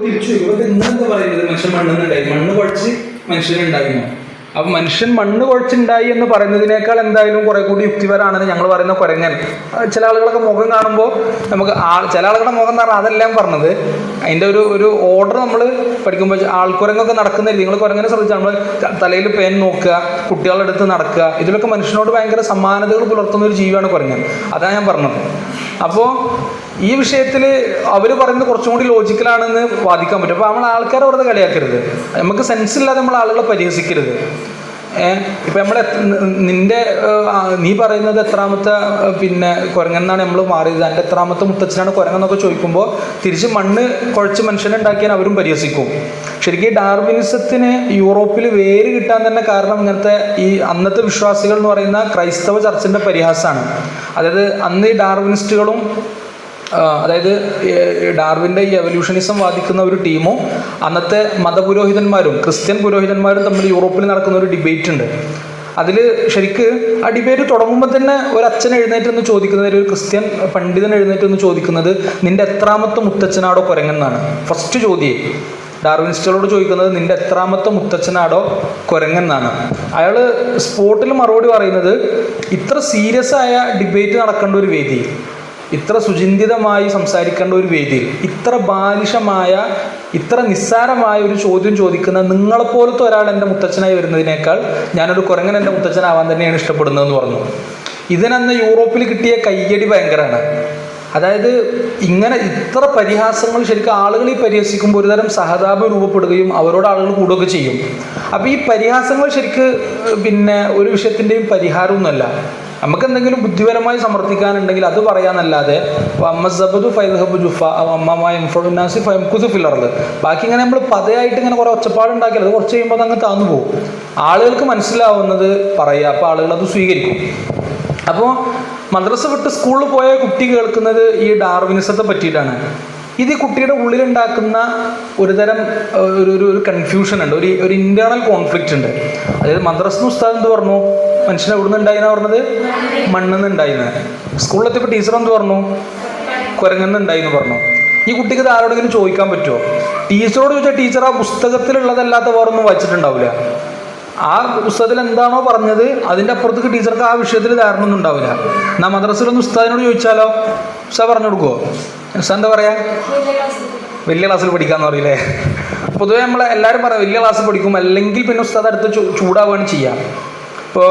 തിരിച്ചു ഇന്നെന്താ പറയുന്നത്? മനുഷ്യൻ മണ്ണെന്നുണ്ടായി, മണ്ണ് കുഴച്ച് മനുഷ്യനുണ്ടായിരുന്നു. അപ്പൊ മനുഷ്യൻ മണ്ണ് കുഴച്ചുണ്ടായി എന്ന് പറയുന്നതിനേക്കാൾ എന്തായാലും കുറെ കൂടി യുക്തിപരമാണെന്ന് ഞങ്ങൾ പറയുന്ന കുരങ്ങൻ. ചില ആളുകളൊക്കെ മുഖം കാണുമ്പോൾ നമുക്ക് ചില ആളുകളുടെ മുഖം എന്ന് പറഞ്ഞാൽ അതെല്ലാം പറഞ്ഞത് അതിൻ്റെ ഒരു ഓർഡർ നമ്മൾ പഠിക്കുമ്പോൾ ആൾക്കുരങ്ങൊക്കെ നടക്കുന്ന രീതി. നിങ്ങൾ കുരങ്ങനെ ശ്രദ്ധിച്ചാൽ നമ്മൾ തലയിൽ പേൻ നോക്കുക, കുട്ടികളുടെ അടുത്ത് നടക്കുക, ഇതിലൊക്കെ മനുഷ്യനോട് ഭയങ്കര സമാനതകൾ പുലർത്തുന്ന ഒരു ജീവിയാണ് കുരങ്ങൻ. അതാണ് ഞാൻ പറഞ്ഞത്. അപ്പോൾ ഈ വിഷയത്തിൽ അവർ പറയുന്നത് കുറച്ചും കൂടി ലോജിക്കലാണെന്ന് വാദിക്കാൻ പറ്റും. അപ്പോൾ നമ്മൾ ആൾക്കാരെ വെറുതെ കളിയാക്കരുത്, നമുക്ക് സെൻസ് ഇല്ലാതെ നമ്മൾ ആളുകളെ പരിഹസിക്കരുത്. ഇപ്പം നമ്മളെ നീ പറയുന്നത് എത്രാമത്തെ കുരങ്ങെന്നാണ് നമ്മൾ മാറിയത്, എൻ്റെ എത്രാമത്തെ മുത്തച്ഛനാണ് കുരങ്ങെന്നൊക്കെ ചോദിക്കുമ്പോൾ തിരിച്ച് മണ്ണ് കുഴച്ച് മനുഷ്യനെ ഉണ്ടാക്കിയാൽ അവരും പരിഹസിക്കും. ശരിക്കും ഈ ഡാർവിനിസത്തിന് യൂറോപ്പിൽ വേര് കിട്ടാൻ തന്നെ കാരണം ഇങ്ങനത്തെ ഈ അന്നത്തെ വിശ്വാസികൾ എന്ന് പറയുന്ന ക്രൈസ്തവ ചർച്ചിൻ്റെ പരിഹാസമാണ്. അതായത് അന്ന് ഈ ഡാർവിനിസ്റ്റുകളും അതായത് ഡാർവിൻ്റെ ഈ എവല്യൂഷനിസം വാദിക്കുന്ന ഒരു ടീമും അന്നത്തെ മതപുരോഹിതന്മാരും ക്രിസ്ത്യൻ പുരോഹിതന്മാരും തമ്മിൽ യൂറോപ്പിൽ നടക്കുന്ന ഒരു ഡിബേറ്റ് ഉണ്ട്. അതിൽ ശരിക്ക് ആ ഡിബേറ്റ് തുടങ്ങുമ്പോൾ തന്നെ ഒരു അച്ഛൻ എഴുന്നേറ്റെന്ന് ചോദിക്കുന്നത്, ഒരു ക്രിസ്ത്യൻ പണ്ഡിതൻ എഴുന്നേറ്റെന്ന് ചോദിക്കുന്നത് നിന്റെ എത്രാമത്തെ മുത്തച്ഛനാടോ കുരങ്ങെന്നാണ്. ഫസ്റ്റ് ചോദ്യം ഡാർവിനിസ്റ്റുകളോട് ചോദിക്കുന്നത് നിന്റെ എത്രാമത്തെ മുത്തച്ഛനാടോ കുരങ്ങെന്നാണ്. അയാൾ സ്പോട്ടിൽ മറുപടി പറയുന്നത് ഇത്ര സീരിയസ് ആയ ഡിബേറ്റ് നടക്കേണ്ട ഒരു വേദി, ഇത്ര സുചിന്തിതമായി സംസാരിക്കേണ്ട ഒരു വേദിയിൽ ഇത്ര ബാലിഷമായ ഇത്ര നിസ്സാരമായ ഒരു ചോദ്യം ചോദിക്കുന്ന നിങ്ങളെപ്പോലത്തെ ഒരാൾ എൻ്റെ മുത്തച്ഛനായി വരുന്നതിനേക്കാൾ ഞാനൊരു കുരങ്ങൻ എൻ്റെ മുത്തച്ഛനാവാൻ തന്നെയാണ് ഇഷ്ടപ്പെടുന്നതെന്ന് പറഞ്ഞു. ഇതിനന്ന് യൂറോപ്പിൽ കിട്ടിയ കയ്യടി ഭയങ്കരമാണ്. അതായത് ഇങ്ങനെ ഇത്ര പരിഹാസങ്ങൾ ശരിക്കും ആളുകൾ ഈ പരിഹസിക്കുമ്പോൾ ഒരുതരം സഹതാപം രൂപപ്പെടുകയും അവരോട് ആളുകൾ കൂടുകയൊക്കെ ചെയ്യും. അപ്പോൾ ഈ പരിഹാസങ്ങൾ ശരിക്ക് ഒരു വിഷയത്തിൻ്റെയും പരിഹാരമൊന്നുമല്ല. നമുക്ക് എന്തെങ്കിലും ബുദ്ധിപരമായി സമർത്ഥിക്കാനുണ്ടെങ്കിൽ അത് പറയാന്നല്ലാതെ ബാക്കി ഇങ്ങനെ നമ്മൾ പതയായിട്ട് ഇങ്ങനെ കുറെ ഒച്ചപ്പാടുണ്ടാക്കിയാൽ അത് കുറച്ച് കഴിയുമ്പോൾ അതങ്ങ് താന്നു പോകും. ആളുകൾക്ക് മനസ്സിലാവുന്നത് പറയുക, അപ്പോൾ ആളുകൾ അത് സ്വീകരിക്കും. അപ്പോൾ മദ്രസ വിട്ട് സ്കൂളിൽ പോയ കുട്ടി കേൾക്കുന്നത് ഈ ഡാർവിനിസത്തെ പറ്റിയിട്ടാണ്. ഇത് ഈ കുട്ടിയുടെ ഉള്ളിലുണ്ടാക്കുന്ന ഒരുതരം ഒരു കൺഫ്യൂഷൻ ഉണ്ട്, ഒരു ഇന്റേണൽ കോൺഫ്ലിക്റ്റ് ഉണ്ട്. അതായത് മദ്രസ ഉസ്താദ് എന്ത് പറഞ്ഞു, മനുഷ്യൻ എവിടെ നിന്ന് ഉണ്ടായിന്നാ പറഞ്ഞത്, മണ്ണെന്ന് ഉണ്ടായിന്ന്. സ്കൂളിലെത്തിയപ്പോൾ ടീച്ചർ എന്ത് പറഞ്ഞു, കുരങ്ങെന്ന് ഉണ്ടായിന്ന് പറഞ്ഞു. ഈ കുട്ടിക്ക് ഇത് ആരോടെങ്കിലും ചോദിക്കാൻ പറ്റുമോ? ടീച്ചറോട് ചോദിച്ചാൽ ടീച്ചർ ആ പുസ്തകത്തിലുള്ളതല്ലാത്ത വേറൊന്നും വായിച്ചിട്ടുണ്ടാവില്ല. ആ പുസ്തകത്തിൽ എന്താണോ പറഞ്ഞത് അതിൻ്റെ അപ്പുറത്തേക്ക് ടീച്ചർക്ക് ആ വിഷയത്തിൽ ധാരണ ഒന്നും ഉണ്ടാവില്ല. എന്നാൽ മദ്രസയിലൊന്ന് ഉസ്താദിനോട് ചോദിച്ചാലോ, ഉസ്താദ് പറഞ്ഞു കൊടുക്കുമോ? ഉസ്താദ് എന്താ പറയാ, വലിയ ക്ലാസ്സിൽ പഠിക്കാന്ന് പറയില്ലേ. പൊതുവേ എല്ലാവരും പറയാം വലിയ ക്ലാസ്സിൽ പഠിക്കും, അല്ലെങ്കിൽ പിന്നെ ഉസ്താദ് അടുത്ത് ചൂടാവുകയാണ് ചെയ്യുക. ഇപ്പോൾ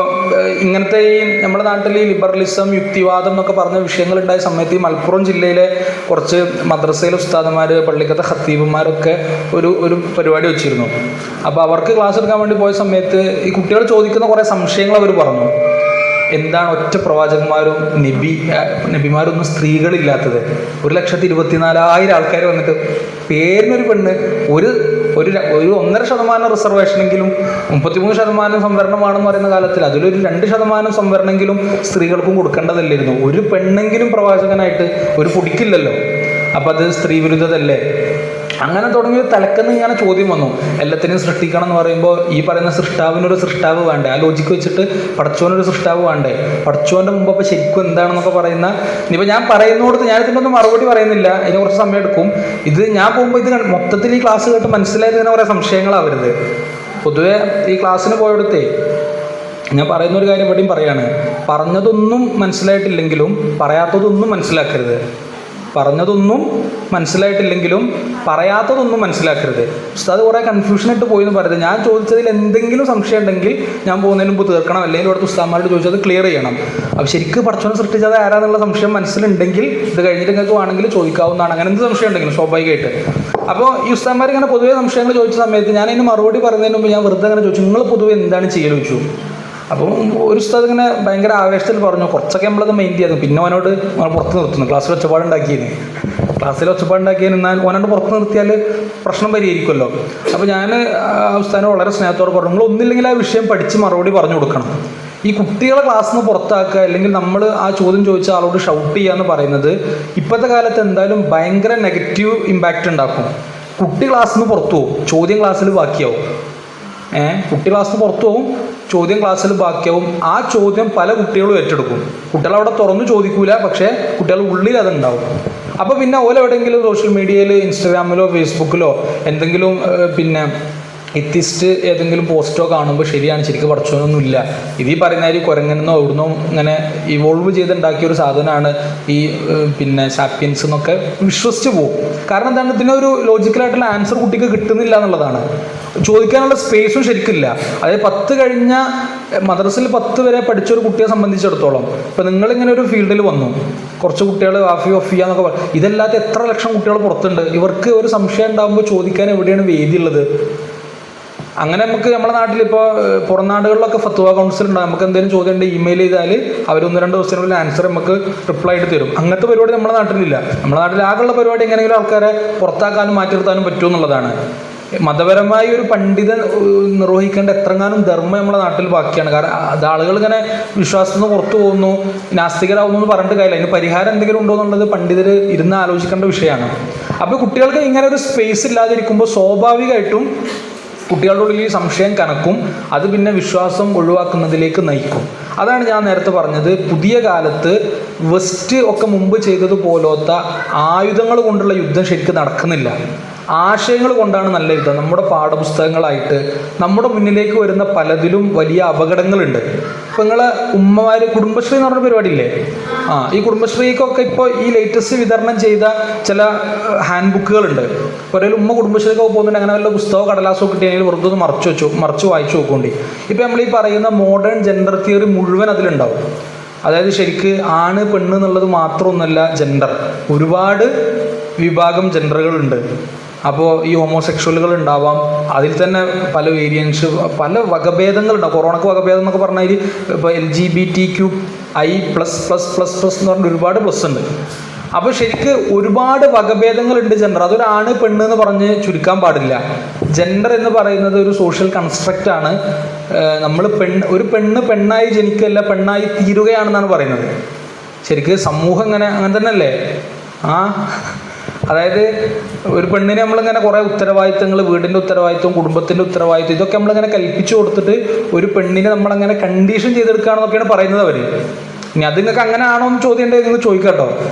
ഇങ്ങനത്തെ ഈ നമ്മുടെ നാട്ടിൽ ഈ ലിബറലിസം, യുക്തിവാദം എന്നൊക്കെ പറഞ്ഞ വിഷയങ്ങളുണ്ടായ സമയത്ത് ഈ മലപ്പുറം ജില്ലയിലെ കുറച്ച് മദ്രസയിലെ ഉസ്താദന്മാർ, പള്ളിക്കത്തെ ഖത്തീബന്മാരൊക്കെ ഒരു പരിപാടി വെച്ചിരുന്നു. അപ്പോൾ അവർക്ക് ക്ലാസ് എടുക്കാൻ വേണ്ടി പോയ സമയത്ത് ഈ കുട്ടികൾ ചോദിക്കുന്ന കുറേ സംശയങ്ങൾ അവർ പറഞ്ഞു. എന്താണ് ഒറ്റ പ്രവാചകന്മാരും നബിമാരൊന്നും സ്ത്രീകളില്ലാത്തത്? 1,24,000 ആൾക്കാർ വന്നിട്ട് പേരിനൊരു പെണ്ണ്, ഒരു 1.5% റിസർവേഷനെങ്കിലും 33% സംവരണമാണെന്ന് പറയുന്ന കാലത്തിൽ അതിലൊരു 2% സംവരണമെങ്കിലും സ്ത്രീകൾക്കും കൊടുക്കേണ്ടതല്ലായിരുന്നു? ഒരു പെണ്ണെങ്കിലും പ്രവാചകനായിട്ട് ഒരു പൊടിക്കില്ലല്ലോ. അപ്പം അത് സ്ത്രീ വിരുദ്ധതല്ലേ? അങ്ങനെ തുടങ്ങിയ തലക്കെന്ന് ഇങ്ങനെ ചോദ്യം വന്നു. എല്ലാത്തിനെയും സൃഷ്ടിക്കണം എന്ന് പറയുമ്പോൾ ഈ പറയുന്ന സൃഷ്ടാവിനൊരു സൃഷ്ടാവ് വേണ്ടേ? ആ ലോജിക്ക് വെച്ചിട്ട് പടച്ചോനൊരു സൃഷ്ടാവ് വേണ്ടേ? പടച്ചോൻ്റെ മുമ്പ് അപ്പോൾ ശരിക്കും എന്താണെന്നൊക്കെ പറയുന്ന ഇനിയിപ്പോൾ ഞാൻ പറയുന്നോടത്ത് ഞാനിതിനൊന്നും മറുപടി പറയുന്നില്ല, അതിന് കുറച്ച് സമയം എടുക്കും. ഇത് ഞാൻ പോകുമ്പോൾ ഇത് മൊത്തത്തിൽ ഈ ക്ലാസ് കേട്ട് മനസ്സിലായത് ഇങ്ങനെ കുറേ സംശയങ്ങളാവരുത്. പൊതുവെ ഈ ക്ലാസ്സിന് പോയെടുത്തേ ഞാൻ പറയുന്നൊരു കാര്യം ഇവിടെയും പറയാണ്, പറഞ്ഞതൊന്നും മനസ്സിലായിട്ടില്ലെങ്കിലും പറയാത്തതൊന്നും മനസ്സിലാക്കരുത്. പറഞ്ഞതൊന്നും മനസ്സിലായിട്ടില്ലെങ്കിലും പറയാത്തതൊന്നും മനസ്സിലാക്കരുത്. ഉസ്താദ് കുറേ കൺഫ്യൂഷനായിട്ട് പോയി എന്ന് പറയുന്നത്, ഞാൻ ചോദിച്ചതിൽ എന്തെങ്കിലും സംശയം ഉണ്ടെങ്കിൽ ഞാൻ പോകുന്നതിന് മുമ്പ് തീർക്കണം, അല്ലെങ്കിൽ ഇവിടുത്തെ ഉസ്താദ്മാരോട് ചോദിച്ചത് ക്ലിയർ ചെയ്യണം. അപ്പോൾ ശരിക്കും പടച്ചോനെ സൃഷ്ടിച്ചത് ആരാന്നുള്ള സംശയം മനസ്സിലുണ്ടെങ്കിൽ ഇത് കഴിഞ്ഞിട്ട് നിങ്ങൾക്ക് വേണമെങ്കിൽ ചോദിക്കാവുന്നതാണ്. അങ്ങനെ എന്ത് സംശയം ഉണ്ടെങ്കിലും സ്വാഭാവികമായിട്ട്. അപ്പോൾ ഈ ഉസ്താദ്മാർ ഇങ്ങനെ പൊതുവെ സംശയങ്ങൾ ചോദിച്ച സമയത്ത് ഞാൻ അതിന് മറുപടി പറയുന്നതിന് മുമ്പ് ഞാൻ വെറുതെ അങ്ങനെ ചോദിച്ചു, നിങ്ങൾ പൊതുവെ എന്താണ് ചെയ്യൽ ചോദിച്ചു. അപ്പം ഒരു ഉസ്താദ് ഇങ്ങനെ ഭയങ്കര ആവേശത്തിൽ പറഞ്ഞു, കുറച്ചൊക്കെ നമ്മളത് മൈൻഡ് ചെയ്തു. പിന്നെ അവനോട് പുറത്ത് നിർത്തുന്നു, ക്ലാസ്സിൽ ഒച്ചപ്പാടുണ്ടാക്കിയതിന് എന്നാൽ ഓനോട് പുറത്ത് നിർത്തിയാൽ പ്രശ്നം പരിഹരിക്കുമല്ലോ. അപ്പോൾ ഞാൻ ഉസ്താദിനെ വളരെ സ്നേഹത്തോടെ പറഞ്ഞു, നിങ്ങൾ ഒന്നില്ലെങ്കിൽ ആ വിഷയം പഠിച്ച് മറുപടി പറഞ്ഞു കൊടുക്കണം. ഈ കുട്ടികളെ ക്ലാസ്സിൽ നിന്ന് പുറത്താക്കുക, അല്ലെങ്കിൽ നമ്മൾ ആ ചോദ്യം ചോദിച്ച ആളോട് ഷൗട്ട് ചെയ്യുക എന്ന് പറയുന്നത് ഇപ്പോഴത്തെ കാലത്ത് എന്തായാലും ഭയങ്കര നെഗറ്റീവ് ഇമ്പാക്റ്റ് ഉണ്ടാക്കും. കുട്ടി ക്ലാസ്സിൽ നിന്ന് പുറത്തു പോകും, ചോദ്യം ക്ലാസ്സിൽ ബാക്കിയാവും. കുട്ടി ക്ലാസ്സിൽ നിന്ന് പുറത്തു പോകും, ചോദ്യം ക്ലാസ്സിൽ ബാക്കിയാവും. ആ ചോദ്യം പല കുട്ടികളും ഏറ്റെടുക്കും. കുട്ടികൾ അവിടെ തുറന്നു ചോദിക്കൂല, പക്ഷേ കുട്ടികളുടെ ഉള്ളിൽ അതുണ്ടാവും. അപ്പോൾ പിന്നെ ഓല എവിടെയെങ്കിലും സോഷ്യൽ മീഡിയയിൽ ഇൻസ്റ്റാഗ്രാമിലോ ഫേസ്ബുക്കിലോ എന്തെങ്കിലും പിന്നെ എത്തിസ്റ്റ് ഏതെങ്കിലും പോസ്റ്റോ കാണുമ്പോൾ ശരിയാണ്, ശരിക്കും പഠിച്ചോന്നൊന്നുമില്ല, ഇതീ പറയുന്നതിൽ കുരങ്ങനെന്നോ എവിടുന്നോ ഇങ്ങനെ ഇവോൾവ് ചെയ്തുണ്ടാക്കിയ ഒരു സാധനമാണ് ഈ പിന്നെ സാപ്പിയൻസ് എന്നൊക്കെ വിശ്വസിച്ച് പോകും. കാരണം എന്താണ്, ഇതിനൊരു ലോജിക്കലായിട്ടുള്ള ആൻസർ കുട്ടിക്ക് കിട്ടുന്നില്ല എന്നുള്ളതാണ്. ചോദിക്കാനുള്ള സ്പേസും ശരിക്കില്ല. അതായത് 10 കഴിഞ്ഞ മദ്രസയിൽ 10 വരെ പഠിച്ചൊരു കുട്ടിയെ സംബന്ധിച്ചിടത്തോളം ഇപ്പം നിങ്ങളിങ്ങനെ ഒരു ഫീൽഡിൽ വന്നു, കുറച്ച് കുട്ടികൾ വാഫി വഫിയ എന്നൊക്കെ പറയും, ഇതല്ലാത്ത എത്ര ലക്ഷം കുട്ടികൾ പുറത്തുണ്ട്. ഇവർക്ക് ഒരു സംശയം ഉണ്ടാകുമ്പോൾ ചോദിക്കാൻ എവിടെയാണ് വേദിയുള്ളത്? അങ്ങനെ നമുക്ക് നമ്മുടെ നാട്ടിൽ ഇപ്പോൾ പുറം നാടുകളിലൊക്കെ ഫത്വ കൗൺസിൽ ഉണ്ടാകും. നമുക്ക് എന്തെങ്കിലും ചോദ്യം ഉണ്ട് ഇമെയിൽ ചെയ്താൽ അവർ 1-2 ദിവസത്തിനുള്ളിൽ ആൻസർ നമുക്ക് റിപ്ലൈ ആയിട്ട് തരും. അങ്ങനത്തെ പരിപാടി നമ്മുടെ നാട്ടിലില്ല. നമ്മുടെ നാട്ടിൽ ആകെയുള്ള പരിപാടി എങ്ങനെയെങ്കിലും ആൾക്കാരെ പുറത്താക്കാനും മാറ്റി നിർത്താനും പറ്റുമെന്നുള്ളതാണ്. മതപരമായ ഒരു പണ്ഡിതൻ നിർവഹിക്കേണ്ട എത്രങ്ങാനും ധർമ്മം നമ്മുടെ നാട്ടിൽ ബാക്കിയാണ്. കാരണം അത് ആളുകൾ ഇങ്ങനെ വിശ്വാസത്തിൽ നിന്ന് പുറത്തു പോകുന്നു, നാസ്തികരാകുന്നു എന്ന് പറഞ്ഞിട്ട് കാര്യമില്ല. അതിന് പരിഹാരം എന്തെങ്കിലും ഉണ്ടോ എന്നുള്ളത് പണ്ഡിതർ ഇരുന്ന് ആലോചിക്കേണ്ട വിഷയമാണ്. അപ്പോൾ കുട്ടികൾക്ക് ഇങ്ങനെ ഒരു സ്പേസ് ഇല്ലാതിരിക്കുമ്പോൾ സ്വാഭാവികമായിട്ടും കുട്ടികളുടെ ഉള്ളിൽ സംശയം കനക്കും. അത് പിന്നെ വിശ്വാസം ഒഴിവാക്കുന്നതിലേക്ക് നയിക്കും. അതാണ് ഞാൻ നേരത്തെ പറഞ്ഞത്, പുതിയ കാലത്ത് വെസ്റ്റ് ഒക്കെ മുമ്പ് ചെയ്തതുപോലത്തെ ആയുധങ്ങൾ കൊണ്ടുള്ള യുദ്ധം ശരിക്കും നടക്കുന്നില്ല. ആശയങ്ങൾ കൊണ്ടാണ് നല്ല യുദ്ധം. നമ്മുടെ പാഠപുസ്തകങ്ങളായിട്ട് നമ്മുടെ മുന്നിലേക്ക് വരുന്ന പലതിലും വലിയ അപകടങ്ങളുണ്ട്. ഇപ്പം നിങ്ങളെ ഉമ്മമാർ കുടുംബശ്രീ എന്ന് പറഞ്ഞ പരിപാടിയില്ലേ, ഈ കുടുംബശ്രീക്കൊക്കെ ഇപ്പോൾ ഈ ലേറ്റസ്റ്റ് വിതരണം ചെയ്ത ചില ഹാൻഡ് ബുക്കുകളുണ്ട്. ഒരേലും ഉമ്മ കുടുംബശ്രീക്കൊക്കെ പോകുന്നുണ്ട്, അങ്ങനെ വല്ല പുസ്തകമോ കടലാസോ കിട്ടിയെങ്കിൽ വെറുതെ ഒന്ന് മറച്ചു വായിച്ചു നോക്കുകൊണ്ട്. ഇപ്പം നമ്മൾ ഈ പറയുന്ന മോഡേൺ ജെൻഡർ തിയറി മുഴുവൻ അതിലുണ്ടാവും. അതായത് ശരിക്ക് ആണ് പെണ്ണ് എന്നുള്ളത് മാത്രമൊന്നുമല്ല ജെൻഡർ, ഒരുപാട് വിഭാഗം ജെൻഡറുകളുണ്ട്. അപ്പോൾ ഈ ഹോമോസെക്ഷലുകൾ ഉണ്ടാവാം, അതിൽ തന്നെ പല വേരിയൻസ്, പല വകഭേദങ്ങളുണ്ടാവും. കൊറോണക്ക് വകഭേദം എന്നൊക്കെ പറഞ്ഞാൽ ഇപ്പോൾ LGBTQI++++ എന്ന് പറഞ്ഞ ഒരുപാട് പ്ലസ് ഉണ്ട്. അപ്പോൾ ശരിക്ക് ഒരുപാട് വകഭേദങ്ങളുണ്ട് ജെൻഡർ. അതൊരാണ് പെണ്ണ് എന്ന് പറഞ്ഞ് ചുരുക്കാൻ പാടില്ല. ജെൻഡർ എന്ന് പറയുന്നത് ഒരു സോഷ്യൽ കൺസ്ട്രക്റ്റ് ആണ്. നമ്മൾ ഒരു പെണ്ണ് പെണ്ണായി ജനിക്കല്ല, പെണ്ണായി തീരുകയാണെന്നാണ് പറയുന്നത്. ശരിക്ക് സമൂഹം അങ്ങനെ തന്നെ അല്ലേ? അതായത് ഒരു പെണ്ണിനെ നമ്മളിങ്ങനെ കുറേ ഉത്തരവാദിത്തങ്ങൾ, വീടിൻ്റെ ഉത്തരവാദിത്വം, കുടുംബത്തിൻ്റെ ഉത്തരവാദിത്വം, ഇതൊക്കെ നമ്മളിങ്ങനെ കൽപ്പിച്ചു കൊടുത്തിട്ട് ഒരു പെണ്ണിനെ നമ്മളങ്ങനെ കണ്ടീഷൻ ചെയ്തെടുക്കുകയാണെന്നൊക്കെയാണ് പറയുന്നത് അവർ. ഇനി അത് നിങ്ങൾക്ക് അങ്ങനെ ആണോ എന്ന് ചോദ്യം ഉണ്ടെങ്കിൽ നിങ്ങൾ ചോദിക്കാട്ടോ.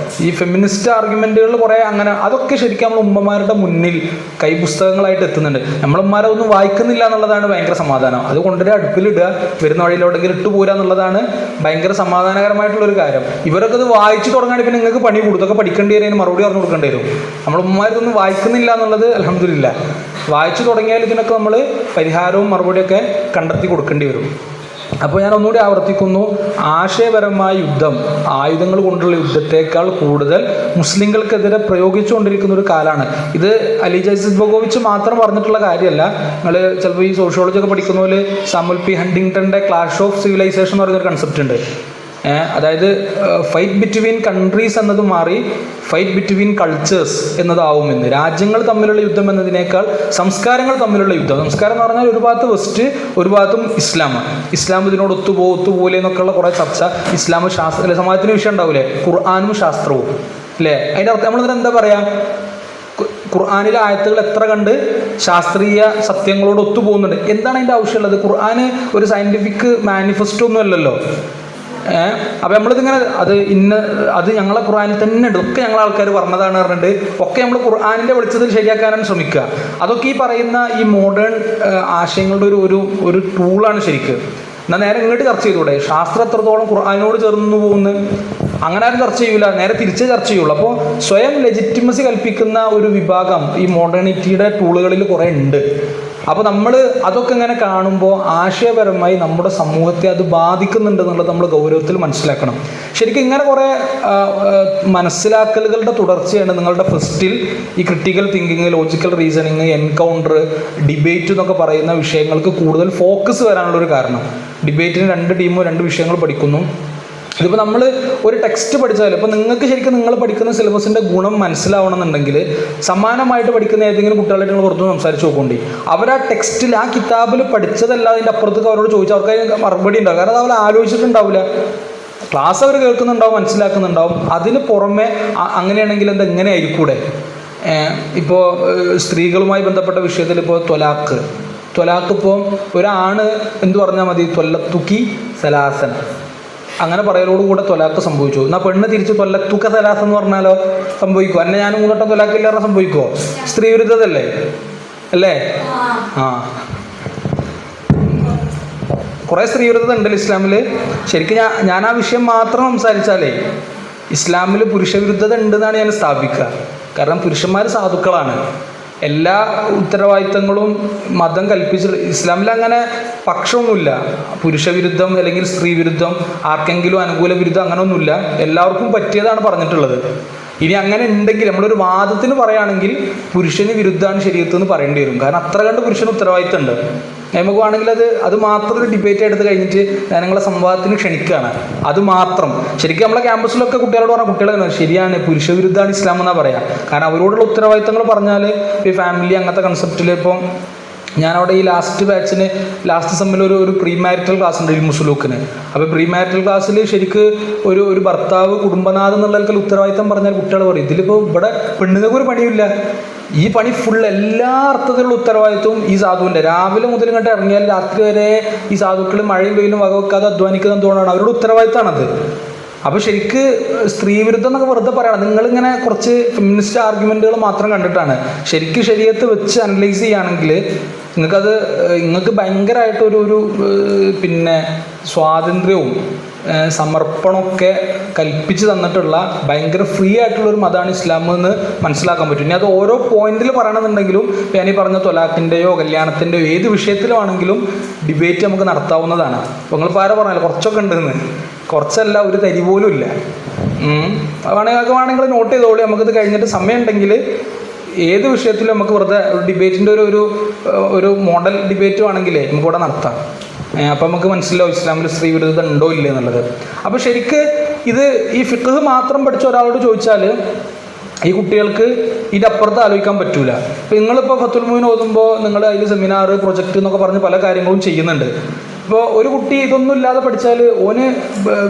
ഈ ഫെമിനിസ്റ്റ് ആർഗ്യുമെൻറ്റുകളിൽ കുറേ അങ്ങനെ, അതൊക്കെ ശരിക്കും നമ്മൾ ഉമ്മമാരുടെ മുന്നിൽ കൈപുസ്തകങ്ങളായിട്ട് എത്തുന്നുണ്ട്. നമ്മളുമ്മാരെ ഒന്നും വായിക്കുന്നില്ല എന്നുള്ളതാണ് ഭയങ്കര സമാധാനം. അത് കൊണ്ടുവരെ അടുപ്പിലിടുക, വരുന്ന വഴിയിലോട്ടെങ്കിലും ഇട്ട് പോരുക എന്നുള്ളതാണ് ഭയങ്കര സമാധാനകരമായിട്ടുള്ളൊരു കാര്യം. ഇവരൊക്കെ ഇത് വായിച്ചു തുടങ്ങുകയാണെങ്കിൽ പിന്നെ നിങ്ങൾക്ക് പണി കൂടും. ഇതൊക്കെ പഠിക്കേണ്ടി വരും, മറുപടി പറഞ്ഞു കൊടുക്കേണ്ടി വരും. നമ്മൾ ഉമ്മമാരൊന്നും വായിക്കുന്നില്ല എന്നുള്ളത് അൽഹംദുലില്ലാ. വായിച്ചു തുടങ്ങിയാൽ ഇതിനൊക്കെ നമ്മൾ പരിഹാരവും മറുപടിയൊക്കെ കണ്ടെത്തി കൊടുക്കേണ്ടി വരും. അപ്പോൾ ഞാൻ ഒന്നുകൂടി ആവർത്തിക്കുന്നു, ആശയപരമായ യുദ്ധം, ആയുധങ്ങൾ കൊണ്ടുള്ള യുദ്ധത്തേക്കാൾ കൂടുതൽ മുസ്ലിങ്ങൾക്കെതിരെ പ്രയോഗിച്ചുകൊണ്ടിരിക്കുന്ന ഒരു കാലമാണ് ഇത്. അലി ജസീദ് ബഗോവിച്ച് മാത്രം പറഞ്ഞിട്ടുള്ള കാര്യമല്ല. നിങ്ങൾ ചിലപ്പോൾ ഈ സോഷ്യോളജി ഒക്കെ പഠിക്കുന്ന പോലെ സാമുൽ പി ഹണ്ടിങ്ടൻ്റെ ക്ലാഷ് ഓഫ് സിവിലൈസേഷൻ എന്ന് പറയുന്നൊരു കൺസെപ്റ്റ് ഉണ്ട്. അതായത് ഫൈറ്റ് ബിറ്റ്വീൻ കൺട്രീസ് എന്നത് മാറി ഫൈറ്റ് ബിറ്റ്വീൻ കൾച്ചേഴ്സ് എന്നതാവുമെന്ന്. രാജ്യങ്ങൾ തമ്മിലുള്ള യുദ്ധം എന്നതിനേക്കാൾ സംസ്കാരങ്ങൾ തമ്മിലുള്ള യുദ്ധം. സംസ്കാരം എന്ന് പറഞ്ഞാൽ ഒരു ഭാഗത്ത് വെസ്റ്റ്, ഒരു ഭാഗത്തും ഇസ്ലാം ഇതിനോട് ഒത്തുപോലെ എന്നൊക്കെയുള്ള കുറേ ചർച്ച. ഇസ്ലാം ശാസ്ത്ര സമാജത്തിന് വിഷയം ഉണ്ടാവില്ലേ, ഖുർആനും ശാസ്ത്രവും അല്ലേ? അതിൻ്റെ അർത്ഥം നമ്മളിതിന് എന്താ പറയുക, ഖുർആനിലെ ആയത്തുകൾ എത്ര കണ്ട് ശാസ്ത്രീയ സത്യങ്ങളോട് ഒത്തുപോകുന്നുണ്ട്. എന്താണ് അതിൻ്റെ ആവശ്യമുള്ളത്? ഖുർആന് ഒരു സയൻറ്റിഫിക് മാനിഫെസ്റ്റോ ഒന്നും അല്ലല്ലോ. അപ്പോൾ നമ്മളിതിങ്ങനെ അത് ഞങ്ങളെ ഖുർആനിൽ തന്നെ ഉണ്ട്, ഒക്കെ ഞങ്ങളെ ആൾക്കാർ പറഞ്ഞതാണ് പറഞ്ഞിട്ട് ഒക്കെ നമ്മൾ ഖുർആനിൻ്റെ വെളിച്ചത്തിൽ ശരിയാക്കാനാണ് ശ്രമിക്കുക. അതൊക്കെ ഈ പറയുന്ന ഈ മോഡേൺ ആശയങ്ങളുടെ ഒരു ടൂളാണ് ശരിക്ക്. എന്നാൽ നേരെ ഇങ്ങോട്ട് ചർച്ച ചെയ്തൂടെ? ശാസ്ത്രം എത്രത്തോളം ഖുർആനിനോട് ചേർന്ന് പോകുന്നു, അങ്ങനെ ആരും ചർച്ച ചെയ്യൂല, നേരെ തിരിച്ചേ ചർച്ച ചെയ്യുള്ളൂ. അപ്പോൾ സ്വയം ലെജിറ്റിമസി കൽപ്പിക്കുന്ന ഒരു വിഭാഗം ഈ മോഡേണിറ്റിയുടെ ടൂളുകളിൽ കുറേ ഉണ്ട്. അപ്പോൾ നമ്മൾ അതൊക്കെ ഇങ്ങനെ കാണുമ്പോൾ ആശയപരമായി നമ്മുടെ സമൂഹത്തെ അത് ബാധിക്കുന്നുണ്ട് എന്നുള്ളത് നമ്മൾ ഗൗരവത്തിൽ മനസ്സിലാക്കണം. ശരിക്കും ഇങ്ങനെ കുറേ മനസ്സിലാക്കലുകളുടെ തുടർച്ചയാണ് നിങ്ങളുടെ ഫസ്റ്റിൽ ഈ critical thinking, logical reasoning, encounter, debate എന്നൊക്കെ പറയുന്ന വിഷയങ്ങൾക്ക് കൂടുതൽ ഫോക്കസ് വരാനുള്ളൊരു കാരണം. ഡിബേറ്റിന് 2 ടീമും 2 വിഷയങ്ങൾ പഠിക്കുന്നു. ഇതിപ്പോൾ നമ്മൾ ഒരു ടെക്സ്റ്റ് പഠിച്ചാൽ, ഇപ്പോൾ നിങ്ങൾക്ക് ശരിക്കും നിങ്ങൾ പഠിക്കുന്ന സിലബസിൻ്റെ ഗുണം മനസ്സിലാവണമെന്നുണ്ടെങ്കിൽ സമാനമായിട്ട് പഠിക്കുന്ന ഏതെങ്കിലും കുട്ടികളായിട്ട് നിങ്ങൾ പുറത്ത് സംസാരിച്ച് നോക്കേണ്ടി. അവർ ആ ടെക്സ്റ്റിൽ, ആ കിതാബിൽ പഠിച്ചതല്ല അതിൻ്റെ അപ്പുറത്തേക്ക് അവരോട് ചോദിച്ചാൽ അവർക്ക് അതിന് മറുപടി ഉണ്ടാവും. കാരണം അത് അവർ ആലോചിച്ചിട്ടുണ്ടാവില്ല. ക്ലാസ് അവർ കേൾക്കുന്നുണ്ടാവും, മനസ്സിലാക്കുന്നുണ്ടാവും. അതിന് പുറമെ അങ്ങനെയാണെങ്കിൽ എങ്ങനെ ആയിരിക്കൂടെ? ഇപ്പോൾ സ്ത്രീകളുമായി ബന്ധപ്പെട്ട വിഷയത്തിൽ ഇപ്പോൾ ത്വലാഖ് ഇപ്പോൾ ഒരാണ് എന്തു പറഞ്ഞാൽ മതി, ത്വല്ലത്തുക്കി സലാസന, അങ്ങനെ പറയലോടുകൂടെ തൊലാക്ക് സംഭവിച്ചു. എന്നാൽ പെണ്ണ് തിരിച്ച് തൊല്ലത്തുക തലാഖ് എന്ന് പറഞ്ഞാലോ സംഭവിക്കുമോ? എന്നെ ഞാൻ 3 വട്ടം തൊലാക്കില്ലാതെ സംഭവിക്കുമോ? സ്ത്രീ വിരുദ്ധതല്ലേ അല്ലേ? ആ, കുറേ സ്ത്രീ വിരുദ്ധത ഉണ്ടല്ലോ ഇസ്ലാമിൽ. ശരിക്കും ഞാൻ ആ വിഷയം മാത്രം സംസാരിച്ചാലേ ഇസ്ലാമിൽ പുരുഷ വിരുദ്ധത ഉണ്ടെന്നാണ് ഞാൻ സ്ഥാപിക്കുക. കാരണം പുരുഷന്മാർ സാധുക്കളാണ്. എല്ലാ ഉത്തരവാദിത്തങ്ങളും മതം കൽപ്പിച്ചിട്ട് ഇസ്ലാമിൽ അങ്ങനെ പക്ഷമൊന്നുമില്ല. പുരുഷ വിരുദ്ധം അല്ലെങ്കിൽ സ്ത്രീ വിരുദ്ധം, ആർക്കെങ്കിലും അനുകൂല വിരുദ്ധം അങ്ങനെയൊന്നുമില്ല. എല്ലാവർക്കും പറ്റിയതാണ് പറഞ്ഞിട്ടുള്ളത്. ഇനി അങ്ങനെ ഉണ്ടെങ്കിൽ നമ്മളൊരു വാദത്തിന് പറയുകയാണെങ്കിൽ പുരുഷന് വിരുദ്ധമാണ് ശരീരത്തിൽ എന്ന് പറയേണ്ടി വരും. കാരണം അത്ര കണ്ട് പുരുഷന് ഉത്തരവാദിത്തം ഉണ്ട്. നമുക്ക് വേണമെങ്കിൽ അത് മാത്രം ഒരു ഡിബേറ്റ് എടുത്ത് കഴിഞ്ഞിട്ട് ഞാൻ നിങ്ങളെ സംവാദത്തിന് ക്ഷണിക്കുകയാണ്. അത് മാത്രം ശരിക്കും നമ്മളെ ക്യാമ്പസിലൊക്കെ കുട്ടികളോട് പറഞ്ഞാൽ കുട്ടികൾ ശരിയാണ്, പുരുഷ വിരുദ്ധമാണ് ഇസ്ലാം എന്നാണ് പറയാം. കാരണം അവരോടുള്ള ഉത്തരവാദിത്തങ്ങൾ പറഞ്ഞാൽ ഈ ഫാമിലി അങ്ങനത്തെ കൺസെപ്റ്റിൽ ഇപ്പം ഞാനവിടെ ഈ ലാസ്റ്റ് സെമ്മിൽ ഒരു പ്രീ മാരിറ്റൽ ക്ലാസ് ഉണ്ട് മുസ്ലൂക്കിന്. അപ്പോൾ പ്രീ മാരിറ്റൽ ക്ലാസ്സിൽ ശരിക്ക് ഒരു ഭർത്താവ് കുടുംബനാഥ് എന്നുള്ള ഉത്തരവാദിത്തം പറഞ്ഞാൽ കുട്ടികൾ പറയും ഇതിലിപ്പോൾ ഇവിടെ പെണ്ണുങ്ങൾക്ക് ഒരു പണിയില്ല, ഈ പണി ഫുൾ എല്ലാ അർത്ഥത്തിലുള്ള ഉത്തരവാദിത്വവും ഈ സാധുവിൻ്റെ. രാവിലെ മുതൽ ഇങ്ങോട്ട് ഇറങ്ങിയാൽ രാത്രി വരെ ഈ സാധുക്കൾ മഴയും വെയിലും വകവെക്കാതെ അധ്വാനിക്കുന്നത് എന്തുകൊണ്ടാണ്? അവരുടെ ഉത്തരവാദിത്തമാണത്. അപ്പോൾ ശരിക്ക് സ്ത്രീ വിരുദ്ധം എന്നൊക്കെ വെറുതെ പറയണം. നിങ്ങളിങ്ങനെ കുറച്ച് ഫെമിനിസ്റ്റ് ആർഗ്യുമെൻറ്റുകൾ മാത്രം കണ്ടിട്ടാണ്. ശരിക്കും ശരീരത്ത് വെച്ച് അനലൈസ് ചെയ്യുകയാണെങ്കിൽ നിങ്ങൾക്ക് ഭയങ്കരമായിട്ടൊരു പിന്നെ സ്വാതന്ത്ര്യവും സമർപ്പണമൊക്കെ കൽപ്പിച്ച് തന്നിട്ടുള്ള ഭയങ്കര ഫ്രീ ആയിട്ടുള്ളൊരു മതമാണ് ഇസ്ലാം എന്ന് മനസ്സിലാക്കാൻ പറ്റും. ഇനി അത് ഓരോ പോയിന്റിൽ പറയണമെന്നുണ്ടെങ്കിലും ഞാൻ ഈ പറഞ്ഞ തൊലാഖിൻ്റെയോ കല്യാണത്തിൻ്റെയോ ഏത് വിഷയത്തിലാണെങ്കിലും ഡിബേറ്റ് നമുക്ക് നടത്താവുന്നതാണ്. അപ്പോൾ നിങ്ങളിപ്പോൾ ആരോ പറഞ്ഞല്ലോ കുറച്ചൊക്കെ ഉണ്ടെന്ന്, കുറച്ചല്ല, ഒരു തരി പോലും ഇല്ല. വേണമെങ്കിൽ നോട്ട് ചെയ്തോളൂ. നമുക്കിത് കഴിഞ്ഞിട്ട് സമയം ഉണ്ടെങ്കിൽ ഏത് വിഷയത്തിലും നമുക്ക് വെറുതെ ഡിബേറ്റിൻ്റെ ഒരു മോഡൽ ഡിബേറ്റ് ആണെങ്കിലേ നമുക്കിവിടെ നടത്താം. അപ്പം നമുക്ക് മനസ്സിലാവും ഇസ്ലാമിൽ സ്ത്രീ വിരുദ്ധത ഉണ്ടോ ഇല്ല എന്നുള്ളത്. അപ്പോൾ ശരിക്ക് ഈ ഫിഖ് മാത്രം പഠിച്ച ഒരാളോട് ചോദിച്ചാൽ ഈ കുട്ടികൾക്ക് ഇതിൻ്റെ അപ്പുറത്ത് ആലോചിക്കാൻ പറ്റൂല. ഇപ്പം നിങ്ങളിപ്പോൾ ഫത്തുൽ മുഈൻ ഓതുമ്പോൾ നിങ്ങൾ അതിൽ സെമിനാർ പ്രൊജക്റ്റ് എന്നൊക്കെ പറഞ്ഞ് പല കാര്യങ്ങളും ചെയ്യുന്നുണ്ട്. ഇപ്പോൾ ഒരു കുട്ടി ഇതൊന്നും ഇല്ലാതെ പഠിച്ചാൽ ഓന്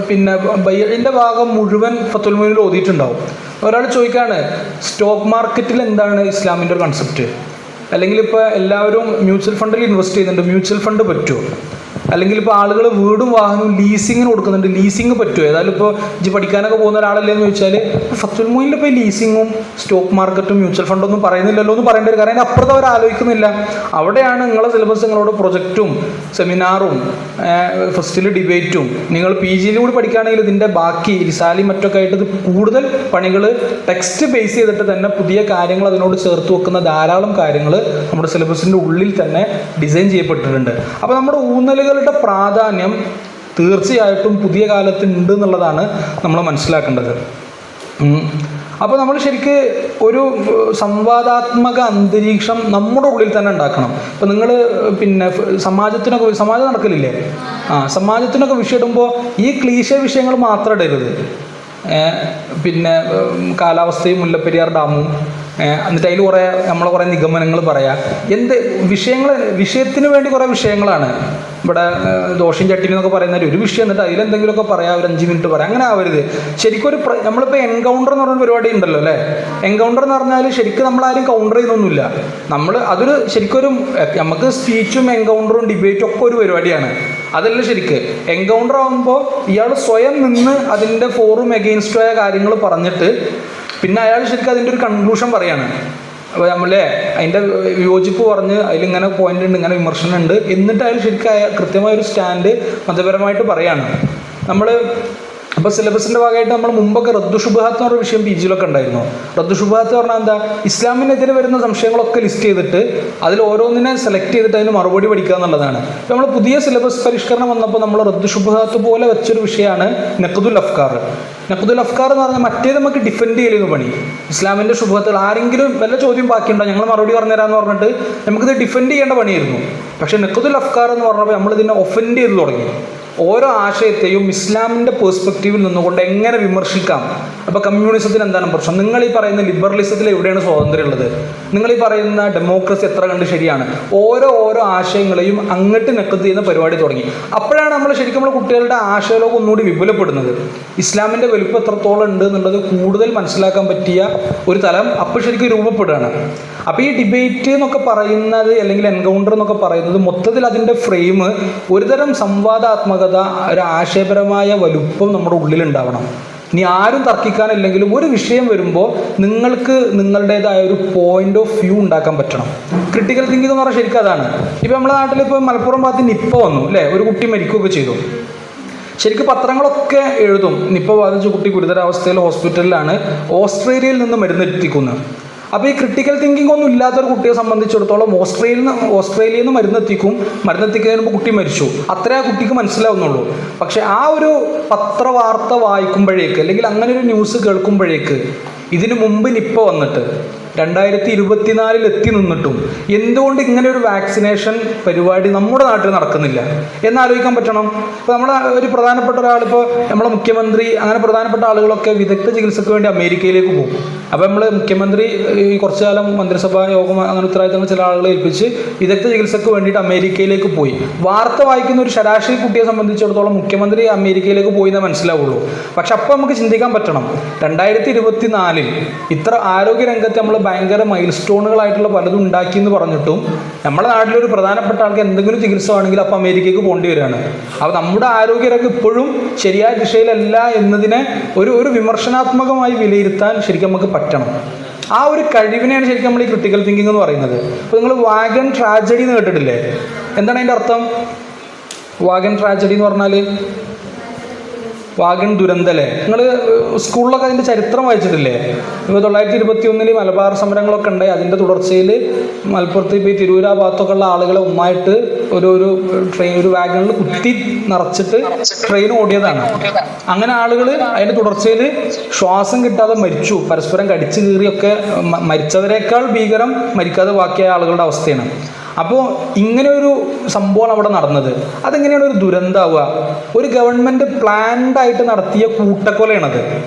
പിന്നെ ബൈഇൻ്റെ ഭാഗം മുഴുവൻ ഫത്തുൽ മുഈനിൽ ഓതിയിട്ടുണ്ടാവും. ഒരാൾ ചോദിക്കുകയാണ് സ്റ്റോക്ക് മാർക്കറ്റിൽ എന്താണ് ഇസ്ലാമിൻ്റെ ഒരു കൺസെപ്റ്റ്, അല്ലെങ്കിൽ ഇപ്പോൾ എല്ലാവരും മ്യൂച്വൽ ഫണ്ടിൽ ഇൻവെസ്റ്റ് ചെയ്യുന്നുണ്ട്, മ്യൂച്വൽ ഫണ്ട് പറ്റുമോ? അല്ലെങ്കിൽ ഇപ്പോൾ ആളുകൾ വീടും വാഹനവും ലീസിങ്ങിന് കൊടുക്കുന്നുണ്ട്, ലീസിങ് പറ്റുമോ? ഏതായാലും ഇപ്പോൾ പഠിക്കാനൊക്കെ പോകുന്ന ഒരാളല്ലേ എന്ന് ചോദിച്ചാൽ ഫത്തുൽ മുഈനിൽ ഇപ്പോൾ ലീസിങ്ങും സ്റ്റോക്ക് മാർക്കറ്റും മ്യൂച്വൽ ഫണ്ടൊന്നും പറയുന്നില്ലല്ലോ എന്ന് പറയേണ്ടി വരും. കാരണം അതിൻ്റെ അപ്പുറത്ത് അവർ ആലോചിക്കുന്നില്ല. അവിടെയാണ് നിങ്ങളെ സിലബസ് നിങ്ങളോട് പ്രൊജക്റ്റും സെമിനാറും ഫസ്റ്റിൽ ഡിബേറ്റും. നിങ്ങൾ PG കൂടി പഠിക്കുകയാണെങ്കിൽ ഇതിൻ്റെ ബാക്കി റിസാലയും മറ്റൊക്കെ ആയിട്ട് ഇത് കൂടുതൽ പണികൾ ടെക്സ്റ്റ് ബേസ് ചെയ്തിട്ട് തന്നെ പുതിയ കാര്യങ്ങൾ അതിനോട് ചേർത്ത് വെക്കുന്ന ധാരാളം കാര്യങ്ങൾ നമ്മുടെ സിലബസിൻ്റെ ഉള്ളിൽ തന്നെ ഡിസൈൻ ചെയ്യപ്പെട്ടിട്ടുണ്ട്. അപ്പോൾ നമ്മുടെ ഊന്നലുകളുടെ പ്രാധാന്യം തീർച്ചയായിട്ടും പുതിയ കാലത്ത് ഉണ്ട് എന്നുള്ളതാണ് നമ്മൾ മനസ്സിലാക്കേണ്ടത്. അപ്പോൾ നമ്മൾ ശരിക്ക് ഒരു സംവാദാത്മക അന്തരീക്ഷം നമ്മുടെ ഉള്ളിൽ തന്നെ ഉണ്ടാക്കണം. ഇപ്പോൾ നിങ്ങൾ പിന്നെ സമാജം നടക്കലില്ലേ? സമാജത്തിനൊക്കെ വിഷയം ഇടുമ്പോൾ ഈ ക്ലീശ വിഷയങ്ങൾ മാത്രം ഇടരുത്. പിന്നെ കാലാവസ്ഥയും മുല്ലപ്പെരിയാർ ഡാമും എന്നിട്ട് അതിൽ കുറേ നിഗമനങ്ങൾ പറയാം. വിഷയത്തിന് വേണ്ടി കുറേ വിഷയങ്ങളാണ് ഇവിടെ ദോഷം ചട്ടിനി എന്നൊക്കെ പറയുന്നതിൽ ഒരു വിഷയം എന്നിട്ട് അതിലെന്തെങ്കിലുമൊക്കെ പറയാം, ഒരു 5 മിനിറ്റ് പറയാം. അങ്ങനെ ആവരുത്. ശരിക്കും നമ്മളിപ്പോൾ എൻകൗണ്ടർ എന്ന് പറയുന്ന പരിപാടി ഉണ്ടല്ലോ അല്ലേ? എൻകൗണ്ടർ എന്ന് പറഞ്ഞാൽ ശരിക്കും നമ്മളാരും കൗണ്ടർ ചെയ്യുന്നൊന്നുമില്ല. നമുക്ക് സ്പീച്ചും എൻകൗണ്ടറും ഡിബേറ്റും ഒക്കെ ഒരു പരിപാടിയാണ്. അതല്ല ശരിക്ക് എൻകൗണ്ടർ ആകുമ്പോൾ ഇയാൾ സ്വയം നിന്ന് അതിൻ്റെ ഫോറും എഗെയിൻസ്റ്റുമായ കാര്യങ്ങൾ പറഞ്ഞിട്ട് പിന്നെ അയാൾ ശരിക്കും അതിൻ്റെ ഒരു കൺക്ലൂഷൻ പറയാണ്. അപ്പോൾ നമ്മളെ അതിൻ്റെ വിയോജിപ്പ് പറഞ്ഞ് അതിലിങ്ങനെ പോയിന്റ് ഉണ്ട്, ഇങ്ങനെ വിമർശനം ഉണ്ട്, എന്നിട്ട് അയാൾ ശരിക്കും കൃത്യമായൊരു സ്റ്റാൻഡ് മതപരമായിട്ട് പറയാണ്. അപ്പോൾ സിലബസിൻ്റെ ഭാഗമായിട്ട് നമ്മൾ മുമ്പൊക്കെ റദ്ദു ശുബ്ഹാത്ത് എന്ന് പറഞ്ഞ വിഷയം PG-യിലൊക്കെ ഉണ്ടായിരുന്നു. റദ്ദു ശുബ്ഹാത്ത് പറഞ്ഞാൽ എന്താ? ഇസ്ലാമിനെതിരെ വരുന്ന സംശയങ്ങളൊക്കെ ലിസ്റ്റ് ചെയ്തിട്ട് അതിൽ ഓരോന്നിനെ സെലക്ട് ചെയ്തിട്ട് അതിന് മറുപടി പഠിക്കുക എന്നുള്ളതാണ്. ഇപ്പോൾ നമ്മൾ പുതിയ സിലബസ് പരിഷ്കരണം വന്നപ്പോൾ നമ്മൾ റദ്ദു ശുബ്ഹാത്ത് പോലെ വെച്ചൊരു വിഷയമാണ് നഖ്ദുൽ അഫ്കാർ. നഖ്ദുൽ അഫ്കാർ എന്ന് പറഞ്ഞാൽ മറ്റേത് നമുക്ക് ഡിഫെൻഡ് ചെയ്യലിരുന്നു പണി. ഇസ്ലാമിൻ്റെ ശുബ്ഹത്തുകൾ ആരെങ്കിലും വല്ല ചോദ്യം ബാക്കിയുണ്ടോ ഞങ്ങൾ മറുപടി പറഞ്ഞുതരാമെന്ന് പറഞ്ഞിട്ട് നമുക്കിത് ഡിഫെൻഡ് ചെയ്യേണ്ട പണിയായിരുന്നു. പക്ഷേ നഖ്ദുൽ അഫ്കാർ എന്ന് പറഞ്ഞപ്പോൾ നമ്മളിതിനെ ഒഫൻഡ് ചെയ്ത് തുടങ്ങി. ഓരോ ആശയത്തെയും ഇസ്ലാമിൻ്റെ പേഴ്സ്പെക്റ്റീവിൽ നിന്നുകൊണ്ട് എങ്ങനെ വിമർശിക്കാം. അപ്പോൾ കമ്മ്യൂണിസത്തിന് എന്താണ് പ്രശ്നം? നിങ്ങൾ ഈ പറയുന്ന ലിബറലിസത്തിൽ എവിടെയാണ് സ്വാതന്ത്ര്യം ഉള്ളത്? നിങ്ങൾ ഈ പറയുന്ന ഡെമോക്രസി എത്ര കണ്ട് ശരിയാണ്, ഓരോ ആശയങ്ങളെയും അങ്ങോട്ട് നെക്കത്ത് ചെയ്യുന്ന പരിപാടി തുടങ്ങി. അപ്പോഴാണ് നമ്മൾ ശരിക്കും നമ്മുടെ കുട്ടികളുടെ ആശയലോകം ഒന്നുകൂടി വിപുലപ്പെടുന്നത്. ഇസ്ലാമിൻ്റെ വലുപ്പം എത്രത്തോളം ഉണ്ട് എന്നുള്ളത് കൂടുതൽ മനസ്സിലാക്കാൻ പറ്റിയ ഒരു തലം അപ്പോൾ ശരിക്കും രൂപപ്പെടുകയാണ്. അപ്പോൾ ഈ ഡിബേറ്റ് എന്നൊക്കെ പറയുന്നത്, അല്ലെങ്കിൽ എൻകൗണ്ടർ എന്നൊക്കെ പറയുന്നത്, മൊത്തത്തിൽ അതിൻ്റെ ഫ്രെയിം ഒരുതരം സംവാദാത്മകത, ഒരു ആശയപരമായ വലുപ്പം നമ്മുടെ ഉള്ളിലുണ്ടാവണം. ഇനി ആരും തർക്കിക്കാനില്ലെങ്കിലും ഒരു വിഷയം വരുമ്പോൾ നിങ്ങൾക്ക് നിങ്ങളുടേതായ ഒരു പോയിന്റ് ഓഫ് വ്യൂ ഉണ്ടാക്കാൻ പറ്റണം. ക്രിട്ടിക്കൽ തിങ്കിങ് എന്ന് പറഞ്ഞാൽ ശരിക്കും അതാണ്. ഇപ്പോൾ നമ്മുടെ നാട്ടിൽ ഇപ്പോൾ മലപ്പുറം ഭാഗത്ത് നിപ്പ വന്നു അല്ലേ, ഒരു കുട്ടി മരിക്കുകയൊക്കെ ചെയ്തു. ശരിക്കും പത്രങ്ങളൊക്കെ എഴുതും നിപ്പ ബാധിച്ച കുട്ടി ഗുരുതരാവസ്ഥയിൽ ഹോസ്പിറ്റലിലാണ്, ഓസ്ട്രേലിയയിൽ നിന്ന് മരുന്നെത്തിക്കുന്നത്. അപ്പോൾ ഈ ക്രിട്ടിക്കൽ തിങ്കിങ് ഒന്നും ഇല്ലാത്തൊരു കുട്ടിയെ സംബന്ധിച്ചിടത്തോളം ഓസ്ട്രേലിയയിൽ നിന്ന് മരുന്നെത്തിക്കുന്നതിന് മുമ്പ് കുട്ടി മരിച്ചു, അത്രേ ആ കുട്ടിക്ക് മനസ്സിലാവുന്നുള്ളൂ. പക്ഷെ ആ ഒരു പത്രവാർത്ത വായിക്കുമ്പോഴേക്ക്, അല്ലെങ്കിൽ അങ്ങനെ ഒരു ന്യൂസ് കേൾക്കുമ്പോഴേക്ക്, ഇതിനു മുമ്പ് നിപ്പ വന്നിട്ട് 2024 എത്തി നിന്നിട്ടും എന്തുകൊണ്ട് ഇങ്ങനെ ഒരു വാക്സിനേഷൻ പരിപാടി നമ്മുടെ നാട്ടിൽ നടക്കുന്നില്ല എന്നാലോചിക്കാൻ പറ്റണം. ഇപ്പോൾ നമ്മളെ ഒരു പ്രധാനപ്പെട്ട ഒരാളിപ്പോൾ നമ്മളെ മുഖ്യമന്ത്രി, അങ്ങനെ പ്രധാനപ്പെട്ട ആളുകളൊക്കെ വിദഗ്ധ ചികിത്സയ്ക്ക് വേണ്ടി അമേരിക്കയിലേക്ക് പോകും. അപ്പോൾ നമ്മൾ മുഖ്യമന്ത്രി ഈ കുറച്ചു കാലം മന്ത്രിസഭാ യോഗം അങ്ങനെ ഉത്തരവാദിത്തങ്ങൾ ചില ആളുകളെ ഏൽപ്പിച്ച് വിദഗ്ധ ചികിത്സയ്ക്ക് വേണ്ടിയിട്ട് അമേരിക്കയിലേക്ക് പോയി. വാർത്ത വായിക്കുന്ന ഒരു ശരാശരി കുട്ടിയെ സംബന്ധിച്ചിടത്തോളം മുഖ്യമന്ത്രി അമേരിക്കയിലേക്ക് പോയി എന്നേ മനസ്സിലാവുള്ളൂ. പക്ഷെ അപ്പോൾ നമുക്ക് ചിന്തിക്കാൻ പറ്റണം, 2024 ഇത്ര ആരോഗ്യരംഗത്ത് നമ്മൾ ഭയങ്കര മൈൽ സ്റ്റോണുകളായിട്ടുള്ള പലതും ഉണ്ടാക്കി എന്ന് പറഞ്ഞിട്ടും നമ്മുടെ നാട്ടിലൊരു പ്രധാനപ്പെട്ട ആൾക്ക് എന്തെങ്കിലും ചികിത്സ ആണെങ്കിൽ അപ്പോൾ അമേരിക്കയ്ക്ക് പോകേണ്ടി വരികയാണ്. അപ്പോൾ നമ്മുടെ ആരോഗ്യരംഗം ഇപ്പോഴും ശരിയായ ദിശയിലല്ല എന്നതിനെ ഒരു വിമർശനാത്മകമായി വിലയിരുത്താൻ ശരിക്കും നമുക്ക് പറ്റണം. ആ ഒരു കഴിവിനെയാണ് ശരിക്കും നമ്മൾ ഈ ക്രിട്ടിക്കൽ തിങ്കിങ് എന്ന് പറയുന്നത്. ഇപ്പോൾ നിങ്ങൾ വാഗൺ ട്രാജഡി എന്ന് കേട്ടിട്ടില്ലേ? എന്താണ് അതിൻ്റെ അർത്ഥം? വാഗൺ ട്രാജഡി എന്ന് പറഞ്ഞാൽ വാഗൺ ദുരന്തല്ലേ? നിങ്ങൾ സ്കൂളിലൊക്കെ അതിൻ്റെ ചരിത്രം വായിച്ചിട്ടില്ലേ? 1921 മലബാർ സമരങ്ങളൊക്കെ ഉണ്ടായി. അതിൻ്റെ തുടർച്ചയിൽ മലപ്പുറത്ത് ഇപ്പോൾ ഈ തിരൂര ഭാഗത്തൊക്കെ ഉള്ള ആളുകളെ ഒന്നായിട്ട് ഒരു ട്രെയിൻ, ഒരു വാഗണിൽ കുത്തി നിറച്ചിട്ട് ട്രെയിൻ ഓടിയതാണ്. അങ്ങനെ ആളുകൾ അതിൻ്റെ തുടർച്ചയിൽ ശ്വാസം കിട്ടാതെ മരിച്ചു, പരസ്പരം കടിച്ചു കീറിയൊക്കെ. മരിച്ചവരെക്കാൾ ഭീകരം മരിക്കാതെ ബാക്കിയായ ആളുകളുടെ അവസ്ഥയാണ്. അപ്പോൾ ഇങ്ങനെ ഒരു സംഭവമാണ് അവിടെ നടന്നത്. അതെങ്ങനെയാണ് ഒരു ദുരന്തമാവുക? ഒരു ഗവൺമെൻറ് പ്ലാൻഡായിട്ട് നടത്തിയ കൂട്ടക്കൊലയാണത്.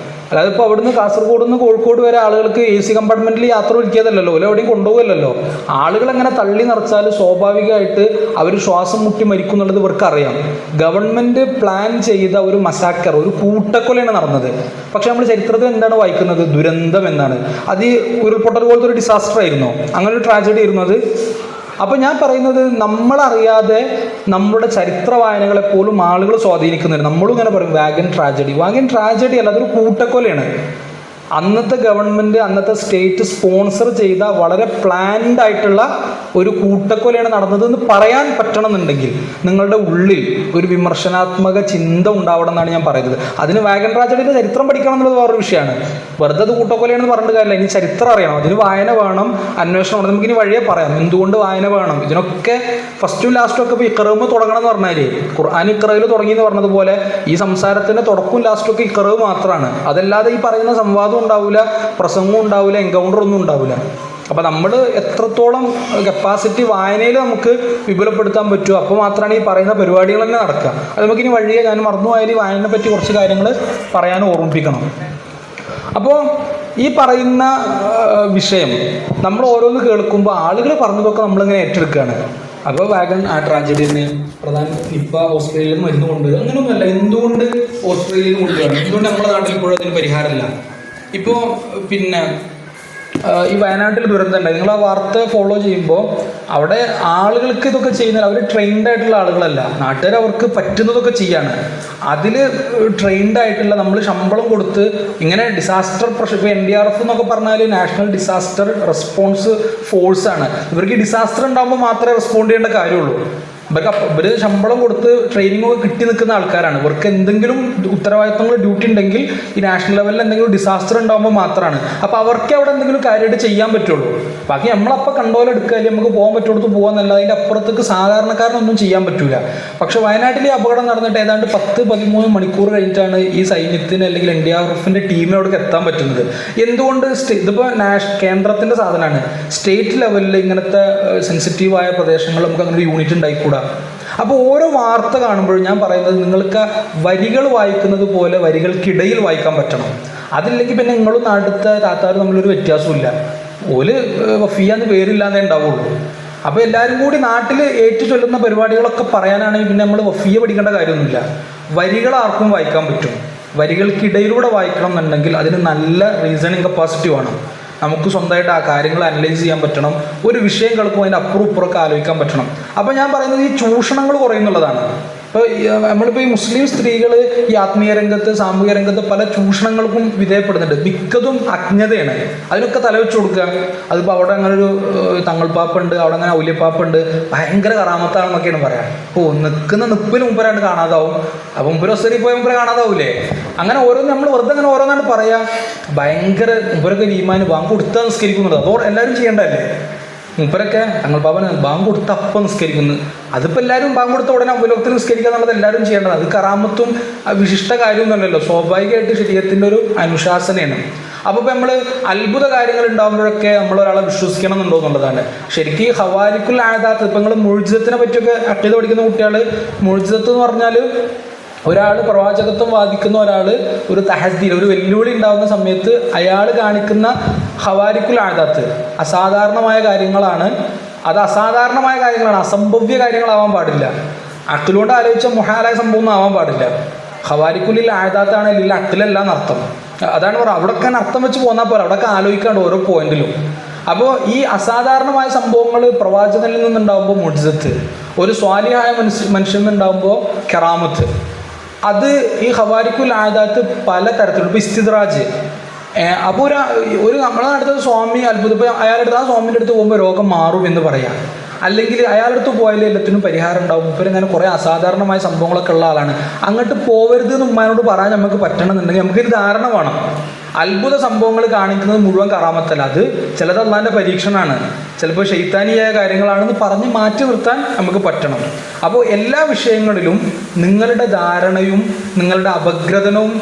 അതായത് ഇപ്പോൾ അവിടുന്ന് കാസർഗോഡ് നിന്ന് കോഴിക്കോട് വരെ ആളുകൾക്ക് AC കമ്പാർട്ട്മെൻറ്റിൽ യാത്ര ഒരിക്കതല്ലോ, അല്ലെ എവിടെയും കൊണ്ടുപോകല്ലോ. ആളുകൾ അങ്ങനെ തള്ളി നിറച്ചാൽ സ്വാഭാവികമായിട്ട് അവർ ശ്വാസം മുട്ടി മരിക്കും എന്നുള്ളത് ഇവർക്കറിയാം. ഗവൺമെൻറ് പ്ലാൻ ചെയ്ത ഒരു മസാക്കർ, ഒരു കൂട്ടക്കൊലയാണ് നടന്നത്. പക്ഷെ നമ്മൾ ചരിത്രത്തിൽ എന്താണ് വായിക്കുന്നത്? ദുരന്തം എന്നാണ്. അത് ഈ ഉരുൾപൊട്ടൽ പോലത്തെ ഒരു ഡിസാസ്റ്റർ ആയിരുന്നോ? അങ്ങനെ ഒരു ട്രാജഡി ആയിരുന്നു അത്. അപ്പോൾ ഞാൻ പറയുന്നത്, നമ്മളറിയാതെ നമ്മുടെ ചരിത്ര വായനകളെ പോലും ആളുകൾ സ്വാധീനിക്കുന്നുണ്ട്. നമ്മളും ഇങ്ങനെ പറയും വാഗൺ ട്രാജഡി അല്ല, അതൊരു കൂട്ടക്കൊലയാണ്. അന്നത്തെ ഗവൺമെൻറ്, അന്നത്തെ സ്റ്റേറ്റ് സ്പോൺസർ ചെയ്ത വളരെ പ്ലാൻഡ് ആയിട്ടുള്ള ഒരു കൂട്ടക്കൊലയാണ് നടന്നതെന്ന് പറയാൻ പറ്റണമെന്നുണ്ടെങ്കിൽ നിങ്ങളുടെ ഉള്ളിൽ ഒരു വിമർശനാത്മക ചിന്ത ഉണ്ടാവണം എന്നാണ് ഞാൻ പറയുന്നത്. അതിന് വാഗൺ ട്രാജഡിയുടെ ചരിത്രം പഠിക്കണം എന്നുള്ളത് വേറൊരു വിഷയമാണ്. വെറുതെ അത് കൂട്ടക്കൊലയാണെന്ന് പറഞ്ഞിട്ട് കാര്യമില്ല. ഇനി ചരിത്രം അറിയണം, അതിന് വായന വേണം, അന്വേഷണം വേണം. നമുക്കിനി വഴിയെ പറയാം എന്തുകൊണ്ട് വായന വേണം. ഇതിനൊക്കെ ഫസ്റ്റും ലാസ്റ്റും ഒക്കെ ഇപ്പോൾ ഇഖ്റവ് തുടങ്ങണം എന്ന് പറഞ്ഞാൽ, ഖുർആൻ ഇഖ്റയിൽ തുടങ്ങി എന്ന് പറഞ്ഞതുപോലെ ഈ സംസാരത്തിൻ്റെ തുടക്കവും ലാസ്റ്റും ഒക്കെ ഇഖ്റവ് മാത്രമാണ്. അതല്ലാതെ ഈ പറയുന്ന സംവാദം ഉണ്ടാവില്ല, പ്രസംഗവും ഉണ്ടാവില്ല, എൻകൗണ്ടർ ഒന്നും ഉണ്ടാവില്ല. അപ്പോൾ നമ്മൾ എത്രത്തോളം കപ്പാസിറ്റി വായനയിൽ നമുക്ക് വിപുലപ്പെടുത്താൻ പറ്റുമോ അപ്പോൾ മാത്രമാണ് ഈ പറയുന്ന പരിപാടികൾ തന്നെ നടക്കുക. അത് നമുക്കിനി വഴിയെ, ഞാൻ മറന്നുപോയാൽ ഈ വായനയെ പറ്റി കുറച്ച് കാര്യങ്ങൾ പറയാൻ ഓർമ്മിപ്പിക്കണം. അപ്പോൾ ഈ പറയുന്ന വിഷയം നമ്മൾ ഓരോന്ന് കേൾക്കുമ്പോൾ ആളുകൾ പറഞ്ഞതൊക്കെ നമ്മളിങ്ങനെ ഏറ്റെടുക്കുകയാണ്. അപ്പോൾ വാഗൺ ട്രാജഡിന് പ്രധാന നിപ്പ ഓസ്ട്രേലിയയിൽ മരുന്ന് കൊണ്ടുവരിക അങ്ങനെയൊന്നുമല്ല. എന്തുകൊണ്ട് ഓസ്ട്രേലിയയിൽ കൊണ്ടുവരണം? എന്തുകൊണ്ട് നമ്മുടെ നാട്ടിൽ ഇപ്പോഴും അതിന് പരിഹാരമില്ല? ഇപ്പോൾ പിന്നെ ഈ വയനാട്ടിൽ ദുരന്തം ഉണ്ടായി. നിങ്ങൾ ആ വാർത്ത ഫോളോ ചെയ്യുമ്പോൾ അവിടെ ആളുകൾക്ക് ഇതൊക്കെ ചെയ്യുന്നത് അവർ ട്രെയിൻഡ് ആയിട്ടുള്ള ആളുകളല്ല, നാട്ടുകാർ അവർക്ക് പറ്റുന്നതൊക്കെ ചെയ്യാണ്. അതിൽ ട്രെയിൻഡ് ആയിട്ടുള്ള, നമ്മൾ ശമ്പളം കൊടുത്ത് ഇങ്ങനെ ഡിസാസ്റ്റർ ഇപ്പോൾ NDRF എന്നൊക്കെ പറഞ്ഞാൽ നാഷണൽ ഡിസാസ്റ്റർ റെസ്പോൺസ് ഫോഴ്സാണ്. ഇവർക്ക് ഡിസാസ്റ്റർ ഉണ്ടാകുമ്പോൾ മാത്രമേ റെസ്പോണ്ട് ചെയ്യേണ്ട കാര്യമുള്ളൂ. ഇവർ ശമ്പളം കൊടുത്ത് ട്രെയിനിങ് ഒക്കെ കിട്ടി നിൽക്കുന്ന ആൾക്കാരാണ്. ഇവർക്ക് എന്തെങ്കിലും ഉത്തരവാദിത്തങ്ങൾ, ഡ്യൂട്ടി ഉണ്ടെങ്കിൽ ഈ നാഷണൽ ലെവലിൽ എന്തെങ്കിലും ഡിസാസ്റ്റർ ഉണ്ടാകുമ്പോൾ മാത്രമാണ്. അപ്പോൾ അവർക്ക് അവിടെ എന്തെങ്കിലും കാര്യമായിട്ട് ചെയ്യാൻ പറ്റുള്ളൂ. ബാക്കി നമ്മളപ്പോൾ കണ്ടോലെ എടുക്കുക, അല്ലെങ്കിൽ നമുക്ക് പോകാൻ പറ്റുന്നിടത്ത് പോകാമെന്നല്ല. അതിൻ്റെ അപ്പുറത്തേക്ക് സാധാരണക്കാരനൊന്നും ചെയ്യാൻ പറ്റില്ല. പക്ഷേ വയനാട്ടിൽ അപകടം നടന്നിട്ട് ഏതാണ്ട് 10-13 മണിക്കൂർ കഴിഞ്ഞിട്ടാണ് ഈ സൈന്യത്തിന് അല്ലെങ്കിൽ NDRFൻ്റെ ടീമിന് അവിടേക്ക് എത്താൻ പറ്റുന്നത്. എന്തുകൊണ്ട്? ഇതിപ്പോൾ കേന്ദ്രത്തിൻ്റെ സാധനമാണ്. സ്റ്റേറ്റ് ലെവലിൽ ഇങ്ങനത്തെ സെൻസിറ്റീവായ പ്രദേശങ്ങളിൽ നമുക്ക് അങ്ങനെ ഒരു യൂണിറ്റ് ഉണ്ടായിക്കൂടാ. അപ്പോൾ ഓരോ വാർത്ത കാണുമ്പോഴും ഞാൻ പറയുന്നത്, നിങ്ങൾക്ക് വരികൾ വായിക്കുന്നത് പോലെ വരികൾക്കിടയിൽ വായിക്കാൻ പറ്റണം. അതില്ലെങ്കിൽ പിന്നെ നിങ്ങളും അടുത്ത താത്താരും തമ്മിലൊരു വ്യത്യാസമില്ല. ഓല് വഫിയ എന്ന് പേരില്ലാന്നേ ഉണ്ടാവുള്ളൂ. അപ്പോൾ എല്ലാവരും കൂടി നാട്ടിൽ ഏറ്റു ചൊല്ലുന്ന പരിപാടികളൊക്കെ പറയാനാണെങ്കിൽ പിന്നെ നമ്മൾ വഫിയ പഠിക്കേണ്ട കാര്യമൊന്നുമില്ല. വരികൾ ആർക്കും വായിക്കാൻ പറ്റും. വരികൾക്കിടയിലൂടെ വായിക്കണം എന്നുണ്ടെങ്കിൽ അതിന് നല്ല റീസണിങ് കപ്പാസിറ്റി വേണം. നമുക്ക് സ്വന്തമായിട്ട് ആ കാര്യങ്ങൾ അനലൈസ് ചെയ്യാൻ പറ്റണം. ഒരു വിഷയം കേൾക്കുമ്പോൾ അതിൻ്റെ അപ്പുറം ഇപ്പുറമൊക്കെ ആലോചിക്കാൻ പറ്റണം. അപ്പോൾ ഞാൻ പറയുന്നത് ഈ ചൂഷണങ്ങൾ കുറയുന്നുള്ളതാണ്. ഇപ്പോൾ നമ്മളിപ്പോൾ ഈ മുസ്ലിം സ്ത്രീകൾ ഈ ആത്മീയ രംഗത്ത്, സാമൂഹിക രംഗത്ത് പല ചൂഷണങ്ങൾക്കും വിധേയപ്പെടുന്നുണ്ട്. മിക്കതും അജ്ഞതയാണ്. അതിനൊക്കെ തലവെച്ച് കൊടുക്കുക. അതിപ്പോൾ അവിടെ അങ്ങനെ ഒരു തങ്ങൾപ്പാപ്പുണ്ട്, അവിടെ അങ്ങനെ ഔലിയപ്പാപ്പുണ്ട്, ഭയങ്കര കറാമത്താണെന്നൊക്കെയാണ് പറയാം. നിൽക്കുന്ന നിപ്പിന് മുമ്പരാണ്ട് കാണാതാവും. അപ്പോൾ മുമ്പ് ഒസരി പോയ മുമ്പ് കാണാതാവൂലേ? അങ്ങനെ ഓരോന്ന് നമ്മൾ വെറുതെ അങ്ങനെ ഓരോന്നാണ് പറയാം. ഭയങ്കര മുമ്പരൊക്കെ ഈമാന് ബാങ്ക് കൊടുത്താൽ നിസ്കരിക്കുന്നത് അതോ എല്ലാവരും ചെയ്യേണ്ടതല്ലേ? മൂപ്പരൊക്കെ ഞങ്ങൾ പാപ്പന് ബാങ്ക് കൊടുത്ത് അപ്പം നിസ്കരിക്കുന്നു. അതിപ്പോൾ എല്ലാവരും ബാങ്ക് കൊടുത്ത ഉടനെ ഉപലോകത്തിൽ നിസ്കരിക്കുക എന്നുള്ളത് എല്ലാവരും ചെയ്യേണ്ടത്. അത് കറാമത്തും വിശിഷ്ട കാര്യമൊന്നുമല്ലല്ലോ, സ്വാഭാവികമായിട്ട് ശരീരത്തിൻ്റെ ഒരു അനുശാസനയാണ്. അപ്പോൾ ഇപ്പോൾ നമ്മൾ അത്ഭുത കാര്യങ്ങൾ ഉണ്ടാകുമ്പോഴൊക്കെ നമ്മൾ ഒരാളെ വിശ്വസിക്കണം എന്നുണ്ടോ എന്നുള്ളതാണ്. ശരിക്കും ഈ ഹവാരിക്കുൽ ആദാത്ത്, ഇപ്പം നിങ്ങൾ മുഴുജിതത്തിനെ പറ്റിയൊക്കെ അക്കീദ പഠിക്കുന്ന കുട്ടികൾ, മുഴുജിതത്ത് എന്ന് പറഞ്ഞാൽ ഒരാൾ പ്രവാചകത്വം വാദിക്കുന്ന ഒരാൾ ഒരു തഹദ്ദീൽ, ഒരു വെല്ലുവിളി ഉണ്ടാകുന്ന സമയത്ത് അയാൾ കാണിക്കുന്ന ഹവാരിക്കുൽ ആദാത്ത് അസാധാരണമായ കാര്യങ്ങളാണ്. അത് അസാധാരണമായ കാര്യങ്ങളാണ്, അസംഭവ്യ കാര്യങ്ങളാവാൻ പാടില്ല. അക്കിലുകൊണ്ട് ആലോചിച്ച മുഹാലായ സംഭവം ഒന്നും ആവാൻ പാടില്ല. ഹവാരിക്കുലിൽ ആദാത്താണ് ഇല്ല അക്കിലല്ല എന്നർത്ഥം. അതാണ് പറയുക. അവിടെയൊക്കെ അർത്ഥം വെച്ച് പോന്നാൽ പോലെ അവിടെയൊക്കെ ആലോചിക്കാണ്ട് ഓരോ പോയിന്റിലും. അപ്പോൾ ഈ അസാധാരണമായ സംഭവങ്ങൾ പ്രവാചകനിൽ നിന്നുണ്ടാകുമ്പോൾ മുഅ്ജിസത്ത്, ഒരു സ്വാലിഹായ മനുഷ്യനിൽ നിന്നുണ്ടാകുമ്പോൾ കറാമത്ത്. അത് ഈ ഹവാരിക്കുൽ ആദാത്ത് പല തരത്തിലുള്ള. ഇപ്പോൾ ഇസ്തിദ്റാജ്, അപ്പോൾ ഒരു നമ്മളെ അടുത്ത സ്വാമി അത്ഭുതം, ഇപ്പോൾ അയാളുടെ ആ സ്വാമിൻ്റെ അടുത്ത് പോകുമ്പോൾ രോഗം മാറും എന്ന് പറയാം. അല്ലെങ്കിൽ അയാളുടെ അടുത്ത് പോയാൽ എല്ലാത്തിനും പരിഹാരം ഉണ്ടാവും. ഇപ്പോൾ ഇങ്ങനെ കുറേ അസാധാരണമായ സംഭവങ്ങളൊക്കെ ഉള്ള ആളാണ്. അങ്ങോട്ട് പോകരുത് എന്ന് ഉമ്മാനോട് പറയാൻ നമുക്ക് പറ്റണമെന്നുണ്ടെങ്കിൽ നമുക്കൊരു ധാരണ വേണം. അത്ഭുത സംഭവങ്ങൾ കാണിക്കുന്നത് മുഴുവൻ കറാമത്തല്ല, അത് ചിലത് അള്ളാൻ്റെ പരീക്ഷണമാണ്, ചിലപ്പോൾ ശൈത്താനിയായ കാര്യങ്ങളാണെന്ന് പറഞ്ഞ് മാറ്റി നിർത്താൻ നമുക്ക് പറ്റണം. അപ്പോൾ എല്ലാ വിഷയങ്ങളിലും നിങ്ങളുടെ ധാരണയും നിങ്ങളുടെ അപഗ്രഥനവും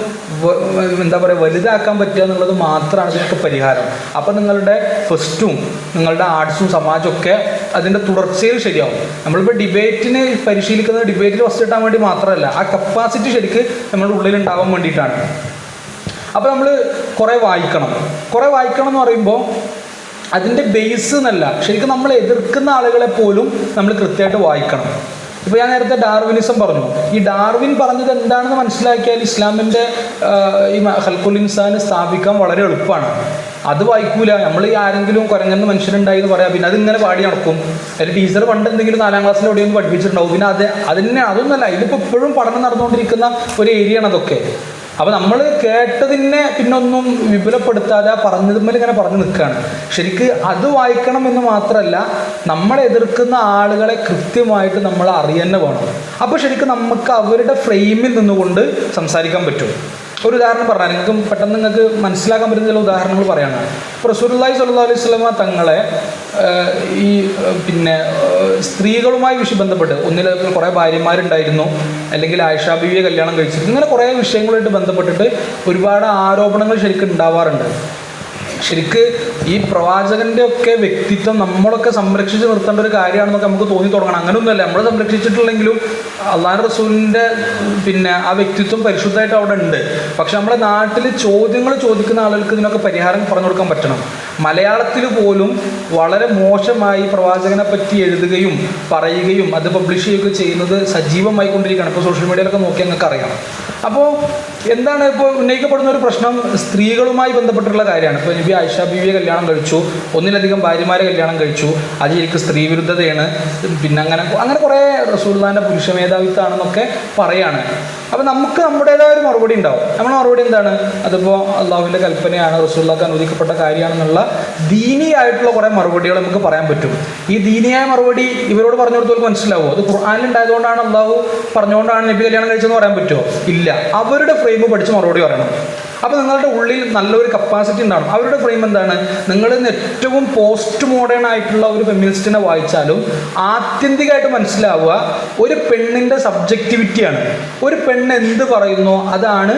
എന്താ പറയുക വലുതാക്കാൻ പറ്റുക എന്നുള്ളത് മാത്രമാണ് ഇതിനൊക്കെ പരിഹാരം. അപ്പോൾ നിങ്ങളുടെ ഫസ്റ്റും നിങ്ങളുടെ ആർട്സും സമാജമൊക്കെ അതിൻ്റെ തുടർച്ചയിൽ ശരിയാവും. നമ്മളിപ്പോൾ ഡിബേറ്റിന് പരിശീലിക്കുന്നത് ഡിബേറ്റിൽ ഫസ്റ്റ് കിട്ടാൻ വേണ്ടി മാത്രമല്ല, ആ കപ്പാസിറ്റി ശരിക്ക് നമ്മുടെ ഉള്ളിൽ ഉണ്ടാവാൻ വേണ്ടിയിട്ടാണ്. അപ്പോൾ നമ്മൾ കുറേ വായിക്കണം എന്ന് പറയുമ്പോൾ അതിൻ്റെ ബേസ് എന്നല്ല, ശരിക്കും നമ്മൾ എതിർക്കുന്ന ആളുകളെ പോലും നമ്മൾ കൃത്യമായിട്ട് വായിക്കണം. ഇപ്പോൾ ഞാൻ നേരത്തെ ഡാർവിനിസം പറഞ്ഞു. ഈ ഡാർവിൻ പറഞ്ഞത് എന്താണെന്ന് മനസ്സിലാക്കിയാൽ ഇസ്ലാമിൻ്റെ ഈ ഖൽഖുൽ ഇൻസാൻ സ്ഥാപിക്കാൻ വളരെ എളുപ്പമാണ്. അത് വായിക്കൂല. നമ്മൾ ഈ ആരെങ്കിലും കുരങ്ങുന്ന മനുഷ്യനുണ്ടായി എന്ന് പറയാം, പിന്നെ അതിങ്ങനെ പാടി നടക്കും. അതിൽ ടീച്ചർ പണ്ട് എന്തെങ്കിലും 4ാം ക്ലാസ്സിൽ എവിടെയൊന്നും പഠിപ്പിച്ചിട്ടുണ്ടാവും. പിന്നെ അതൊന്നല്ല, ഇതിപ്പോൾ ഇപ്പോഴും പഠനം നടന്നുകൊണ്ടിരിക്കുന്ന ഒരു ഏരിയയാണ് അതൊക്കെ. അപ്പോൾ നമ്മൾ കേട്ടതിനെ പിന്നൊന്നും വിപുലപ്പെടുത്താതെ പറഞ്ഞതുമ്മേൽ ഇങ്ങനെ പറഞ്ഞു നിൽക്കുകയാണ്. ശരിക്ക് അത് വായിക്കണം എന്ന് മാത്രമല്ല, നമ്മളെ എതിർക്കുന്ന ആളുകളെ കൃത്യമായിട്ട് നമ്മൾ അറിയാൻ വേണം. അപ്പോൾ ശരിക്കും നമുക്ക് അവരുടെ ഫ്രെയിമിൽ നിന്നുകൊണ്ട് സംസാരിക്കാൻ പറ്റും. ഒരു ഉദാഹരണം പറഞ്ഞാൽ നിങ്ങൾക്ക് മനസ്സിലാക്കാൻ പറ്റുന്ന ചില ഉദാഹരണങ്ങൾ പറയാണ്. റസൂലുള്ളാഹി സ്വല്ലല്ലാഹു അലൈഹി വസല്ലമ തങ്ങളെ ഈ സ്ത്രീകളുമായി ബന്ധപ്പെട്ട് ഒന്നിൽ കുറേ ഭാര്യമാരുണ്ടായിരുന്നു, അല്ലെങ്കിൽ ആയിഷ ബീവിയെ കല്യാണം കഴിച്ചിട്ട്, ഇങ്ങനെ കുറേ വിഷയങ്ങളുമായിട്ട് ബന്ധപ്പെട്ടിട്ട് ഒരുപാട് ആരോപണങ്ങൾ ശരിക്കും ഉണ്ടാവാറുണ്ട്. ശരിക്ക് ഈ പ്രവാചകൻ്റെ ഒക്കെ വ്യക്തിത്വം നമ്മളൊക്കെ സംരക്ഷിച്ച് നിർത്തേണ്ട ഒരു കാര്യമാണെന്നൊക്കെ നമുക്ക് തോന്നി തുടങ്ങണം. അങ്ങനെയൊന്നുമല്ല, നമ്മൾ സംരക്ഷിച്ചിട്ടില്ലെങ്കിലും അള്ളാഹു റസൂലിൻ്റെ ആ വ്യക്തിത്വം പരിശുദ്ധമായിട്ട് അവിടെ ഉണ്ട്. പക്ഷെ നമ്മുടെ നാട്ടിൽ ചോദ്യങ്ങൾ ചോദിക്കുന്ന ആളുകൾക്ക് ഇതിനൊക്കെ പരിഹാരം പറഞ്ഞു കൊടുക്കാൻ പറ്റണം. മലയാളത്തിൽ പോലും വളരെ മോശമായി പ്രവാചകനെ പറ്റി എഴുതുകയും പറയുകയും അത് പബ്ലിഷ് ചെയ്യുകയൊക്കെ ചെയ്യുന്നത് സജീവമായി കൊണ്ടിരിക്കുകയാണ്. ഇപ്പോൾ സോഷ്യൽ മീഡിയയിലൊക്കെ നോക്കിയാൽ നിങ്ങൾക്ക് അറിയാം. അപ്പോൾ എന്താണ് ഇപ്പോൾ ഉന്നയിക്കപ്പെടുന്ന ഒരു പ്രശ്നം? സ്ത്രീകളുമായി ബന്ധപ്പെട്ടുള്ള കാര്യമാണ്. ഇപ്പോൾ നബി ആയിഷ ബീവിയെ കല്യാണം കഴിച്ചു, ഒന്നിലധികം ഭാര്യമാരെ കല്യാണം കഴിച്ചു, അത് ശരിക്കും സ്ത്രീ വിരുദ്ധതയാണ്. അങ്ങനെ കുറേ റസൂലുള്ളാഹിൻ്റെ പുരുഷ മേധാവിത്വമാണെന്നൊക്കെ പറയാണ്. അപ്പോൾ നമുക്ക് നമ്മുടേതായ ഒരു മറുപടി ഉണ്ടാവും. നമ്മുടെ മറുപടി എന്താണ്? അതിപ്പോൾ അള്ളാഹുവിൻ്റെ കൽപ്പനയാണ്, റസൂലുള്ളാഹിക്ക് അനുവദിക്കപ്പെട്ട കാര്യമാണെന്നുള്ള ദീനിയായിട്ടുള്ള കുറേ മറുപടികൾ നമുക്ക് പറയാൻ പറ്റും. ഈ ദീനിയായ മറുപടി ഇവരോട് പറഞ്ഞു കൊടുത്തവർക്ക് മനസ്സിലാവുമോ? അത് ഖുർആനിൽ ഉണ്ടായതുകൊണ്ടാണ്, അള്ളാഹു പറഞ്ഞുകൊണ്ടാണ് നബി കല്യാണം കഴിച്ചതെന്ന് പറയാൻ പറ്റുമോ? ഇല്ല. അവരുടെ ഫ്രെയിം പഠിച്ച് മറുപടി പറയണം. അപ്പോൾ നിങ്ങളുടെ ഉള്ളിൽ നല്ലൊരു കപ്പാസിറ്റി ഉണ്ടാകും. അവരുടെ ഫ്രെയിം എന്താണ്? നിങ്ങൾ ഏറ്റവും പോസ്റ്റ് മോഡേൺ ആയിട്ടുള്ള ഒരു ഫെമിനിസ്റ്റിനെ വായിച്ചാലും ആത്യന്തികമായിട്ട് മനസ്സിലാവുക ഒരു പെണ്ണിൻ്റെ സബ്ജക്റ്റിവിറ്റിയാണ്. ഒരു പെണ്ണ് എന്ത് പറയുന്നോ അതാണ്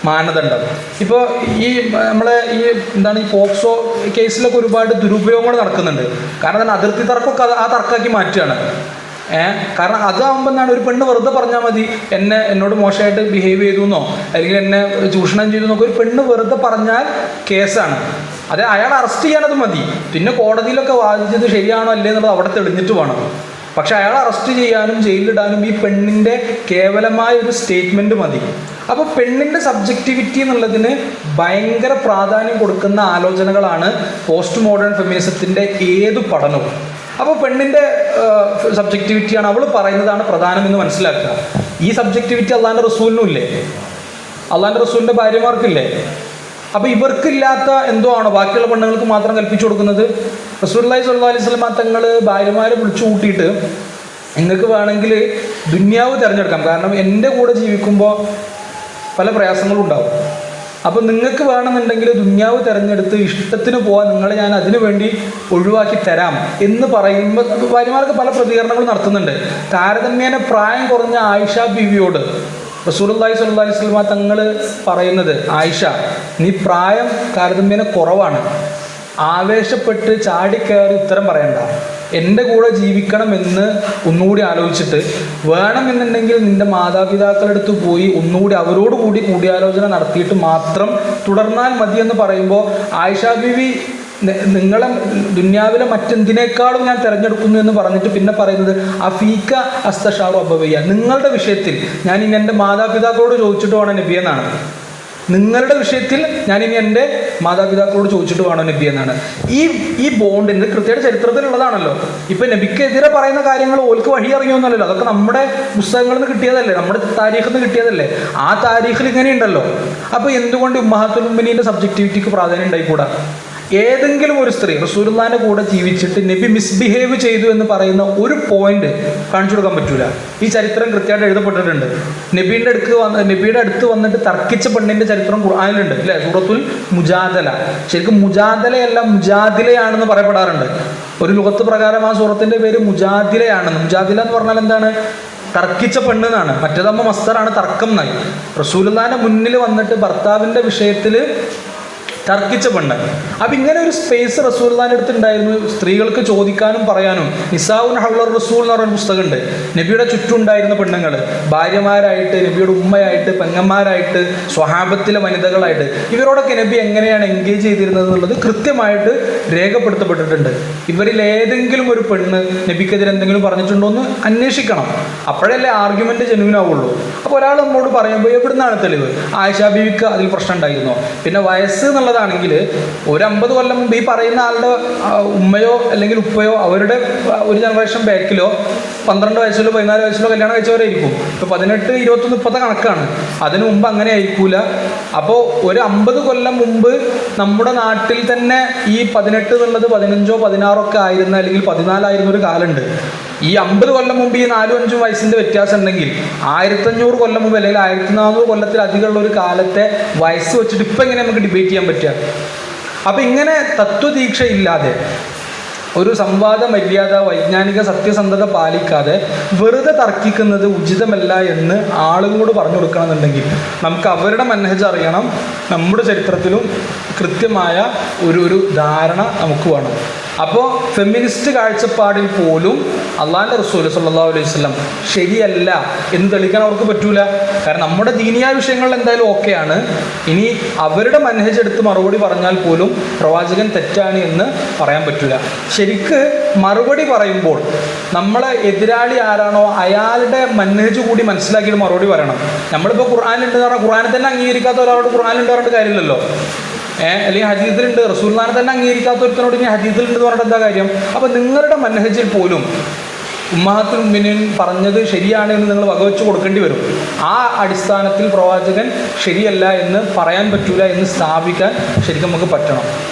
മാനദണ്ഡം. ഇപ്പോൾ ഈ നമ്മളെ ഈ പോക്സോ കേസിലൊക്കെ ഒരുപാട് ദുരുപയോഗങ്ങൾ നടക്കുന്നുണ്ട്. കാരണം അതിർത്തി തർക്കമൊക്കെ ആ തർക്കമാക്കി മാറ്റുകയാണ്. കാരണം അതാകുമ്പോൾ എന്താണ്, ഒരു പെണ്ണ് വെറുതെ പറഞ്ഞാൽ മതി എന്നോട് മോശമായിട്ട് ബിഹേവ് ചെയ്തു എന്നോ അല്ലെങ്കിൽ എന്നെ ചൂഷണം ചെയ്തു എന്നൊക്കെ ഒരു പെണ്ണ് വെറുതെ പറഞ്ഞാൽ കേസാണ്. അതെ, അയാൾ അറസ്റ്റ് ചെയ്യാനത് മതി. പിന്നെ കോടതിയിലൊക്കെ വാദിച്ചത് ശരിയാണോ അല്ലേ എന്നുള്ളത് അവിടെ തെളിഞ്ഞിട്ട് വേണം. പക്ഷെ അയാൾ അറസ്റ്റ് ചെയ്യാനും ജയിലിലിടാനും ഈ പെണ്ണിൻ്റെ കേവലമായ ഒരു സ്റ്റേറ്റ്മെൻറ്റ് മതി. അപ്പോൾ പെണ്ണിൻ്റെ സബ്ജക്റ്റിവിറ്റി എന്നുള്ളതിന് ഭയങ്കര പ്രാധാന്യം കൊടുക്കുന്ന ആലോചനകളാണ് പോസ്റ്റ് മോഡേൺ ഫെമിനിസത്തിൻ്റെ ഏതു പഠനവും. അപ്പോൾ പെണ്ണിൻ്റെ സബ്ജക്റ്റിവിറ്റിയാണ്, അവൾ പറയുന്നതാണ് പ്രധാനമെന്ന് മനസ്സിലാക്കുക. ഈ സബ്ജക്റ്റിവിറ്റി അള്ളാൻ്റെ റസൂലിനും ഇല്ലേ? അള്ളാൻ്റെ റസൂലിൻ്റെ ഭാര്യമാർക്കില്ലേ? അപ്പോൾ ഇവർക്കില്ലാത്ത എന്തോ ആണോ ബാക്കിയുള്ള പെണ്ണുങ്ങൾക്ക് മാത്രം കൽപ്പിച്ചു കൊടുക്കുന്നത്? റസൂലുള്ളാഹി സ്വല്ലല്ലാഹു അലൈഹി വസല്ലം തങ്ങൾ ഭാര്യമാരെ വിളിച്ചു കൂട്ടിയിട്ട് നിങ്ങൾക്ക് വേണമെങ്കിൽ ദുന്യാവ് തിരഞ്ഞെടുക്കാം, കാരണം എൻ്റെ കൂടെ ജീവിക്കുമ്പോൾ പല പ്രയാസങ്ങളും ഉണ്ടാവും. അപ്പോൾ നിങ്ങൾക്ക് വേണമെന്നുണ്ടെങ്കിൽ ദുന്യാവ് തിരഞ്ഞെടുത്ത് ഇഷ്ടത്തിന് പോകാൻ നിങ്ങളെ ഞാൻ അതിനു വേണ്ടി ഒഴിവാക്കി തരാം എന്ന് പറയുമ്പോൾ ഭാര്യമാർക്ക് പല പ്രതികരണങ്ങളും നടത്തുന്നുണ്ട്. താരതമ്യേന പ്രായം കുറഞ്ഞ ആയിഷ ബീവിയോട് റസൂലുള്ളാഹി സ്വല്ലല്ലാഹു അലൈഹി വസല്ലം തങ്ങൾ പറയുന്നത്, ആയിഷ നീ പ്രായം താരതമ്യേന കുറവാണ്, ആവേശപ്പെട്ട് ചാടിക്കയറി ഉത്തരം പറയണ്ട, എൻ്റെ കൂടെ ജീവിക്കണമെന്ന് ഒന്നുകൂടി ആലോചിച്ചിട്ട് വേണമെന്നുണ്ടെങ്കിൽ നിൻ്റെ മാതാപിതാക്കളെടുത്ത് പോയി ഒന്നുകൂടി അവരോട് കൂടി കൂടിയാലോചന നടത്തിയിട്ട് മാത്രം തുടർന്നാൽ മതിയെന്ന് പറയുമ്പോൾ ആയിഷ ബീവി നിങ്ങളെ ദുന്യാവിലെ മറ്റെന്തിനേക്കാളും ഞാൻ തിരഞ്ഞെടുക്കുന്നു എന്ന് പറഞ്ഞിട്ട് പിന്നെ പറയുന്നത് അഫീക്ക അസ്തഷാറു അബവയ്യ, നിങ്ങളുടെ വിഷയത്തിൽ ഞാൻ ഇനി എൻ്റെ മാതാപിതാക്കളോട് ചോദിച്ചിട്ട് വേണം നബി എന്നാണ്. നിങ്ങളുടെ വിഷയത്തിൽ ഞാനിനി എൻ്റെ മാതാപിതാക്കളോട് ചോദിച്ചിട്ട് വേണോ നബി എന്നാണ്. ഈ ബോണ്ടിന് കൃത്യമായിട്ട് ചരിത്രത്തിലുള്ളതാണല്ലോ. ഇപ്പം നബിക്കെതിരെ പറയുന്ന കാര്യങ്ങൾ ഓൽക്ക് വഴി അറിയുമെന്നല്ലോ, അതൊക്കെ നമ്മുടെ പുസ്തകങ്ങളിൽ നിന്ന് കിട്ടിയതല്ലേ, നമ്മുടെ താരീഖിൽ നിന്ന് കിട്ടിയതല്ലേ. ആ താരീഖിൽ ഇങ്ങനെയുണ്ടല്ലോ. അപ്പോൾ എന്തുകൊണ്ട് ഉമ്മഹാത്തുൽ മുഅ്മിനീൻ്റെ സബ്ജക്റ്റിവിറ്റിക്ക് പ്രാധാന്യം ഉണ്ടായിക്കൂടാ? ഏതെങ്കിലും ഒരു സ്ത്രീ റസൂലുള്ളാഹിന്റെ കൂടെ ജീവിച്ചിട്ട് നബി മിസ്ബിഹേവ് ചെയ്തു എന്ന് പറയുന്ന ഒരു പോയിന്റ് കാണിച്ചു കൊടുക്കാൻ പറ്റൂല. ഈ ചരിത്രം കൃത്യമായിട്ട് എഴുതപ്പെട്ടിട്ടുണ്ട്. നബിയുടെ അടുത്ത് വന്നിട്ട് തർക്കിച്ച പെണ്ണിന്റെ ചരിത്രം ഖുർആനിലുണ്ട് അല്ലേ, സൂറത്തുൽ മുജാദല. ശരിക്കും മുജാദലയല്ല മുജാദിലയാണെന്ന് പറയപ്പെടാറുണ്ട്. ഒരു ലുഗത്ത് പ്രകാരം ആ സൂറത്തിന്റെ പേര് മുജാദിലയാണെന്ന്. മുജാദില എന്ന് പറഞ്ഞാൽ എന്താണ്? തർക്കിച്ച പെണ്ണ് എന്നാണ്. മറ്റേതമ്മ മസ്തറാണ്, തർക്കം എന്നായി. റസൂലുള്ളാഹിന്റെ മുന്നിൽ വന്നിട്ട് ഭർത്താവിന്റെ വിഷയത്തിൽ തർക്കിച്ച പെണ്ണ്. അപ്പം ഇങ്ങനെ ഒരു സ്പേസ് റസൂലുള്ളാഹിന്റെ അടുത്ത് ഉണ്ടായിരുന്നു, സ്ത്രീകൾക്ക് ചോദിക്കാനും പറയാനും. നിസാഉൻ ഹൗലർ റസൂൽ എന്ന് പറയുന്ന പുസ്തകമുണ്ട്. നബിയുടെ ചുറ്റുണ്ടായിരുന്ന പെണ്ണുങ്ങൾ ഭാര്യമാരായിട്ട്, നബിയുടെ ഉമ്മയായിട്ട്, പെങ്ങന്മാരായിട്ട്, സ്വഹാബത്തിലെ വനിതകളായിട്ട്, ഇവരോടൊക്കെ നബി എങ്ങനെയാണ് എൻഗേജ് ചെയ്തിരുന്നത് എന്നുള്ളത് കൃത്യമായിട്ട് രേഖപ്പെടുത്തപ്പെട്ടിട്ടുണ്ട്. ഇവരിൽ ഏതെങ്കിലും ഒരു പെണ്ണ് നബിക്കെതിരെ എന്തെങ്കിലും പറഞ്ഞിട്ടുണ്ടോ എന്ന് അന്വേഷിക്കണം. അപ്പോഴല്ലേ ആർഗ്യുമെന്റ് ജെന്യൂൻ ആവുള്ളൂ. അപ്പോൾ ഒരാൾ നമ്മോട് പറയുമ്പോൾ എവിടുന്നാണ് തെളിവ്? ആയിഷ ബീവിക്ക് അതിൽ പ്രശ്നം ഉണ്ടായിരുന്നോ? പിന്നെ വയസ്സ് എന്നുള്ളത് ാണെങ്കിൽ ഒരു 50 കൊല്ലം മുമ്പ് ഈ പറയുന്ന ആളുടെ ഉമ്മയോ അല്ലെങ്കിൽ ഉപ്പയോ അവരുടെ ഒരു ജനറേഷൻ ബാക്കിലോ 12 വയസ്സിലോ 14 വയസ്സിലോ കല്യാണം കഴിച്ചവരായിരിക്കും. ഇപ്പോൾ 18, 21 ഇപ്പോഴത്തെ കണക്കാണ്. അതിനു മുമ്പ് അങ്ങനെ ആയിരിക്കൂല. അപ്പോൾ ഒരു 50 കൊല്ലം മുമ്പ് നമ്മുടെ നാട്ടിൽ തന്നെ ഈ 18 എന്നുള്ളത് 15, 16 ആയിരുന്ന, അല്ലെങ്കിൽ 14 ആയിരുന്ന ഒരു കാലമുണ്ട്. ഈ 50 കൊല്ലം മുമ്പ് ഈ 4-5 വയസ്സിൻ്റെ വ്യത്യാസം ഉണ്ടെങ്കിൽ 1500 കൊല്ലം മുമ്പ് അല്ലെങ്കിൽ 1400 കൊല്ലത്തിലധികമുള്ള ഒരു കാലത്തെ വയസ്സ് വെച്ചിട്ട് ഇപ്പം എങ്ങനെ നമുക്ക് ഡിബേറ്റ് ചെയ്യാൻ പറ്റുക? അപ്പം ഇങ്ങനെ തത്വദീക്ഷയില്ലാതെ, ഒരു സംവാദ മര്യാദ, വൈജ്ഞാനിക സത്യസന്ധത പാലിക്കാതെ വെറുതെ തർക്കിക്കുന്നത് ഉചിതമല്ല എന്ന് ആളുകളോട് പറഞ്ഞു കൊടുക്കണമെന്നുണ്ടെങ്കിൽ നമുക്ക് അവരുടെ മനഹജ് അറിയണം. നമ്മുടെ ചരിത്രത്തിലും കൃത്യമായ ഒരു ധാരണ നമുക്ക് വേണം. അപ്പോൾ ഫെമിനിസ്റ്റ് കാഴ്ചപ്പാടിൽ പോലും അള്ളാഹിൻ്റെ റസൂൽ സല്ലല്ലാഹു അലൈഹി വസല്ലം ശരിയല്ല എന്ന് തെളിയിക്കാൻ അവർക്ക് പറ്റൂല. കാരണം നമ്മുടെ ദീനിയായ വിഷയങ്ങളിൽ എന്തായാലും ഓക്കെയാണ്. ഇനി അവരുടെ മനഹജ് എടുത്ത് മറുപടി പറഞ്ഞാൽ പോലും പ്രവാചകൻ തെറ്റാണ് എന്ന് പറയാൻ പറ്റൂല. ശരിക്ക് മറുപടി പറയുമ്പോൾ നമ്മളെ എതിരാളി ആരാണോ അയാളുടെ മനഹജ് കൂടി മനസ്സിലാക്കിയിട്ട് മറുപടി പറയണം. നമ്മളിപ്പോൾ ഖുർആനിലുണ്ട് എന്ന് പറഞ്ഞാൽ ഖുർആനെ തന്നെ അംഗീകരിക്കാത്ത ഒരാളോട് ഖുർആനിലുണ്ട് പറഞ്ഞിട്ട് കാര്യമില്ലല്ലോ. അല്ലെങ്കിൽ ഹദീസിലുണ്ട്, റസൂലുള്ളാഹിനെ തന്നെ അംഗീകരിക്കാത്ത ഒരുത്തനോട് ഇനി ഹദീസിലുണ്ട് എന്ന് പറഞ്ഞിട്ട് എന്താ കാര്യം? അപ്പോൾ നിങ്ങളുടെ മനഹജിൽ പോലും ഉമ്മഹാത്തുൽ മുഅ്മിനീൻ പറഞ്ഞത് ശരിയാണ് എന്ന് നിങ്ങൾ വകവെച്ച് കൊടുക്കേണ്ടി വരും. ആ അടിസ്ഥാനത്തിൽ പ്രവാചകൻ ശരിയല്ല എന്ന് പറയാൻ പറ്റൂല എന്ന് സ്ഥാപിക്കാൻ ശരിക്കും നമുക്ക് പറ്റണം.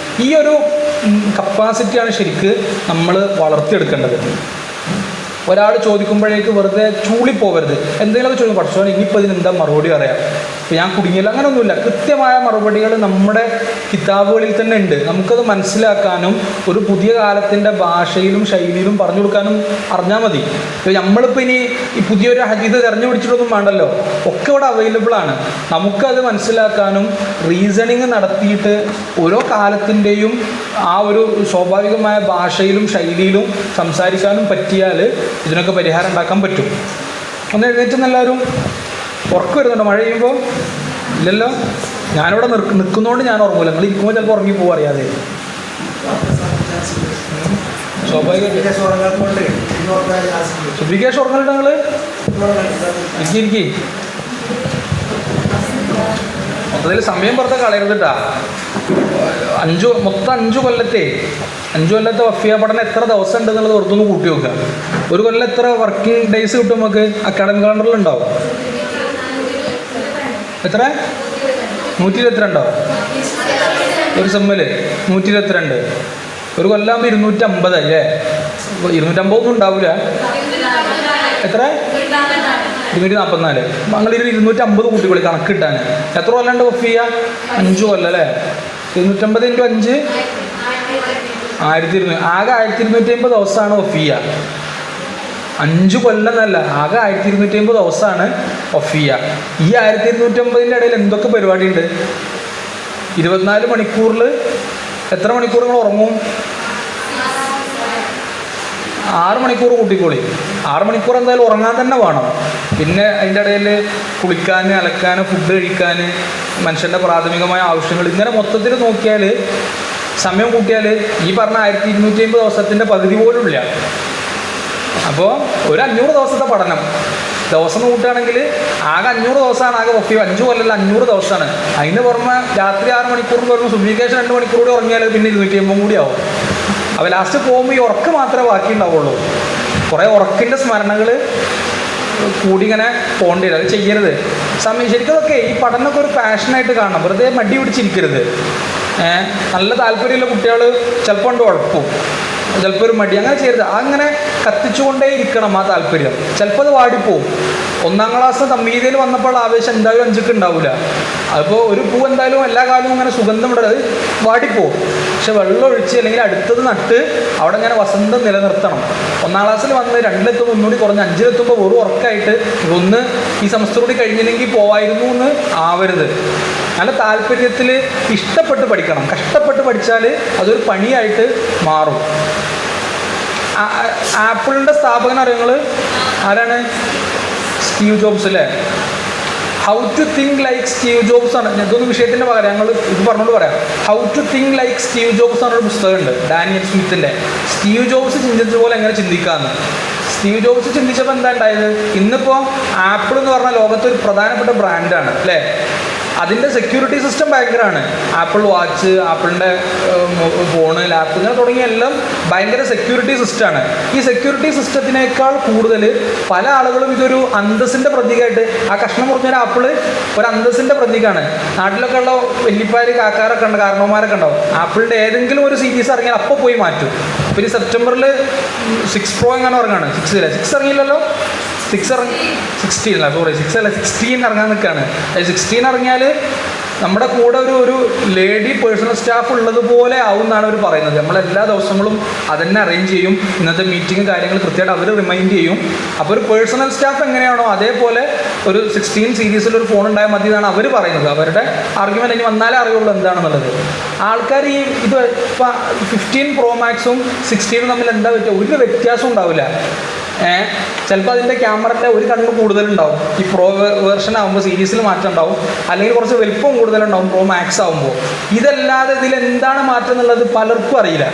ഈ ഒരു കപ്പാസിറ്റിയാണ് ശരിക്ക് നമ്മൾ വളർത്തിയെടുക്കേണ്ടത്. ഒരാൾ ചോദിക്കുമ്പോഴേക്ക് വെറുതെ ചൂളിപ്പോവരുത്. എന്തെങ്കിലുമൊക്കെ ചോദിക്കും, പഠിച്ചോനെ ഇനിയിപ്പോൾ ഇതിനെന്താ മറുപടി അറിയാം, ഇപ്പോൾ ഞാൻ കുടുങ്ങിയില്ല, അങ്ങനെയൊന്നുമില്ല. കൃത്യമായ മറുപടികൾ നമ്മുടെ കിതാബുകളിൽ തന്നെ ഉണ്ട്. നമുക്കത് മനസ്സിലാക്കാനും ഒരു പുതിയ കാലത്തിൻ്റെ ഭാഷയിലും ശൈലിയിലും പറഞ്ഞു കൊടുക്കാനും അറിഞ്ഞാൽ മതി. ഇപ്പോൾ നമ്മളിപ്പോൾ ഇനി ഈ പുതിയൊരു ഹദീസ് തിരഞ്ഞു പിടിച്ചിട്ടൊന്നും വേണ്ടല്ലോ, ഒക്കെ ഇവിടെ അവൈലബിൾ ആണ്. നമുക്കത് മനസ്സിലാക്കാനും റീസണിങ് നടത്തിയിട്ട് ഓരോ കാലത്തിൻ്റെയും ആ ഒരു സ്വാഭാവികമായ ഭാഷയിലും ശൈലിയിലും സംസാരിക്കാനും പറ്റിയാൽ ഇതിനൊക്കെ പരിഹാരം ഉണ്ടാക്കാൻ പറ്റും. ഒന്ന് എഴുന്നേറ്റ് എല്ലാവരും. ഉറക്കം വരുന്നുണ്ടോ മഴ ചെയ്യുമ്പോൾ? ഇല്ലല്ലോ. ഞാനിവിടെ നിൽക്കുന്നതുകൊണ്ട് ഞാൻ ഉറങ്ങൂല, നിങ്ങൾ ഇരിക്കുമ്പോൾ ചിലപ്പോൾ ഉറങ്ങി പോകും അറിയാതെ. സ്വാഭാവികമായിട്ട് സുബ്രിക്കേഷ് ഉറങ്ങലുണ്ട് നിങ്ങൾ ഇരിക്കി മൊത്തത്തിൽ സമയം പുറത്തെ കളയരുതിട്ടാ. മൊത്തം 5 കൊല്ലത്തെ വഫിയ പഠനം എത്ര ദിവസം ഉണ്ട് എന്നുള്ളത് പുറത്തൊന്ന് കൂട്ടി നോക്കുക. ഒരു കൊല്ലം എത്ര വർക്കിംഗ് ഡേയ്സ് കിട്ടും നമുക്ക് അക്കാഡമിക് കലണ്ടറിൽ ഉണ്ടാവും? എത്ര? 122 ഒരു സെമ്മില് 122. ഒരു കൊല്ലാകുമ്പോൾ 250 അല്ലേ? 250 ഒന്നും ഉണ്ടാവില്ല. എത്ര? 244. ഞങ്ങളിത് 250 കൂട്ടിക്കൊള്ളി കണക്ക് കിട്ടാൻ. എത്ര കൊല്ലണ്ട് വഫിയ? 5 കൊല്ലം അല്ലേ? 250 × 5 1200. ആകെ 1250 ദിവസമാണ് വഫിയ. 5 കൊല്ലം എന്നല്ല, ആകെ 1250 ദിവസമാണ് വഫിയ. ഈ 1250 ഇടയിൽ എന്തൊക്കെ പരിപാടി ഉണ്ട്? 24 മണിക്കൂറിൽ എത്ര മണിക്കൂർ നിങ്ങൾ ഉറങ്ങും? 6 മണിക്കൂർ കൂട്ടിക്കോളി. 6 മണിക്കൂർ എന്തായാലും ഉറങ്ങാൻ തന്നെ വേണം. പിന്നെ അതിൻ്റെ ഇടയിൽ കുളിക്കാൻ, അലക്കാൻ, ഫുഡ് കഴിക്കാൻ, മനുഷ്യൻ്റെ പ്രാഥമികമായ ആവശ്യങ്ങൾ, ഇങ്ങനെ മൊത്തത്തിൽ നോക്കിയാൽ സമയം കൂട്ടിയാൽ ഈ പറഞ്ഞ 1250 ദിവസത്തിൻ്റെ പകുതി പോലും ഇല്ല. അപ്പോൾ ഒരു 500 ദിവസത്തെ പഠനം ദിവസം കൂട്ടുകയാണെങ്കിൽ ആകെ 500 ദിവസമാണ്. ആകെ വഫിയ 5 കൊല്ലമല്ല 500 ദിവസമാണ്. അതിന് പുറമെ രാത്രി 6 മണിക്കൂറിന് പുറമെ സുബ്ലിക്കേഷൻ 2 മണിക്കൂർ കൂടി ഉറങ്ങിയാൽ പിന്നെ 250 കൂടി ആവും. അപ്പോൾ ലാസ്റ്റ് പോകുമ്പോൾ ഈ ഉറക്ക് മാത്രമേ ബാക്കി ഉണ്ടാവുള്ളൂ. കുറേ ഉറക്കിൻ്റെ സ്മരണകൾ കൂടി ഇങ്ങനെ പോകേണ്ടി വരും. അത് ചെയ്യരുത്. ശരിക്കും അതൊക്കെ ഈ പഠനമൊക്കെ ഒരു പാഷനായിട്ട് കാണണം. വെറുതെ മടി പിടിച്ചിരിക്കരുത്. നല്ല താല്പര്യമുള്ള കുട്ടികൾ ചിലപ്പോൾ ഉണ്ട് ഉഴപ്പും, ചിലപ്പോൾ ഒരു മടി, അങ്ങനെ ചെയ്യരുത്. അങ്ങനെ കത്തിച്ചുകൊണ്ടേ ഇരിക്കണം ആ താല്പര്യം. ചിലപ്പോൾ അത് വാടിപ്പോവും. 1-ാം ക്ലാസ് തമ്മീതിയിൽ വന്നപ്പോൾ ആവേശം എന്തായാലും 5ക്ക് ഉണ്ടാവില്ല. അതിപ്പോൾ ഒരു പൂ എന്തായാലും എല്ലാ കാലവും അങ്ങനെ സുഗന്ധം ഇടരുത്, വാടിപ്പോവും. പക്ഷെ വെള്ളം ഒഴിച്ച് അല്ലെങ്കിൽ അടുത്തത് നട്ട് അവിടെ ഇങ്ങനെ വസന്തം നിലനിർത്തണം. 1-ാം ക്ലാസ്സിൽ വന്ന് 2-ലെത്തുമ്പോൾ ഒന്നുകൂടി കുറഞ്ഞ് 5-ലെത്തുമ്പോൾ വെറും ഉറക്കായിട്ട് ഒന്ന് ഈ സെമസ്റ്റർ കൂടി കഴിഞ്ഞില്ലെങ്കിൽ പോവായിരുന്നു എന്ന് ആവരുത്. നല്ല താല്പര്യത്തിൽ ഇഷ്ടപ്പെട്ട് പഠിക്കണം. കഷ്ടപ്പെട്ട് പഠിച്ചാൽ അതൊരു പണിയായിട്ട് മാറും. ആപ്പിളിൻ്റെ സ്ഥാപകൻ അറിയുങ്ങൾ ആരാണ്? സ്റ്റീവ് ജോബ്സ് അല്ലേ? How to think like Steve Jobs ആണ്. ഇതൊന്നും വിഷയത്തിൻ്റെ പകരം ഞങ്ങൾ ഇത് പറഞ്ഞുകൊണ്ട് പറയാം. How to think like Steve Jobs എന്നൊരു പുസ്തകമുണ്ട് ഡാനിയൽ സ്മിത്തിൻ്റെ. സ്റ്റീവ് ജോബ്സ് ചിന്തിച്ച പോലെ എങ്ങനെ ചിന്തിക്കാമെന്ന്. സ്റ്റീവ് ജോബ്സ് ചിന്തിച്ചപ്പോൾ എന്താ ഉണ്ടായത്? ഇന്നിപ്പോൾ ആപ്പിൾ എന്ന് പറഞ്ഞാൽ ലോകത്തൊരു പ്രധാനപ്പെട്ട ബ്രാൻഡാണ് അല്ലേ? അതിൻ്റെ സെക്യൂരിറ്റി സിസ്റ്റം ഭയങ്കരമാണ്. ആപ്പിൾ വാച്ച്, ആപ്പിളിൻ്റെ ഫോണ്, ലാപ്പ്, ഇങ്ങനെ തുടങ്ങിയ എല്ലാം ഭയങ്കര സെക്യൂരിറ്റി സിസ്റ്റമാണ്. ഈ സെക്യൂരിറ്റി സിസ്റ്റത്തിനേക്കാൾ കൂടുതൽ പല ആളുകളും ഇതൊരു അന്തസ്സിൻ്റെ പ്രതീകമായിട്ട്, ആ കഷ്ണം മുറിഞ്ഞൊരു ആപ്പിൾ ഒരു അന്തസ്സിൻ്റെ പ്രതീകമാണ്. നാട്ടിലൊക്കെ ഉള്ള വല്യപ്പാർ, കാക്കാരൊക്കെ ഉണ്ട്, കാരണവന്മാരൊക്കെ ഉണ്ടാവും. ആപ്പിളിൻ്റെ ഏതെങ്കിലും ഒരു സീരീസ് ഇറങ്ങിയാൽ അപ്പോൾ പോയി മാറ്റും. പിന്നെ സെപ്റ്റംബറിൽ 6 Pro എങ്ങനെ ഇറങ്ങാണ്? 6 ഇറങ്ങിയില്ലല്ലോ. 16 ഇറങ്ങാൻ നിൽക്കുകയാണ്. 16 ഇറങ്ങിയാൽ നമ്മുടെ കൂടെ ഒരു ലേഡി പേഴ്സണൽ സ്റ്റാഫ് ഉള്ളതുപോലെ ആവും എന്നാണ് അവർ പറയുന്നത്. നമ്മളെല്ലാ ദിവസങ്ങളും അതന്നെ അറേഞ്ച് ചെയ്യും. ഇന്നത്തെ മീറ്റിംഗ് കാര്യങ്ങൾ കൃത്യമായിട്ട് അവർ റിമൈൻഡ് ചെയ്യും. അപ്പോൾ ഒരു പേഴ്സണൽ സ്റ്റാഫ് എങ്ങനെയാണോ അതേപോലെ ഒരു 16 സീരീസിലൊരു ഫോൺ ഉണ്ടായാൽ മതി എന്നാണ് അവർ പറയുന്നത്. അവരുടെ ആർഗ്യുമെൻ്റ് ഇനി വന്നാലേ അറിയുള്ളൂ എന്താണെന്നുള്ളത്. ആൾക്കാർ ഇത് ഇപ്പം 15 Pro Maxും 16 തമ്മിൽ എന്താ പറ്റുക? ഒരു വ്യത്യാസം ഉണ്ടാവില്ല. ചിലപ്പോൾ അതിൻ്റെ ക്യാമറയുടെ ഒരു കണ്ണ് കൂടുതലുണ്ടാവും. ഈ പ്രോ വേർഷൻ ആകുമ്പോൾ സീരീസിൽ മാറ്റം ഉണ്ടാവും, അല്ലെങ്കിൽ കുറച്ച് വലിപ്പം കൂടുതലുണ്ടാവും Pro Max ആകുമ്പോൾ. ഇതല്ലാതെ ഇതിലെന്താണ് മാറ്റം എന്നുള്ളത് പലർക്കും അറിയില്ല.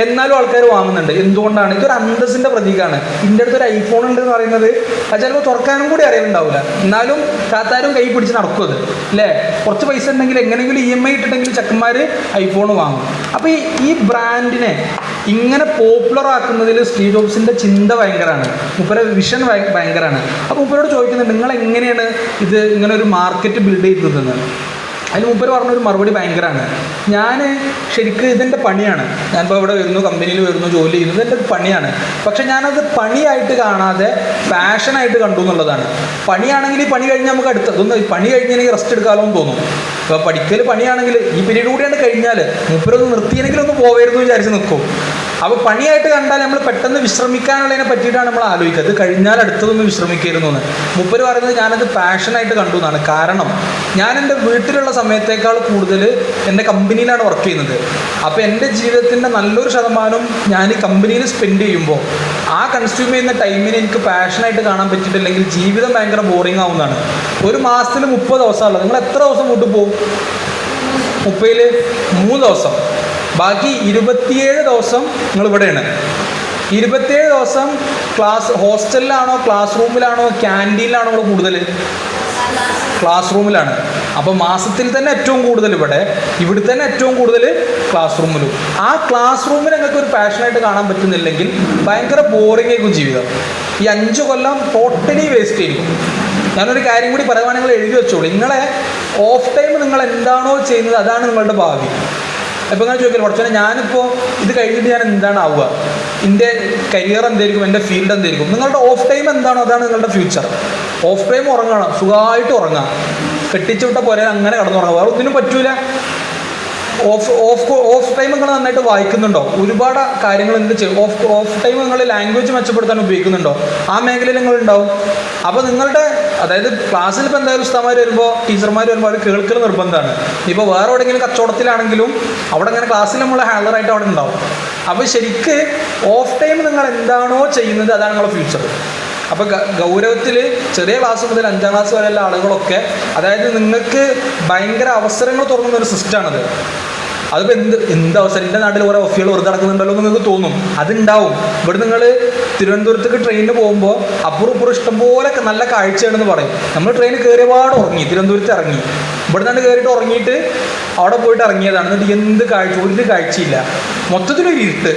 എന്നാലും ആൾക്കാർ വാങ്ങുന്നുണ്ട്. എന്തുകൊണ്ടാണ്? ഇതൊരു അന്തസ്സിൻ്റെ പ്രതീകമാണ്. ഇതിൻ്റെ അടുത്തൊരു ഐഫോൺ ഉണ്ട് എന്ന് പറയുന്നത് അത് ചിലപ്പോൾ തുറക്കാനും കൂടി അറിയുന്നുണ്ടാവില്ല. എന്നാലും താത്താരും കൈ പിടിച്ച് നടക്കും അത് അല്ലേ? കുറച്ച് പൈസ ഉണ്ടെങ്കിൽ എങ്ങനെയെങ്കിലും EMI ഇട്ടിട്ടെങ്കിൽ ചെക്കന്മാർ ഐഫോൺ വാങ്ങും. അപ്പോൾ ഈ ബ്രാൻഡിനെ ഇങ്ങനെ പോപ്പുലർ ആക്കുന്നതിൽ സ്റ്റീവ് ജോബ്സിൻ്റെ ചിന്ത ഭയങ്കരമാണ്. മൂപ്പരെ വിഷൻ ഭയങ്കരമാണ്. അപ്പോൾ മൂപ്പരോട് ചോദിക്കുന്നത് നിങ്ങൾ എങ്ങനെയാണ് ഇത് ഇങ്ങനെ ഒരു മാർക്കറ്റ് ബിൽഡ് ചെയ്തതെന്ന്. അതിന് മൂപ്പര് പറഞ്ഞൊരു മറുപടി ഭയങ്കരമാണ്. ഞാൻ ശരിക്കും ഇതെൻ്റെ പണിയാണ്. ഞാനിപ്പോൾ ഇവിടെ വരുന്നു, കമ്പനിയിൽ വരുന്നു, ജോലി ചെയ്യുന്നു, ഇതെൻ്റെ പണിയാണ്. പക്ഷെ ഞാനത് പണിയായിട്ട് കാണാതെ പാഷനായിട്ട് കണ്ടു എന്നുള്ളതാണ്. പണിയാണെങ്കിൽ ഈ പണി കഴിഞ്ഞാൽ നമുക്ക് അടുത്തതൊന്ന് പണി കഴിഞ്ഞെങ്കിൽ റെസ്റ്റ് എടുക്കാമല്ലോ എന്ന് തോന്നും. ഇപ്പോൾ പഠിക്കൽ പണിയാണെങ്കിൽ ഈ പീരീഡ് കൂടിയാണ് കഴിഞ്ഞാൽ മൂപ്പരൊന്ന് നിർത്തിയെങ്കിൽ ഒന്ന് പോകരുതെന്ന് വിചാരിച്ച് നിൽക്കും. അപ്പോൾ പണിയായിട്ട് കണ്ടാൽ നമ്മൾ പെട്ടെന്ന് വിശ്രമിക്കാനുള്ളതിനെ പറ്റിയിട്ടാണ് നമ്മൾ ആലോചിക്കുക. അത് കഴിഞ്ഞാൽ അടുത്തതൊന്ന് വിശ്രമിക്കായിരുന്നു എന്ന്. മൂപ്പര് പറയുന്നത് ഞാനത് പാഷനായിട്ട് കണ്ടു എന്നാണ്. കാരണം ഞാൻ എൻ്റെ വീട്ടിലുള്ള സമയത്തേക്കാൾ കൂടുതൽ എൻ്റെ കമ്പനിയിലാണ് വർക്ക് ചെയ്യുന്നത്. അപ്പോൾ എൻ്റെ ജീവിതത്തിൻ്റെ നല്ലൊരു ശതമാനം ഞാൻ ഈ കമ്പനിയിൽ സ്പെൻഡ് ചെയ്യുമ്പോൾ ആ കൺസ്യൂം ചെയ്യുന്ന ടൈമിന് എനിക്ക് പാഷനായിട്ട് കാണാൻ പറ്റിയിട്ടില്ലെങ്കിൽ ജീവിതം ഭയങ്കര ബോറിംഗ് ആവുന്നതാണ്. ഒരു മാസത്തിൽ 30 ദിവസമുള്ളത്. നിങ്ങൾ എത്ര ദിവസം വീട്ടിൽ പോകും? 30-ൽ 3 ദിവസം. ബാക്കി 27 ദിവസം നിങ്ങൾ ഇവിടെയാണ്. 27 ദിവസം ഹോസ്റ്റലിലാണോ, ക്ലാസ് റൂമിലാണോ, ക്യാൻറ്റീനിലാണോ നമ്മൾ കൂടുതൽ? ക്ലാസ് റൂമിലാണ്. അപ്പോൾ മാസത്തിൽ തന്നെ ഏറ്റവും കൂടുതൽ ഇവിടെ തന്നെ ഏറ്റവും കൂടുതൽ ക്ലാസ് റൂമിലും. ആ ക്ലാസ് റൂമിൽ നിങ്ങൾക്ക് ഒരു പാഷനായിട്ട് കാണാൻ പറ്റുന്നില്ലെങ്കിൽ ഭയങ്കര ബോറിംഗ് ആയിരിക്കും ജീവിതം. ഈ 5 കൊല്ലം ടോട്ടലി വേസ്റ്റ് ആയിരിക്കും. ഞാനൊരു കാര്യം കൂടി പറയുവാണെങ്കിൽ നിങ്ങൾ എഴുതി വെച്ചോളൂ. നിങ്ങളെ ഓഫ് ടൈം നിങ്ങൾ എന്താണോ ചെയ്യുന്നത് അതാണ് നിങ്ങളുടെ ഭാവി. അപ്പോൾ ഇങ്ങനെ ചോദിക്കില്ല, കുറച്ച് ഞാനിപ്പോൾ ഇത് കഴിഞ്ഞിട്ട് ഞാൻ എന്താണ് ആവുക, എൻ്റെ കരിയർ എന്തായിരിക്കും, എൻ്റെ ഫീൽഡ് എന്തായിരിക്കും. നിങ്ങളുടെ ഓഫ് ടൈം എന്താണോ അതാണ് നിങ്ങളുടെ ഫ്യൂച്ചർ. ഓഫ് ടൈം ഉറങ്ങണം, സുഖമായിട്ട് ഉറങ്ങാം, കെട്ടിച്ചു വിട്ട പോലെ അങ്ങനെ കടന്നുറങ്ങാം, വേറെ ഒന്നിനും പറ്റൂല. ഓഫ് ടൈം നിങ്ങൾ നന്നായിട്ട് വായിക്കുന്നുണ്ടോ? ഒരുപാട് കാര്യങ്ങൾ എന്ത് ചെയ്യും. ഓഫ് ടൈം നിങ്ങൾ ലാംഗ്വേജ് മെച്ചപ്പെടുത്താൻ ഉപയോഗിക്കുന്നുണ്ടോ? ആ മേഖലയിൽ നിങ്ങൾ ഉണ്ടാവും. അപ്പോൾ നിങ്ങളുടെ അതായത് ക്ലാസ്സിൽ ഇപ്പോൾ എന്തായാലും ഉസ്താദ്മാർ വരുമ്പോൾ, ടീച്ചർമാർ വരുമ്പോൾ അവർ കേൾക്കൽ നിർബന്ധമാണ്. ഇപ്പോൾ വേറെ എവിടെയെങ്കിലും കച്ചവടത്തിലാണെങ്കിലും അവിടെ ഇങ്ങനെ ക്ലാസ്സിൽ നമ്മൾ ഹാജറായിട്ട് അവിടെ ഉണ്ടാവും. അപ്പോൾ ശരിക്ക് ഓഫ് ടൈം നിങ്ങൾ എന്താണോ ചെയ്യുന്നത് അതാണ് നിങ്ങളുടെ ഫ്യൂച്ചർ. അപ്പോൾ ഗൗരവത്തിൽ ചെറിയ ക്ലാസ് മുതൽ 5ാം ക്ലാസ് വരെയുള്ള ആളുകളൊക്കെ, അതായത് നിങ്ങൾക്ക് ഭയങ്കര അവസരങ്ങൾ തുറക്കുന്ന ഒരു സിസ്റ്റമാണത്. അതിപ്പോൾ എന്ത് അവസരം, എൻ്റെ നാട്ടിൽ കുറേ ഒഫികൾ വെറുതെ നടക്കുന്നുണ്ടല്ലോ എന്ന് നിങ്ങൾക്ക് തോന്നും. അതുണ്ടാവും. ഇവിടെ നിങ്ങൾ തിരുവനന്തപുരത്തേക്ക് ട്രെയിനിന് പോകുമ്പോൾ അപ്പുറം ഇഷ്ടംപോലെ നല്ല കാഴ്ചയാണെന്ന് പറയും. നമ്മൾ ട്രെയിനിൽ കയറിയപാട് ഉറങ്ങി, തിരുവനന്തപുരത്ത് ഇറങ്ങി, ഇവിടെ നിന്ന് കയറിയിട്ട് ഉറങ്ങിയിട്ട് അവിടെ പോയിട്ട് ഇറങ്ങിയതാണ്. എന്നിട്ട് എന്ത് കാഴ്ച, ഒരു കാഴ്ചയില്ല, മൊത്തത്തിലൊരു ഇരുട്ട്.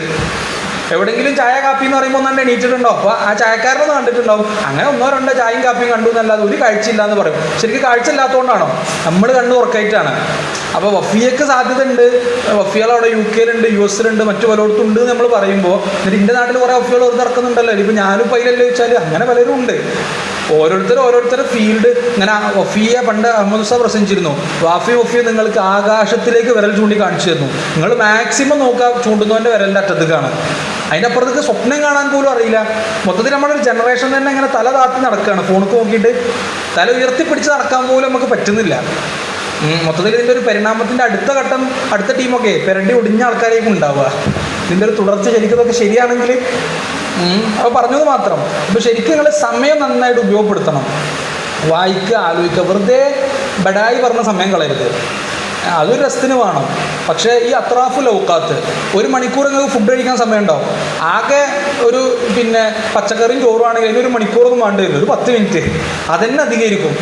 എവിടെയെങ്കിലും ചായ കാപ്പി എന്ന് പറയുമ്പോൾ ഒന്നാണ്ട് എണീറ്റിട്ടുണ്ടോ? അപ്പോൾ ആ ചായക്കാരനൊന്നും കണ്ടിട്ടുണ്ടാവും. അങ്ങനെ 1-2 ചായയും കാപ്പിയും കണ്ടു എന്നല്ലാതെ ഒരു കാഴ്ചയില്ല എന്ന് പറയും. ശരിക്കും കാഴ്ച ഇല്ലാത്തതുകൊണ്ടാണോ? നമ്മൾ കണ്ടു ഉറക്കായിട്ടാണ്. അപ്പോൾ വഫിയക്ക് സാധ്യത ഉണ്ട്. വഫികൾ അവിടെ UK-ലുണ്ട്, US-ലുണ്ട്, മറ്റു പലയിടത്തും ഉണ്ട് നമ്മൾ പറയുമ്പോൾ, എന്നിട്ട് എൻ്റെ നാട്ടിൽ കുറേ വഫികൾ വെറുതെ ഇറക്കുന്നുണ്ടല്ലോ. ഇപ്പോൾ ഞാനും പൈലല്ലേ ചോദിച്ചാൽ അങ്ങനെ പലരും ഉണ്ട്. ഓരോരുത്തരുടെ ഫീൽഡ്. ഇങ്ങനെ വഫിയെ പണ്ട് അഹമ്മദ് ഉസ്താദ് പ്രസംഗിച്ചിരുന്നു, വഫിയ നിങ്ങൾക്ക് ആകാശത്തിലേക്ക് വിരൽ ചൂണ്ടി കാണിച്ചു തരുന്നു. നിങ്ങൾ മാക്സിമം നോക്കുക ചൂണ്ടുന്നവൻ്റെ വിരലിൻ്റെ അറ്റത്തേക്കാണ്. അതിൻ്റെ അപ്പുറത്തേക്ക് സ്വപ്നം കാണാൻ പോലും അറിയില്ല. മൊത്തത്തിൽ നമ്മളൊരു ജനറേഷൻ തന്നെ ഇങ്ങനെ തല താത്തി നടക്കുകയാണ്. ഫോണിൽ നോക്കിയിട്ട് തല ഉയർത്തിപ്പിടിച്ച് നടക്കാൻ പോലും നമുക്ക് പറ്റുന്നില്ല. മൊത്തത്തിൽ ഇതിൻ്റെ ഒരു പരിണാമത്തിൻ്റെ അടുത്ത ഘട്ടം, അടുത്ത ടീമൊക്കെ പെരണ്ടി ഒടിഞ്ഞ ആൾക്കാരേക്കും ഉണ്ടാവുക. ഇതിൻ്റെ ഒരു തുടർച്ച ശരിക്കും ഇതൊക്കെ ശരിയാണെങ്കിൽ അപ്പോൾ പറഞ്ഞത് മാത്രം. അപ്പോൾ ശരിക്കും നിങ്ങൾ സമയം നന്നായിട്ട് ഉപയോഗപ്പെടുത്തണം. വായിക്കുക, ആലോചിക്കുക, വെറുതെ ബഡായി പറഞ്ഞ സമയം കളയരുത്. അതൊരു രസത്തിന് വേണം. പക്ഷേ ഈ അത്രാഫുൽ ഔഖാത്ത് 1 മണിക്കൂർ നിങ്ങൾക്ക് ഫുഡ് കഴിക്കാൻ സമയം ഉണ്ടാവും. ആകെ ഒരു പച്ചക്കറിയും ചോറുമാണെങ്കിൽ അതിന് 1 മണിക്കൂറൊന്നും വേണ്ടി വരും, ഒരു 10 മിനിറ്റ് അതന്നെ അധികമായിരിക്കും.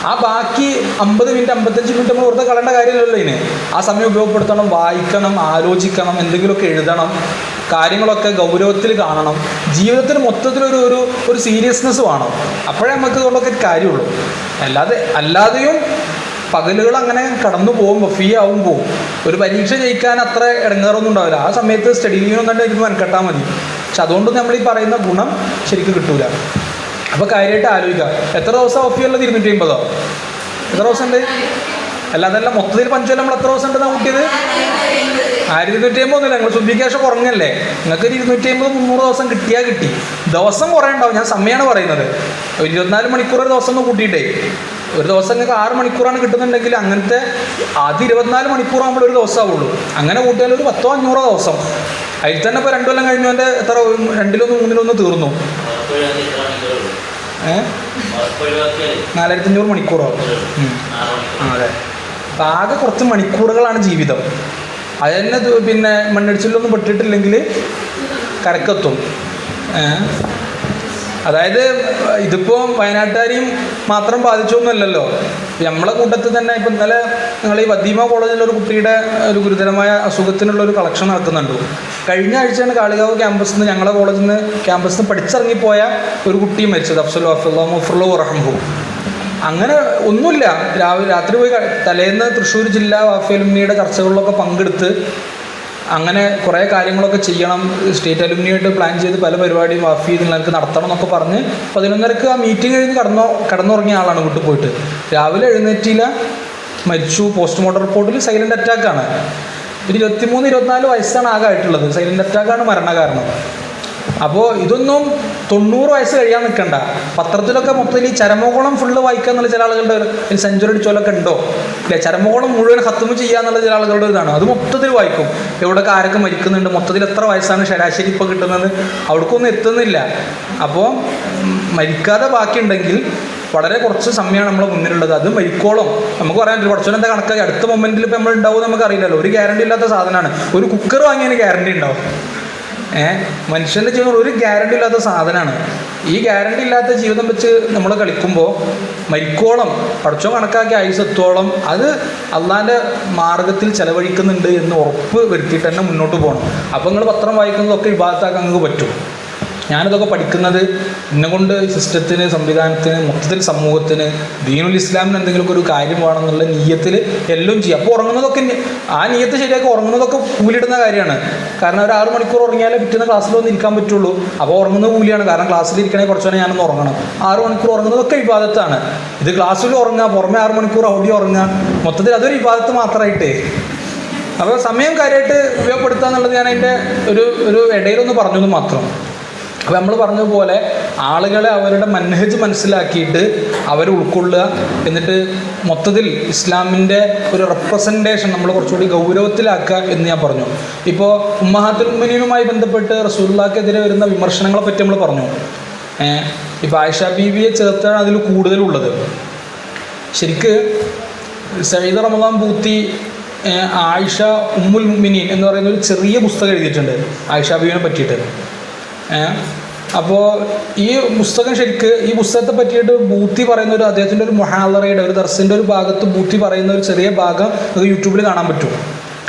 ആ ബാക്കി 50 മിനിറ്റ് 55 മിനിറ്റ് നമ്മൾ വെറുതെ കളയേണ്ട കാര്യമില്ലല്ലോ. ഇതിന് ആ സമയം ഉപയോഗപ്പെടുത്തണം, വായിക്കണം, ആലോചിക്കണം, എന്തെങ്കിലുമൊക്കെ എഴുതണം, കാര്യങ്ങളൊക്കെ ഗൗരവത്തിൽ കാണണം. ജീവിതത്തിന് മൊത്തത്തിലൊരു ഒരു സീരിയസ്നെസ് വേണം. അപ്പോഴേ നമുക്ക് ഇതുകൊണ്ടൊക്കെ കാര്യമുള്ളൂ. അല്ലാതെയും പകലുകൾ അങ്ങനെ കടന്നു പോകുമ്പോൾ ഫീ ആവുമ്പോൾ ഒരു പരീക്ഷ ജയിക്കാൻ അത്ര ഇടങ്ങേറൊന്നും ഉണ്ടാവില്ല. ആ സമയത്ത് സ്റ്റഡി ലീവൊന്നും എനിക്ക് മെനക്കെട്ടാൽ മതി. പക്ഷെ അതുകൊണ്ട് നമ്മൾ ഈ പറയുന്ന ഗുണം ശരിക്കും കിട്ടൂല. അപ്പോൾ കാര്യമായിട്ട് ആലോചിക്കുക. എത്ര ദിവസം ഓഫ് ഉള്ളത്? 250. എത്ര ദിവസം ഉണ്ട്? അതല്ല മൊത്തത്തിൽ 5 കൊല്ലം നമ്മൾ എത്ര ദിവസം ഉണ്ടെന്നാണ് കൂട്ടിയത്? 1250 ഒന്നുമില്ല. നിങ്ങൾ സുബിക്കേഷൻ കുറഞ്ഞല്ലേ, നിങ്ങൾക്ക് ഒരു 250-300 ദിവസം കിട്ടിയാൽ കിട്ടി. ദിവസം കുറേ ഉണ്ടാവും. ഞാൻ സമയമാണ് പറയുന്നത്. 24 മണിക്കൂർ ഒരു ദിവസം ഒന്ന് കൂട്ടിയിട്ടേ, ഒരു ദിവസം നിങ്ങൾക്ക് 6 മണിക്കൂറാണ് കിട്ടുന്നുണ്ടെങ്കിൽ അങ്ങനത്തെ ആദ്യം 24 മണിക്കൂറാകുമ്പോൾ ഒരു ദിവസമാവുള്ളൂ. അങ്ങനെ കൂട്ടിയാൽ ഒരു 100-500 ദിവസം. അതിൽ തന്നെ ഇപ്പോൾ 2 കൊല്ലം കഴിഞ്ഞവൻ്റെ എത്ര 2-3 തീർന്നു. 4500 മണിക്കൂറോ? അതെ. അപ്പം ആകെ കുറച്ച് മണിക്കൂറുകളാണ് ജീവിതം. അത് തന്നെ മണ്ണിടിച്ചിലൊന്നും പെട്ടിട്ടില്ലെങ്കിൽ കരക്കെത്തും. അതായത് ഇതിപ്പോൾ വയനാട്ടുകാരെയും മാത്രം ബാധിച്ചൊന്നുമല്ലല്ലോ. നമ്മളെ കൂട്ടത്തിൽ തന്നെ ഇപ്പം ഇന്നലെ നിങ്ങൾ ഈ വദീമ കോളേജിലൊരു കുട്ടിയുടെ ഒരു ഗുരുതരമായ അസുഖത്തിനുള്ളൊരു കളക്ഷൻ നടക്കുന്നുണ്ട്. കഴിഞ്ഞ ആഴ്ചയാണ് കാളികാവ് ക്യാമ്പസിൽ നിന്ന്, ഞങ്ങളെ കോളേജിൽ നിന്ന് ക്യാമ്പസിൽ നിന്ന് പഠിച്ചിറങ്ങിപ്പോയ ഒരു കുട്ടി മരിച്ചത്. അഫ്സൽ മുഫറുല്ലാഹു റഹ്മഹു. അങ്ങനെ ഒന്നുമില്ല, രാത്രി പോയി തലേന്ന് തൃശ്ശൂർ ജില്ലാ വാഫി അലുമിനിയുടെ ചർച്ചകളിലൊക്കെ പങ്കെടുത്ത് അങ്ങനെ കുറേ കാര്യങ്ങളൊക്കെ ചെയ്യണം, സ്റ്റേറ്റ് അലുമിനിയായിട്ട് പ്ലാൻ ചെയ്ത് പല പരിപാടിയും വാഫി നിങ്ങൾക്ക് നടത്തണം എന്നൊക്കെ പറഞ്ഞ് 11:30 ആ മീറ്റിംഗ് കഴിഞ്ഞ് കടന്നുറങ്ങിയ ആളാണ് വീട്ടിൽ പോയിട്ട്. രാവിലെ എഴുന്നേറ്റില്ല, മരിച്ചു. പോസ്റ്റ്മോർട്ടം റിപ്പോർട്ടിൽ സൈലൻ്റ് അറ്റാക്കാണ്. ഒരു 23-24 വയസ്സാണ് ആകെ ആയിട്ടുള്ളത്. സൈലന്റ് അറ്റാക്കാണ് മരണകാരണം. അപ്പോൾ ഇതൊന്നും 90 വയസ്സ് കഴിയാൻ നിൽക്കണ്ട. പത്രത്തിലൊക്കെ മൊത്തത്തിൽ ഈ ചരമകോളം ഫുള്ള് വായിക്കുക എന്നുള്ള ചില ആളുകളുടെ ഒരു സെഞ്ചുറി അടിച്ചോലൊക്കെ ഉണ്ടോ അല്ലേ, ചരമകോളം മുഴുവൻ ഖത്മ് ചെയ്യുക എന്നുള്ള ചില ആളുകളുടെ ഇതാണ്. അത് മൊത്തത്തിൽ വായിക്കും, എവിടെയൊക്കെ ആരൊക്കെ മരിക്കുന്നുണ്ട്, മൊത്തത്തിൽ എത്ര വയസ്സാണ് ശരാശരി ഇപ്പോൾ കിട്ടുന്നത്, അവിടേക്കൊന്നും എത്തുന്നില്ല. അപ്പോൾ മരിക്കാതെ ബാക്കിയുണ്ടെങ്കിൽ വളരെ കുറച്ച് സമയമാണ് നമ്മുടെ മുന്നിലുള്ളത്. അത് മരിക്കോളം നമുക്ക് പറയാൻ പറ്റില്ല. കുറച്ചുകൂടെ എന്താ കണക്കാക്കി അടുത്ത മൊമെന്റിൽ ഇപ്പം നമ്മൾ ഉണ്ടാവും നമുക്ക് അറിയില്ലല്ലോ. ഒരു ഗ്യാരണ്ടി ഇല്ലാത്ത സാധനമാണ്. ഒരു കുക്കർ വാങ്ങിയതിന് ഗ്യാരണ്ടി ഉണ്ടാവും. മനുഷ്യൻ്റെ ജീവിതം ഒരു ഗ്യാരണ്ടി ഇല്ലാത്ത സാധനമാണ്. ഈ ഗ്യാരണ്ടി ഇല്ലാത്ത ജീവിതം വെച്ച് നമ്മൾ കളിക്കുമ്പോൾ മരിക്കോളം പഠിച്ചോ കണക്കാക്കി ആയുസത്തോളം അത് അള്ളാൻ്റെ മാർഗത്തിൽ ചെലവഴിക്കുന്നുണ്ട് എന്ന് ഉറപ്പ് വരുത്തിയിട്ട് തന്നെ മുന്നോട്ട് പോകണം. അപ്പോൾ നിങ്ങൾ പത്രം വായിക്കുന്നതൊക്കെ വിഭാഗത്താക്കാൻ നിങ്ങൾക്ക് പറ്റും. ഞാനിതൊക്കെ പഠിക്കുന്നത് എന്നെക്കൊണ്ട് സിസ്റ്റത്തിന്, സംവിധാനത്തിന്, മൊത്തത്തിൽ സമൂഹത്തിന്, ദീനുൽ ഇസ്ലാമിന് എന്തെങ്കിലുമൊക്കെ ഒരു കാര്യം വേണമെന്നുള്ള നീയത്തിൽ എല്ലാം ചെയ്യും. അപ്പോൾ ഉറങ്ങുന്നതൊക്കെ ആ നീയത്ത് ശരിയാക്കി ഉറങ്ങുന്നതൊക്കെ കൂലിയിടുന്ന കാര്യമാണ്. കാരണം ഒരു 6 മണിക്കൂർ ഉറങ്ങിയാലേ പിറ്റുന്ന ക്ലാസ്സിലൊന്നും ഇരിക്കാൻ പറ്റുള്ളൂ. അപ്പോൾ ഉറങ്ങുന്നത് കൂലിയാണ്. കാരണം ക്ലാസ്സിൽ ഇരിക്കണമെങ്കിൽ കുറച്ചുകൂടെ ഞാനൊന്ന് ഉറങ്ങണം. 6 മണിക്കൂർ ഉറങ്ങുന്നതൊക്കെ വിവാദത്താണ്. ഇത് ക്ലാസ്സിൽ ഉറങ്ങുക, പുറമെ 6 മണിക്കൂർ ഔഡിയോ ഉറങ്ങുക, മൊത്തത്തിൽ അതൊരു വിവാദത്ത് മാത്രമായിട്ടേ. അപ്പോൾ സമയം കാര്യമായിട്ട് ഉപയോഗപ്പെടുത്തുക എന്നുള്ളത് ഞാൻ അതിൻ്റെ ഒരു ഇടയിലൊന്ന് പറഞ്ഞത് മാത്രം. അപ്പോൾ നമ്മൾ പറഞ്ഞതുപോലെ ആളുകളെ അവരുടെ മൻഹജ് മനസ്സിലാക്കിയിട്ട് അവരെ ഉൾക്കൊള്ളുക, എന്നിട്ട് മൊത്തത്തിൽ ഇസ്ലാമിൻ്റെ ഒരു റെപ്രസെൻറ്റേഷൻ നമ്മൾ കുറച്ചുകൂടി ഗൗരവത്തിലാക്കുക എന്ന് ഞാൻ പറഞ്ഞു. ഇപ്പോൾ ഉമ്മഹാത്തുൽ മുഅ്മിനീനുമായി ബന്ധപ്പെട്ട് റസൂലുള്ളാഹിക്കെതിരെ വരുന്ന വിമർശനങ്ങളെ പറ്റി നമ്മൾ പറഞ്ഞു. ഇപ്പോൾ ആയിഷ ബീവിയെ ചേർത്താണ് അതിൽ കൂടുതലുള്ളത്. ശരിക്ക് സയ്യിദ് റമദാൻ ബൂത്തി ആയിഷ ഉമ്മുൽ മുഅ്മിനീൻ എന്ന് പറയുന്ന ഒരു ചെറിയ പുസ്തകം എഴുതിയിട്ടുണ്ട് ആയിഷ ബീവിനെ പറ്റിയിട്ട്. അപ്പോൾ ഈ പുസ്തകം ശരിക്ക് ഈ പുസ്തകത്തെ പറ്റിയിട്ട് ബൂത്തി പറയുന്ന ഒരു അദ്ദേഹത്തിൻ്റെ ഒരു മുഹാദറയുടെ ഒരു ദർസിൻ്റെ ഒരു ഭാഗത്ത് ബൂത്തി പറയുന്ന ഒരു ചെറിയ ഭാഗം അത് യൂട്യൂബിൽ കാണാൻ പറ്റും.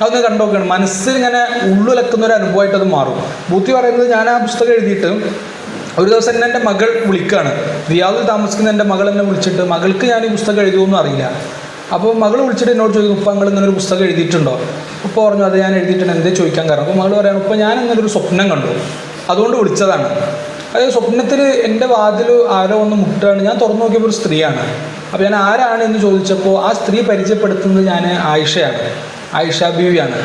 അതൊന്ന് കണ്ടുനോക്കുകയാണ്. മനസ്സിൽ ഇങ്ങനെ ഉള്ളിലക്കുന്ന ഒരു അനുഭവമായിട്ട് അത് മാറും. ബൂത്തി പറയുന്നത്, ഞാൻ ആ പുസ്തകം എഴുതിയിട്ട് ഒരു ദിവസം എന്നെ എൻ്റെ മകൾ വിളിക്കുകയാണ്. റിയാദിൽ താമസിക്കുന്ന എൻ്റെ മകൾ എന്നെ വിളിച്ചിട്ട്, മകൾക്ക് ഞാൻ ഈ പുസ്തകം എഴുതുമെന്നും അറിയില്ല. അപ്പോൾ മകൾ വിളിച്ചിട്ട് എന്നോട് ചോദിക്കും, ഉപ്പ നിങ്ങൾ ഇങ്ങനെ ഒരു പുസ്തകം എഴുതിയിട്ടുണ്ടോ? ഉപ്പ പറഞ്ഞു, അത് ഞാൻ എഴുതിയിട്ടുണ്ട്, എന്തേ ചോദിക്കാൻ കാരണം. അപ്പോൾ മകൾ പറയാണ്, ഉപ്പ ഞാൻ ഇങ്ങനെ ഒരു സ്വപ്നം കണ്ടു, അതുകൊണ്ട് വിളിച്ചതാണ്. അതായത് സ്വപ്നത്തിൽ എൻ്റെ വാതിൽ ആരോ ഒന്ന് മുട്ടുകയാണ്. ഞാൻ തുറന്നു നോക്കിയപ്പോൾ ഒരു സ്ത്രീയാണ്. അപ്പോൾ ഞാൻ ആരാണ് എന്ന് ചോദിച്ചപ്പോൾ ആ സ്ത്രീ പരിചയപ്പെടുത്തുന്നത് ഞാൻ ആയിഷയാണ്, ആയിഷ ബീവിയാണ്.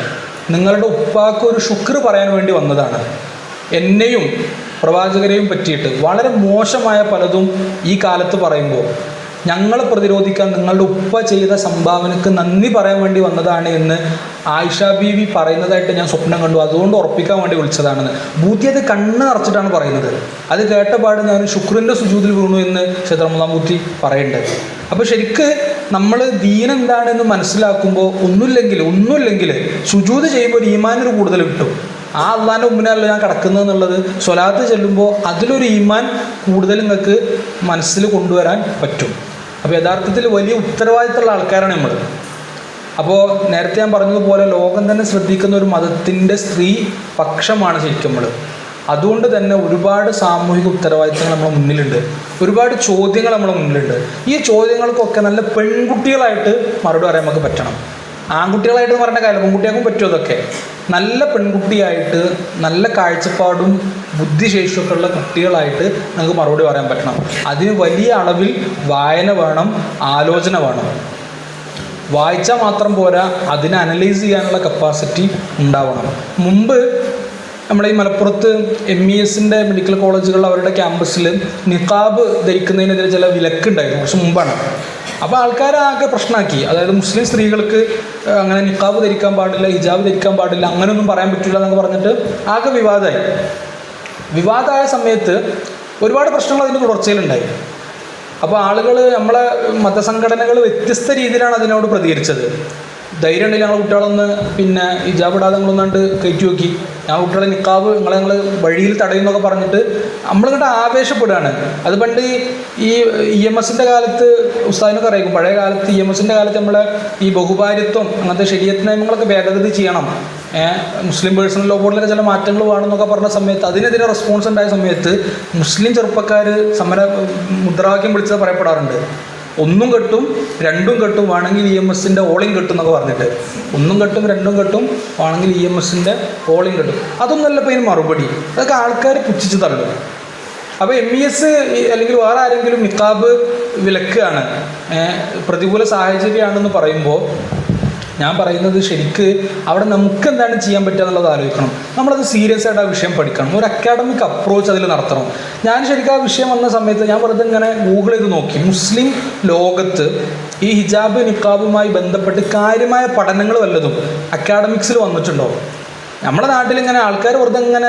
നിങ്ങളുടെ ഉപ്പാക്ക് ഒരു ശുക്ർ പറയാൻ വേണ്ടി വന്നതാണ്. എന്നെയും പ്രവാചകരെയും പറ്റിയിട്ട് വളരെ മോശമായ പലതും ഈ കാലത്ത് പറയുമ്പോൾ ഞങ്ങളെ പ്രതിരോധിക്കാൻ നിങ്ങളുടെ ഉപ്പ ചെയ്ത സംഭാവനക്ക് നന്ദി പറയാൻ വേണ്ടി വന്നതാണ് എന്ന് ആയിഷ ബീവി പറയുന്നതായിട്ട് ഞാൻ സ്വപ്നം കണ്ടു, അതുകൊണ്ട് ഉറപ്പിക്കാൻ വേണ്ടി വിളിച്ചതാണെന്ന്. ബൂത്തി അത് കണ്ണ് നിറച്ചിട്ടാണ് പറയുന്നത്. അത് കേട്ടപാട് ഞാൻ ശുക്രിൻ്റെ സുജൂദിൽ വീണു എന്ന് സയ്യിദ് റമദാൻ ബൂത്തി പറയുന്നുണ്ട്. അപ്പോൾ ശരിക്ക് നമ്മൾ ദീൻ എന്താണെന്ന് മനസ്സിലാക്കുമ്പോൾ ഒന്നുമില്ലെങ്കിൽ സുജൂദ് ചെയ്യുമ്പോൾ ഒരു ഈമാനൊരു കൂടുതൽ കിട്ടും. ആ അള്ളാൻ്റെ മുമ്പിനല്ല ഞാൻ കിടക്കുന്നത് എന്നുള്ളത് സ്വലാത്ത് ചെല്ലുമ്പോൾ അതിലൊരു ഈമാൻ കൂടുതൽ നിങ്ങൾക്ക് മനസ്സിൽ കൊണ്ടുവരാൻ പറ്റും. അപ്പോൾ യഥാർത്ഥത്തിൽ വലിയ ഉത്തരവാദിത്തമുള്ള ആൾക്കാരാണ് നമ്മൾ. അപ്പോൾ നേരത്തെ ഞാൻ പറഞ്ഞതുപോലെ ലോകം തന്നെ ശ്രദ്ധിക്കുന്ന ഒരു മതത്തിൻ്റെ സ്ത്രീ പക്ഷമാണ് ശരിക്കും നമ്മൾ. അതുകൊണ്ട് തന്നെ ഒരുപാട് സാമൂഹിക ഉത്തരവാദിത്തങ്ങൾ നമ്മുടെ മുന്നിലുണ്ട്, ഒരുപാട് ചോദ്യങ്ങൾ നമ്മുടെ മുന്നിലുണ്ട്. ഈ ചോദ്യങ്ങൾക്കൊക്കെ നല്ല പെൺകുട്ടികളായിട്ട് മറുപടി പറയാൻ നമുക്ക് പറ്റണം. ആൺകുട്ടികളായിട്ട് പറഞ്ഞ കാര്യം പെൺകുട്ടികൾക്കും പറ്റും. അതൊക്കെ നല്ല പെൺകുട്ടിയായിട്ട് നല്ല കാഴ്ചപ്പാടും ബുദ്ധിശേഷിയൊക്കെ ഉള്ള കുട്ടികളായിട്ട് നമുക്ക് മറുപടി പറയാൻ പറ്റണം. അതിന് വലിയ അളവിൽ വായന വേണം, ആലോചന വേണം. വായിച്ചാൽ മാത്രം പോരാ, അതിനെ അനലൈസ് ചെയ്യാനുള്ള കപ്പാസിറ്റി ഉണ്ടാവണം. മുമ്പ് നമ്മുടെ ഈ മലപ്പുറത്ത് MESൻ്റെ മെഡിക്കൽ കോളേജുകളിൽ അവരുടെ ക്യാമ്പസിൽ നിഖാബ് ധരിക്കുന്നതിനെതിരെ ചില വിലക്കുണ്ടായിരുന്നു, കുറച്ച് മുമ്പാണ്. അപ്പോൾ ആൾക്കാരാകെ പ്രശ്നമാക്കി. അതായത് മുസ്ലിം സ്ത്രീകൾക്ക് അങ്ങനെ നിഖാബ് ധരിക്കാൻ പാടില്ല, ഹിജാബ് ധരിക്കാൻ പാടില്ല, അങ്ങനെയൊന്നും പറയാൻ പറ്റില്ല എന്നൊക്കെ പറഞ്ഞിട്ട് ആകെ വിവാദമായ സമയത്ത് ഒരുപാട് പ്രശ്നങ്ങൾ അതിൻ്റെ തുടർച്ചയിലുണ്ടായി. അപ്പോൾ ആളുകൾ, നമ്മളെ മതസംഘടനകൾ വ്യത്യസ്ത രീതിയിലാണ് അതിനോട് പ്രതികരിച്ചത്. ധൈര്യം ഉണ്ടെങ്കിൽ ഞങ്ങൾ കുട്ടികളൊന്ന് ഹിജാബ് ഇടാതെ നിങ്ങളൊന്നാണ്ട് കയറ്റി നോക്കി, ഞാൻ കുട്ടികളെ നിക്കാബ് ഞങ്ങൾ വഴിയിൽ തടയുന്നൊക്കെ പറഞ്ഞിട്ട് നമ്മളിങ്ങോട്ട് ആവേശപ്പെടുകയാണ്. അത് പണ്ട് ഈ EMSൻ്റെ കാലത്ത് ഉസ്താദിനൊക്കെ അറിയിക്കും. പഴയ കാലത്ത് EMSൻ്റെ കാലത്ത് നമ്മളെ ഈ ബഹുഭാര്യത്വം അങ്ങനത്തെ ശരീഅത്ത് നിയമങ്ങളൊക്കെ ഭേദഗതി ചെയ്യണം, മുസ്ലിം പേഴ്സണൽ ലോ ബോർഡിലൊക്കെ ചില മാറ്റങ്ങൾ വേണമെന്നൊക്കെ പറഞ്ഞ സമയത്ത് അതിനെതിരെ റെസ്പോൺസ് ഉണ്ടായ സമയത്ത് മുസ്ലിം ചെറുപ്പക്കാർ സമര മുദ്രാവാക്യം വിളിച്ചത് പറയപ്പെടാറുണ്ട്. 1 കെട്ടും 2 കെട്ടും, വേണമെങ്കിൽ EMSൻ്റെ ഓളിങ് കെട്ടും എന്നൊക്കെ പറഞ്ഞിട്ട് 1 കെട്ടും 2 കെട്ടും, വേണമെങ്കിൽ EMSൻ്റെ ഓളിങ് കെട്ടും. അതൊന്നല്ല ഇപ്പോൾ ഇതിന് മറുപടി. അതൊക്കെ ആൾക്കാർ പുച്ഛിച്ച് തള്ളും. അപ്പോൾ MES അല്ലെങ്കിൽ വേറെ ആരെങ്കിലും നിക്കാബ് വിലക്കുകയാണ്, പ്രതികൂല സാഹചര്യമാണെന്ന് പറയുമ്പോൾ ഞാൻ പറയുന്നത് ശരിക്ക് അവിടെ നമുക്ക് എന്താണ് ചെയ്യാൻ പറ്റുക എന്നുള്ളത് ആലോചിക്കണം. നമ്മളത് സീരിയസ് ആയിട്ട് ആ വിഷയം പഠിക്കണം, ഒരു അക്കാഡമിക് അപ്രോച്ച് അതിൽ നടത്തണം. ഞാൻ ശരിക്കും ആ വിഷയം വന്ന സമയത്ത് ഞാൻ വെറുതെ ഇങ്ങനെ ഗൂഗിൾ ചെയ്ത് നോക്കി, മുസ്ലിം ലോകത്ത് ഈ ഹിജാബ് നിക്കാബുമായി ബന്ധപ്പെട്ട് കാര്യമായ പഠനങ്ങൾ വല്ലതും അക്കാഡമിക്സിൽ വന്നിട്ടുണ്ടോ? നമ്മുടെ നാട്ടിൽ ഇങ്ങനെ ആൾക്കാർ വെറുതെ ഇങ്ങനെ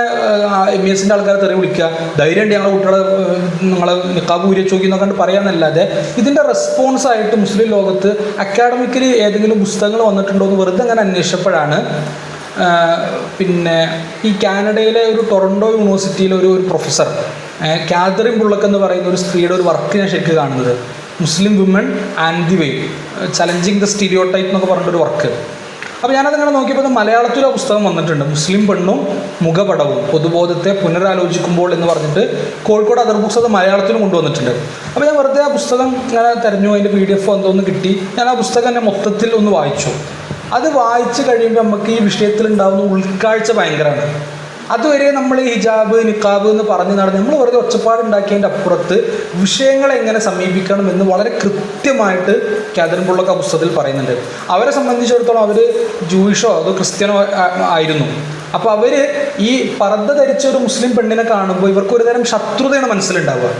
MES ആൾക്കാരെ തെറി വിളിക്കുക, ധൈര്യം ഉണ്ട് ഞങ്ങളുടെ കുട്ടികളെ നിങ്ങളെ നിക്കാബ് ഊരി ചോക്കി എന്നൊക്കെ പറയാന്നല്ലാതെ ഇതിൻ്റെ റെസ്പോൺസായിട്ട് മുസ്ലിം ലോകത്ത് അക്കാഡമിക്കലി ഏതെങ്കിലും പുസ്തകങ്ങൾ വന്നിട്ടുണ്ടോ എന്ന് വെറുതെ അങ്ങനെ അന്വേഷിച്ചപ്പോഴാണ് പിന്നെ ഈ കാനഡയിലെ ഒരു ടൊറൻഡോ യൂണിവേഴ്സിറ്റിയിലെ ഒരു പ്രൊഫസർ കാതറിൻ ബുള്ളക്ക് എന്ന് പറയുന്ന ഒരു സ്ത്രീയുടെ ഒരു വർക്ക് ഞാൻ ശരിക്കും കാണുന്നത്. മുസ്ലിം women and the way challenging the stereotype എന്നൊക്കെ പറഞ്ഞിട്ടൊരു വർക്ക്. അപ്പോൾ ഞാനതങ്ങനെ നോക്കിയപ്പോൾ മലയാളത്തിലെ പുസ്തകം വന്നിട്ടുണ്ട്, മുസ്ലിം പെണ്ണും മുഖപടവും പൊതുബോധത്തെ പുനരാലോചിക്കുമ്പോൾ എന്ന് പറഞ്ഞിട്ട് കോഴിക്കോട് അതർ ബുക്സ് അത് മലയാളത്തിലും കൊണ്ടുവന്നിട്ടുണ്ട്. അപ്പോൾ ഞാൻ വെറുതെ ആ പുസ്തകം ഇങ്ങനെ തിരഞ്ഞു, അതിൻ്റെ PDF എന്തോന്ന് കിട്ടി. ഞാൻ ആ പുസ്തകം തന്നെ മൊത്തത്തിൽ ഒന്ന് വായിച്ചു. അത് വായിച്ച് കഴിയുമ്പോൾ നമുക്ക് ഈ വിഷയത്തിലുണ്ടാകുന്ന ഉൾക്കാഴ്ച ഭയങ്കരമാണ്. അതുവരെ നമ്മൾ ഹിജാബ് നിക്കാബ് എന്ന് പറഞ്ഞ് നടന്ന് നമ്മൾ വെറുതെ ഒച്ചപ്പാടുണ്ടാക്കിയതിൻ്റെ അപ്പുറത്ത് വിഷയങ്ങളെ എങ്ങനെ സമീപിക്കണം എന്ന് വളരെ കൃത്യമായിട്ട് കാതറിൻ ബുള്ളക്ക് ആ പുസ്തകത്തിൽ പറയുന്നുണ്ട്. അവരെ സംബന്ധിച്ചിടത്തോളം അവർ ജൂയിഷോ അതോ ക്രിസ്ത്യനോ ആയിരുന്നു. അപ്പോൾ അവർ ഈ പർദ്ദ ധരിച്ച ഒരു മുസ്ലിം പെണ്ണിനെ കാണുമ്പോൾ ഇവർക്ക് ഒരുതരം ശത്രുതയാണ് മനസ്സിലുണ്ടാവുക.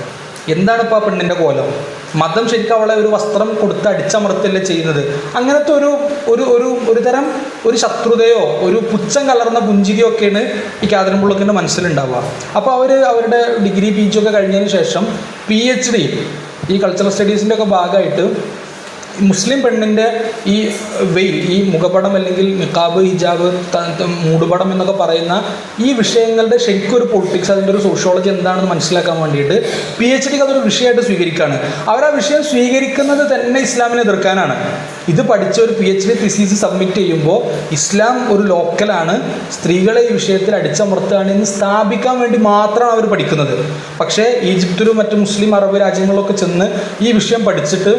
എന്താണ് ഇപ്പോൾ ആ പെണ്ണിൻ്റെ കോലം? മതം ശരിക്കും അവളെ ഒരു വസ്ത്രം കൊടുത്ത് അടിച്ചമർത്തല്ലേ ചെയ്യുന്നത്? അങ്ങനത്തെ ഒരു തരം ഒരു ശത്രുതയോ ഒരു പുച്ഛം കലർന്ന പുഞ്ചിരിയോ ഒക്കെയാണ് ഈ കാതറിൻ ബുള്ളക്കിൻ്റെ മനസ്സിലുണ്ടാവുക. അപ്പോൾ അവരുടെ ഡിഗ്രി PG ഒക്കെ കഴിഞ്ഞതിന് ശേഷം PhD ഈ കൾച്ചറൽ സ്റ്റഡീസിൻ്റെ ഒക്കെ ഭാഗമായിട്ട് മുസ്ലിം പെണ്ണിൻ്റെ ഈ വെയിൽ, ഈ മുഖപടം അല്ലെങ്കിൽ നിക്കാബ് ഹിജാബ് മൂടുപടം എന്നൊക്കെ പറയുന്ന ഈ വിഷയങ്ങളുടെ ശരിക്കും ഒരു പൊളിറ്റിക്സ്, അതിൻ്റെ ഒരു സോഷ്യോളജി എന്താണെന്ന് മനസ്സിലാക്കാൻ വേണ്ടിയിട്ട് PhDക്ക് അതൊരു വിഷയമായിട്ട് സ്വീകരിക്കുകയാണ്. അവരാ വിഷയം സ്വീകരിക്കുന്നത് തന്നെ ഇസ്ലാമിനെ എതിർക്കാനാണ്. ഇത് പഠിച്ച ഒരു PhD തിസീസ് സബ്മിറ്റ് ചെയ്യുമ്പോൾ ഇസ്ലാം ഒരു ലോക്കലാണ്, സ്ത്രീകളെ ഈ വിഷയത്തിൽ അടിച്ചമർത്തുകയാണ് എന്ന് സ്ഥാപിക്കാൻ വേണ്ടി മാത്രമാണ് അവർ പഠിക്കുന്നത്. പക്ഷേ ഈജിപ്തിലും മറ്റ് മുസ്ലിം അറബ് രാജ്യങ്ങളിലൊക്കെ ചെന്ന് ഈ വിഷയം പഠിച്ചിട്ട്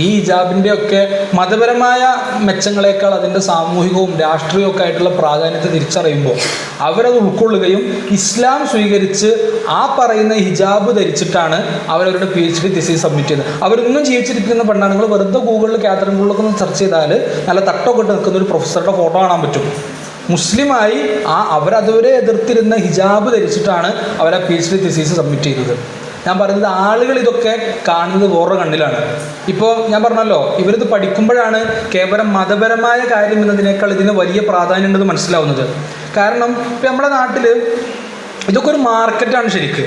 ഈ ഹിജാബിൻ്റെ ഒക്കെ മതപരമായ മെച്ചങ്ങളെക്കാൾ അതിൻ്റെ സാമൂഹികവും രാഷ്ട്രീയവും ഒക്കെ ആയിട്ടുള്ള പ്രാധാന്യത്തെ തിരിച്ചറിയുമ്പോൾ അവരത് ഉൾക്കൊള്ളുകയും ഇസ്ലാം സ്വീകരിച്ച് ആ പറയുന്ന ഹിജാബ് ധരിച്ചിട്ടാണ് അവരവരുടെ PhD തിസീസ് സബ്മിറ്റ് ചെയ്തത്. അവരൊന്നും ജീവിച്ചിരിക്കുന്ന പെണ്ണാണ്. നിങ്ങൾ വെറുതെ ഗൂഗിളിൽ കാതറിൻ ബുള്ളക്ക് ഒന്ന് സെർച്ച് ചെയ്താൽ നല്ല തട്ടൊക്കെ ഇട്ട് നിൽക്കുന്ന ഒരു പ്രൊഫസറുടെ ഫോട്ടോ കാണാൻ പറ്റും. മുസ്ലിമായി അവരതുവരെ എതിർത്തിരുന്ന ഹിജാബ് ധരിച്ചിട്ടാണ് അവരാ PhD തിസീസ് സബ്മിറ്റ് ചെയ്തത്. ഞാൻ പറയുന്നത് ആളുകൾ ഇതൊക്കെ കാണുന്നത് വേറൊരു കണ്ണിലാണ്. ഇപ്പോൾ ഞാൻ പറഞ്ഞല്ലോ, ഇവരിത് പഠിക്കുമ്പോഴാണ് കേവലം മതപരമായ കാര്യം എന്നതിനേക്കാൾ ഇതിന് വലിയ പ്രാധാന്യം ഉണ്ടെന്ന് മനസ്സിലാവുന്നത്. കാരണം ഇപ്പം നമ്മുടെ നാട്ടിൽ ഇതൊക്കെ ഒരു മാർക്കറ്റാണ് ശരിക്ക്.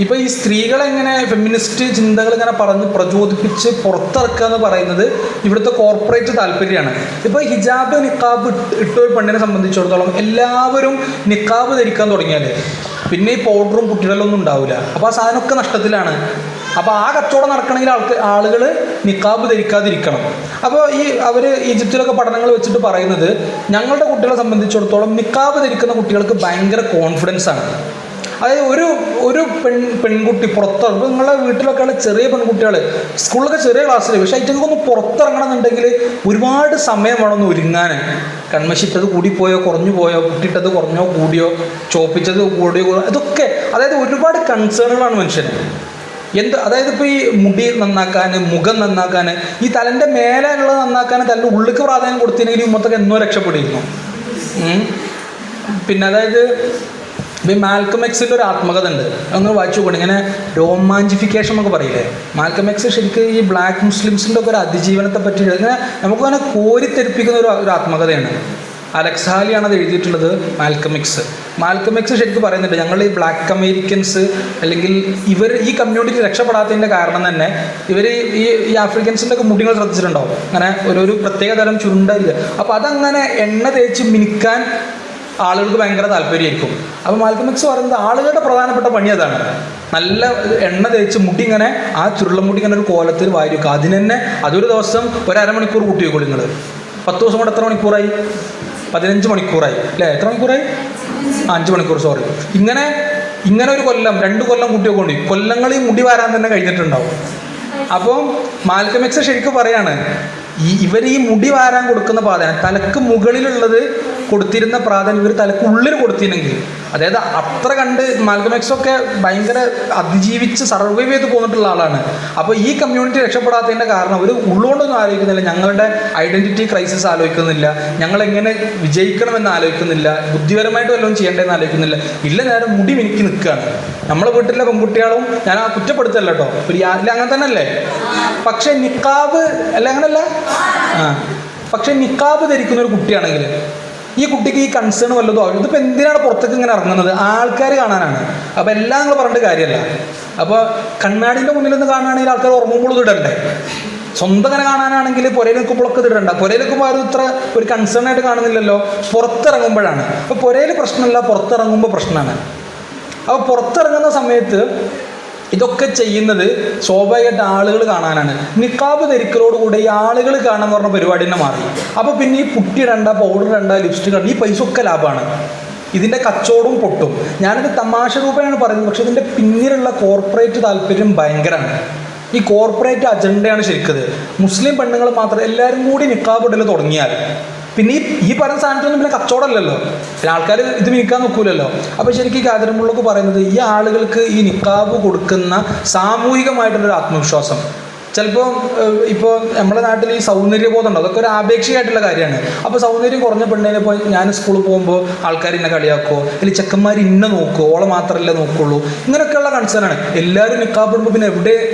ഇപ്പോൾ ഈ സ്ത്രീകളെങ്ങനെ ഫെമിനിസ്റ്റ് ചിന്തകൾ ഇങ്ങനെ പറഞ്ഞ് പ്രചോദിപ്പിച്ച് പുറത്തിറക്കുക എന്ന് പറയുന്നത് ഇവിടുത്തെ കോർപ്പറേറ്റ് താല്പര്യമാണ്. ഇപ്പോൾ ഹിജാബ് നിക്കാബ് ഇട്ടൊരു പെണ്ണിനെ സംബന്ധിച്ചിടത്തോളം എല്ലാവരും നിക്കാബ് ധരിക്കാൻ തുടങ്ങിയാൽ പിന്നെ ഈ പൗഡറും കുട്ടികളൊന്നും ഉണ്ടാവില്ല. അപ്പോൾ ആ സാധനമൊക്കെ നഷ്ടത്തിലാണ്. അപ്പോൾ ആ കച്ചവടം നടക്കണമെങ്കിൽ ആളുകൾ നിക്കാബ് ധരിക്കാതിരിക്കണം. അപ്പോൾ അവർ ഈജിപ്തിലൊക്കെ പഠനങ്ങൾ വെച്ചിട്ട് പറയുന്നത് ഞങ്ങളുടെ കുട്ടികളെ സംബന്ധിച്ചിടത്തോളം നിക്കാബ് ധരിക്കുന്ന കുട്ടികൾക്ക് ഭയങ്കര കോൺഫിഡൻസ് ആണ്. അതായത് ഒരു പെൺകുട്ടി പുറത്തിറങ്ങും. നിങ്ങളുടെ വീട്ടിലൊക്കെയുള്ള ചെറിയ പെൺകുട്ടികൾ സ്കൂളിലൊക്കെ ചെറിയ ക്ലാസ്സിൽ, പക്ഷേ ഐറ്റങ്ങൾക്കൊന്ന് പുറത്തിറങ്ങണം എന്നുണ്ടെങ്കിൽ ഒരുപാട് സമയം വേണമെന്ന് ഒരുങ്ങാൻ. കൺമശിട്ടത് കൂടിപ്പോയോ കുറഞ്ഞു പോയോ, കുട്ടിയിട്ടത് കുറഞ്ഞോ കൂടിയോ, ചോപ്പിച്ചത് കൂടിയോ, ഇതൊക്കെ അതായത് ഒരുപാട് കൺസേണുകളാണ് മനുഷ്യന്. അതായത് ഇപ്പോൾ ഈ മുടി നന്നാക്കാൻ, മുഖം നന്നാക്കാൻ, ഈ തലൻ്റെ മേലെയുള്ളത് നന്നാക്കാൻ തലൻ്റെ ഉള്ളിലേക്ക് പ്രാധാന്യം കൊടുത്തില്ലെങ്കിൽ ഇമ്മത്തൊക്കെ എന്നോ രക്ഷപ്പെടിയിരുന്നു. പിന്നെ അതായത് ഇപ്പോൾ മാൽക്കം എക്സിൻ്റെ ഒരു ആത്മകഥ ഉണ്ട്, അങ്ങനെ വായിച്ചു കൊണ്ട് ഇങ്ങനെ റോമാഞ്ചിഫിക്കേഷൻ എന്നൊക്കെ പറയില്ലേ. മാൽക്കം എക്സ് ശരിക്കും ഈ ബ്ലാക്ക് മുസ്ലിംസിൻ്റെ ഒക്കെ ഒരു അതിജീവനത്തെ പറ്റി ഇങ്ങനെ നമുക്കങ്ങനെ കോരിത്തെരിപ്പിക്കുന്ന ഒരു ആത്മകഥയാണ്. അലക്സ് ഹാലിയാണ് അത് എഴുതിയിട്ടുള്ളത്. മാൽക്കം എക്സ് ശരിക്കും പറയുന്നുണ്ട്, ഞങ്ങൾ ഈ ബ്ലാക്ക് അമേരിക്കൻസ് അല്ലെങ്കിൽ ഈ കമ്മ്യൂണിറ്റി രക്ഷപ്പെടാത്തതിൻ്റെ കാരണം തന്നെ ഇവർ ഈ ആഫ്രിക്കൻസിൻ്റെ ഒക്കെ മുടികൾ ശ്രദ്ധിച്ചിട്ടുണ്ടാവും, അങ്ങനെ ഒരു പ്രത്യേക തരം ചുരുണ്ടല്ല. അപ്പോൾ അതങ്ങനെ എണ്ണ തേച്ച് മിനുക്കാൻ ആളുകൾക്ക് ഭയങ്കര താല്പര്യമായിരിക്കും. അപ്പോൾ മാൽക്കം എക്സ് പറയുന്നത് ആളുകളുടെ പ്രധാനപ്പെട്ട പണി അതാണ്. നല്ല എണ്ണ തേച്ച് മുടി ഇങ്ങനെ ആ ചുരുള മുടി ഇങ്ങനെ ഒരു കോലത്തിൽ വാരി വെക്കുക. അതിന് തന്നെ അതൊരു ദിവസം ഒരു അരമണിക്കൂർ കൂട്ടി വെക്കുള്ളൂ. നിങ്ങൾ 10 ദിവസം കൊണ്ട് എത്ര മണിക്കൂറായി? 15 മണിക്കൂറായി അല്ലേ? എത്ര മണിക്കൂറായി? 5 മണിക്കൂർ, സോറി. ഇങ്ങനെ ഒരു കൊല്ലം 2 കൊല്ലം കൂട്ടി വെക്കൊണ്ട് കൊല്ലങ്ങൾ ഈ മുടി വാരാൻ തന്നെ കഴിഞ്ഞിട്ടുണ്ടാവും. അപ്പോൾ മാൽക്കം എക്സ് ശരിക്കും പറയാണ്, ഇവർ ഈ മുടി വാരാൻ കൊടുക്കുന്ന പ്രാധാന്യം, തലക്ക് മുകളിലുള്ളത് കൊടുത്തിരുന്ന പ്രാധാന്യം ഇവർ തലക്കുള്ളിൽ കൊടുത്തിരുന്നെങ്കിൽ, അതായത് അത്ര കണ്ട് മാൽക്കം എക്സൊക്കെ ഭയങ്കര അതിജീവിച്ച് സർവൈവ് ചെയ്ത് പോന്നിട്ടുള്ള ആളാണ്. അപ്പോൾ ഈ കമ്മ്യൂണിറ്റി രക്ഷപ്പെടാത്തതിൻ്റെ കാരണം അവർ ഉള്ളുകൊണ്ടൊന്നും ആലോചിക്കുന്നില്ല, ഞങ്ങളുടെ ഐഡൻറ്റിറ്റി ക്രൈസിസ് ആലോചിക്കുന്നില്ല, ഞങ്ങളെങ്ങനെ വിജയിക്കണമെന്ന് ആലോചിക്കുന്നില്ല, ബുദ്ധിപരമായിട്ട് വല്ലതും ചെയ്യേണ്ടതെന്ന് ആലോചിക്കുന്നില്ല. ഇല്ല, നേരം മുടി മിനിക്ക് നിൽക്കുകയാണ്. നമ്മളെ വീട്ടിലെ പെൺകുട്ടികളും, ഞാൻ ആ കുറ്റപ്പെടുത്തല്ല കേട്ടോ, ഒരു ഇല്ല അങ്ങനെ തന്നെ അല്ലേ. പക്ഷേ നിക്കാബ് അല്ല, അങ്ങനല്ല. പക്ഷെ നിക്കാബ് ധരിക്കുന്ന ഒരു കുട്ടിയാണെങ്കിൽ ഈ കുട്ടിക്ക് ഈ കൺസേൺ വല്ലതും ആവും. ഇതിപ്പോൾ എന്തിനാണ് പുറത്തേക്ക് ഇങ്ങനെ ഇറങ്ങുന്നത്? ആൾക്കാർ കാണാനാണ്. അപ്പോൾ എല്ലാം നിങ്ങൾ പറഞ്ഞിട്ട് കാര്യമല്ല. അപ്പോൾ കണ്ണാടിൻ്റെ മുന്നിൽ നിന്ന് കാണുകയാണെങ്കിൽ ആൾക്കാർ ഉറങ്ങുമ്പോൾ ഇതിടണ്ടേ? സ്വന്തം അങ്ങനെ കാണാനാണെങ്കിൽ പുരയിൽ നിൽക്കുമ്പോഴൊക്കെ ഇതിടണ്ട. പുരയിൽ നിൽക്കുമ്പോൾ ആരും ഇത്ര ഒരു കൺസേൺ ആയിട്ട് കാണുന്നില്ലല്ലോ. പുറത്തിറങ്ങുമ്പോഴാണ്. അപ്പോൾ പുരയിൽ പ്രശ്നമല്ല, പുറത്തിറങ്ങുമ്പോൾ പ്രശ്നമാണ്. അപ്പോൾ പുറത്തിറങ്ങുന്ന സമയത്ത് ഇതൊക്കെ ചെയ്യുന്നത് സ്വാഭാവികമായിട്ട് ആളുകൾ കാണാനാണ്. നിക്കാബ് ധരിക്കലോടുകൂടെ ഈ ആളുകൾ കാണാന്ന് പറഞ്ഞ പരിപാടി തന്നെ മാറി. അപ്പോൾ പിന്നെ ഈ പുട്ടിയിടണ്ട, പൗഡർ ഇടണ്ട, ലിപ്സ്റ്റിക് ഇടണ്ട, ഈ പൈസ ഒക്കെ ലാഭമാണ്. ഇതിൻ്റെ കച്ചവടവും പൊട്ടും. ഞാനിത് തമാശ രൂപയാണ് പറയുന്നത്, പക്ഷെ ഇതിൻ്റെ പിന്നിലുള്ള കോർപ്പറേറ്റ് താല്പര്യം ഭയങ്കരമാണ്. ഈ കോർപ്പറേറ്റ് അജണ്ടയാണ് ശരിക്കത്. മുസ്ലിം പെണ്ണുങ്ങൾ മാത്രം എല്ലാവരും കൂടി നിക്കാബ് ഇടൽ തുടങ്ങിയാൽ പിന്നെ ഈ പറയുന്ന സാധനത്തൊന്നും പിന്നെ കച്ചവടമല്ലല്ലോ, പിന്നെ ആൾക്കാർ ഇത് വിൽക്കാൻ നോക്കൂലല്ലോ. അപ്പോൾ ശരിക്കും കാതരമുള്ളൊക്കെ പറയുന്നത് ഈ ആളുകൾക്ക് ഈ നിക്കാബ് കൊടുക്കുന്ന സാമൂഹികമായിട്ടുള്ളൊരു ആത്മവിശ്വാസം, ചിലപ്പോൾ ഇപ്പോൾ നമ്മുടെ നാട്ടിൽ ഈ സൗന്ദര്യബോധം ഉണ്ട്, അതൊക്കെ ഒരു ആപേക്ഷികമായിട്ടുള്ള കാര്യമാണ്. അപ്പോൾ സൗന്ദര്യം കുറഞ്ഞ പെണ്ണിനെ ഇപ്പോൾ ഞാൻ സ്കൂളിൽ പോകുമ്പോൾ ആൾക്കാർ ഇന്നെ കളിയാക്കുമോ, അല്ലെങ്കിൽ ചെക്കന്മാർ ഇന്നെ നോക്കുമോ, ഓളെ മാത്രമല്ലേ നോക്കുള്ളൂ, ഇങ്ങനെയൊക്കെയുള്ള കൺസേണാണ്. എല്ലാവരും നിക്കാബിടുമ്പോൾ പിന്നെ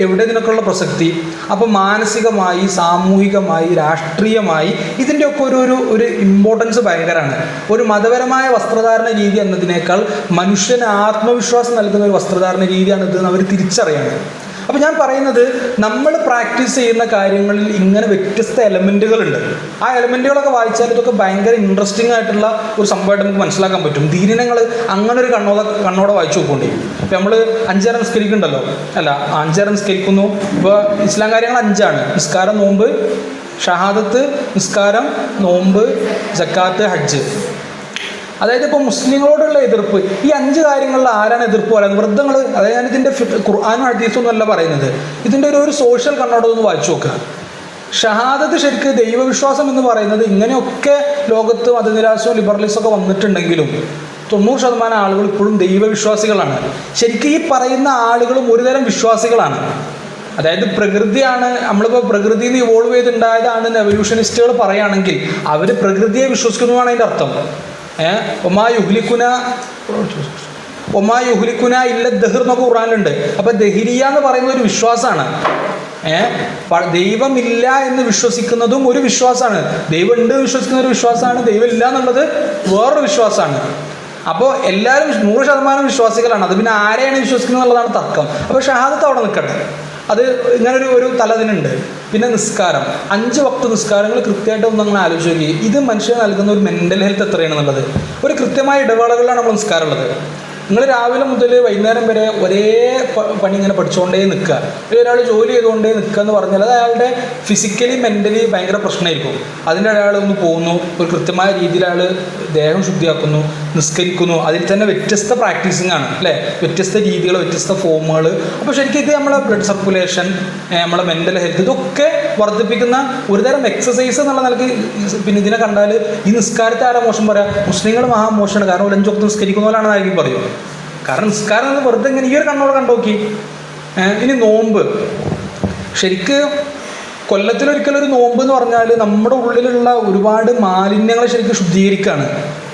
എവിടെ ഇതിനൊക്കെയുള്ള പ്രസക്തി? അപ്പോൾ മാനസികമായി, സാമൂഹികമായി, രാഷ്ട്രീയമായി ഇതിൻ്റെയൊക്കെ ഒരു ഇമ്പോർട്ടൻസ് ഭയങ്കരമാണ്. ഒരു മതപരമായ വസ്ത്രധാരണ രീതി എന്നതിനേക്കാൾ മനുഷ്യന് ആത്മവിശ്വാസം നൽകുന്ന ഒരു വസ്ത്രധാരണ രീതിയാണ് ഇതെന്ന് അവർ തിരിച്ചറിയാണ്. അപ്പോൾ ഞാൻ പറയുന്നത്, നമ്മൾ പ്രാക്ടീസ് ചെയ്യുന്ന കാര്യങ്ങളിൽ ഇങ്ങനെ വ്യത്യസ്ത എലമെൻറ്റുകളുണ്ട്. ആ എലമെൻറ്റുകളൊക്കെ വായിച്ചാൽ ഇതൊക്കെ ഭയങ്കര ഇൻട്രസ്റ്റിംഗ് ആയിട്ടുള്ള ഒരു സംഭവമായിട്ട് നമുക്ക് മനസ്സിലാക്കാൻ പറ്റും. ദീനിനങ്ങൾ അങ്ങനെ ഒരു കണ്ണോടെ വായിച്ചു നോക്കേണ്ടി. ഇപ്പോൾ നമ്മൾ 5 നേരം നിസ്കരിക്കുന്നുണ്ടല്ലോ, അല്ല 5 നേരം നിസ്കരിക്കുന്നു. ഇപ്പോൾ ഇസ്ലാം കാര്യങ്ങൾ 5ആണ്: നിസ്കാരം, നോമ്പ്, ഷഹാദത്ത്, നിസ്കാരം, നോമ്പ്, സക്കാത്ത്, ഹജ്ജ്. അതായത് ഇപ്പോൾ മുസ്ലിങ്ങളോടുള്ള എതിർപ്പ്, ഈ 5 കാര്യങ്ങളിൽ ആരാണ് എതിർപ്പ് പറയുന്നത്? വൃദ്ധങ്ങൾ. അതായത് ഞാൻ ഇതിൻ്റെ ഖുർആനും ഹദീസും അല്ല പറയുന്നത്, ഇതിൻ്റെ ഒരു സോഷ്യൽ കണ്ണോടൊന്ന് വായിച്ചു നോക്കുക. ഷഹാദത്ത് ശരിക്ക് ദൈവവിശ്വാസം എന്ന് പറയുന്നത്, ഇങ്ങനെയൊക്കെ ലോകത്ത് മതനിരാശവും ലിബറലിസം ഒക്കെ വന്നിട്ടുണ്ടെങ്കിലും 90% ആളുകൾ ഇപ്പോഴും ദൈവവിശ്വാസികളാണ്. ശരിക്കും ഈ പറയുന്ന ആളുകളും ഒരുതരം വിശ്വാസികളാണ്. അതായത് പ്രകൃതിയാണ്, നമ്മളിപ്പോൾ പ്രകൃതിയിൽ നിന്ന് ഇവോൾവ് ചെയ്തുണ്ടായതാണ് എവല്യൂഷനിസ്റ്റുകൾ പറയുകയാണെങ്കിൽ അവർ പ്രകൃതിയെ വിശ്വസിക്കുന്നതാണ് അതിൻ്റെ അർത്ഥം. ഒമാ യുഹ്ലിക്കുന ഇല്ല ദഹിർ എന്നൊക്കെ ഖുർആനിലുണ്ട്. അപ്പോൾ ദഹിരിയ എന്ന് പറയുന്ന ഒരു വിശ്വാസമാണ്. ദൈവമില്ല എന്ന് വിശ്വസിക്കുന്നതും ഒരു വിശ്വാസമാണ്. ദൈവം ഉണ്ട് എന്ന് വിശ്വസിക്കുന്ന ഒരു വിശ്വാസമാണ്. ദൈവം ഇല്ല എന്നുള്ളത് വേറൊരു വിശ്വാസമാണ്. അപ്പോൾ എല്ലാവരും 100% വിശ്വാസികളാണ്. അത് പിന്നെ ആരെയാണ് വിശ്വസിക്കുന്നത് എന്നുള്ളതാണ് തർക്കം. അപ്പോൾ ഷഹാദത്ത് അവിടെ നിൽക്കട്ടെ, അത് ഇങ്ങനൊരു തലതിനുണ്ട്. പിന്നെ നിസ്കാരം, 5 വക്ത് നിസ്കാരങ്ങൾ കൃത്യമായിട്ട് ഒന്ന് അങ്ങനെ ആലോചിച്ച് നോക്കി. ഇത് മനുഷ്യന് നൽകുന്ന ഒരു മെൻ്റൽ ഹെൽത്ത് എത്രയാണെന്നുള്ളത്. ഒരു കൃത്യമായ ഇടവേളകളിലാണ് നമ്മൾ നിസ്കാരം ഉള്ളത്. നിങ്ങൾ രാവിലെ മുതൽ വൈകുന്നേരം വരെ ഒരേ പണി ഇങ്ങനെ പഠിച്ചുകൊണ്ടേ നിൽക്കുക, ഒരാൾ ജോലി ചെയ്തുകൊണ്ടേ നിൽക്കുക എന്ന് പറഞ്ഞാൽ അത് അയാളുടെ ഫിസിക്കലി മെൻ്റലി ഭയങ്കര പ്രശ്നമായിരിക്കും. അതിൻ്റെ അയാൾ ഒന്ന് പോകുന്നു, ഒരു കൃത്യമായ രീതിയിൽ അയാൾ ദേഹം ശുദ്ധിയാക്കുന്നു, നിസ്കരിക്കുന്നു. അതിൽ തന്നെ വ്യത്യസ്ത പ്രാക്ടീസിങ് ആണ് അല്ലേ, വ്യത്യസ്ത രീതികൾ, വ്യത്യസ്ത ഫോമുകൾ. അപ്പോൾ ശരിക്കും ഇത് നമ്മളെ ബ്ലഡ് സർക്കുലേഷൻ, നമ്മളെ മെൻ്റൽ ഹെൽത്ത് ഇതൊക്കെ വർദ്ധിപ്പിക്കുന്ന ഒരുതരം എക്സസൈസ് എന്നുള്ള നിലയ്ക്ക്. പിന്നെ ഇതിനെ കണ്ടാൽ ഈ നിസ്കാരത്തെ ആരാ മോശം പറയാം? മുസ്ലിങ്ങൾ മഹാമോശമാണ്, കാരണം 5 വക്ത് നിസ്കരിക്കുന്ന പോലെയാണെന്ന് ആയിരിക്കും പറയും. കാരണം നിസ്കാരം എന്ന് വെറുതെ ഇങ്ങനെ ഈ ഒരു കണ്ണോടെ കണ്ടോക്കി. ഇനി നോമ്പ്, ശരിക്ക് കൊല്ലത്തിലൊരിക്കലൊരു നോമ്പ് എന്ന് പറഞ്ഞാൽ നമ്മുടെ ഉള്ളിലുള്ള ഒരുപാട് മാലിന്യങ്ങളെ ശരിക്കും ശുദ്ധീകരിക്കുകയാണ്.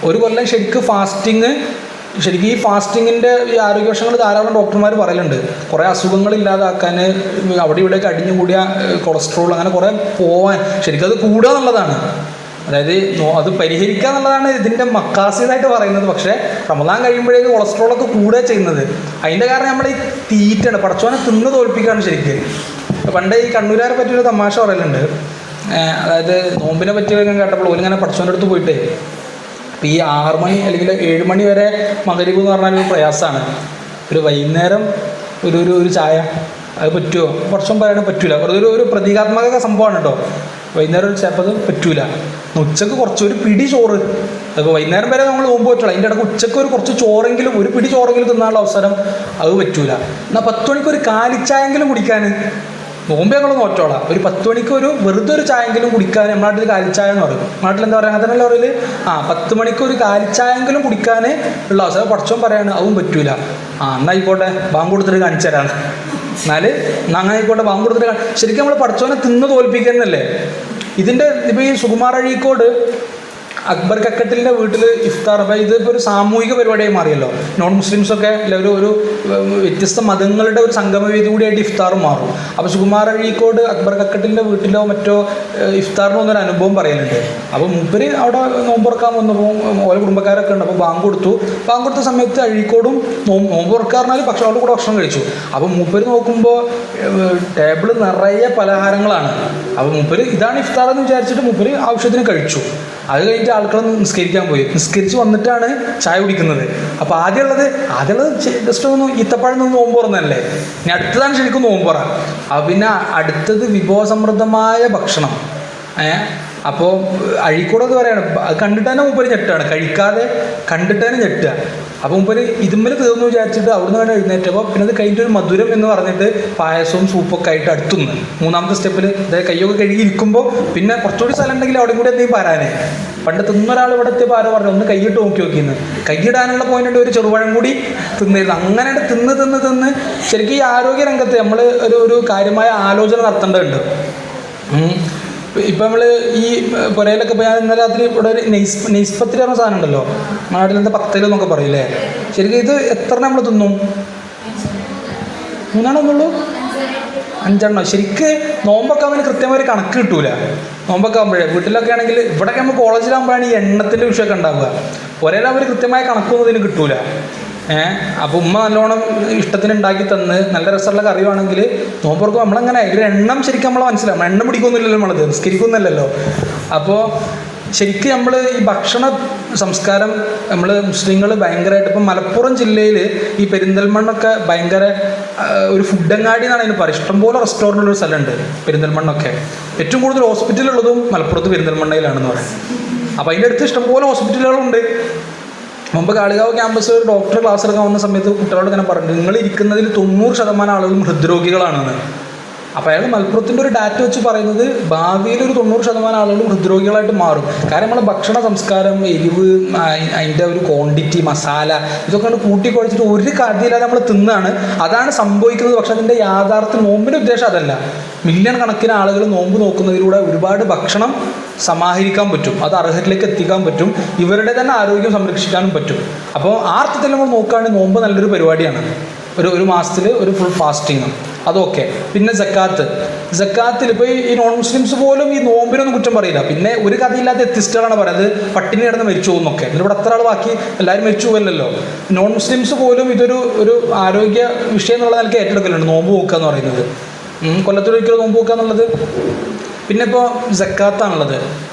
ഒരു കൊല്ലം ശരിക്കും ഫാസ്റ്റിങ്, ശരിക്കും ഈ ഫാസ്റ്റിങ്ങിൻ്റെ ഈ ആരോഗ്യവശങ്ങൾ ധാരാളം ഡോക്ടർമാർ പറയലുണ്ട്. കുറേ അസുഖങ്ങൾ ഇല്ലാതാക്കാൻ, അവിടെ ഇവിടെയൊക്കെ അടിഞ്ഞുകൂടിയ കൊളസ്ട്രോൾ അങ്ങനെ കുറേ പോവാൻ, ശരിക്കും അത് കൂടുക എന്നുള്ളതാണ്. അതായത് അത് പരിഹരിക്കുക എന്നുള്ളതാണ് ഇതിൻ്റെ മക്കാസിതായിട്ട് പറയുന്നത്. പക്ഷേ റമദാൻ കഴിയുമ്പോഴേക്ക് കൊളസ്ട്രോളൊക്കെ കൂടുക ചെയ്യുന്നത്. അതിൻ്റെ കാരണം നമ്മൾ ഈ തീറ്റാണ്, പടച്ചോനെ തിന്ന് തോൽപ്പിക്കുകയാണ് ശരിക്കും. പണ്ട് ഈ കണ്ണൂരാരെ പറ്റിയൊരു തമാശ പറയലുണ്ട്. അതായത് നോമ്പിനെ പറ്റി ഞാൻ കേട്ടപ്പോൾ ഓലിങ്ങനെ പടച്ചോൻ്റെ അടുത്ത് പോയിട്ട്, ഇപ്പോൾ ഈ 6 മണി അല്ലെങ്കിൽ 7 മണി വരെ മഗ്‌രിബ് എന്ന് പറഞ്ഞാൽ ഒരു പ്രയാസമാണ്. ഒരു വൈകുന്നേരം ഒരു ചായ അത് പറ്റുമോ? കുറച്ചും പറയാൻ പറ്റൂല. ഒരു പ്രതീകാത്മക സംഭവമാണ് കേട്ടോ. വൈകുന്നേരം ഒരു ചിലപ്പോൾ അത് പറ്റൂല. ഉച്ചക്ക് ഒരു പിടി ചോറ്, അപ്പോൾ വൈകുന്നേരം വരെ നമ്മൾ നോമ്പ് പറ്റുള്ളൂ. അതിൻ്റെ ഇടയ്ക്ക് ഉച്ചക്ക് കുറച്ച് ചോറെങ്കിലും, ഒരു പിടി ചോറെങ്കിലും തിന്നാനുള്ള അവസരം അത് പറ്റൂല. എന്നാൽ 10 മണിക്ക് ഒരു കാലിച്ചായെങ്കിലും കുടിക്കാൻ നോമ്പ് ഞങ്ങൾ നോറ്റോളാം, ഒരു 10 മണിക്ക് ഒരു വെറുതെ ഒരു ചായെങ്കിലും കുടിക്കാൻ, നമ്മുടെ നാട്ടിൽ കാലിച്ചായ എന്ന് പറയും, നാട്ടിൽ എന്താ പറയുക അതന്നെല്ലാം പറയല്, 10 മണിക്ക് ഒരു കാലിച്ചായെങ്കിലും കുടിക്കാൻ ഉള്ള അവസരം പഠിച്ചോൻ പറയാണ്, അതും പറ്റൂല. എന്നായിക്കോട്ടെ ബാങ്ക് കൊടുത്തിട്ട് കാണിച്ചു തരാണ്. അങ്ങനെ ആയിക്കോട്ടെ ബാങ്ക് കൊടുത്തിട്ട് ശരിക്കും നമ്മൾ പഠിച്ചോനെ തിന്ന് തോൽപ്പിക്കുന്നല്ലേ ഇതിൻ്റെ. ഇപ്പോൾ ഈ സുകുമാർ അഴീക്കോട് അക്ബർ കക്കട്ടിലിൻ്റെ വീട്ടിൽ ഇഫ്താർ, അപ്പോൾ ഇതിപ്പോൾ ഒരു സാമൂഹിക പരിപാടിയായി മാറിയല്ലോ. നോൺ മുസ്ലിംസൊക്കെ ഒരു വ്യത്യസ്ത മതങ്ങളുടെ ഒരു സംഗമവേദി കൂടിയായിട്ട് ഇഫ്താറും മാറും. അപ്പോൾ സുകുമാർ അഴീക്കോട് അക്ബർ കക്കട്ടിലിൻ്റെ വീട്ടിലോ മറ്റോ ഇഫ്താറിന് വന്നൊരു അനുഭവം പറയലുണ്ട്. അപ്പോൾ മൂപ്പര് അവിടെ നോമ്പ് തുറക്കാൻ വന്നപ്പോൾ ഓരോ കുടുംബക്കാരൊക്കെ ഉണ്ട്. അപ്പോൾ ബാങ്ക് കൊടുത്ത സമയത്ത് അഴീക്കോടും നോമ്പ് തുറക്കാറിനാൽ പക്ഷേ അവരുടെ കൂടെ ഭക്ഷണം കഴിച്ചു. അപ്പോൾ മൂപ്പര് നോക്കുമ്പോൾ ടേബിൾ നിറയെ പലഹാരങ്ങളാണ്. അപ്പോൾ മൂപ്പര് ഇതാണ് ഇഫ്താർ എന്ന് വിചാരിച്ചിട്ട് മൂപ്പര് ആവശ്യത്തിന് കഴിച്ചു. അത് കഴിഞ്ഞിട്ട് ആൾക്കാർ നിസ്കരിക്കാൻ പോയി. നിസ്കരിച്ച് വന്നിട്ടാണ് ചായ കുടിക്കുന്നത്. അപ്പോൾ ആദ്യമുള്ളത് ജസ്റ്റ് ഒന്ന് ഈത്തപ്പഴം നിന്ന് നോമ്പ് തുറന്നല്ലേ, ഇനി അടുത്തതാണ് ശരിക്കും നോമ്പ് തുറ. അപ്പോൾ പിന്നെ അടുത്തത് വിഭവസമൃദ്ധമായ ഭക്ഷണം. അപ്പോൾ അഴീക്കോടൊക്കെ പറയാണ്, അത് കണ്ടിട്ട് തന്നെ മൂപ്പര് ഞെട്ടാണ്, കഴിക്കാതെ കണ്ടിട്ട് തന്നെ ഞെട്ടുക. അപ്പോൾ മൂപ്പര് ഇതുമ്മൽ തീർന്നു വിചാരിച്ചിട്ട് അവിടുന്ന് തന്നെ എഴുന്നേറ്റപ്പോൾ പിന്നെ അത് കഴിഞ്ഞിട്ട് ഒരു മധുരം എന്ന് പറഞ്ഞിട്ട് പായസവും സൂപ്പൊക്കെ ആയിട്ട് അടുത്തുനിന്ന് 3ാമത്തെ സ്റ്റെപ്പിൽ അതായത് കയ്യൊക്കെ കഴുകിയിരിക്കുമ്പോൾ പിന്നെ കുറച്ചുകൂടി സ്ഥലം ഉണ്ടെങ്കിൽ അവിടെ കൂടി എന്തെങ്കിലും പാരാനേ. പണ്ട് തിന്നൊരാൾ ഇവിടെ എത്തിയപ്പോൾ ആരോ പറഞ്ഞു ഒന്ന് കൈയിട്ട് നോക്കിന്ന്, കൈയിടാനുള്ള പോയിന്റ് ഒരു ചെറുപഴം കൂടി തിന്നിരുന്നു. അങ്ങനെ തിന്ന് ശരിക്കും ഈ ആരോഗ്യ രംഗത്ത് നമ്മൾ ഒരു കാര്യമായ ആലോചന നടത്തേണ്ടതുണ്ട്. ഇപ്പം നമ്മൾ ഈ പുരയിലൊക്കെ പോയാൽ ഇന്നലെ രാത്രി ഇവിടെ ഒരു നെയ്സ്പത്തിരി പറഞ്ഞ സാധനം ഉണ്ടല്ലോ, നാട്ടിൽ എന്താ പത്തലെന്നൊക്കെ പറയില്ലേ. ശരിക്കും ഇത് എത്ര നമ്മൾ തിന്നും? 3 എണ്ണുള്ളൂ, 5 എണ്ണം. ശരിക്ക് നോമ്പൊക്കെ അവന് കൃത്യമായ ഒരു കണക്ക് കിട്ടൂല. നോമ്പൊക്കെ ആകുമ്പോഴേ വീട്ടിലൊക്കെ ആണെങ്കിൽ, ഇവിടെയൊക്കെ നമ്മൾ കോളേജിലാകുമ്പോഴാണ് ഈ എണ്ണത്തിൻ്റെ വിഷയമൊക്കെ ഉണ്ടാവുക. പുരയിൽ അവർ കൃത്യമായ കണക്കൊന്നും ഇതിന് കിട്ടൂല. അപ്പോൾ ഉമ്മ നല്ലോണം ഇഷ്ടത്തിന് ഉണ്ടാക്കി തന്ന് നല്ല രസമുള്ള കറിയാണെങ്കിൽ നോമ്പുറക്കും നമ്മളങ്ങനെ ഒരു എണ്ണം ശരിക്കും നമ്മളെ മനസ്സിലാവും. എണ്ണം പിടിക്കൊന്നുമില്ലല്ലോ, നമ്മളത് നിസ്കരിക്കുന്നില്ലല്ലോ. അപ്പോൾ ശരിക്കും നമ്മൾ ഈ ഭക്ഷണ സംസ്കാരം നമ്മൾ മുസ്ലിങ്ങൾ ഭയങ്കരമായിട്ട്, ഇപ്പം മലപ്പുറം ജില്ലയിൽ ഈ പെരിന്തൽമണ്ണൊക്കെ ഭയങ്കര ഒരു ഫുഡങ്ങാടി എന്നാണ് അതിന് പറയുക. ഇഷ്ടംപോലെ റെസ്റ്റോറൻറ്റുള്ളൊരു സ്ഥലമുണ്ട് പെരിന്തൽമണ്ണൊക്കെ. ഏറ്റവും കൂടുതൽ ഹോസ്പിറ്റലുള്ളതും മലപ്പുറത്ത് പെരിന്തൽമണ്ണയിലാണെന്ന് പറയും. അപ്പോൾ അതിൻ്റെ അടുത്ത് ഇഷ്ടംപോലെ ഹോസ്പിറ്റലുകളുണ്ട്. മുമ്പ് കാളികാവ് ക്യാമ്പസ് ഒരു ഡോക്ടർ ക്ലാസ് എടുക്കാൻ വന്ന സമയത്ത് കുട്ടികളോട് ഇങ്ങനെ പറഞ്ഞു, നിങ്ങൾ ഇരിക്കുന്നതിൽ 90% ആളുകളും ഹൃദ്രോഗികളാണെന്ന്. അപ്പോൾ അയാൾ മലപ്പുറത്തിൻ്റെ ഒരു ഡാറ്റ വെച്ച് പറയുന്നത് ഭാവിയിൽ ഒരു 90% ആളുകളും ഹൃദ്രോഗികളായിട്ട് മാറും. കാരണം നമ്മുടെ ഭക്ഷണ സംസ്കാരം, എരിവ്, അതിൻ്റെ ഒരു ക്വാണ്ടിറ്റി, മസാല ഇതൊക്കെ കൂട്ടിക്കുഴച്ചിട്ട് ഒരു കാര്യമില്ലാതെ നമ്മൾ തിന്നാണ്. അതാണ് സംഭവിക്കുന്നത്. പക്ഷെ അതിൻ്റെ യാഥാർത്ഥ്യം, നോമ്പിൻ്റെ ഉദ്ദേശം അതല്ല. മില്യൺ കണക്കിന് ആളുകൾ നോമ്പ് നോക്കുന്നതിലൂടെ ഒരുപാട് ഭക്ഷണം സമാഹരിക്കാൻ പറ്റും, അത് അർഹരിലേക്ക് എത്തിക്കാൻ പറ്റും, ഇവരുടെ തന്നെ ആരോഗ്യം സംരക്ഷിക്കാനും പറ്റും. അപ്പോൾ ആ അർത്ഥത്തിൽ നമ്മൾ നോക്കുകയാണെങ്കിൽ നോമ്പ് നല്ലൊരു പരിപാടിയാണ്. ഒരു മാസത്തിൽ ഒരു ഫുൾ ഫാസ്റ്റിങ് അതൊക്കെ. പിന്നെ സക്കാത്തിൽ ഇപ്പോൾ ഈ നോൺ മുസ്ലിംസ് പോലും ഈ നോമ്പിനൊന്നും കുറ്റം പറയില്ല. പിന്നെ ഒരു കഥയില്ലാത്ത എത്തിസ്റ്റുകളാണ് പറയുന്നത് പട്ടിണി കിടന്ന് മരിച്ചു പോകുന്നൊക്കെ. ഇവിടെ അത്ര ആൾ ബാക്കി എല്ലാവരും മരിച്ചു പോകല്ലോ. നോൺ മുസ്ലിംസ് പോലും ഒരു ആരോഗ്യ വിഷയം എന്നുള്ള നിലയ്ക്ക് ഏറ്റെടുക്കലുണ്ട് നോമ്പ് നോക്കുക എന്ന് പറയുന്നത്. കൊല്ലത്തിലൊരിക്കലും നോമ്പ് നോക്കുക എന്നുള്ളത്. പിന്നെ ഇപ്പോൾ സക്കാത്താണുള്ളത്.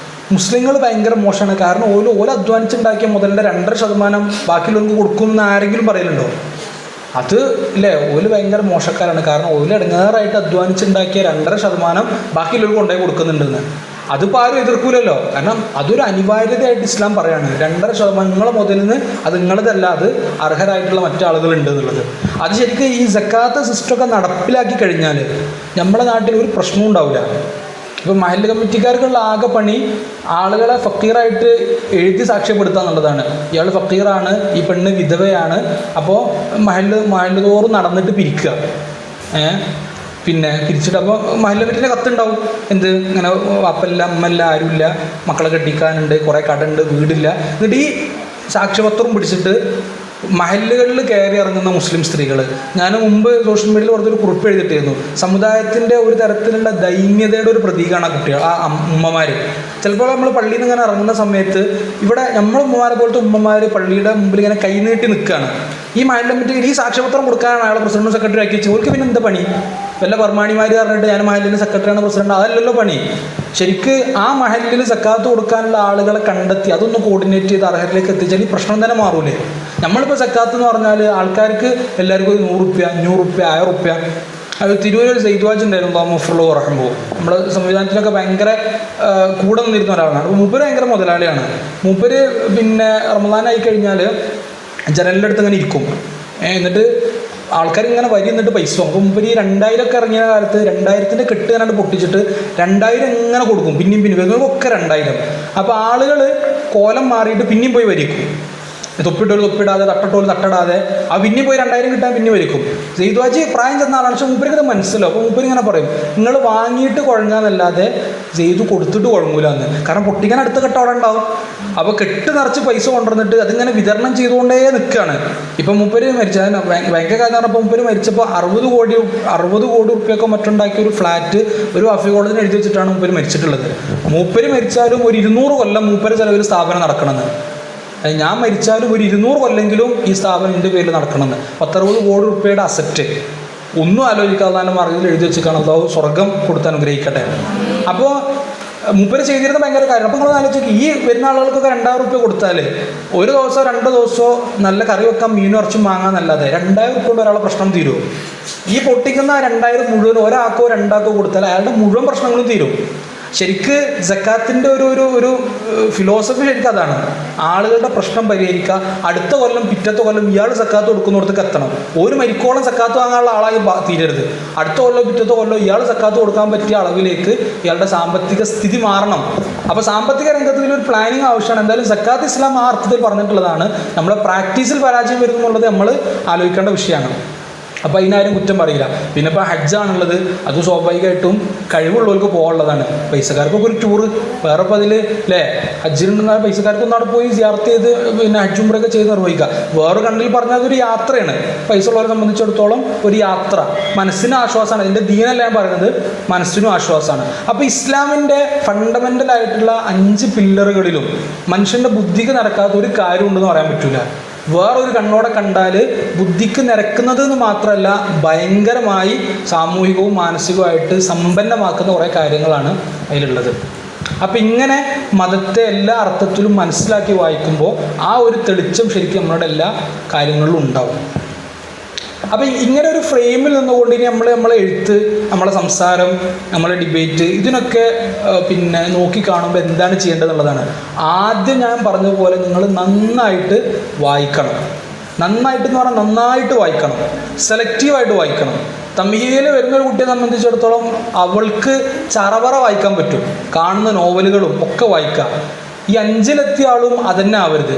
മുസ്ലിങ്ങൾ ഭയങ്കര മോശമാണ്. കാരണം ഓല അധ്വാനിച്ചുണ്ടാക്കിയ മുതലിൻ്റെ 2.5% ബാക്കിയുള്ളവർക്ക് കൊടുക്കുമെന്ന് ആരെങ്കിലും പറയലുണ്ടോ? അത് ഇല്ലേ, ഓല് ഭയങ്കര മോശക്കാരാണ്. കാരണം ഓല് ഇടങ്ങേറായിട്ട് അധ്വാനിച്ചുണ്ടാക്കിയ 2.5% ബാക്കിയുള്ളവർക്ക് കൊണ്ടുപോയി കൊടുക്കുന്നുണ്ടെന്ന്. അതിപ്പോൾ ആരും എതിർക്കൂലല്ലോ. കാരണം അതൊരു അനിവാര്യതയായിട്ട് ഇസ്ലാം പറയാണ്. 2.5% നിങ്ങളെ മുതലിൽ നിന്ന് അത് നിങ്ങളതല്ല, അത് അർഹരായിട്ടുള്ള മറ്റാളുകളുണ്ട് എന്നുള്ളത്. അത് ശരിക്കും ഈ സക്കാത്ത് സിസ്റ്റമൊക്കെ നടപ്പിലാക്കി കഴിഞ്ഞാൽ നമ്മുടെ നാട്ടിൽ ഒരു പ്രശ്നവും ഉണ്ടാവില്ല. ഇപ്പം മഹല്ല് കമ്മിറ്റിക്കാർക്കുള്ള ആകെ പണി ആളുകളെ ഫക്കീറായിട്ട് എഴുതി സാക്ഷ്യപ്പെടുത്തുക എന്നുള്ളതാണ്. ഇയാൾ ഫക്കീറാണ്, ഈ പെണ്ണ് വിധവയാണ്, അപ്പോൾ മഹല്ല് തോറും നടന്നിട്ട് പിരിക്കുക. പിന്നെ പിരിച്ചിട്ട് അപ്പോൾ മഹല്ല് കമ്മിറ്റിൻ്റെ കത്തുണ്ടാവും. ഇങ്ങനെ വാപ്പല്ല, അമ്മല്ല, ആരുമില്ല, മക്കളെ കെട്ടിക്കാനുണ്ട്, കുറേ കടമുണ്ട്, വീടില്ല. എന്നിട്ട് ഈ സാക്ഷ്യപത്രം പിടിച്ചിട്ട് മഹല്ലുകളിൽ കയറി ഇറങ്ങുന്ന മുസ്ലിം സ്ത്രീകൾ. ഞാൻ മുമ്പ് സോഷ്യൽ മീഡിയയിൽ പുറത്തൊരു കുറിപ്പ് എഴുതിയിട്ടായിരുന്നു. സമുദായത്തിൻ്റെ ഒരു തരത്തിലുള്ള ദൈന്യതയുടെ ഒരു പ്രതീകമാണ് ആ കുട്ടികൾ, ആ ഉമ്മമാർ. ചിലപ്പോൾ നമ്മൾ പള്ളിയിൽ നിന്ന് ഇങ്ങനെ ഇറങ്ങുന്ന സമയത്ത് ഇവിടെ നമ്മളെ ഉമ്മമാരെ പോലത്തെ ഉമ്മമാർ പള്ളിയുടെ മുമ്പിൽ ഇങ്ങനെ കൈനീട്ടി നിൽക്കുകയാണ്. ഈ മഹല്ല് കമ്മിറ്റിയിൽ ഈ സാക്ഷ്യപത്രം കൊടുക്കാനാണ് അയാളെ പ്രസിഡന്റും സെക്രട്ടറി ആക്കി വെച്ചു. അവർക്ക് പിന്നെ എന്താ പണി? വല്ല ബർമാണിമാർ പറഞ്ഞിട്ട് ഞാൻ മഹല്ലിൻ്റെ സെക്രട്ടറിയാണ്, പ്രസിഡന്റ്, അതല്ലല്ലോ പണി. ശരിക്ക് ആ മഹല്ലിൽ സക്കാത്ത് കൊടുക്കാനുള്ള ആളുകളെ കണ്ടെത്തി അതൊന്ന് കോർഡിനേറ്റ് ചെയ്ത് അർഹരിലേക്ക് എത്തിച്ചാൽ ഈ പ്രശ്നം തന്നെ മാറൂലേ. നമ്മളിപ്പോൾ സക്കാത്ത് എന്ന് പറഞ്ഞാൽ ആൾക്കാർക്ക് എല്ലാവർക്കും ഒരു 100 രൂപ, 500 രൂപ, 1000 രൂപ. അത് തിരുവല്ലൂർ സെയ്ദ്വാജ് ഉണ്ടായിരുന്നു, മുഫ്രലോ പറയുമ്പോൾ നമ്മുടെ സംവിധാനത്തിലൊക്കെ ഭയങ്കര കൂടെ നിന്നിരുന്ന ഒരാളാണ്. അപ്പോൾ മൂപ്പര് ഭയങ്കര മുതലാളിയാണ്. മൂപ്പര് പിന്നെ റമദാനായി കഴിഞ്ഞാൽ ജനലിൻ്റെ അടുത്ത് ഇങ്ങനെ ഇരിക്കും. എന്നിട്ട് ആൾക്കാർ ഇങ്ങനെ വരി നിന്നിട്ട് പൈസ വാങ്ങും. അപ്പോൾ മുമ്പ് ഈ 2000 ഒക്കെ ഇറങ്ങിയ കാലത്ത് 2000-ൻ്റെ കെട്ട് കണ്ട് പൊട്ടിച്ചിട്ട് 2000 എങ്ങനെ കൊടുക്കും, പിന്നെയും വരുന്നവർക്കൊക്കെ 2000. അപ്പോൾ ആളുകൾ കോലം മാറിയിട്ട് പിന്നെയും പോയി വരിക്കും. തൊപ്പിട്ടോല് തൊപ്പിടാതെ, തട്ടട്ടോല് തട്ടടാതെ, ആ പിന്നെയും പോയി 2000 കിട്ടാൻ പിന്നെ വരിക്കും. സെയ്ദ് പ്രായം ചെന്ന ആളാണ്. പക്ഷെ മൂപ്പർക്ക് ഇത് മനസ്സിലാവും. അപ്പോൾ മൂപ്പര് ഇങ്ങനെ പറയും, നിങ്ങൾ വാങ്ങിയിട്ട് കുഴങ്ങാന്നല്ലാതെ സെയ്ദ് കൊടുത്തിട്ട് കുഴങ്ങൂലെന്ന്. കാരണം പൊട്ടിക്കാൻ അടുത്ത കെട്ട് അവിടെ ഉണ്ടാവും. അപ്പോൾ കെട്ട് നിറച്ച് പൈസ കൊണ്ടുവന്നിട്ട് അതിങ്ങനെ വിതരണം ചെയ്തുകൊണ്ടേ നിൽക്കുകയാണ്. ഇപ്പം മൂപ്പര് മരിച്ചത് ഭയങ്കര കാര്യം പറഞ്ഞപ്പോൾ മൂപ്പര് മരിച്ചപ്പോൾ 60 കോടി റുപ്യൊക്കെ മറ്റുണ്ടാക്കിയ ഒരു ഫ്ലാറ്റ് ഒരു വഖഫ് കോളേജിന് എഴുതി വെച്ചിട്ടാണ് മൂപ്പര് മരിച്ചിട്ടുള്ളത്. മൂപ്പര് മരിച്ചാലും ഒരു 200 കൊല്ലം മൂപ്പര് ചിലവർ സ്ഥാപനം നടക്കണമെന്ന്. ഞാൻ മരിച്ചാലും ഒരു 200 കൊല്ലെങ്കിലും ഈ സ്ഥാപനം എൻ്റെ പേരിൽ നടക്കണമെന്ന്. 10-60 കോടി റുപ്യയുടെ അസറ്റ് ഒന്നും ആലോചിക്കാതെ മാർഗ്ഗത്തിൽ എഴുതി വെച്ചിട്ടാണ്. അതാവ് സ്വർഗം കൊടുത്ത് അനുഗ്രഹിക്കട്ടെ. അപ്പോൾ മൂപ്പര് ചെയ്തിരുന്ന ഭയങ്കര കാര്യം. അപ്പോൾ നിങ്ങൾ ആലോചിക്കും, ഈ വരുന്ന ആളുകൾക്കൊക്കെ 2000 റുപ്യ കൊടുത്താൽ ഒരു ദിവസമോ 2 ദിവസമോ നല്ല കറി വെക്കാൻ മീനും ഇറച്ചും വാങ്ങാന്നല്ലാതെ 2000 റുപ്യ കൊണ്ട് ഒരാളെ പ്രശ്നം തീരുമോ? ഈ പൊട്ടിക്കുന്ന 2000 മുഴുവൻ ഒരാൾക്കോ 2 കൊടുത്താൽ അയാളുടെ മുഴുവൻ പ്രശ്നങ്ങളും തീരും. ശരിക്ക് സക്കാത്തിൻ്റെ ഒരു ഫിലോസഫി ശരിക്കും അതാണ്. ആളുകളുടെ പ്രശ്നം പരിഹരിക്കുക. അടുത്ത കൊല്ലം പിറ്റത്തെ കൊല്ലം ഇയാൾ സക്കാത്ത് കൊടുക്കുന്നിടത്തേക്ക് എത്തണം. ഒരു മരിക്കോളം സക്കാത്ത് വാങ്ങാനുള്ള ആളായി തീരരുത്. അടുത്ത കൊല്ലം പിറ്റത്തെ കൊല്ലം ഇയാൾ സക്കാത്ത് കൊടുക്കാൻ പറ്റിയ അളവിലേക്ക് ഇയാളുടെ സാമ്പത്തിക സ്ഥിതി മാറണം. അപ്പോൾ സാമ്പത്തിക രംഗത്ത് ഒരു പ്ലാനിങ് ആവശ്യമാണ്. എന്തായാലും സക്കാത്ത് ഇസ്ലാം ആ അർത്ഥത്തിൽ പറഞ്ഞിട്ടുള്ളതാണ്. നമ്മളെ പ്രാക്ടീസിൽ പരാജയം വരുന്നുള്ളത് നമ്മൾ ആലോചിക്കേണ്ട വിഷയമാണ്. അപ്പോൾ അതിനാരും കുറ്റം പറയില്ല. പിന്നെ ഇപ്പോൾ ഹജ്ജാണുള്ളത്, അത് സ്വാഭാവികമായിട്ടും കഴിവുള്ളവർക്ക് പോകാനുള്ളതാണ്. പൈസക്കാർക്കൊക്കെ ഒരു ടൂറ് വേറെ ഇപ്പോൾ അതിൽ അല്ലേ, ഹജ്ജിനുണ്ടെന്നാൽ പൈസക്കാർക്ക് ഒന്നാടെ പോയി സിയാറത്ത് ചെയ്ത് പിന്നെ ഹജ്ജ് ഉംറയൊക്കെ ചെയ്ത് നിർവഹിക്കുക. വേറെ കണ്ണിൽ പറഞ്ഞാൽ അതൊരു യാത്രയാണ്. പൈസ ഉള്ളവരെ സംബന്ധിച്ചിടത്തോളം ഒരു യാത്ര, മനസ്സിന് ആശ്വാസമാണ്. അതിൻ്റെ ദീനല്ല ഞാൻ പറയുന്നത്, മനസ്സിനും ആശ്വാസമാണ്. അപ്പോൾ ഇസ്ലാമിൻ്റെ ഫണ്ടമെൻ്റലായിട്ടുള്ള 5 പില്ലറുകളിലും മനുഷ്യൻ്റെ ബുദ്ധിക്ക് നടക്കാത്ത ഒരു കാര്യം ഉണ്ടെന്ന് പറയാൻ പറ്റില്ല. വേറൊരു കണ്ണോടെ കണ്ടാൽ ബുദ്ധിക്ക് നിരക്കുന്നത് എന്ന് മാത്രമല്ല, ഭയങ്കരമായി സാമൂഹികവും മാനസികവുമായിട്ട് സമ്പന്നമാക്കുന്ന കുറേ കാര്യങ്ങളാണ് അതിലുള്ളത്. അപ്പം ഇങ്ങനെ മതത്തെ എല്ലാ അർത്ഥത്തിലും മനസ്സിലാക്കി വായിക്കുമ്പോൾ ആ ഒരു തെളിച്ചം ശരിക്കും നമ്മളുടെ എല്ലാ കാര്യങ്ങളിലും ഉണ്ടാവും. അപ്പം ഇങ്ങനെ ഒരു ഫ്രെയിമിൽ നിന്നുകൊണ്ട് ഇനി നമ്മളെ എഴുത്ത്, നമ്മളെ സംസാരം, നമ്മളെ ഡിബേറ്റ് ഇതിനൊക്കെ പിന്നെ നോക്കിക്കാണുമ്പോൾ എന്താണ് ചെയ്യേണ്ടതെന്നുള്ളതാണ്. ആദ്യം ഞാൻ പറഞ്ഞതുപോലെ നിങ്ങൾ നന്നായിട്ട് വായിക്കണം. നന്നായിട്ടെന്ന് പറഞ്ഞാൽ നന്നായിട്ട് വായിക്കണം, സെലക്റ്റീവായിട്ട് വായിക്കണം. തംഹീദിൽ വരുന്നൊരു കുട്ടിയെ സംബന്ധിച്ചിടത്തോളം അവൾക്ക് ചറവറ വായിക്കാൻ പറ്റും. കാണുന്ന നോവലുകളും ഒക്കെ വായിക്കാം. ഈ 5-ലെത്തിയ ആളും അതന്നെ ആവരുത്.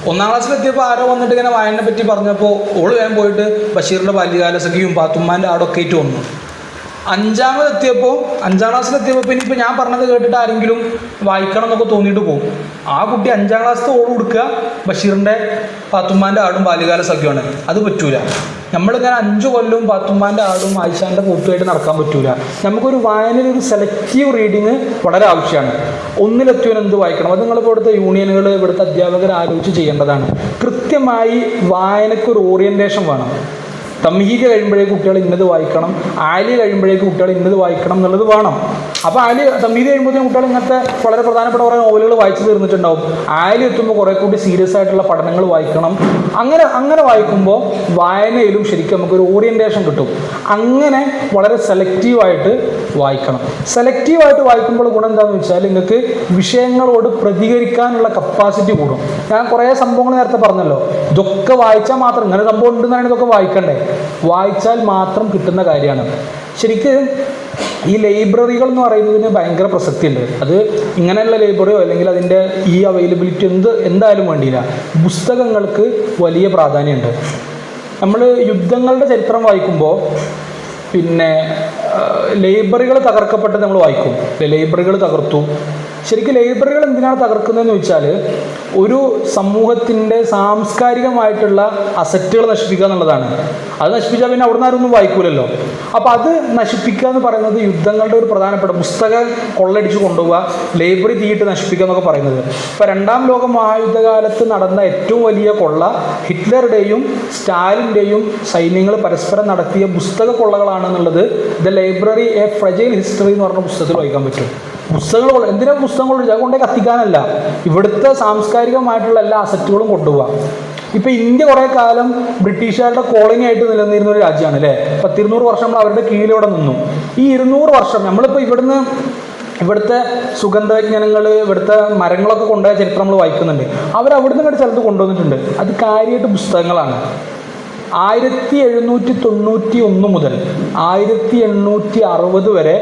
1-ാം ക്ലാസ്സിലെത്തിയപ്പോൾ ആരോ വന്നിട്ട് ഇങ്ങനെ വായനയെ പറ്റി പറഞ്ഞപ്പോൾ ഓള് വേഗം പോയിട്ട് ബഷീറിൻ്റെ ബാല്യകാലസഖിയും പാത്തുമ്മാൻ്റെ ആടൊക്കെ ആയിട്ട് വന്നു. 5-ാം ക്ലാസ്സിലെത്തിയപ്പോൾ ഇനിയിപ്പോൾ ഞാൻ പറഞ്ഞത് കേട്ടിട്ട് ആരെങ്കിലും വായിക്കണം എന്നൊക്കെ തോന്നിയിട്ട് പോകും. ആ കുട്ടി 5-ാം ക്ലാസ്സിലത്തെ ഓള് കൊടുക്കുക ബഷീറിൻ്റെ പാത്തുമ്മാൻ്റെ ആടും ബാല്യകാലസഖിയുമാണ്. അത് പറ്റൂല. നമ്മളിങ്ങനെ 5 കൊല്ലവും പാത്തുമ്മാൻ്റെ ആടും ആയിഷാൻ്റെ കൂട്ടുമായിട്ട് നടക്കാൻ പറ്റൂല. നമുക്കൊരു വായനയിൽ ഒരു സെലക്റ്റീവ് റീഡിങ് വളരെ ആവശ്യമാണ്. 1-ലെത്തിയവൻ എന്ത് വായിക്കണം, അത് നിങ്ങളിപ്പോൾ ഇവിടുത്തെ യൂണിയനുകൾ, ഇവിടുത്തെ അധ്യാപകർ ആലോചിച്ച് ചെയ്യേണ്ടതാണ്. കൃത്യമായി വായനക്കൊരു ഓറിയൻറ്റേഷൻ വേണം. തംഹീദ് കഴിയുമ്പോഴേക്ക് കുട്ടികൾ ഇന്നത് വായിക്കണം, ആലി കഴിയുമ്പോഴേക്ക് കുട്ടികൾ ഇന്നത് വായിക്കണം എന്നുള്ളത് വേണം. അപ്പോൾ തംഹീദ് കഴിയുമ്പോഴത്തേക്കും കുട്ടികൾ ഇങ്ങനത്തെ വളരെ പ്രധാനപ്പെട്ട കുറേ നോവലുകൾ വായിച്ചു തീർന്നിട്ടുണ്ടാവും. ആലി എത്തുമ്പോൾ കുറേ കൂടി സീരിയസ് ആയിട്ടുള്ള പഠനങ്ങൾ വായിക്കണം. അങ്ങനെ വായിക്കുമ്പോൾ വായനയിലും ശരിക്കും നമുക്കൊരു ഓറിയൻറ്റേഷൻ കിട്ടും. അങ്ങനെ വളരെ സെലക്റ്റീവായിട്ട് വായിക്കണം. സെലക്റ്റീവായിട്ട് വായിക്കുമ്പോൾ ഗുണം എന്താണെന്ന് വെച്ചാൽ നിങ്ങൾക്ക് വിഷയങ്ങളോട് പ്രതികരിക്കാനുള്ള കപ്പാസിറ്റി കൂടും. ഞാൻ കുറേ സംഭവങ്ങൾ നേരത്തെ പറഞ്ഞല്ലോ, ഇതൊക്കെ വായിച്ചാൽ മാത്രം, ഇങ്ങനെ സംഭവം ഉണ്ടെന്നാണ് ഇതൊക്കെ വായിക്കണ്ടേ, വായിച്ചാൽ മാത്രം കിട്ടുന്ന കാര്യമാണ്. ശരിക്ക് ഈ ലൈബ്രറികൾ എന്ന് പറയുന്നതിന് ഭയങ്കര പ്രസക്തിയുണ്ട്. അത് ഇങ്ങനെയുള്ള ലൈബ്രറിയോ അല്ലെങ്കിൽ അതിൻ്റെ ഈ അവൈലബിലിറ്റി എന്തായാലും വേണ്ടിയില്ല. പുസ്തകങ്ങൾക്ക് വലിയ പ്രാധാന്യമുണ്ട്. നമ്മൾ യുദ്ധങ്ങളുടെ ചരിത്രം വായിക്കുമ്പോൾ പിന്നെ ലൈബ്രറികൾ തകർക്കപ്പെട്ടത് നമ്മൾ വായിക്കും. ലൈബ്രറികൾ തകർത്തു. ശരിക്കും ലൈബ്രറികൾ എന്തിനാണ് തകർക്കുന്നതെന്ന് വെച്ചാൽ ഒരു സമൂഹത്തിൻ്റെ സാംസ്കാരികമായിട്ടുള്ള അസറ്റുകൾ നശിപ്പിക്കുക എന്നുള്ളതാണ്. അത് നശിപ്പിച്ചാൽ പിന്നെ അവിടെ നിന്ന് ആരൊന്നും വായിക്കൂലല്ലോ. അപ്പോൾ അത് നശിപ്പിക്കുക എന്ന് പറയുന്നത് യുദ്ധങ്ങളുടെ ഒരു പ്രധാനപ്പെട്ട പുസ്തകം കൊള്ളടിച്ച് കൊണ്ടുപോവുക, ലൈബ്രറി തീയിട്ട് നശിപ്പിക്കുക എന്നൊക്കെ പറയുന്നത്. ഇപ്പോൾ 2-ാം ലോക മഹായുദ്ധകാലത്ത് നടന്ന ഏറ്റവും വലിയ കൊള്ള ഹിറ്റ്ലറുടെയും സ്റ്റാലിൻ്റെയും സൈന്യങ്ങൾ പരസ്പരം നടത്തിയ പുസ്തക കൊള്ളകളാണെന്നുള്ളത് the library a fragile history എന്ന് പറഞ്ഞ പുസ്തകത്തിൽ വായിക്കാൻ പറ്റും. പുസ്തകങ്ങൾ എന്തിനാ പുസ്തകങ്ങൾ കൊണ്ടേ കത്തിക്കാനല്ല, ഇവിടുത്തെ സാംസ്കാരികമായിട്ടുള്ള എല്ലാ അസറ്റുകളും കൊണ്ടുപോകാം. ഇപ്പം ഇന്ത്യ കുറേ കാലം ബ്രിട്ടീഷുകാരുടെ കോളനി ആയിട്ട് നിലനിന്നിരുന്ന ഒരു രാജ്യമാണ് അല്ലേ. 10-200 വർഷം നമ്മൾ അവരുടെ കീഴിലൂടെ നിന്നു. ഈ 200 വർഷം നമ്മളിപ്പോൾ ഇവിടുത്തെ സുഗന്ധവ്യഞ്ജനങ്ങൾ, ഇവിടുത്തെ മരങ്ങളൊക്കെ കൊണ്ടുപോയ ചരിത്രം നമ്മൾ വായിക്കുന്നുണ്ട്. അവരവിടുന്ന് ഇങ്ങോട്ട് സ്ഥലത്ത് കൊണ്ടുവന്നിട്ടുണ്ട്. അത് കാര്യമായിട്ട് പുസ്തകങ്ങളാണ്. 1791 മുതൽ 1860 വരെ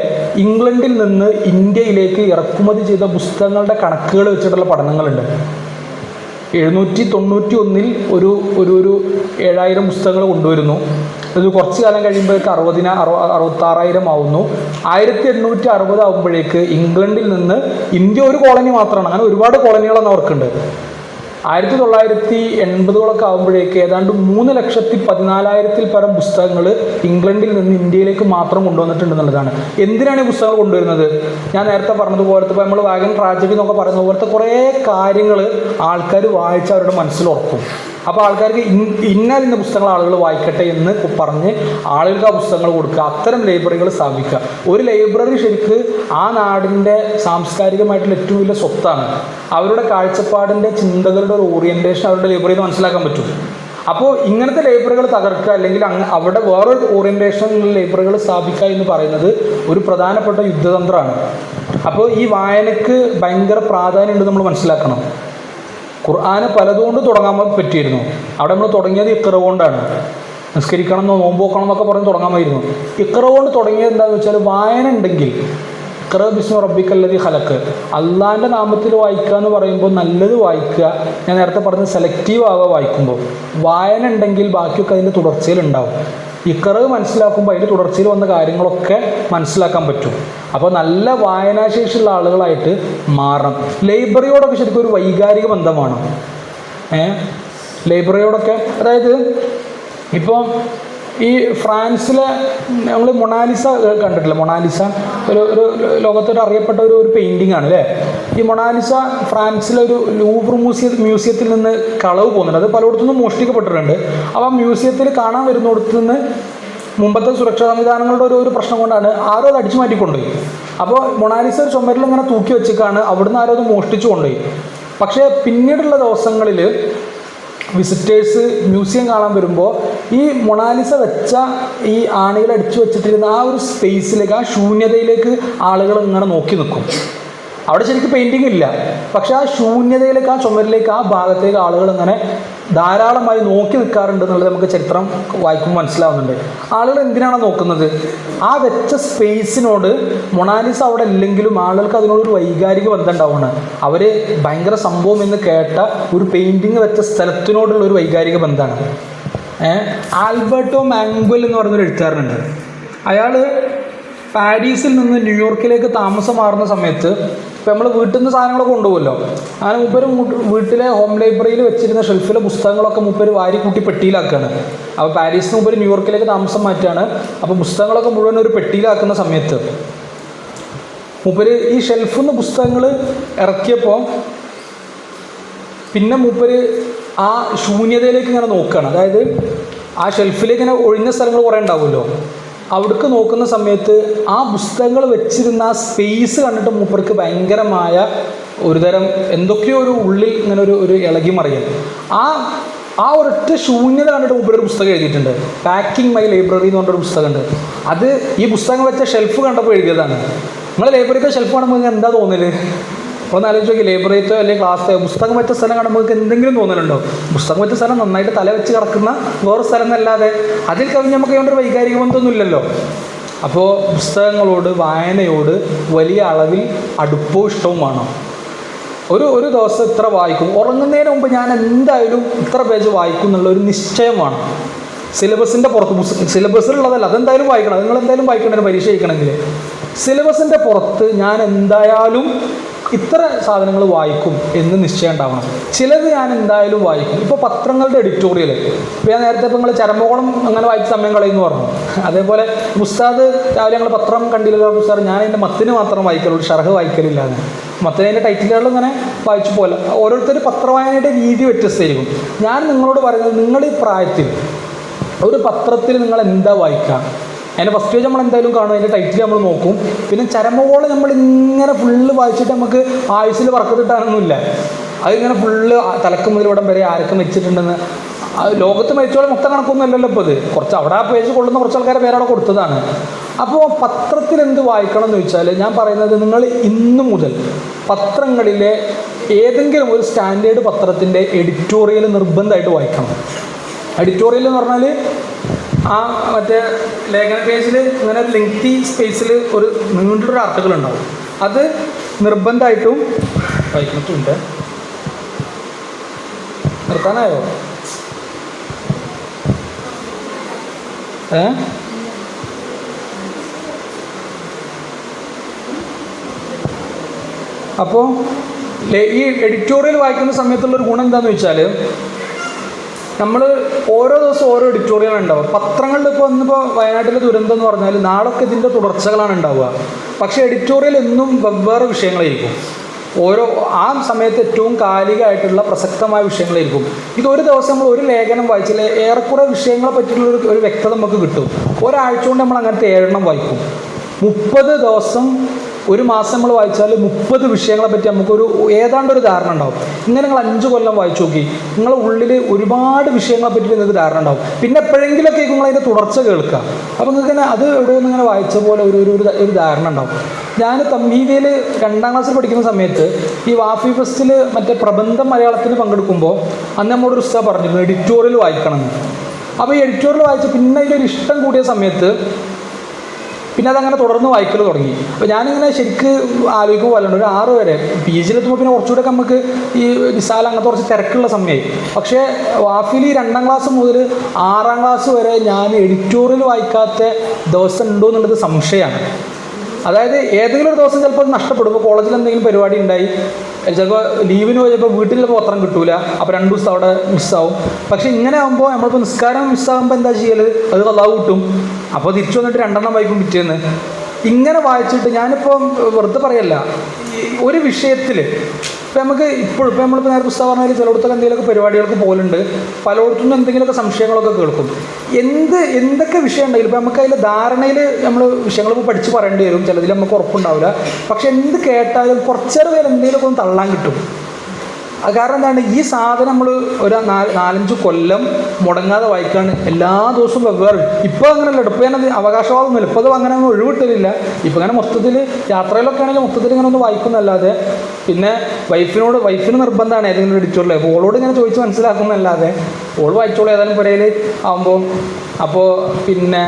ഇംഗ്ലണ്ടിൽ നിന്ന് ഇന്ത്യയിലേക്ക് ഇറക്കുമതി ചെയ്ത പുസ്തകങ്ങളുടെ കണക്കുകൾ വെച്ചിട്ടുള്ള പഠനങ്ങളുണ്ട്. 791 ഒരു 7000 പുസ്തകങ്ങൾ കൊണ്ടുവരുന്നു. ഇത് കുറച്ച് കാലം കഴിയുമ്പോഴേക്ക് 66,000 ആവുന്നു. 1860 ആകുമ്പോഴേക്ക് ഇംഗ്ലണ്ടിൽ നിന്ന് ഇന്ത്യ ഒരു കോളനി മാത്രമാണ്, അങ്ങനെ ഒരുപാട് കോളനികളൊന്നും അവർക്കുണ്ട്. 1980 ആകുമ്പോഴേക്ക് ഏതാണ്ട് 3,14,000 പരം പുസ്തകങ്ങൾ ഇംഗ്ലണ്ടിൽ നിന്ന് ഇന്ത്യയിലേക്ക് മാത്രം കൊണ്ടുവന്നിട്ടുണ്ട് എന്നുള്ളതാണ്. എന്തിനാണ് ഈ പുസ്തകങ്ങൾ കൊണ്ടുവരുന്നത്? ഞാൻ നേരത്തെ പറഞ്ഞതുപോലത്തെ ഇപ്പോൾ നമ്മൾ വാഗൻ ട്രാജഡി എന്നൊക്കെ പറയുന്ന പോലത്തെ കുറേ കാര്യങ്ങൾ ആൾക്കാർ വായിച്ച് അവരുടെ മനസ്സിലുറക്കും. അപ്പോൾ ആൾക്കാർക്ക് ഇന്ന പുസ്തകങ്ങൾ ആളുകൾ വായിക്കട്ടെ എന്ന് പറഞ്ഞ് ആളുകൾക്ക് ആ പുസ്തകങ്ങൾ കൊടുക്കുക, അത്തരം ലൈബ്രറികൾ സ്ഥാപിക്കുക. ഒരു ലൈബ്രറി ശരിക്ക് ആ നാടിൻ്റെ സാംസ്കാരികമായിട്ടുള്ള ഏറ്റവും വലിയ സ്വത്താണ്. അവരുടെ കാഴ്ചപ്പാടിൻ്റെ ചിന്തകളുടെ ഒരു ഓറിയൻറ്റേഷൻ അവരുടെ ലൈബ്രറിയിൽ നിന്ന് മനസ്സിലാക്കാൻ പറ്റും. അപ്പോൾ ഇങ്ങനത്തെ ലൈബ്രറികൾ തകർക്കുക അല്ലെങ്കിൽ അവിടെ വേറൊരു ഓറിയൻറ്റേഷനിലുള്ള ലൈബ്രറികൾ സ്ഥാപിക്കുക എന്ന് പറയുന്നത് ഒരു പ്രധാനപ്പെട്ട യുദ്ധതന്ത്രമാണ്. അപ്പോൾ ഈ വായനയ്ക്ക് ഭയങ്കര പ്രാധാന്യമുണ്ട് നമ്മൾ മനസ്സിലാക്കണം. ഖുർആന് പലതുകൊണ്ട് തുടങ്ങാൻ പറ്റിയിരുന്നു. അവിടെ നമ്മൾ തുടങ്ങിയത് ഇഖ്റ കൊണ്ടാണ്. നിസ്കരിക്കണം എന്നോ നോമ്പ് നോക്കണം എന്നൊക്കെ പറഞ്ഞ് തുടങ്ങാമായിരുന്നു. ഇഖ്റ കൊണ്ട് തുടങ്ങിയത് എന്താണെന്ന് വെച്ചാൽ വായന ഉണ്ടെങ്കിൽ ഇഖ്റ ബിസ്മി റബ്ബിക്കല്ലദീ ഖലഖ്, അള്ളാഹിൻ്റെ നാമത്തിൽ വായിക്കുക എന്ന് പറയുമ്പോൾ നല്ലത് വായിക്കുക. ഞാൻ നേരത്തെ പറഞ്ഞത് സെലക്റ്റീവ് ആവുക വായിക്കുമ്പോൾ. വായന ഉണ്ടെങ്കിൽ ബാക്കിയൊക്കെ അതിൻ്റെ തുടർച്ചയിൽ ഉണ്ടാവും. ഇഖ്റ മനസ്സിലാക്കുമ്പോൾ അതിൻ്റെ തുടർച്ചയിൽ വന്ന കാര്യങ്ങളൊക്കെ മനസ്സിലാക്കാൻ പറ്റും. അപ്പോൾ നല്ല വായനാശേഷിയുള്ള ആളുകളായിട്ട് മാറണം. ലൈബ്രറിയോടൊക്കെ ശരിക്കും ഒരു വൈകാരിക ബന്ധമാണ്. ലൈബ്രറിയോടൊക്കെ, അതായത് ഇപ്പോൾ ഈ ഫ്രാൻസിലെ നമ്മൾ മൊണാലിസ കണ്ടിട്ടില്ല? മൊണാലിസ ഒരു ലോകത്തൊരു അറിയപ്പെട്ട ഒരു പെയിൻറ്റിംഗ് ആണ് അല്ലേ? ഈ മൊണാലിസ ഫ്രാൻസിലെ ഒരു ലൂവർ മ്യൂസിയത്തിൽ നിന്ന് കളവ് പോകുന്നുണ്ട്. അത് പലയിടത്തുനിന്നും മോഷ്ടിക്കപ്പെട്ടിട്ടുണ്ട്. അപ്പോൾ ആ മ്യൂസിയത്തിൽ കാണാൻ വരുന്നിടത്തു നിന്ന് മുമ്പത്തെ സുരക്ഷാ സംവിധാനങ്ങളുടെ ഒരു പ്രശ്നം കൊണ്ടാണ് ആരോ അത് അടിച്ചു മാറ്റിക്കൊണ്ടുപോയി. അപ്പോൾ മൊണാലിസ ഒരു ചുമരിൽ ഇങ്ങനെ തൂക്കി വെച്ചിട്ടാണ് അവിടുന്ന് ആരോ അത് മോഷ്ടിച്ചു കൊണ്ടുപോയി. പക്ഷേ പിന്നീടുള്ള ദിവസങ്ങളിൽ വിസിറ്റേഴ്സ് മ്യൂസിയം കാണാൻ വരുമ്പോൾ ഈ മൊണാലിസ വെച്ച ഈ ആണികൾ അടിച്ചു വെച്ചിട്ടിരുന്ന ആ ഒരു സ്പേസിലേക്ക്, ആ ശൂന്യതയിലേക്ക് ആളുകൾ ഇങ്ങനെ നോക്കി നിൽക്കും. അവിടെ ശരിക്കും പെയിൻറ്റിങ് ഇല്ല, പക്ഷെ ആ ശൂന്യതയിലേക്ക്, ആ ചുമരിലേക്ക്, ആ ഭാഗത്തേക്ക് ആളുകൾ ഇങ്ങനെ ധാരാളമായി നോക്കി നിൽക്കാറുണ്ട് എന്നുള്ളത് നമുക്ക് ചരിത്രം വായിക്കുമ്പോൾ മനസ്സിലാവുന്നുണ്ട്. ആളുകൾ എന്തിനാണ് നോക്കുന്നത്? ആ വെച്ച സ്പേസിനോട് മൊണാലിസ അവിടെ ഇല്ലെങ്കിലും ആളുകൾക്ക് അതിനോടൊരു വൈകാരിക ബന്ധം ഉണ്ടാവുകയാണ്. അവർ ഭയങ്കര സംഭവം എന്ന് കേട്ട ഒരു പെയിൻറ്റിങ് വെച്ച സ്ഥലത്തിനോടുള്ള ഒരു വൈകാരിക ബന്ധമാണ്. ആൽബർട്ടോ മാംഗ്വൽ എന്ന് പറയുന്നൊരു എഴുത്തുകാരനുണ്ട്. അയാൾ പാരീസിൽ നിന്ന് ന്യൂയോർക്കിലേക്ക് താമസം മാറുന്ന സമയത്ത് ഇപ്പം നമ്മൾ വീട്ടിൽ നിന്ന് സാധനങ്ങളൊക്കെ കൊണ്ടുപോകുമല്ലോ, അങ്ങനെ മൂപ്പര് വീട്ടിലെ ഹോം ലൈബ്രറിയിൽ വെച്ചിരുന്ന ഷെൽഫിലെ പുസ്തകങ്ങളൊക്കെ മൂപ്പര് വാരിക്കൂട്ടി പെട്ടിയിലാക്കുകയാണ്. അപ്പോൾ പാരീസിൽ നിന്ന് മൂപ്പര് ന്യൂയോർക്കിലേക്ക് താമസം മാറ്റുകയാണ്. അപ്പോൾ പുസ്തകങ്ങളൊക്കെ മുഴുവൻ ഒരു പെട്ടിയിലാക്കുന്ന സമയത്ത് മൂപ്പര് ഈ ഷെൽഫിൽ നിന്ന് പുസ്തകങ്ങൾ ഇറക്കിയപ്പോൾ പിന്നെ മൂപ്പര് ആ ശൂന്യതയിലേക്ക് ഇങ്ങനെ നോക്കുകയാണ്. അതായത് ആ ഷെൽഫിലേക്ക് ഇങ്ങനെ ഒഴിഞ്ഞ സ്ഥലങ്ങൾ കുറേ ഉണ്ടാവുമല്ലോ, അവിടേക്ക് നോക്കുന്ന സമയത്ത് ആ പുസ്തകങ്ങൾ വെച്ചിരുന്ന ആ സ്പേസ് കണ്ടിട്ട് മൂപ്പർക്ക് ഭയങ്കരമായ ഒരുതരം എന്തൊക്കെയോ ഒരു ഉള്ളിൽ ഇങ്ങനെ ഒരു ഇളകി മറിയൽ. ആ ഒരൊറ്റ ശൂന്യത കണ്ടിട്ട് മൂപ്പരൊരു പുസ്തകം എഴുതിയിട്ടുണ്ട്. പാക്കിംഗ് മൈ ലൈബ്രറി എന്ന് പറഞ്ഞൊരു പുസ്തകമുണ്ട്. അത് ഈ പുസ്തകം വെച്ച ഷെൽഫ് കണ്ടപ്പോൾ എഴുതിയതാണ്. നിങ്ങൾ ലൈബ്രറിത്തെ ഷെൽഫ് കാണുമ്പോൾ എന്താ തോന്നല്? ഒന്ന് ആലോചിച്ച് നോക്കി. ലൈബ്രറിത്തോ അല്ലെങ്കിൽ ക്ലാസ്സോ പുസ്തകം വെച്ച സ്ഥലം കാണുമ്പോൾ നിങ്ങൾക്ക് എന്തെങ്കിലും തോന്നലുണ്ടോ? പുസ്തകം വെച്ച സ്ഥലം നന്നായിട്ട് തല വെച്ച് കിടക്കുന്ന വേറെ സ്ഥലം എന്നല്ലാതെ അതിൽ കവിഞ്ഞ് നമുക്ക് അതുകൊണ്ട് വൈകാരിക ബന്ധമൊന്നുമില്ലല്ലോ. അപ്പോൾ പുസ്തകങ്ങളോട്, വായനയോട് വലിയ അളവിൽ അടുപ്പവും ഇഷ്ടവും വേണം. ഒരു ദിവസം ഇത്ര വായിക്കും, ഉറങ്ങുന്നതിന് മുമ്പ് ഞാൻ എന്തായാലും ഇത്ര പേജ് വായിക്കും എന്നുള്ള ഒരു നിശ്ചയം വേണം. സിലബസിൻ്റെ പുറത്ത്, സിലബസിലുള്ളതല്ല, അതെന്തായാലും വായിക്കണം. അത് നിങ്ങൾ എന്തായാലും വായിക്കണം പരീക്ഷ ജയിക്കണമെങ്കിൽ. സിലബസിൻ്റെ പുറത്ത് ഞാൻ എന്തായാലും ഇത്ര സാധനങ്ങൾ വായിക്കും എന്ന് നിശ്ചയം ഉണ്ടാവണം. ചിലത് ഞാൻ എന്തായാലും വായിക്കും. ഇപ്പോൾ പത്രങ്ങളുടെ എഡിറ്റോറിയൽ, ഇപ്പോൾ ഞാൻ നേരത്തെ ഇപ്പോൾ നിങ്ങൾ ചരമോളം അങ്ങനെ വായിച്ച സമയം കളയുമെന്ന് പറഞ്ഞു. അതേപോലെ ഉസ്താദ് രാവിലെ ഞങ്ങൾ പത്രം കണ്ടില്ല സാർ, ഞാൻ എൻ്റെ മത്തിന് മാത്രം വായിക്കലുള്ളൂ, ഷർഹ് വായിക്കലില്ലാതെ. മത്തിനതിൻ്റെ ടൈറ്റിലുകൾ ഇങ്ങനെ വായിച്ചു പോലെ. ഓരോരുത്തർ പത്രവായനയുടെ രീതി വ്യത്യസ്തമായിരിക്കും. ഞാൻ നിങ്ങളോട് പറയുന്നത്, നിങ്ങൾ ഈ പ്രായത്തിൽ ഒരു പത്രത്തിൽ നിങ്ങൾ എന്താ വായിക്കുക? അതിൻ്റെ ഫസ്റ്റ് പേജ് നമ്മൾ എന്തായാലും കാണും, അതിൻ്റെ ടൈറ്റിൽ നമ്മൾ നോക്കും. പിന്നെ ചരമകോളം നമ്മൾ ഇങ്ങനെ ഫുള്ള് വായിച്ചിട്ട് നമുക്ക് ആയുസ്സിൽ വറക്കത്തിട്ടാനൊന്നുമില്ല. അതിങ്ങനെ ഫുള്ള് തലക്ക് മുതലിവിടം വരെ ആരൊക്കെ വെച്ചിട്ടുണ്ടെന്ന്. ലോകത്ത് മരിച്ചോളം മൊത്തം കണക്കൊന്നും അല്ലല്ലോ ഇപ്പോൾ ഇത്. കുറച്ച് അവിടെ ആ പേജ് കൊള്ളുന്ന കുറച്ച് ആൾക്കാരെ പേരവിടെ കൊടുത്തതാണ്. അപ്പോൾ പത്രത്തിൽ എന്ത് വായിക്കണം എന്ന് ചോദിച്ചാൽ, ഞാൻ പറയുന്നത് നിങ്ങൾ ഇന്നു മുതൽ പത്രങ്ങളിലെ ഏതെങ്കിലും ഒരു സ്റ്റാൻഡേർഡ് പത്രത്തിൻ്റെ എഡിറ്റോറിയൽ നിർബന്ധമായിട്ട് വായിക്കണം. എഡിറ്റോറിയൽ എന്ന് പറഞ്ഞാൽ ആ മറ്റേ ലേഖന പേജിൽ ഇങ്ങനെ ഒരു ലെങ്തി സ്പേസിൽ ഒരു നീണ്ടൊരു ആർട്ടിക്കിൾ ഉണ്ടാവും. അത് നിർബന്ധമായിട്ടും വായിക്കുന്നുണ്ട്. നിർത്താനായോ? അപ്പോൾ ഈ എഡിറ്റോറിയൽ വായിക്കുന്ന സമയത്തുള്ളൊരു ഗുണം എന്താണെന്ന് വെച്ചാൽ, നമ്മൾ ഓരോ ദിവസം ഓരോ എഡിറ്റോറിയൽ ഉണ്ടാവുക. പത്രങ്ങളിൽ ഇപ്പോൾ ഇന്നിപ്പോൾ വയനാട്ടിലെ ദുരന്തം എന്ന് പറഞ്ഞാൽ നാളൊക്കെ ഇതിൻ്റെ തുടർച്ചകളാണ് ഉണ്ടാവുക. പക്ഷേ എഡിറ്റോറിയൽ എന്നും വെവ്വേറെ വിഷയങ്ങളായിരിക്കും. ഓരോ ആ സമയത്ത് ഏറ്റവും കാലികമായിട്ടുള്ള പ്രസക്തമായ വിഷയങ്ങളായിരിക്കും. ഇതൊരു ദിവസം നമ്മൾ ഒരു ലേഖനം വായിച്ചാൽ ഏറെക്കുറെ വിഷയങ്ങളെ പറ്റിയിട്ടുള്ള ഒരു വ്യക്തത നമുക്ക് കിട്ടും. ഒരാഴ്ച കൊണ്ട് നമ്മൾ അങ്ങനത്തെ 7 എണ്ണം വായിക്കും. 30 ദിവസം ഒരു മാസം നമ്മൾ വായിച്ചാൽ 30 വിഷയങ്ങളെ പറ്റി നമുക്കൊരു ഏതാണ്ടൊരു ധാരണ ഉണ്ടാവും. ഇങ്ങനെ നിങ്ങൾ 5 കൊല്ലം വായിച്ചു നോക്കി, നിങ്ങളുടെ ഉള്ളിൽ ഒരുപാട് വിഷയങ്ങളെ പറ്റി നിങ്ങൾക്ക് ധാരണ ഉണ്ടാവും. പിന്നെ എപ്പോഴെങ്കിലൊക്കെ നിങ്ങൾ അതിൻ്റെ തുടർച്ച കേൾക്കുക. അപ്പോൾ നിങ്ങൾക്ക് തന്നെ അത് എവിടെ നിന്ന് ഇങ്ങനെ വായിച്ച പോലെ ഒരു ധാരണ ഉണ്ടാവും. ഞാൻ തംഹീദിൽ 2ാം ക്ലാസ്സിൽ പഠിക്കുന്ന സമയത്ത് ഈ വാഫി ഫെസ്റ്റിൽ മറ്റേ പ്രബന്ധം മലയാളത്തിൽ പങ്കെടുക്കുമ്പോൾ അന്ന് നമ്മളോടൊരു ഉസ്താദ് പറഞ്ഞിരുന്നു എഡിറ്റോറിയൽ വായിക്കണമെന്ന്. അപ്പോൾ ഈ എഡിറ്റോറിയൽ വായിച്ച് പിന്നെ അതിലൊരു ഇഷ്ടം കൂടിയ സമയത്ത് പിന്നെ അതങ്ങനെ തുടർന്ന് വായിക്കൽ തുടങ്ങി. അപ്പോൾ ഞാനിങ്ങനെ ശരിക്ക് ആലോചിക്കുമ്പോൾ പോലുണ്ട് ഒരു 6 വരെ PG എത്തുമ്പോൾ പിന്നെ കുറച്ചുകൂടെ നമുക്ക് ഈ നിസാല അങ്ങനത്തെ കുറച്ച് തിരക്കുള്ള സമയമായി. പക്ഷേ വാഫിൽ 2ാം ക്ലാസ് മുതൽ 6ാം ക്ലാസ് വരെ ഞാൻ എഡിറ്റോറിയൽ വായിക്കാത്ത ദിവസം ഉണ്ടോ എന്നുള്ളത് സംശയമാണ്. അതായത് ഏതെങ്കിലും ഒരു ദിവസം ചിലപ്പോൾ നഷ്ടപ്പെടും. ഇപ്പോൾ കോളേജിൽ എന്തെങ്കിലും പരിപാടി ഉണ്ടായി, ചിലപ്പോൾ ലീവിന് പോയപ്പോൾ വീട്ടിൽ പത്രം കിട്ടൂല, അപ്പോൾ 2 ദിവസം അവിടെ മിസ്സാവും. പക്ഷെ ഇങ്ങനെ ആകുമ്പോൾ നമ്മളിപ്പോൾ നിസ്കാരം മിസ്സാകുമ്പോൾ എന്താ ചെയ്യൽ? അത് കളാവ് കിട്ടും. അപ്പോൾ തിരിച്ചു വന്നിട്ട് 2 എണ്ണം വായിക്കും പിറ്റേന്ന്. ഇങ്ങനെ വായിച്ചിട്ട് ഞാനിപ്പോൾ വെറുതെ പറയല്ല, ഒരു വിഷയത്തിൽ ഇപ്പം നമുക്ക് ഇപ്പോൾ നമ്മളിപ്പോൾ നേരെ പുസ്തകം പറഞ്ഞാൽ ചിലയിടത്തൊക്കെ എന്തെങ്കിലുമൊക്കെ പരിപാടികൾക്ക് പോലുണ്ട്, പലയിടത്തുനിന്ന് എന്തെങ്കിലുമൊക്കെ സംശയങ്ങളൊക്കെ കേൾക്കും. എന്തൊക്കെ വിഷയം ഉണ്ടെങ്കിലും ഇപ്പം നമുക്ക് അതിൽ ധാരണയിൽ നമ്മൾ വിഷയങ്ങളിപ്പോൾ പഠിച്ച് പറയേണ്ടി വരും, ചിലതിൽ നമുക്ക് ഉറപ്പുണ്ടാവില്ല. പക്ഷെ എന്ത് കേട്ടാലും കുറച്ചേറെ പേര് എന്തെങ്കിലുമൊക്കെ ഒന്ന് തള്ളാൻ കിട്ടും. അത് കാരണം എന്താണ്, ഈ സാധനം നമ്മൾ ഒരു 4-5 കൊല്ലം മുടങ്ങാതെ വായിക്കാണ് എല്ലാ ദിവസവും വെവ്വേറെ. ഇപ്പോൾ അങ്ങനെയല്ല, ഇപ്പോൾ ഞാനത് അവകാശവാദമൊന്നുമില്ല, ഇപ്പോൾ അത് അങ്ങനെ ഒന്നും ഒഴിവിട്ടില്ല. ഇപ്പോൾ ഇങ്ങനെ മൊത്തത്തിൽ യാത്രയിലൊക്കെ ആണെങ്കിൽ മൊത്തത്തിൽ ഇങ്ങനെ ഒന്ന് വായിക്കുന്നല്ലാതെ, പിന്നെ വൈഫിന് നിർബന്ധമാണ് ഏതെങ്കിലും എഡിറ്റോറിയൽ, അപ്പോൾ ഓളോട് ഇങ്ങനെ ചോദിച്ച് മനസ്സിലാക്കുന്നല്ലാതെ ഓൾ വായിച്ചോളൂ ഏതായാലും പുരയിൽ ആകുമ്പോൾ. അപ്പോൾ പിന്നെ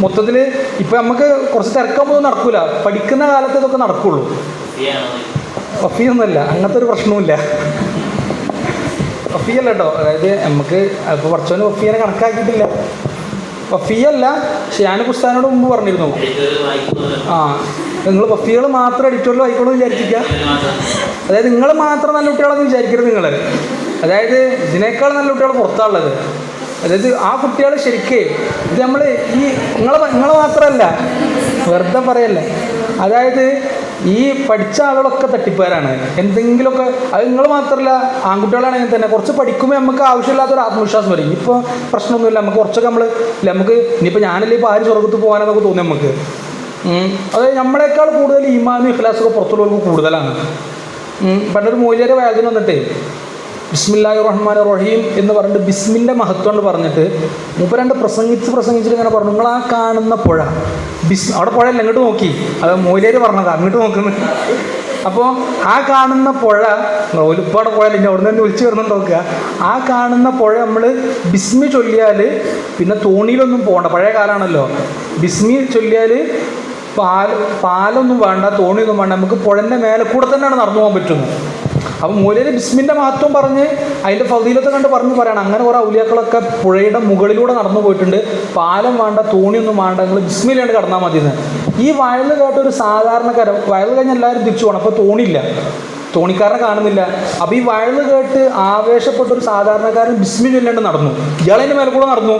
മൊത്തത്തിൽ ഇപ്പോൾ നമുക്ക് കുറച്ച് തിരക്കാകുമ്പോൾ നടക്കില്ല, പഠിക്കുന്ന കാലത്ത് ഇതൊക്കെ നടക്കുള്ളൂ. വഫിയൊന്നുമല്ല, അങ്ങനത്തെ ഒരു പ്രശ്നവുമില്ല. വഫിയല്ല കേട്ടോ, അതായത് നമുക്ക് ഇപ്പോൾ കുറച്ചോന് വഫിയനെ കണക്കാക്കിയിട്ടില്ല. വഫിയല്ല, ഷിയാൻ പുസ്തകനോട് മുമ്പ് പറഞ്ഞിരുന്നു, നിങ്ങൾ വഫികൾ മാത്രം എഡിറ്റോറിയൽ വായിക്കണമെന്ന് വിചാരിച്ചിരിക്കുക. അതായത് നിങ്ങൾ മാത്രം നല്ല കുട്ടികളെന്ന് വിചാരിക്കരുത് നിങ്ങൾ. അതായത് ഇതിനേക്കാൾ നല്ല കുട്ടികൾ പുറത്താണുള്ളത്. അതായത് ആ കുട്ടികൾ ശരിക്ക് ഇത് നമ്മൾ ഈ നിങ്ങളെ മാത്രമല്ല, വെറുതെ പറയല്ലേ. അതായത് ഈ പഠിച്ച ആളുകളൊക്കെ തട്ടിപ്പേരാണ്. എന്തെങ്കിലുമൊക്കെ അത് നിങ്ങൾ മാത്രമല്ല, ആൺകുട്ടികളാണെങ്കിൽ തന്നെ കുറച്ച് പഠിക്കുമ്പോൾ നമുക്ക് ആവശ്യമില്ലാത്തൊരു ആത്മവിശ്വാസം വരും. ഇപ്പോൾ പ്രശ്നമൊന്നുമില്ല, നമുക്ക് കുറച്ചൊക്കെ നമുക്ക് ഇനിയിപ്പോൾ ഞാനല്ലേ ഇപ്പോൾ ആര് സ്വർഗത്ത് പോകാനെന്നൊക്കെ തോന്നി നമുക്ക്. അതായത് നമ്മളെക്കാൾ കൂടുതൽ ഈമാനും ഇഖ്ലാസൊക്കെ പുറത്തുള്ളവർക്ക് കൂടുതലാണ്. പണ്ടൊരു മൂല്യരെ വേദന വന്നിട്ട് ബിസ്മില്ലാഹി റഹ്മാൻ റഹീം എന്ന് പറഞ്ഞിട്ട് ബിസ്മിൻ്റെ മഹത്വം എന്ന് പറഞ്ഞിട്ട് മൂപ്പരണ്ട് പ്രസംഗിച്ചിട്ട് ഇങ്ങനെ പറഞ്ഞു, നിങ്ങൾ ആ കാണുന്ന പുഴ അവിടെ പുഴയല്ല, ഇങ്ങോട്ട് നോക്കി, അത് മൂല്യര് പറഞ്ഞതാ, അങ്ങോട്ട് നോക്കുന്നു. അപ്പോൾ ആ കാണുന്ന പുഴ ഒലിപ്പാടെ പോയാൽ ഇനി അവിടെ നിന്ന് ഒലിച്ച് വരുന്നുണ്ട് നോക്കുക. ആ കാണുന്ന പുഴ നമ്മൾ ബിസ്മി ചൊല്ലിയാൽ പിന്നെ തോണിയിലൊന്നും പോകണ്ട, പഴയ കാലമാണല്ലോ. ബിസ്മി ചൊല്ലിയാൽ പാലൊന്നും വേണ്ട, തോണിയൊന്നും വേണ്ട, നമുക്ക് പുഴൻ്റെ മേലെ കൂടെ തന്നെയാണ് നടന്നു പോകാൻ പറ്റുന്നത്. അപ്പോൾ മൂല്യര് ബിസ്മിൻ്റെ മഹത്വം പറഞ്ഞ് അതിൻ്റെ ഫളീലത്ത് കണ്ട് പറയണം. അങ്ങനെ കുറേ ഔലിയാക്കളൊക്കെ പുഴയുടെ മുകളിലൂടെ നടന്നു പോയിട്ടുണ്ട്. പാലം വേണ്ട, തോണിയൊന്നും വേണ്ട, നിങ്ങൾ ബിസ്മില്ലാണ്ട് കടന്നാൽ മതി എന്ന്. ഈ വയൽ കേട്ട ഒരു സാധാരണക്കാരൻ, വയൽ കഴിഞ്ഞ് എല്ലാവരും തിരിച്ചു പോകണം, അപ്പോൾ തോണിയില്ല, തോണിക്കാരനെ കാണുന്നില്ല. അപ്പോൾ ഈ വയൽ കേട്ട് ആവേശപ്പെട്ടൊരു സാധാരണക്കാരൻ ബിസ്മി ചൊല്ലാണ്ട് നടന്നു. ഇയാളതിൻ്റെ മേലെ കൂടെ നടന്നു.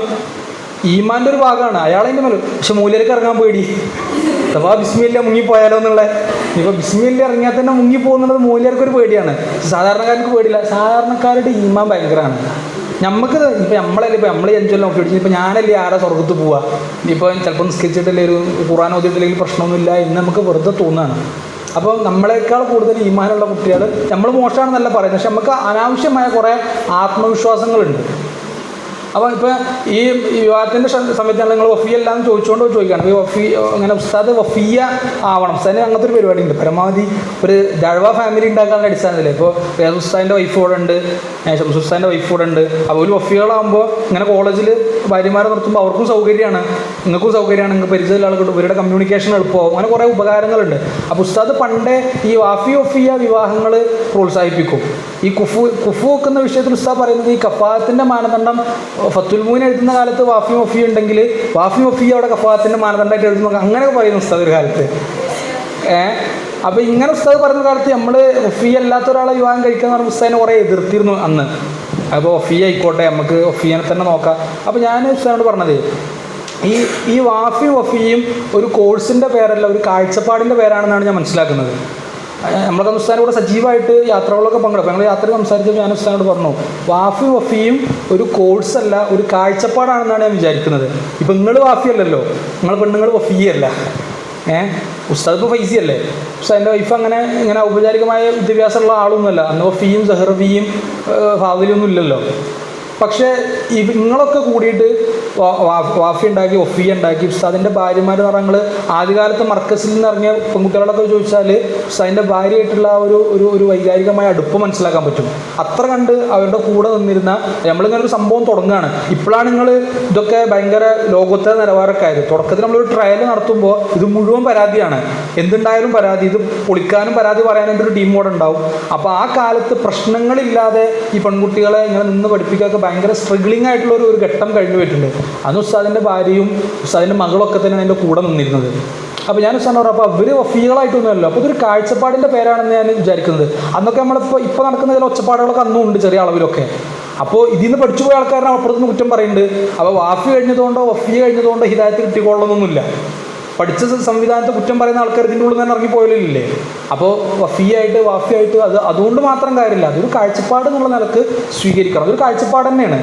ഈമാൻ്റെ ഒരു ഭാഗമാണ്, അയാളതിൻ്റെ മേലെ. പക്ഷെ മൂല്യർക്ക് ഇറങ്ങാൻ പേടി, അഥവാ ബിസ്മില്ല മുങ്ങിപ്പോയാലോ എന്നുള്ള. ഇപ്പോൾ ബിസ്മില്ല ഇറങ്ങിയാൽ തന്നെ മുങ്ങിപ്പോകുന്നുള്ളത് മൂല്യർക്കൊരു പേടിയാണ്, സാധാരണക്കാർക്ക് പേടിയില്ല. സാധാരണക്കാരുടെ ഈമാൻ ഭയങ്കരമാണ്. നമുക്ക് ഇപ്പോൾ നമ്മളല്ലേ, ഇപ്പോൾ നമ്മൾ എഞ്ചൊല്ലാം നോക്കി, ഇപ്പോൾ ഞാനല്ലേ ആരാ സ്വർഗത്ത് പോവുക, ഇപ്പോൾ ചിലപ്പോൾ നിസ്കരിച്ചിട്ടില്ലേ, ഒരു ഖുർആൻ ഓതിയിട്ടില്ലെങ്കിൽ പ്രശ്നമൊന്നുമില്ല എന്ന് നമുക്ക് വെറുതെ തോന്നുകയാണ്. അപ്പോൾ നമ്മളെക്കാൾ കൂടുതൽ ഈമാനുള്ള കുട്ടികൾ, നമ്മൾ മോശമാണെന്നല്ല പറയുന്നത്, പക്ഷെ നമുക്ക് അനാവശ്യമായ കുറേ ആത്മവിശ്വാസങ്ങളുണ്ട്. അപ്പോൾ ഇപ്പോൾ ഈ വിവാഹത്തിൻ്റെ സമയത്താണ് നിങ്ങൾ വഫിയ എല്ലാം ചോദിച്ചുകൊണ്ട് ചോദിക്കുകയാണ് ഈ വഫി അങ്ങനെ ഉസ്താദ് വഫിയ ആവണം. ഉസ്താദിന് അങ്ങനത്തെ ഒരു പരിപാടി ഉണ്ട്. പരമാവധി ഒരു ദഴവ ഫാമിലി ഉണ്ടാക്കാനുള്ള അടിസ്ഥാനത്തിൽ ഇപ്പോൾ വേദ ഉസ്താദിൻ്റെ വൈഫ് കൂടെ ഉണ്ട്, ഷംസ് ഉസ്താദിൻ്റെ വൈഫ് കൂടെ ഉണ്ട്. അപ്പോൾ ഒരു വഫികളാകുമ്പോൾ ഇങ്ങനെ കോളേജിൽ ഭാര്യമാരെ നിർത്തുമ്പോൾ അവർക്കും സൗകര്യമാണ്, നിങ്ങൾക്കും സൗകര്യമാണ്, നിങ്ങൾക്ക് പരിചയമുള്ള ആൾ കിട്ടും, ഇവരുടെ കമ്മ്യൂണിക്കേഷൻ എളുപ്പമാവും, അങ്ങനെ കുറേ ഉപകാരങ്ങളുണ്ട്. അപ്പോൾ ഉസ്താദ് പണ്ടേ ഈ വാഫി വഫിയ വിവാഹങ്ങൾ പ്രോത്സാഹിപ്പിക്കും. ഈ കുഫു വെക്കുന്ന വിഷയത്തിൽ ഉസ്താദ് പറയുന്നത് ഈ കഫാത്തിൻ്റെ മാനദണ്ഡം ഫത്തുൽ മൂൻ എഴുതുന്ന കാലത്ത് വാഫി വഫി ഉണ്ടെങ്കിൽ വാഫി വഫി അവിടെ കഫാത്തിൻ്റെ മാനദണ്ഡമായിട്ട് എഴുതുന്നു, അങ്ങനെയൊക്കെ പറയുന്നു ഉസ്താദ് ഒരു കാലത്ത്. അപ്പോൾ ഇങ്ങനെ ഉസ്താദ് പറയുന്ന കാലത്ത് നമ്മൾ വഫി അല്ലാത്ത ഒരാളെ വിവാഹം കഴിക്കുക എന്ന് പറഞ്ഞ ഉസ്താദിനെ കുറേ എതിർത്തിരുന്നു അന്ന്. അപ്പോൾ വഫി ആയിക്കോട്ടെ, നമുക്ക് വഫീനെ തന്നെ നോക്കാം. അപ്പോൾ ഞാൻ ഉസ്താദിനോട് പറഞ്ഞത് ഈ വാഫി വഫിയും ഒരു കോഴ്സിൻ്റെ പേരല്ല, ഒരു കാഴ്ചപ്പാടിൻ്റെ പേരാണെന്നാണ് ഞാൻ മനസ്സിലാക്കുന്നത്. നമ്മളൊക്കെ ഉസ്താദിൻ്റെ കൂടെ സജീവമായിട്ട് യാത്രകളൊക്കെ പങ്കെടുക്കും. ഞങ്ങൾ യാത്രയിൽ സംസാരിച്ചപ്പോൾ ഞാൻ ഉസ്താദിനോട് പറഞ്ഞു വാഫി വഫിയും ഒരു കോഴ്സല്ല, ഒരു കാഴ്ചപ്പാടാണെന്നാണ് ഞാൻ വിചാരിക്കുന്നത്. ഇപ്പം നിങ്ങൾ വാഫി അല്ലല്ലോ, നിങ്ങൾ പെണ്ണുങ്ങൾ വഫിയല്ല. ഉസ്താദ് ഇപ്പോൾ ഫൈസിയല്ലേ, ഉസ്താദിൻ്റെ വൈഫ് ഇങ്ങനെ ഔപചാരികമായ വിദ്യാഭ്യാസമുള്ള ആളൊന്നുമല്ല. അന്ന് വഫിയും സഹറബിയും ഫാദിലൊന്നും ഇല്ലല്ലോ. പക്ഷേ നിങ്ങളൊക്കെ കൂടിയിട്ട് വാഫി ഉണ്ടാക്കി വഫിയ ഉണ്ടാക്കി ഉസ്താദിൻ്റെ ഭാര്യമാർ എന്ന് പറഞ്ഞാൽ ആദ്യകാലത്ത് മർക്കസിൽ നിന്ന് ഇറങ്ങിയ പെൺകുട്ടികളൊക്കെ ചോദിച്ചാൽ ഉസ്താദിൻ്റെ ഭാര്യയായിട്ടുള്ള ഒരു വൈകാരികമായ അടുപ്പം മനസ്സിലാക്കാൻ പറ്റും. അത്ര കണ്ട് അവരുടെ കൂടെ നിന്നിരുന്ന നമ്മളിങ്ങനെ ഒരു സംഭവം തുടങ്ങുകയാണ്. ഇപ്പോഴാണ് നിങ്ങൾ ഇതൊക്കെ ഭയങ്കര ലോകത്തെ നിലവാരമൊക്കെ ആയത്. തുടക്കത്തിൽ നമ്മളൊരു ട്രയൽ നടത്തുമ്പോൾ ഇത് മുഴുവൻ പരാതിയാണ്, എന്തുണ്ടായാലും പരാതി, ഇത് പൊളിക്കാനും പരാതി പറയാനായിട്ട് ഒരു ടീം കൂടെ ഉണ്ടാവും. അപ്പോൾ ആ കാലത്ത് പ്രശ്നങ്ങളില്ലാതെ ഈ പെൺകുട്ടികളെ ഇങ്ങനെ നിന്ന് പഠിപ്പിക്കാനൊക്കെ ഭയങ്കര സ്ട്രഗ്ലിംഗ് ആയിട്ടുള്ള ഒരു ഘട്ടം കഴിഞ്ഞു പോയിട്ടുണ്ട്. അന്ന് ഉസ്താദിൻ്റെ ഭാര്യയും ഉസ്താദിൻ്റെ മകളൊക്കെ തന്നെയാണ് എൻ്റെ കൂടെ നിന്നിരുന്നത്. അപ്പോൾ ഞാൻ ഉസ്താദിനെ പറഞ്ഞു അപ്പോൾ അവർ വഫികളായിട്ടൊന്നുമല്ലോ, അപ്പോൾ ഇതൊരു കാഴ്ചപ്പാടിൻ്റെ പേരാണെന്ന് ഞാൻ വിചാരിക്കുന്നത്. അന്നൊക്കെ ഇപ്പോൾ നടക്കുന്ന ചില ഒച്ചപ്പാടുകളൊക്കെ അന്നും ഉണ്ട് ചെറിയ അളവിലൊക്കെ. അപ്പോൾ ഇതിൽ നിന്ന് പഠിച്ചു പോയ ആൾക്കാരനെ അപ്പുറത്തുനിന്ന് കുറ്റം പറയുന്നുണ്ട്. അപ്പോൾ വാഫി കഴിഞ്ഞതുകൊണ്ടോ വഫിയ കഴിഞ്ഞതുകൊണ്ടോ ഹിദായത്ത് കിട്ടിക്കൊള്ളണമെന്നൊന്നുമില്ല. പഠിച്ച സംവിധാനത്തെ കുറ്റം പറയുന്ന ആൾക്കാർ ഇതിൻ്റെ ഉള്ളിൽ നിന്ന് ഇറങ്ങിപ്പോയില്ലേ. അപ്പോൾ വഫിയായിട്ട് വാഫിയായിട്ട് അതുകൊണ്ട് മാത്രം കാര്യമില്ല, അതൊരു കാഴ്ചപ്പാട് എന്നുള്ള നിലക്ക് സ്വീകരിക്കണം. അതൊരു കാഴ്ചപ്പാട് തന്നെയാണ്.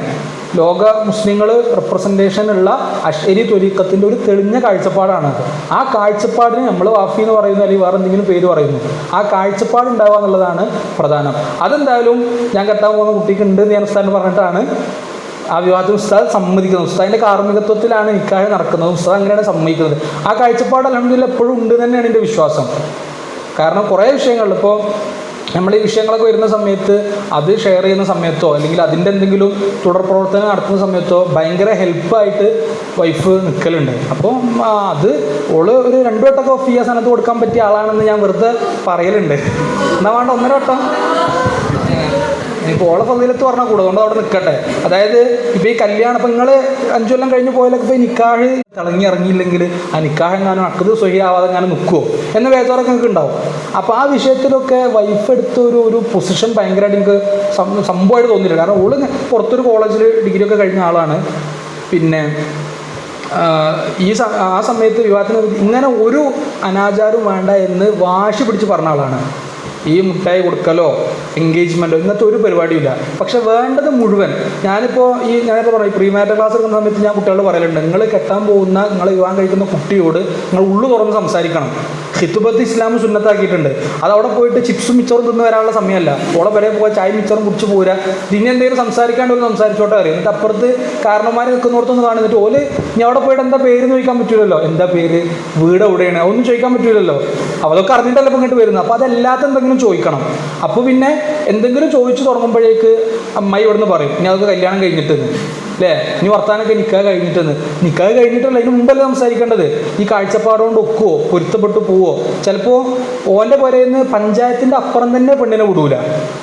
ലോക മുസ്ലിങ്ങൾ റെപ്രസെൻറ്റേഷൻ ഉള്ള അശ്അരി ത്വരീഖത്തിൻ്റെ ഒരു തെളിഞ്ഞ കാഴ്ചപ്പാടാണ്. ആ കാഴ്ചപ്പാടിന് നമ്മൾ വാഫി എന്ന് പറയുന്നു അല്ലെങ്കിൽ വേറെ എന്തെങ്കിലും പേര് പറയുന്നു, ആ കാഴ്ചപ്പാട് ഉണ്ടാവുക എന്നുള്ളതാണ് പ്രധാനം. അതെന്തായാലും ഞാൻ കെട്ടാൻ പോകുന്ന കുട്ടിക്ക് ഉണ്ട് എന്ന് ഞാൻ ഉസ്താദിന് പറഞ്ഞിട്ടാണ് ആ വിവാഹത്തിൽ ഉസ്താദ് സമ്മതിക്കുന്നത്. ഉസ്താദിൻ്റെ കാർമ്മികത്വത്തിലാണ് നിക്കാഹ് നടക്കുന്നത്. ഉസ്താദ് അങ്ങനെയാണ് സമ്മതിക്കുന്നത്. ആ കാഴ്ചപ്പാട് അൽഹംദുലില്ലാഹ് എപ്പോഴും ഉണ്ട് തന്നെയാണ് എൻ്റെ വിശ്വാസം. കാരണം കുറേ വിഷയങ്ങളിൽ ഇപ്പോൾ നമ്മൾ ഈ വിഷയങ്ങളൊക്കെ വരുന്ന സമയത്ത് അത് ഷെയർ ചെയ്യുന്ന സമയത്തോ അല്ലെങ്കിൽ അതിൻ്റെ എന്തെങ്കിലും തുടർ പ്രവർത്തനം നടത്തുന്ന സമയത്തോ ഭയങ്കര ഹെൽപ്പായിട്ട് വൈഫ് നിൽക്കലുണ്ട്. അപ്പോൾ അത് ഓള് ഒരു 2 വട്ടമൊക്കെ വഫിയ സ്ഥാനത്ത് കൊടുക്കാൻ പറ്റിയ ആളാണെന്ന് ഞാൻ വെറുതെ പറയലുണ്ട്. എന്നാ വേണ്ട 1.5 വട്ടം ഇപ്പോൾ ഓളെ ഫളീലത്ത് പറഞ്ഞാൽ കൂടെ, അതുകൊണ്ട് അവിടെ നിൽക്കട്ടെ. അതായത് ഇപ്പോൾ ഈ കല്യാണം ഇപ്പം നിങ്ങൾ 5 കൊല്ലം കഴിഞ്ഞ് പോയാലൊക്കെ ഇപ്പോൾ ഈ നിക്കാഹ് തിളങ്ങി ഇറങ്ങിയില്ലെങ്കിൽ ആ നിക്കാഹ് എങ്ങാനും അക്കത് സ്വഹിയാവാതെ എങ്ങാനും നിൽക്കുമോ എന്ന വേദോറൊക്കെ നിങ്ങൾക്ക് ഉണ്ടാവും. അപ്പോൾ ആ വിഷയത്തിലൊക്കെ വൈഫ് എടുത്ത ഒരു പൊസിഷൻ ഭയങ്കരമായിട്ട് എനിക്ക് സംഭവമായിട്ട് തോന്നിയില്ല. കാരണം ഓള് പുറത്തൊരു കോളേജിൽ ഡിഗ്രി ഒക്കെ കഴിഞ്ഞ ആളാണ്. പിന്നെ ആ സമയത്ത് വിവാഹത്തിന് ഇങ്ങനെ ഒരു അനാചാരവും വേണ്ട എന്ന് വാശി പിടിച്ച് പറഞ്ഞ ആളാണ്. ഈ മുട്ടായി കൊടുക്കലോ എൻഗേജ്മെൻറ്റോ ഇങ്ങനത്തെ ഒരു പരിപാടിയില്ല. പക്ഷെ വേണ്ടത് മുഴുവൻ ഞാനിപ്പോൾ ഞാനിപ്പോൾ പറഞ്ഞു പ്രീ മാരിറ്റൽ ക്ലാസ് എടുക്കുന്ന സമയത്ത് ഞാൻ കുട്ടികളോട് പറയലുണ്ട്, നിങ്ങൾ കെട്ടാൻ പോകുന്ന നിങ്ങൾ വിവാഹം കഴിക്കുന്ന കുട്ടിയോട് നിങ്ങൾ ഉള്ളു തുറന്ന് സംസാരിക്കണം. ഹിത്തുബത്ത് ഇസ്ലാം സുന്നത്താക്കിയിട്ടുണ്ട്. അതവിടെ പോയിട്ട് ചിപ്സും മിച്ചറും തിന്ന് വരാനുള്ള സമയമല്ല. ഓളെ വരെ പോയി ചായ മിച്ചറും കുടിച്ച് പോരാ. ഇനി എന്തെങ്കിലും സംസാരിക്കാണ്ട് ഒരു സംസാരിച്ചോട്ടെ അറിയാം. എന്നിട്ട് അപ്പുറത്ത് കാരണന്മാർ നിൽക്കുന്നിടത്തൊന്ന് കാണുന്നിട്ട് ഓല് ഇനി അവിടെ പോയിട്ട് എന്താ പേര് ചോദിക്കാൻ പറ്റൂലല്ലോ, എന്താ പേര്, വീട് എവിടെയാണ്, ഒന്നും ചോദിക്കാൻ പറ്റൂലല്ലോ. അതൊക്കെ അറിഞ്ഞിട്ടല്ല ഇപ്പം ഇങ്ങോട്ട് വരുന്നത്. അപ്പോൾ അതല്ലാത്ത എന്തെങ്കിലും ചോദിക്കണം. അപ്പോൾ പിന്നെ എന്തെങ്കിലും ചോദിച്ചു തുടങ്ങുമ്പോഴേക്ക് അമ്മായി ഇവിടുന്ന് പറയും ഇനി അതൊക്കെ കല്യാണം കഴിഞ്ഞിട്ടെന്ന് അല്ലേ, ഇനി വർത്താനൊക്കെ നിക്കാഹ് കഴിഞ്ഞിട്ടെന്ന്. നിക്കാഹ് കഴിഞ്ഞിട്ടല്ല, അതിന് മുമ്പല്ലേ സംസാരിക്കേണ്ടത്. ഈ കാഴ്ചപ്പാടുകൊണ്ട് ഒക്കുവോ, പൊരുത്തപ്പെട്ട് പോവോ? ചിലപ്പോൾ ഓൻ്റെ പുരയിൽ പഞ്ചായത്തിൻ്റെ അപ്പുറം തന്നെ പെണ്ണിനെ വിടൂല.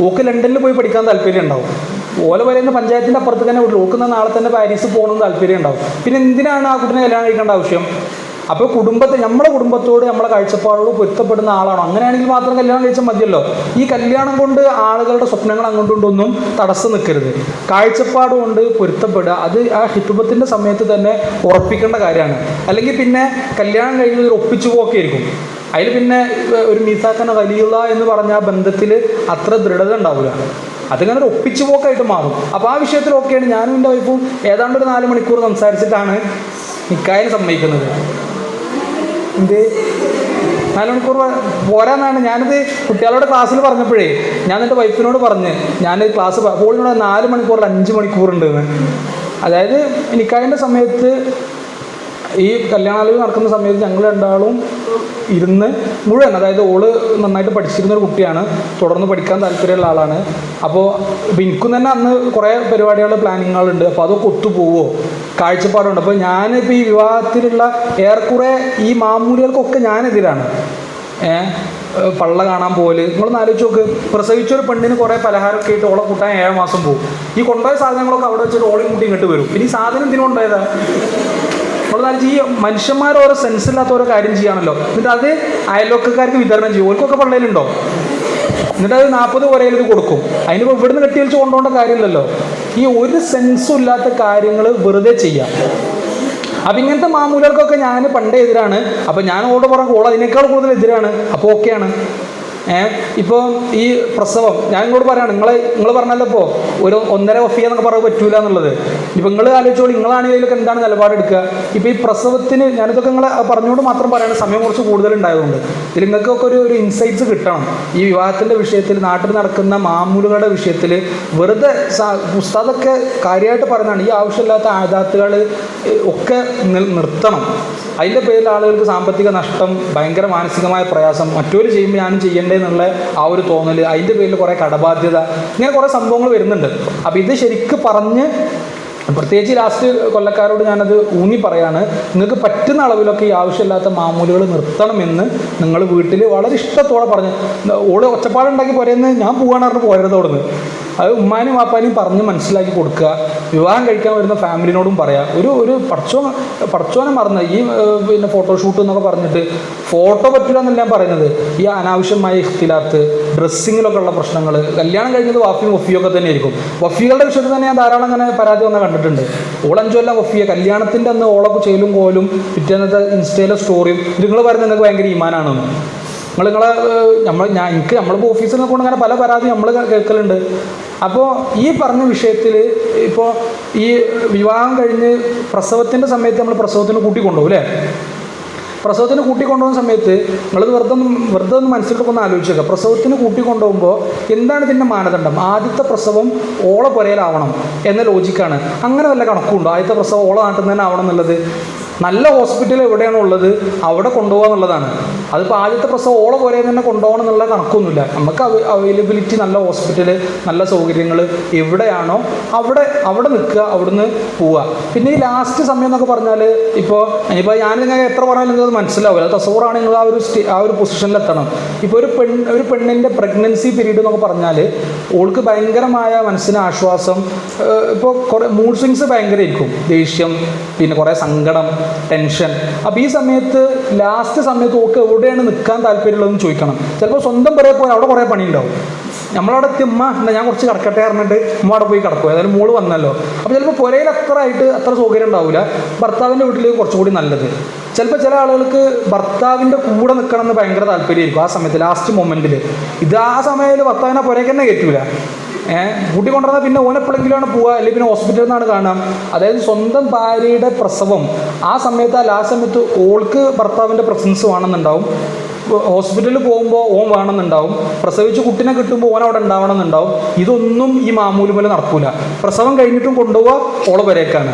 ഓക്ക് ലണ്ടനിൽ പോയി പഠിക്കാൻ താല്പര്യം ഉണ്ടാവും. ഓല പറയുന്ന പഞ്ചായത്തിൻ്റെ അപ്പുറത്ത് തന്നെ വിടൂ. ഓക്കുന്ന നാളെ തന്നെ പാരീസ് പോകണമെന്ന് താല്പര്യം ഉണ്ടാവും. പിന്നെ എന്തിനാണ് ആ കുട്ടിനെ കല്യാണം കഴിക്കേണ്ട ആവശ്യം? അപ്പോൾ നമ്മുടെ കുടുംബത്തോട് നമ്മളെ കാഴ്ചപ്പാടോട് പൊരുത്തപ്പെടുന്ന ആളാണോ? അങ്ങനെയാണെങ്കിൽ മാത്രം കല്യാണം കഴിച്ചാൽ മതിയല്ലോ. ഈ കല്യാണം കൊണ്ട് ആളുകളുടെ സ്വപ്നങ്ങൾ അങ്ങോട്ടുകൊണ്ടൊന്നും തടസ്സം നിൽക്കരുത്. കാഴ്ചപ്പാട് കൊണ്ട് പൊരുത്തപ്പെടുക, അത് ആ ഹിതുബത്തിൻ്റെ സമയത്ത് തന്നെ ഉറപ്പിക്കേണ്ട കാര്യമാണ്. അല്ലെങ്കിൽ പിന്നെ കല്യാണം കഴിഞ്ഞത് ഒരു ഒപ്പിച്ചു പോക്കായിരിക്കും. അതിൽ പിന്നെ ഒരു മീസാക്കന വലിയുള്ള എന്ന് പറഞ്ഞ ആ ബന്ധത്തിൽ അത്ര ദൃഢത ഉണ്ടാവില്ല. അതിങ്ങനെ ഒരു ഒപ്പിച്ചു പോക്കായിട്ട് മാറും. അപ്പോൾ ആ വിഷയത്തിലൊക്കെയാണ് ഞാനും എൻ്റെ വൈഫും ഏതാണ്ട് ഒരു 4 മണിക്കൂർ സംസാരിച്ചിട്ടാണ് നിക്കാഹിന് സമ്മതിക്കുന്നത്. എന്ത് 4 മണിക്കൂർ പോരാന്നാണ് ഞാനിത് കുട്ടികളോട് ക്ലാസ്സിൽ പറഞ്ഞപ്പോഴേ ഞാൻ എൻ്റെ വൈഫിനോട് പറഞ്ഞ് ഞാൻ ക്ലാസ് പോളിനോട് 4 മണിക്കൂറിൽ 5 മണിക്കൂറുണ്ടെന്ന്. അതായത് നിക്കാഹിൻ്റെ സമയത്ത് ഈ കല്യാണാലോചന നടക്കുന്ന സമയത്ത് ഞങ്ങൾ രണ്ടാളും ഇരുന്ന് മുഴുവൻ, അതായത് ഓള് നന്നായിട്ട് പഠിച്ചിരുന്നൊരു കുട്ടിയാണ്, തുടർന്ന് പഠിക്കാൻ താല്പര്യമുള്ള ആളാണ്. അപ്പോൾ എനിക്കും തന്നെ അന്ന് കുറേ പരിപാടികളുടെ പ്ലാനിങ്ങുകളുണ്ട്. അപ്പോൾ അതൊക്കെ ഒത്തുപോവോ, കാഴ്ചപ്പാടുണ്ട്. അപ്പോൾ ഞാനിപ്പോൾ ഈ വിവാഹത്തിലുള്ള ഏറെക്കുറെ ഈ മാമൂലുകൾക്കൊക്കെ ഞാനെതിരാണ്. പള്ള കാണാൻ പോലെ നിങ്ങളൊന്ന് ആലോചിച്ച് നോക്ക്. പ്രസവിച്ചൊരു പെണ്ണിന് കുറേ പലഹാരമൊക്കെ ആയിട്ട് ഓളെ കൂട്ടാൻ 7 മാസം പോകും. ഈ കൊണ്ടുപോയ സാധനങ്ങളൊക്കെ അവിടെ വെച്ചിട്ട് ഓളയും കൂട്ടി ഇങ്ങോട്ട് വരും. പിന്നെ ഈ സാധനം എന്തിനും കൊണ്ടുപോയതാ? നമ്മളെന്നാൽ ഈ മനുഷ്യന്മാർ ഓരോ സെൻസില്ലാത്ത ഓരോ കാര്യം ചെയ്യാണല്ലോ. എന്നിട്ട് അത് അയൽവക്കക്കാർക്ക് വിതരണം ചെയ്യും. ഓർക്കൊക്കെ പള്ളയിലുണ്ടോ? എന്നിട്ട് അത് 40 പുരയിൽ ഇത് കൊടുക്കും. അതിനിപ്പോൾ ഇവിടുന്ന് കെട്ടി വെച്ച് കൊണ്ടുപോകേണ്ട കാര്യമില്ലല്ലോ. ഈ ഒരു സെൻസും ഇല്ലാത്ത കാര്യങ്ങൾ വെറുതെ ചെയ്യാം. അപ്പം ഇങ്ങനത്തെ മാമൂലർക്കൊക്കെ ഞാൻ പണ്ടേ എതിരാണ്. അപ്പം ഞാൻ ഓട് പറഞ്ഞ ഓൾ അതിനേക്കാൾ കൂടുതൽ എതിരാണ്. അപ്പോൾ ഓക്കെയാണ്. ഇപ്പോൾ ഈ പ്രസവം ഞാൻ നിങ്ങളോട് പറയാണ്, നിങ്ങൾ പറഞ്ഞല്ലോ ഇപ്പോൾ ഒരു 1.5 വഫിയ എന്നൊക്കെ പറയാൻ പറ്റൂല എന്നുള്ളത്. ഇപ്പം നിങ്ങൾ ആലോചിച്ചോളൂ, നിങ്ങളാണെങ്കിൽ ഇതിലൊക്കെ എന്താണ് നിലപാടെടുക്കുക? ഇപ്പോൾ ഈ പ്രസവത്തിന് ഞാനിതൊക്കെ നിങ്ങൾ പറഞ്ഞുകൊണ്ട് മാത്രം പറയാണ്, സമയം കുറച്ച് കൂടുതലുണ്ടായതുകൊണ്ട്. ഇതിൽ നിങ്ങൾക്കൊക്കെ ഒരു ഇൻസൈറ്റ്സ് കിട്ടണം. ഈ വിവാഹത്തിൻ്റെ വിഷയത്തിൽ, നാട്ടിൽ നടക്കുന്ന മാമൂലുകളുടെ വിഷയത്തിൽ വെറുതെ ഉസ്താദൊക്കെ കാര്യമായിട്ട് പറയുന്നതാണ്, ഈ ആവശ്യമില്ലാത്ത ആദാത്തുകൾ ഒക്കെ നിർത്തണം. അതിൻ്റെ പേരിൽ ആളുകൾക്ക് സാമ്പത്തിക നഷ്ടം, ഭയങ്കര മാനസികമായ പ്രയാസം, മറ്റൊരു ചെയ്യുമ്പോൾ ഞാനും ചെയ്യേണ്ടതെന്നുള്ള ആ ഒരു തോന്നൽ, അതിൻ്റെ പേരിൽ കുറേ കടബാധ്യത, ഇങ്ങനെ കുറേ സംഭവങ്ങൾ വരുന്നുണ്ട്. അപ്പോൾ ഇത് ശരിക്കും പറഞ്ഞ് പ്രത്യേകിച്ച് ലാസ്റ്റ് കൊല്ലക്കാരോട് ഞാനത് ഊന്നി പറയാണ്, നിങ്ങൾക്ക് പറ്റുന്ന അളവിലൊക്കെ ഈ ആവശ്യമില്ലാത്ത മാമൂലുകൾ നിർത്തണമെന്ന് നിങ്ങൾ വീട്ടിൽ വളരെ ഇഷ്ടത്തോടെ പറഞ്ഞ്. ഓള് ഒച്ചപ്പാടുണ്ടാക്കി പോരെന്ന് ഞാൻ പോകാൻ പറഞ്ഞ് പോരതോടുന്ന് അത് ഉമ്മാനും വാപ്പാനും പറഞ്ഞ് മനസ്സിലാക്കി കൊടുക്കുക. വിവാഹം കഴിക്കാൻ വരുന്ന ഫാമിലിനോടും പറയാം. ഒരു പഠിച്ചോനെ മറന്ന് ഈ പിന്നെ ഫോട്ടോഷൂട്ട് എന്നൊക്കെ പറഞ്ഞിട്ട് ഫോട്ടോ പറ്റില്ല എന്നല്ല ഞാൻ പറയുന്നത്. ഈ അനാവശ്യമായ ഇഖ്തിലാത്ത്, ഡ്രസ്സിങ്ങിലൊക്കെ ഉള്ള പ്രശ്നങ്ങൾ, കല്യാണം കഴിഞ്ഞത് വാഫിയും വഫിയൊക്കെ തന്നെ ആയിരിക്കും. വഫികളുടെ വിഷയത്തിൽ തന്നെ ഞാൻ ധാരാളം അങ്ങനെ പരാതി വന്നാൽ കണ്ടിട്ടുണ്ട്. ഓളഞ്ചൊല്ല വഫിയ കല്യാണത്തിൻ്റെ അന്ന് ഓളൊക്കെ ചെയ്യലും കോലും പിറ്റേന്നത്തെ ഇൻസ്റ്റയിലെ സ്റ്റോറിയും നിങ്ങൾ പറയുന്നത് നിങ്ങൾക്ക് ഭയങ്കര ഈമാനാണെന്ന്. നമ്മളിപ്പോൾ ഓഫീസിൽ നിന്ന് കൊണ്ട് അങ്ങനെ പല പരാതി നമ്മൾ കേൾക്കലുണ്ട്. അപ്പോൾ ഈ പറഞ്ഞ വിഷയത്തിൽ ഇപ്പോൾ ഈ വിവാഹം കഴിഞ്ഞ് പ്രസവത്തിൻ്റെ സമയത്ത് നമ്മൾ പ്രസവത്തിന് കൂട്ടിക്കൊണ്ടുപോകും അല്ലേ? പ്രസവത്തിന് കൂട്ടിക്കൊണ്ടുപോകുന്ന സമയത്ത് നിങ്ങളത് വെറുതെ ഒന്ന് മനസ്സിലൊക്കെ ഒന്ന് ആലോചിച്ചേക്കുക. പ്രസവത്തിന് കൂട്ടിക്കൊണ്ടുപോകുമ്പോൾ എന്താണ് ഇതിൻ്റെ മാനദണ്ഡം? ആദ്യത്തെ പ്രസവം ഓള പുരയിലാവണം എന്ന ലോജിക്കാണ്. അങ്ങനെ വല്ല കണക്കുണ്ടോ? ആദ്യത്തെ പ്രസവം ഓള നാട്ടിൽ നിന്ന് തന്നെ ആവണം എന്നുള്ളത്? നല്ല ഹോസ്പിറ്റൽ എവിടെയാണോ ഉള്ളത് അവിടെ കൊണ്ടുപോകുക എന്നുള്ളതാണ്. അതിപ്പോൾ ആദ്യത്തെ പ്രസവം ഓള പോലെ തന്നെ കൊണ്ടുപോകണം എന്നുള്ള കണക്കൊന്നുമില്ല. നമുക്ക് അവൈലബിലിറ്റി, നല്ല ഹോസ്പിറ്റൽ, നല്ല സൗകര്യങ്ങൾ എവിടെയാണോ അവിടെ നിൽക്കുക, അവിടുന്ന് പോവുക. പിന്നെ ഈ ലാസ്റ്റ് സമയം എന്നൊക്കെ പറഞ്ഞാൽ ഇനിയിപ്പോൾ ഞാനിങ്ങനെ എത്ര പറഞ്ഞാലും നിങ്ങൾക്ക് മനസ്സിലാവില്ല. അത് തസവറാണെങ്കിൽ ആ ഒരു പൊസിഷനിലെത്തണം. ഇപ്പോൾ ഒരു പെണ്ണിൻ്റെ പ്രഗ്നൻസി പീരീഡ് എന്നൊക്കെ പറഞ്ഞാൽ ഓൾക്ക് ഭയങ്കരമായ മനസ്സിന് ആശ്വാസം. ഇപ്പോൾ കുറേ മൂഡ് സ്വിങ്സ് ഭയങ്കരമായിരിക്കും. ദേഷ്യം, പിന്നെ കുറേ സങ്കടം, ടെൻഷൻ. അപ്പോൾ ഈ സമയത്ത് ലാസ്റ്റ് സമയത്ത് ഓക്ക് എവിടെയാണ് നിൽക്കാൻ താല്പര്യമുള്ളതെന്ന് ചോദിക്കണം. ചിലപ്പോൾ സ്വന്തം പുരയിൽ പോയി അവിടെ കുറേ പണിയുണ്ടാവും. നമ്മളവിടെ എത്തി ഉമ്മ ഞാൻ കുറച്ച് കിടക്കട്ടെ പറഞ്ഞിട്ട് ഉമ്മ അവിടെ പോയി കിടക്കും. ഏതായാലും മോള് വന്നല്ലോ. അപ്പോൾ ചിലപ്പോൾ പുരയിൽ അത്ര സൗകര്യം ഉണ്ടാവില്ല. ഭർത്താവിൻ്റെ വീട്ടിൽ കുറച്ചുകൂടി നല്ലത്. ചിലപ്പോൾ ചില ആളുകൾക്ക് ഭർത്താവിൻ്റെ കൂടെ നിൽക്കണം എന്ന് ഭയങ്കര താല്പര്യമായിരിക്കും ആ സമയത്ത്, ലാസ്റ്റ് മൊമെൻറ്റിൽ. ആ സമയത്ത് ഭർത്താവിനെ പുരയ്ക്ക് തന്നെ കയറ്റൂല. കൂട്ടിക്കൊണ്ടുവന്നാൽ പിന്നെ ഓനെപ്പോഴെങ്കിലുമാണ് പോവുക, അല്ലെങ്കിൽ പിന്നെ ഹോസ്പിറ്റലിൽ നിന്നാണ് കാണാം. അതായത് സ്വന്തം ഭാര്യയുടെ പ്രസവം ആ സമയത്ത്, ആ സമയത്ത് ഓൾക്ക് ഭർത്താവിൻ്റെ പ്രസൻസ് വേണമെന്നുണ്ടാവും. ഹോസ്പിറ്റലിൽ പോകുമ്പോൾ ഓൻ വേണമെന്നുണ്ടാവും. പ്രസവിച്ച് കുട്ടിനെ കിട്ടുമ്പോൾ ഓൻ അവിടെ ഉണ്ടാവണമെന്നുണ്ടാവും. ഇതൊന്നും ഈ മാമൂല് പോലെ നടക്കൂല. പ്രസവം കഴിഞ്ഞിട്ടും കൊണ്ടുപോവുക ഓളെ വരേക്കാണ്.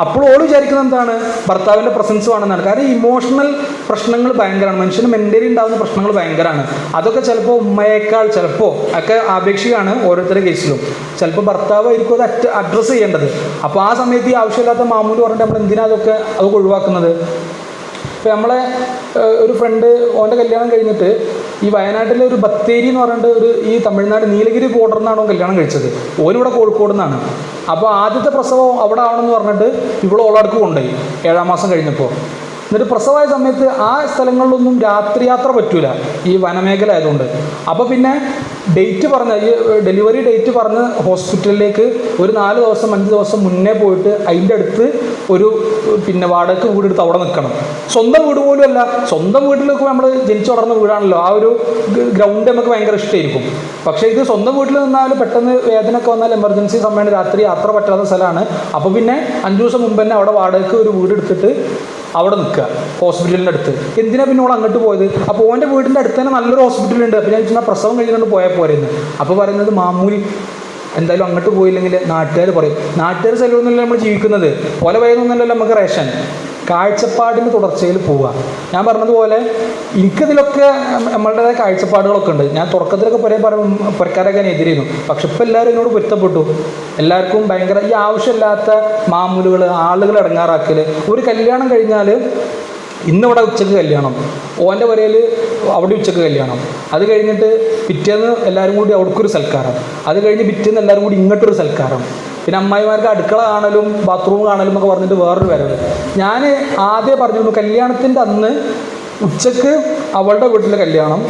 അപ്പോൾ ഓൾ വിചാരിക്കുന്നത് എന്താണ്? ഭർത്താവിൻ്റെ പ്രസൻസ് വേണമെന്നാണ്. കാരണം ഇമോഷണൽ പ്രശ്നങ്ങൾ ഭയങ്കരമാണ്. മനുഷ്യന് മെൻ്റലി ഉണ്ടാകുന്ന പ്രശ്നങ്ങൾ ഭയങ്കരമാണ്. അതൊക്കെ ചിലപ്പോൾ ഉമ്മയേക്കാൾ ചിലപ്പോൾ ഒക്കെ ആപേക്ഷികമാണ് ഓരോരുത്തരുടെ കേസിലും. ചിലപ്പോൾ ഭർത്താവായിരിക്കും അത് അഡ്രസ്സ് ചെയ്യേണ്ടത്. അപ്പോൾ ആ സമയത്ത് ഈ ആവശ്യമില്ലാത്ത മാമൂല് പറഞ്ഞിട്ട് നമ്മൾ എന്തിനാണ് അതൊക്കെ ഒഴിവാക്കുന്നത്? ഇപ്പോൾ നമ്മളെ ഒരു ഫ്രണ്ട്, ഓൻ്റെ കല്യാണം കഴിഞ്ഞിട്ട് ഈ വയനാട്ടിലെ ഒരു ബത്തേരി എന്ന് പറഞ്ഞിട്ട് ഈ തമിഴ്നാട് നീലഗിരി ബോർഡറിൽ നിന്നാണ് കല്യാണം കഴിച്ചത്. ഓനിവിടെ കോഴിക്കോട് നിന്നാണ്. അപ്പോൾ ആദ്യത്തെ പ്രസവം അവിടെ ആവണമെന്ന് പറഞ്ഞിട്ട് ഇവിടെ ഓളടുക്ക് കൊണ്ടുപോയി 7-ാം മാസം കഴിഞ്ഞപ്പോൾ. എന്നിട്ട് പ്രസവമായ സമയത്ത് ആ സ്ഥലങ്ങളിലൊന്നും രാത്രി യാത്ര പറ്റൂല, ഈ വനമേഖല ആയതുകൊണ്ട്. അപ്പോൾ പിന്നെ ഡേറ്റ് പറഞ്ഞ ഈ ഡെലിവറി ഡേറ്റ് പറഞ്ഞ് ഹോസ്പിറ്റലിലേക്ക് ഒരു 4 ദിവസം 5 ദിവസം മുന്നേ പോയിട്ട് അതിൻ്റെ അടുത്ത് ഒരു പിന്നെ വാടകയ്ക്ക് വീടെടുത്ത് അവിടെ നിൽക്കണം. സ്വന്തം വീട് പോലും അല്ല. സ്വന്തം വീട്ടിലേക്ക് നമ്മൾ ജനിച്ചു വളർന്ന വീടാണല്ലോ, ആ ഒരു ഗ്രൗണ്ട് നമുക്ക് ഭയങ്കര ഇഷ്ടമായിരിക്കും. പക്ഷേ ഇത് സ്വന്തം വീട്ടിൽ നിന്നാൽ പെട്ടെന്ന് വേദനയൊക്കെ വന്നാൽ എമർജൻസി സമയമാണ്, രാത്രി യാത്ര പറ്റാത്ത സ്ഥലമാണ്. അപ്പോൾ പിന്നെ 5 ദിവസം മുമ്പ് തന്നെ അവിടെ വാടകയ്ക്ക് ഒരു വീട് എടുത്തിട്ട് അവിടെ നിൽക്കുക ഹോസ്പിറ്റലിൻ്റെ അടുത്ത്. എന്തിനാ പിന്നെ ഓൾ അങ്ങോട്ട് പോയത്? അപ്പോൾ ഓൻ്റെ വീടിൻ്റെ അടുത്ത് തന്നെ നല്ലൊരു ഹോസ്പിറ്റലുണ്ട്. അപ്പോൾ ഞാൻ ചോദിച്ചാൽ പ്രസവം കഴിഞ്ഞുകൊണ്ട് പോയാൽ പോരെന്ന്. അപ്പോൾ പറയുന്നത് മാമൂലി എന്തായാലും അങ്ങോട്ട് പോയില്ലെങ്കിൽ നാട്ടുകാർ പറയും. നാട്ടുകാർ സ്ഥലമൊന്നുമല്ല നമ്മൾ ജീവിക്കുന്നത്, പല വയതൊന്നുമല്ലല്ലോ നമുക്ക് റേഷൻ. കാഴ്ചപ്പാടിൻ്റെ തുടർച്ചയിൽ പോവുക. ഞാൻ പറഞ്ഞതുപോലെ എനിക്കിതിലൊക്കെ നമ്മളുടേതായ കാഴ്ചപ്പാടുകളൊക്കെ ഉണ്ട്. ഞാൻ തുടക്കത്തിലൊക്കെ പുരക്കാരൊക്കെ എതിരായിരുന്നു. പക്ഷെ ഇപ്പം എല്ലാവരും എന്നോട് പൊരുത്തപ്പെട്ടു. എല്ലാവർക്കും ഭയങ്കര ഈ ആവശ്യമില്ലാത്ത മാമൂലുകൾ, ആളുകൾ ഇടങ്ങാറാക്കൽ. ഒരു കല്യാണം കഴിഞ്ഞാൽ ഇന്നിവിടെ ഉച്ചക്ക് കല്യാണം, ഓൻ്റെ പുരയിൽ അവിടെ ഉച്ചക്ക് കല്യാണം, അത് കഴിഞ്ഞിട്ട് പിറ്റേന്ന് എല്ലാവരും കൂടി അവിടേക്കൊരു സൽക്കാരം, അത് കഴിഞ്ഞ് പിറ്റേന്ന് എല്ലാവരും കൂടി ഇങ്ങോട്ടൊരു സൽക്കാരം, പിന്നെ അമ്മായിമാർക്ക് അടുക്കള കാണലും ബാത്റൂം കാണലും എന്നൊക്കെ പറഞ്ഞിട്ട് വേറൊരു വരവ്. ഞാൻ ആദ്യം പറഞ്ഞിരുന്നു, കല്യാണത്തിൻ്റെ അന്ന് ഉച്ചക്ക് അവളുടെ വീട്ടിൽ കല്യാണം,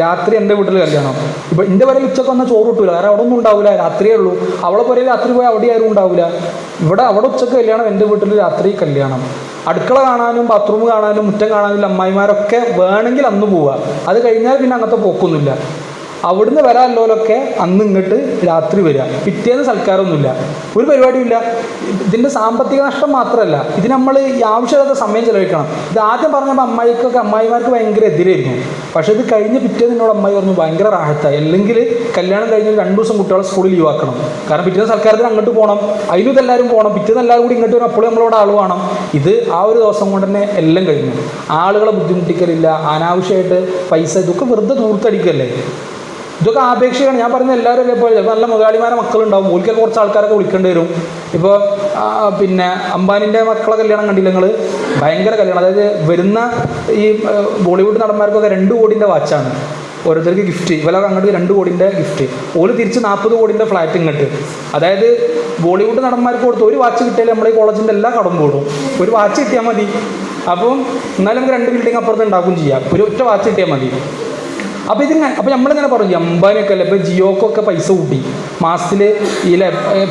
രാത്രി എൻ്റെ വീട്ടിൽ കല്യാണം. ഇപ്പം എൻ്റെ പുരയിൽ ഉച്ചക്ക് വന്നാൽ ചോറ് കിട്ടൂല, കാരണം അവിടെ ഒന്നും ഉണ്ടാവില്ല, രാത്രിയേ ഉള്ളൂ. അവളെ പുരയിൽ രാത്രി പോയാൽ അവിടെ ആരും ഉണ്ടാവില്ല. അവിടെ ഉച്ചക്ക് കല്യാണം, എൻ്റെ വീട്ടിൽ രാത്രി കല്യാണം. അടുക്കള കാണാനും ബാത്റൂം കാണാനും മുറ്റം കാണാനും അമ്മായിമാരൊക്കെ വേണമെങ്കിൽ അന്ന് പോവുക. അത് കഴിഞ്ഞാൽ പിന്നെ അങ്ങനത്തെ പോക്കൊന്നുമില്ല. അവിടുന്ന് വരാമല്ലോലൊക്കെ അന്ന് ഇങ്ങോട്ട് രാത്രി വരിക, പിറ്റേന്ന് സൽക്കാരമൊന്നുമില്ല, ഒരു പരിപാടിയില്ല. ഇതിൻ്റെ സാമ്പത്തിക നഷ്ടം മാത്രമല്ല, ഇതിന് നമ്മൾ ഈ ആവശ്യമില്ലാത്ത സമയം ചിലവഴിക്കണം. ഇത് ആദ്യം പറഞ്ഞപ്പോൾ അമ്മായിമാർക്ക് ഭയങ്കര എതിരായിരുന്നു. പക്ഷേ ഇത് കഴിഞ്ഞ് പിറ്റേന്ന് എന്നോട് അമ്മായി പറഞ്ഞു ഭയങ്കര റാഹത്തായി. അല്ലെങ്കിൽ കല്യാണം കഴിഞ്ഞ് 2 ദിവസം കുട്ടികളെ സ്കൂളിൽ ലീവാക്കണം, കാരണം പിറ്റേന്ന് സൽക്കാരത്തിന് അങ്ങോട്ട് പോകണം, അതിനും ഇതെല്ലാവരും പോകണം, പിറ്റേന്ന് എല്ലാവരും കൂടി ഇങ്ങോട്ട് വരും, അപ്പോഴും നമ്മളോട് ആൾ വേണം. ഇത് ആ ഒരു ദിവസം കൊണ്ട് തന്നെ എല്ലാം കഴിഞ്ഞു. ആളുകളെ ബുദ്ധിമുട്ടിക്കലില്ല, അനാവശ്യമായിട്ട് പൈസ ഇതൊക്കെ വെറുതെ ദൂർത്തടിക്കല്ലേ. ഇതൊക്കെ ആപേക്ഷികമാണ്. ഞാൻ പറയുന്നത് എല്ലാവരും അതേപോലെ. ചിലപ്പോൾ നല്ല മുതലാളിമാരെ മക്കളുണ്ടാവും, ഓൽക്കൊക്കെ കുറച്ച് ആൾക്കാരൊക്കെ വിളിക്കേണ്ടി വരും. ഇപ്പോൾ പിന്നെ അംബാനിൻ്റെ മക്കളെ കല്യാണം കണ്ടില്ല നിങ്ങൾ? ഭയങ്കര കല്യാണം. അതായത് വരുന്ന ഈ ബോളിവുഡ് നടന്മാർക്കൊക്കെ 2 കോടിൻ്റെ വാച്ചാണ് ഓരോരുത്തർക്ക് ഗിഫ്റ്റ്. ഇവരൊക്കെ അങ്ങോട്ട് 2 കോടിൻ്റെ ഗിഫ്റ്റ്, ഓല് തിരിച്ച് 40 കോടിൻ്റെ ഫ്ലാറ്റ് ഇങ്ങോട്ട്. അതായത് ബോളിവുഡ് നടന്മാർക്ക് കൊടുത്ത് ഒരു വാച്ച് കിട്ടിയാൽ നമ്മൾ ഈ കോളേജിൻ്റെ എല്ലാ കടം പോടും. ഒരു വാച്ച് കിട്ടിയാൽ മതി. അപ്പം എന്നാലും നമുക്ക് 2 ബിൽഡിംഗ് അപ്പുറത്ത് ഉണ്ടാക്കുകയും ചെയ്യാം, ഒരു ഒറ്റ വാച്ച് കിട്ടിയാൽ മതി. അപ്പോൾ നമ്മളിങ്ങനെ പറഞ്ഞു, അംബാനിയൊക്കെ അല്ലേ ഇപ്പോൾ ജിയോക്കൊക്കെ പൈസ കൂട്ടി, മാസത്തിൽ ഈ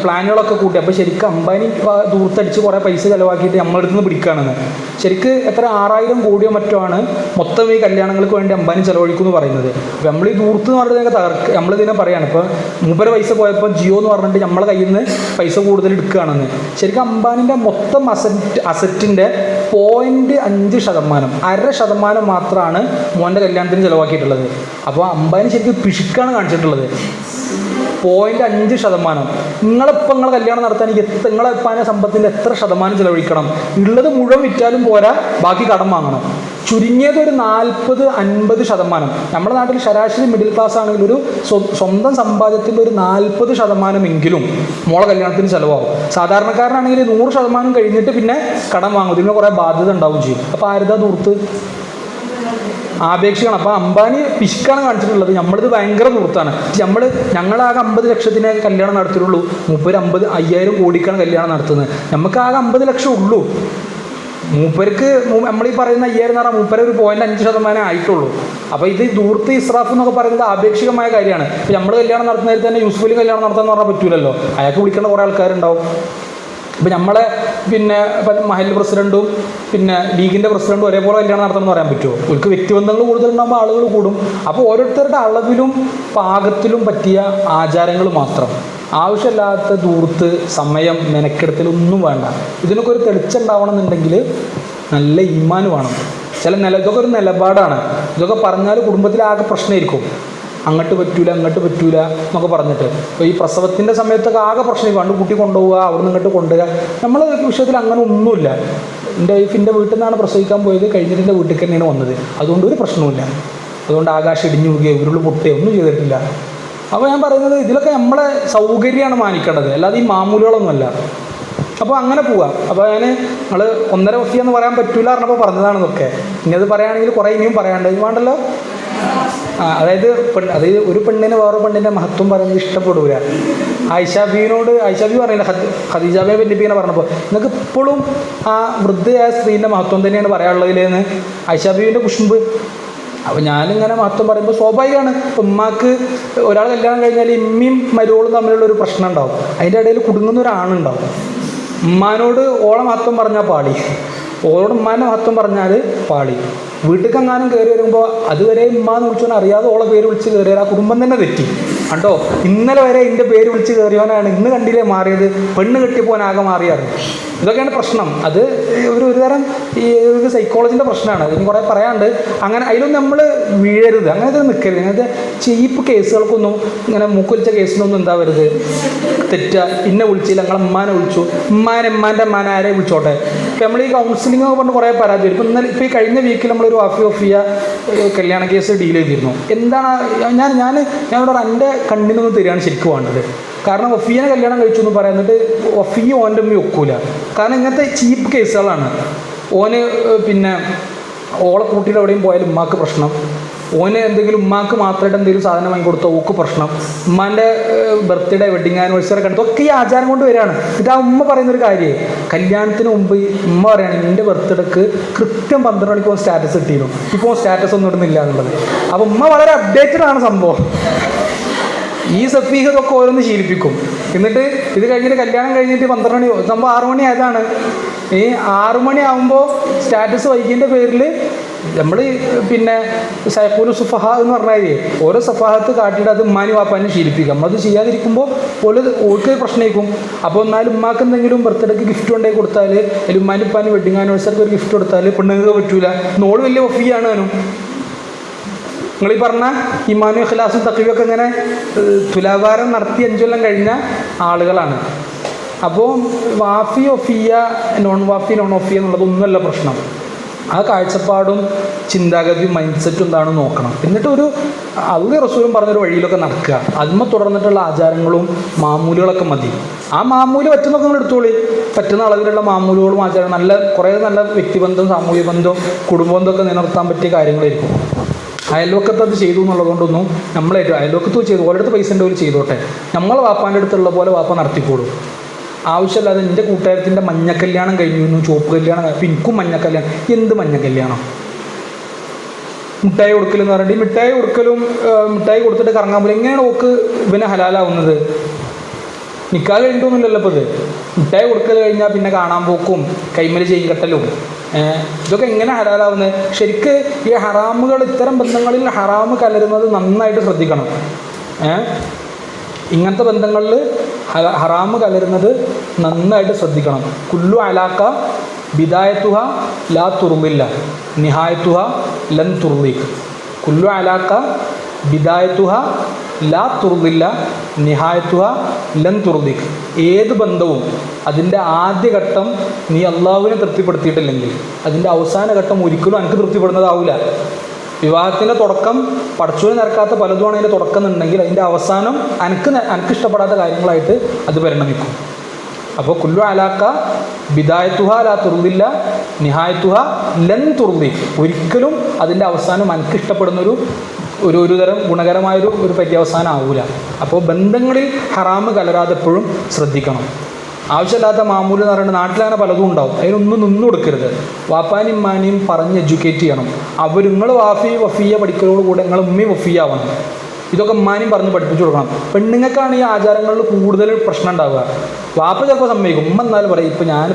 പ്ലാനുകളൊക്കെ കൂട്ടി. അപ്പോൾ ശരിക്കും അംബാനി ദൂർത്തടിച്ച് കുറേ പൈസ ചിലവാക്കിയിട്ട് നമ്മളടുത്ത് നിന്ന് പിടിക്കുകയാണെന്ന്. ശരിക്ക് എത്ര 6000 കോടിയോ മറ്റോ ആണ് മൊത്തം ഈ കല്യാണങ്ങൾക്ക് വേണ്ടി അംബാനി ചിലവഴിക്കും എന്ന് പറയുന്നത്. അപ്പോൾ നമ്മൾ ഈ ദൂർത്ത് എന്ന് പറഞ്ഞതൊക്കെ നമ്മളിതിനെ പറയുകയാണ്. ഇപ്പോൾ മൂപ്പര പൈസ പോയപ്പോൾ ജിയോ എന്ന് പറഞ്ഞിട്ട് നമ്മളെ കയ്യിൽ നിന്ന് പൈസ കൂടുതൽ എടുക്കുകയാണെന്ന്. ശരിക്കും അംബാനിൻ്റെ മൊത്തം അസറ്റിൻ്റെ 0.5%, 0.5% മാത്രമാണ് മോൻ്റെ കല്യാണത്തിന് ചിലവാക്കിയിട്ടുള്ളത്. അപ്പോൾ അംബാനി ശരിക്കും പിശുക്കാണ് കാണിച്ചിട്ടുള്ളത്. 0.5%. നിങ്ങളിപ്പോൾ നിങ്ങളെ കല്യാണം നടത്താൻ നിങ്ങളിപ്പോൾ സമ്പത്തിൻ്റെ എത്ര ശതമാനം ചിലവഴിക്കണം? ഉള്ളത് മുഴുവൻ വിറ്റാലും പോരാ, ബാക്കി കടം വാങ്ങണം. ചുരുങ്ങിയത് ഒരു 40-50%. നമ്മുടെ നാട്ടിൽ ശരാശരി മിഡിൽ ക്ലാസ് ആണെങ്കിൽ ഒരു സ്വന്തം സമ്പാദ്യത്തിൻ്റെ ഒരു 40% മോളെ കല്യാണത്തിന് ചിലവാകും. സാധാരണക്കാരനാണെങ്കിൽ 100% കഴിഞ്ഞിട്ട് പിന്നെ കടം വാങ്ങും, ഇതിന് കുറേ ബാധ്യത ഉണ്ടാവും ചെയ്യും. അപ്പോൾ ആരുതാ ദൂർത്ത്? ആപേക്ഷിക്കണം. അപ്പോൾ അംബാനി പിശുക്കാണ് കാണിച്ചിട്ടുള്ളത്. നമ്മളിത് ഭയങ്കര ദൂർത്താണ്. ഞങ്ങളാകെ 50 ലക്ഷത്തിനെ കല്യാണം നടത്തിയിട്ടുള്ളൂ, 50,000 കോടിക്കാണ് കല്യാണം നടത്തുന്നത്. നമുക്കാകെ 50 ലക്ഷം ഉള്ളൂ. മൂപ്പർക്ക് നമ്മൾ ഈ പറയുന്ന 5000 എന്ന് പറഞ്ഞാൽ മൂപ്പര് ഒരു 0.5% ആയിട്ടുള്ളൂ. അപ്പോൾ ഇത് ദൂർത്ത് ഇസ്രാഫ് എന്നൊക്കെ പറയുന്നത് ആപേക്ഷികമായ കാര്യമാണ്. ഇപ്പോൾ നമ്മൾ കല്യാണം നടത്തുന്നതിൽ തന്നെ യൂസ്ഫുള്ളി കല്യാണം നടത്താമെന്ന് പറഞ്ഞാൽ പറ്റൂലല്ലോ, അയാൾക്ക് വിളിക്കേണ്ട കുറേ ആൾക്കാരുണ്ടാവും. ഇപ്പം നമ്മളെ പിന്നെ മഹൽ പ്രസിഡൻറ്റും പിന്നെ ലീഗിൻ്റെ പ്രസിഡൻറ്റും ഒരേപോലെ കല്യാണം നടത്തണമെന്ന് പറയാൻ പറ്റുമോ? അവർക്ക് വ്യക്തിബന്ധങ്ങൾ കൂടുതലുണ്ടാകുമ്പോൾ ആളുകൾ കൂടും. അപ്പോൾ ഓരോരുത്തരുടെ അളവിലും പാകത്തിലും പറ്റിയ ആചാരങ്ങൾ മാത്രം. ആവശ്യമില്ലാത്ത ദൂർത്ത്, സമയം, മെനക്കെടുത്തലൊന്നും വേണ്ട. ഇതിനൊക്കെ ഒരു തെളിച്ചുണ്ടാവണം എന്നുണ്ടെങ്കിൽ നല്ല ഈമാൻ വേണം. ഇതൊക്കെ ഒരു നിലപാടാണ്. ഇതൊക്കെ പറഞ്ഞാൽ കുടുംബത്തിലാകെ പ്രശ്നമായിരിക്കും. അങ്ങോട്ട് പറ്റൂല എന്നൊക്കെ പറഞ്ഞിട്ട്. ഇപ്പോൾ ഈ പ്രസവത്തിൻ്റെ സമയത്തൊക്കെ ആകെ പ്രശ്നം, പണ്ട് കുട്ടി കൊണ്ടുപോവുക, അവിടെ നിന്ന് ഇങ്ങോട്ട് കൊണ്ടുവരിക. നമ്മളെ വിഷയത്തിൽ അങ്ങനെ ഒന്നുമില്ല. എൻ്റെ വൈഫിൻ്റെ വീട്ടിൽ നിന്നാണ് പ്രസവിക്കാൻ പോയത്, കഴിഞ്ഞിട്ട് എൻ്റെ വീട്ടിൽ തന്നെയാണ് വന്നത്. അതുകൊണ്ട് ഒരു പ്രശ്നവുമില്ല. അതുകൊണ്ട് ആകാശം ഇടിഞ്ഞു വീഴുകയോ ഉരുൾ പൊട്ടുകയോ ഒന്നും ചെയ്തിട്ടില്ല. അപ്പോൾ ഞാൻ പറയുന്നത് ഇതിലൊക്കെ നമ്മളെ സൗകര്യമാണ് മാനിക്കേണ്ടത്, അല്ലാതെ ഈ മാമൂലുകളൊന്നുമല്ല. അപ്പോൾ അങ്ങനെ പോവാം. അപ്പോൾ ഞാൻ നിങ്ങൾ 1.5 വഫി എന്ന് പറയാൻ പറ്റൂല പറഞ്ഞപ്പോൾ പറഞ്ഞതാണെന്നൊക്കെ. ഇനി അത് പറയുകയാണെങ്കിൽ കുറേ ഇനിയും പറയാണ്ട് വേണ്ടല്ലോ. അതായത് ഒരു പെണ്ണിന് വേറെ പെണ്ണിൻ്റെ മഹത്വം പറയുന്നത് ഇഷ്ടപ്പെടൂല. ഐഷാബി പറഞ്ഞില്ല, ഖദീജാബിയെ ബെന്നിപ്പിങ്ങനെ പറഞ്ഞപ്പോൾ നിങ്ങൾക്ക് ഇപ്പോഴും ആ വൃദ്ധയായ സ്ത്രീൻ്റെ മഹത്വം തന്നെയാണ് പറയാനുള്ളതിലെന്ന് ഐഷാബീവിൻ്റെ കുശുമ്പ്. അപ്പോൾ ഞാനിങ്ങനെ മഹത്വം പറയുമ്പോൾ സ്വാഭാവികമാണ്. ഇപ്പം ഉമ്മാക്ക് ഒരാൾ കല്യാണം കഴിഞ്ഞാൽ ഇമ്മയും മരുവോളും തമ്മിലുള്ളൊരു പ്രശ്നം ഉണ്ടാവും, അതിൻ്റെ ഇടയിൽ കുടുങ്ങുന്ന ഒരാണുണ്ടാവും. ഉമ്മാനോട് ഓളെ മഹത്വം പറഞ്ഞാൽ പാളി, ഓളോട് ഉമ്മാൻ്റെ മഹത്വം പറഞ്ഞാൽ പാളി. വീട്ടിലേക്ക് എങ്ങാനും കയറി വരുമ്പോൾ അതുവരെ ഉമ്മാന്ന് വിളിച്ചോൻ അറിയാതെ ഓളെ പേര് വിളിച്ച് കയറിയാൽ ആ കുടുംബം തന്നെ തെറ്റി കണ്ടോ. ഇന്നലെ വരെ എൻ്റെ പേര് വിളിച്ച് കയറിയവനാണ് ഇന്ന് കണ്ടില്ലേ മാറിയത്, പെണ്ണ് കെട്ടിയപ്പോനാകെ മാറിയാണ്. ഇതൊക്കെയാണ് പ്രശ്നം. അത് ഒരു തരം ഈ ഒരു സൈക്കോളജിൻ്റെ പ്രശ്നമാണ്. അതിന് കുറേ പറയാണ്ട്. അങ്ങനെ അതിലൊന്നും നമ്മൾ വീഴരുത്, അങ്ങനത്തെ നിൽക്കരുത്. അങ്ങനത്തെ ചീപ്പ് കേസുകൾക്കൊന്നും ഇങ്ങനെ മൂക്കൊലിച്ച കേസിനൊന്നും എന്താ വരുത് തെറ്റുക. ഇന്നെ വിളിച്ചില്ല, ഞങ്ങളെ ഉമ്മാനെ വിളിച്ചു, ഉമ്മാൻ്റെ അമ്മാനെ ആരെ വിളിച്ചോട്ടെ. ഇപ്പം നമ്മൾ ഈ കൗൺസിലിംഗ് ഒക്കെ പറഞ്ഞ് കുറേ പരാതി വരും. ഇപ്പോൾ ഈ കഴിഞ്ഞ വീക്കിൽ നമ്മളൊരു വഫിയ കല്യാണ കേസ് ഡീൽ ചെയ്തിരുന്നു. എന്താണ് ഞാനിവിടെ എൻ്റെ കണ്ണിനൊന്നും തരികയാണ് ശരിക്കും വേണ്ടത്. കാരണം വഫീനെ കല്യാണം കഴിച്ചു എന്ന് പറയുന്നിട്ട് വഫീ ഓൻ്റെ ഉമ്മ ഒക്കൂല. കാരണം ഇങ്ങനത്തെ ചീപ്പ് കേസുകളാണ്. ഓന് പിന്നെ ഓളെ കൂട്ടിയിട്ട് എവിടെയും പോയാലും ഉമ്മാക്ക് പ്രശ്നം, ഓന് എന്തെങ്കിലും ഉമ്മാക്ക് മാത്രമായിട്ട് എന്തെങ്കിലും സാധനം വാങ്ങി കൊടുത്തോ ഓക്ക് പ്രശ്നം, ഉമ്മാൻ്റെ ബർത്ത്ഡേ വെഡിങ് ആനിവേഴ്സറി ഒക്കെ എടുത്തോ ഒക്കെ ഈ ആചാരം കൊണ്ട് വരികയാണ്. എന്നിട്ട് ആ ഉമ്മ പറയുന്നൊരു കാര്യമേ, കല്യാണത്തിന് മുമ്പ് ഉമ്മ പറയുകയാണ് എൻ്റെ ബർത്ത്ഡേക്ക് കൃത്യം 12 മണിക്ക് സ്റ്റാറ്റസ് ഇട്ടിരുന്നു, ഇപ്പോൾ സ്റ്റാറ്റസ് ഒന്നും ഇടുന്നില്ല എന്നുള്ളത്. അപ്പോൾ ഉമ്മ വളരെ അപ്ഡേറ്റഡ് ആണ് സംഭവം. ഈ സഫീഹ് ഇതൊക്കെ ഓരോന്ന് ശീലിപ്പിക്കും. എന്നിട്ട് ഇത് കഴിഞ്ഞിട്ട് കല്യാണം കഴിഞ്ഞിട്ട് 12 മണി സംഭവം 6 മണി ആയതാണ്. ഈ 6 മണി ആകുമ്പോൾ സ്റ്റാറ്റസ് വൈകിൻ്റെ പേരിൽ നമ്മൾ പിന്നെ സൈഖുൽ സുഫഹ എന്ന് പറഞ്ഞാൽ ഓരോ സഫാഹത്ത് കാട്ടിയിട്ട് അത് ഉമ്മാനി വാപ്പാനും ശീലിപ്പിക്കാം. നമ്മളത് ചെയ്യാതിരിക്കുമ്പോൾ ഓൾക്ക് പ്രശ്നമായിരിക്കും. അപ്പോൾ എന്നാലും ഉമ്മാക്ക് എന്തെങ്കിലും ബർത്ത്ഡേക്ക് ഗിഫ്റ്റ് കൊണ്ടേ കൊടുത്താൽ, അല്ലെങ്കിൽ ഉമ്മാനി ഉപ്പാന് വെഡിങ് ആനിവേഴ്സറിക്ക് ഒരു ഗിഫ്റ്റ് കൊടുത്താൽ പെണ്ണുങ്ങൾക്ക് പറ്റൂല. നോട് വലിയ വഫിയാണ് അവനും. നിങ്ങൾ ഈ പറഞ്ഞ ഇമാനും ഇഖ്ലാസും തഖ്വയൊക്കെ ഇങ്ങനെ തുലാഭാരം നടത്തി 5 കൊല്ലം കഴിഞ്ഞ ആളുകളാണ്. അപ്പോൾ വാഫി വഫിയ നോൺ വഫിയ എന്നുള്ളതൊന്നുമല്ല പ്രശ്നം. ആ കാഴ്ചപ്പാടും ചിന്താഗതിയും മൈൻഡ് സെറ്റും എന്താണെന്ന് നോക്കണം. എന്നിട്ടൊരു അള്ളി റസൂലും പറഞ്ഞൊരു വഴിയിലൊക്കെ നടക്കുക. അതിന്മേൽ തുടർന്നിട്ടുള്ള ആചാരങ്ങളും മാമൂലുകളൊക്കെ മതി. ആ മാമൂല് പറ്റുന്നൊക്കെ നിങ്ങൾ എടുത്തോളി. പറ്റുന്ന അളവിലുള്ള മാമൂലുകളും ആചാരം കുറേ നല്ല വ്യക്തിബന്ധം, സാമൂഹ്യ ബന്ധവും കുടുംബബന്ധമൊക്കെ നിലനിർത്താൻ പറ്റിയ കാര്യങ്ങളായിരിക്കും. അയൽവക്കത്ത് അത് ചെയ്തു എന്നുള്ളതുകൊണ്ടൊന്നും നമ്മളായിട്ട് അയൽവക്കത്ത് ചെയ്തു ഓരോരുത്തർ പൈസ ഉണ്ട് ഒരു ചെയ്തോട്ടെ, നമ്മളെ വാപ്പാൻ്റെ അടുത്തുള്ള പോലെ വാപ്പ നടത്തിക്കോളും. ആവശ്യമില്ലാതെ എൻ്റെ കൂട്ടുകാരത്തിൻ്റെ മഞ്ഞക്കല്യാണം കഴിഞ്ഞു, ചുവപ്പ് കല്യാണം, അപ്പം എനിക്കും മഞ്ഞക്കല്യാണം. എന്ത് മഞ്ഞക്കല്യാണം? മിഠായി കൊടുക്കലെന്ന് പറഞ്ഞിട്ട് ഈ മിഠായി കൊടുത്തിട്ട് കറങ്ങാൻ പോലെ എങ്ങനെയാണ് ഓക്ക് ഇവനെ ഹലാലാവുന്നത്? നിക്കാഹ് കഴിഞ്ഞിട്ടൊന്നുമില്ലല്ലോ ഇപ്പോൾ ഇത്. മിഠായി കൊടുക്കൽ കഴിഞ്ഞാൽ പിന്നെ കാണാൻ പോക്കും കൈമല് ചെയ്യും കെട്ടലും ഇതൊക്കെ എങ്ങനെ ഹലാലാവുന്നത്? ശരിക്ക് ഈ ഹറാമുകൾ, ഇത്തരം ബന്ധങ്ങളിൽ ഹറാമ് കലരുന്നത് നന്നായിട്ട് ശ്രദ്ധിക്കണം. ഇങ്ങനത്തെ ബന്ധങ്ങളിൽ ഹറാമ് കലരുന്നത് നന്നായിട്ട് ശ്രദ്ധിക്കണം. കുല്ലു അലാക്ക ബിദായത്തുഹ ലാ തുർമില്ല നിഹായത്തുഹ ലൻ തുർലിക്. കുല്ലു അലാക്ക ബിദായത്തുഹ ലാ തുർദില്ല നിഹായത്തുഹ ലൻ തുർദിക്. ഏത് ബന്ധവും അതിൻ്റെ ആദ്യഘട്ടം നീ അള്ളാഹുവിനെ തൃപ്തിപ്പെടുത്തിയിട്ടില്ലെങ്കിൽ അതിൻ്റെ അവസാന ഘട്ടം ഒരിക്കലും എനിക്ക് തൃപ്തിപ്പെടുന്നതാവില്ല. വിവാഹത്തിൻ്റെ തുടക്കം പടച്ചൂന് നിരക്കാത്ത പലതുമാണ് അതിൻ്റെ തുടക്കം എന്നുണ്ടെങ്കിൽ അതിൻ്റെ അവസാനം എനിക്ക് ഇഷ്ടപ്പെടാത്ത കാര്യങ്ങളായിട്ട് അത് പരിണമിക്കും. അപ്പോൾ കുല്ലു അലാക്ക ബിദായത്തുഹ ലാ തുർദില്ല നിഹായത്തുഹ ലൻ തുർദിക്. ഒരിക്കലും അതിൻ്റെ അവസാനം എനിക്ക് ഇഷ്ടപ്പെടുന്നൊരു ഒരു തരം ഗുണകരമായൊരു പര്യവസാനം ആവൂല. അപ്പോൾ ബന്ധങ്ങളിൽ ഹറാമ് കലരാതെ എപ്പോഴും ശ്രദ്ധിക്കണം. ആവശ്യമില്ലാത്ത മാമൂല് എന്ന് പറയുന്നത് നാട്ടിലങ്ങനെ പലതും ഉണ്ടാവും. അതിനൊന്നും നിന്നു കൊടുക്കരുത്. വാപ്പാനും ഉമ്മാനെയും പറഞ്ഞ് എഡ്യൂക്കേറ്റ് ചെയ്യണം. നിങ്ങൾ വഫിയ പഠിക്കലോടുകൂടെ നിങ്ങൾ ഉമ്മയും വഫിയ ആവണം. ഇതൊക്കെ ഉമ്മാനെയും പറഞ്ഞ് പഠിപ്പിച്ചു കൊടുക്കണം. പെണ്ണുങ്ങൾക്കാണ് ഈ ആചാരങ്ങളിൽ കൂടുതൽ പ്രശ്നം ഉണ്ടാവുക. വാപ്പ ചിലപ്പോൾ സമ്മതിക്കും, ഉമ്മ എന്നാലും പറയും.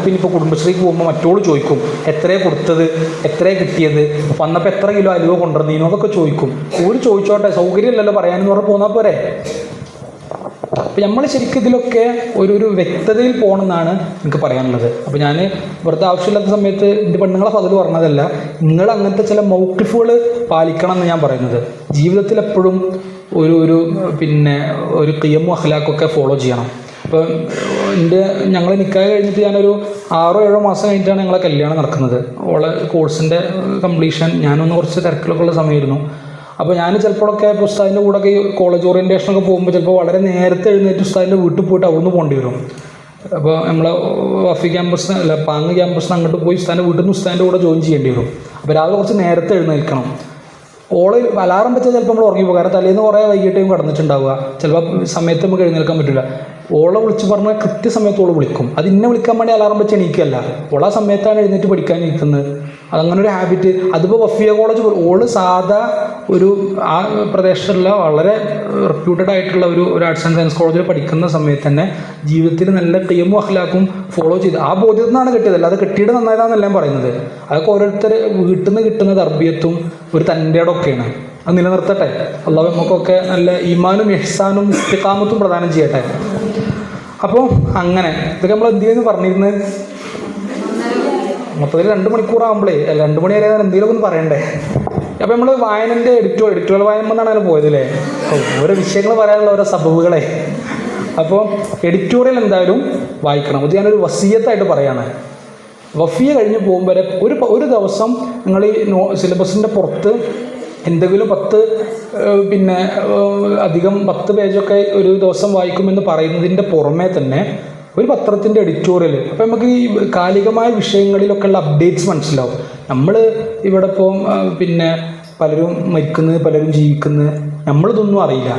ഇനിയിപ്പോൾ കുടുംബശ്രീക്ക് പോകുമ്പോൾ മറ്റോട് ചോദിക്കും എത്രയാണ് കൊടുത്തത്, എത്രയാണ് കിട്ടിയത്, വന്നപ്പോൾ എത്ര കിലോ അലുവ കൊണ്ടുവന്നീനോ എന്നൊക്കെ ചോദിക്കും. ഒരു ചോദിച്ചോട്ടെ, സൗകര്യമില്ലല്ലോ പറയാനെന്ന് പറഞ്ഞ് പോന്നാൽ പോരെ. അപ്പം നമ്മൾ ശരിക്കും ഇതിലൊക്കെ ഒരു വ്യക്തതയിൽ പോകണമെന്നാണ് എനിക്ക് പറയാനുള്ളത്. അപ്പോൾ ഞാൻ വെറുതെ ആവശ്യമില്ലാത്ത സമയത്ത് എൻ്റെ പെണ്ണുങ്ങളെ പതിൽ പറഞ്ഞതല്ല, നിങ്ങൾ അങ്ങനത്തെ ചില മൗഖിഫുകൾ പാലിക്കണം എന്ന് ഞാൻ പറയുന്നത്. ജീവിതത്തിൽ എപ്പോഴും ഒരു ഖിയമു അഖ്ലാഖൊക്കെ ഫോളോ ചെയ്യണം. ഇപ്പോൾ ഞങ്ങൾ നിക്കാഹ് കഴിഞ്ഞിട്ട് ഞാനൊരു 6-7 മാസം കഴിഞ്ഞിട്ടാണ് ഞങ്ങളെ കല്യാണം നടക്കുന്നത്. ഓളെ കോഴ്സിൻ്റെ കംപ്ലീഷൻ ഞാനൊന്ന് കുറച്ച് തിരക്കിലൊക്കെ ഉള്ള സമയമായിരുന്നു. അപ്പോൾ ഞാൻ ചിലപ്പോഴൊക്കെ ഉസ്താദിൻ്റെ കൂടെയൊക്കെ ഈ കോളേജ് ഓറിയൻറ്റേഷനൊക്കെ പോകുമ്പോൾ ചിലപ്പോൾ വളരെ നേരത്തെ എഴുന്നേറ്റ് ഉസ്താദിൻ്റെ വീട്ടിൽ പോയിട്ട് അവിടുന്ന് പോകേണ്ടി വരും. അപ്പോൾ നമ്മളെ വഫി ക്യാമ്പസിന് അല്ല പാങ് ക്യാമ്പസിന് അങ്ങോട്ട് പോയി ഉസ്താദിൻ്റെ വീട്ടിൽ നിന്ന് ഉസ്താദിൻ്റെ കൂടെ ജോയിൻ ചെയ്യേണ്ടി വരും. അപ്പോൾ രാവിലെ കുറച്ച് നേരത്തെ എഴുന്നേൽക്കണം. ഓള് അലാറം വെച്ചാൽ ചിലപ്പോൾ നമ്മൾ ഉറങ്ങി പോകും. കാരണം തലേന്ന് കുറേ വൈകിട്ടേയും കിടന്നിട്ടുണ്ടാവുക. ചിലപ്പോൾ സമയത്ത് നമുക്ക് എഴുന്നേൽക്കാൻ പറ്റില്ല. ഓളെ വിളിച്ച് പറഞ്ഞാൽ കൃത്യസമയത്ത് ഓള് വിളിക്കും. അത് ഇന്നെ വിളിക്കാൻ വേണ്ടി അലാറം വെച്ച് എണീക്കല്ല, ഓളാ സമയത്താണ് എഴുന്നേറ്റ് പഠിക്കാൻ ഇരിക്കുന്നത്. അതങ്ങനെ ഒരു ഹാബിറ്റ്. അതിപ്പോൾ വഫിയ കോളേജ് ഓള് സാധാ ഒരു ആ പ്രദേശത്തുള്ള വളരെ റെപ്യൂട്ടഡ് ആയിട്ടുള്ള ഒരു ആർട്സ് ആൻഡ് സയൻസ് കോളേജിൽ പഠിക്കുന്ന സമയത്ത് തന്നെ ജീവിതത്തിൽ നല്ല ടീമും അഖ്ലാഖും ഫോളോ ചെയ്ത് ആ ബോധ്യത്തിൽ നിന്നാണ് കിട്ടിയത്. അല്ലാതെ കിട്ടിയിട്ട് നന്നായതാണെന്നെല്ലാം പറയുന്നത്. അതൊക്കെ ഓരോരുത്തർ വീട്ടിൽ നിന്ന് കിട്ടുന്ന തർബിയത്തും ഒരു തൻ്റെ ഇടമൊക്കെയാണ്. അത് നിലനിർത്തട്ടെ. അല്ലാഹു നമുക്കൊക്കെ നല്ല ഈമാനും ഇഹ്സാനും ഇസ്തിഖാമത്തും പ്രദാനം ചെയ്യട്ടെ. അപ്പോൾ അങ്ങനെ ഇതൊക്കെ നമ്മൾ എന്ത് ചെയ്യുന്നു പറഞ്ഞിരുന്നത്, മൊത്തത്തിൽ 2 മണിക്കൂറാകുമ്പോഴേ 2 മണി വരെ എന്തെങ്കിലും ഒന്ന് പറയണ്ടേ. അപ്പോൾ നമ്മൾ വായനൻ്റെ എഡിറ്റോറിയൽ വായന എന്നാണ് അങ്ങനെ പോയത് അല്ലേ. ഓരോ വിഷയങ്ങൾ പറയാനുള്ള ഓരോ സബബുകളെ. അപ്പോൾ എഡിറ്റോറിയൽ എന്തായാലും വായിക്കണം. ഇത് ഞാനൊരു വസിയത്തായിട്ട് പറയാണ്. വഫിയ കഴിഞ്ഞ് പോകുമ്പോൾ ഒരു ദിവസം നിങ്ങൾ ഈ സിലബസിൻ്റെ പുറത്ത് എന്തെങ്കിലും 10 അധികം 10 പേജൊക്കെ ഒരു ദിവസം വായിക്കുമെന്ന് പറയുന്നതിൻ്റെ പുറമേ തന്നെ ഒരു പത്രത്തിൻ്റെ എഡിറ്റോറിയൽ. അപ്പോൾ നമുക്ക് ഈ കാലികമായ വിഷയങ്ങളിലൊക്കെയുള്ള അപ്ഡേറ്റ്സ് മനസ്സിലാവും. നമ്മൾ ഇവിടെ ഇപ്പോൾ പലരും മരിക്കുന്നത്, പലരും ജീവിക്കുന്നത്, നമ്മളിതൊന്നും അറിയില്ല.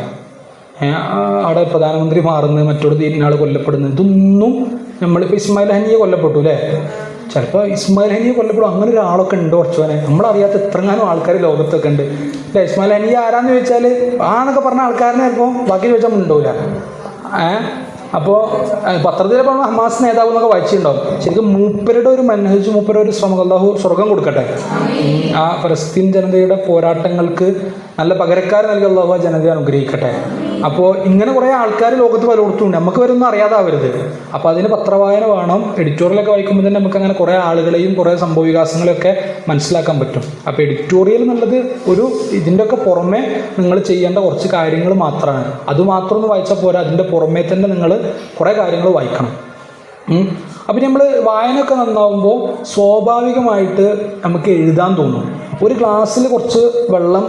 അവിടെ പ്രധാനമന്ത്രി മാറുന്നത്, മറ്റൊരു ഇന്നാൾ കൊല്ലപ്പെടുന്നത്, ഇതൊന്നും നമ്മളിപ്പോൾ ഇസ്മായിൽ ഹനിയെ കൊല്ലപ്പെട്ടു അല്ലേ. ചിലപ്പോൾ ഇസ്മായിൽ ഹനിയെ കൊല്ലപ്പെടും. അങ്ങനെ ഒരാളൊക്കെ ഉണ്ട് കുറച്ചോനെ. നമ്മളറിയാത്ത എത്രങ്ങാനും ആൾക്കാർ ലോകത്തൊക്കെ ഉണ്ട് അല്ലേ. ഇസ്മായിൽ ഹനിയ ആരാന്ന് ചോദിച്ചാൽ ആന്നൊക്കെ പറഞ്ഞ ആൾക്കാരനെ ചിലപ്പോൾ ബാക്കി ചോദിച്ചാൽ ഉണ്ടാവില്ല. അപ്പോൾ പത്രത്തിൽ പറഞ്ഞ ഹമാസ് നേതാവ് എന്നൊക്കെ വായിച്ചിട്ടുണ്ടാവും. ശരിക്കും മൂപ്പരുടെ ഒരു മനഹജ്, മൂപ്പരുടെ ഒരു ശ്രമം, അല്ലാഹു സ്വർഗം കൊടുക്കട്ടെ. ആ ഫലസ്തീൻ ജനതയുടെ പോരാട്ടങ്ങൾക്ക് നല്ല പകരക്കാർ നൽകി അല്ലാഹു ആ ജനതയെ അനുഗ്രഹിക്കട്ടെ. അപ്പോൾ ഇങ്ങനെ കുറേ ആൾക്കാർ ലോകത്ത് പലയിടത്തുണ്ട്. നമുക്ക് വരുന്ന അറിയാതാവരുത്. അപ്പോൾ അതിന് പത്രവായന വേണം. എഡിറ്റോറിയലൊക്കെ വായിക്കുമ്പോൾ തന്നെ നമുക്ക് അങ്ങനെ കുറേ ആളുകളെയും കുറേ സംഭവ വികാസങ്ങളെയൊക്കെ മനസ്സിലാക്കാൻ പറ്റും. അപ്പോൾ എഡിറ്റോറിയൽ എന്നുള്ളത് ഇതിൻ്റെയൊക്കെ പുറമെ നിങ്ങൾ ചെയ്യേണ്ട കുറച്ച് കാര്യങ്ങൾ മാത്രമാണ്. അതുമാത്രമൊന്നും വായിച്ചാൽ പോരാ, അതിൻ്റെ പുറമേ തന്നെ നിങ്ങൾ കുറേ കാര്യങ്ങൾ വായിക്കണം. അപ്പം നമ്മൾ വായനയൊക്കെ നന്നാവുമ്പോൾ സ്വാഭാവികമായിട്ട് നമുക്ക് എഴുതാൻ തോന്നും. ഒരു ഗ്ലാസ്സിൽ കുറച്ച് വെള്ളം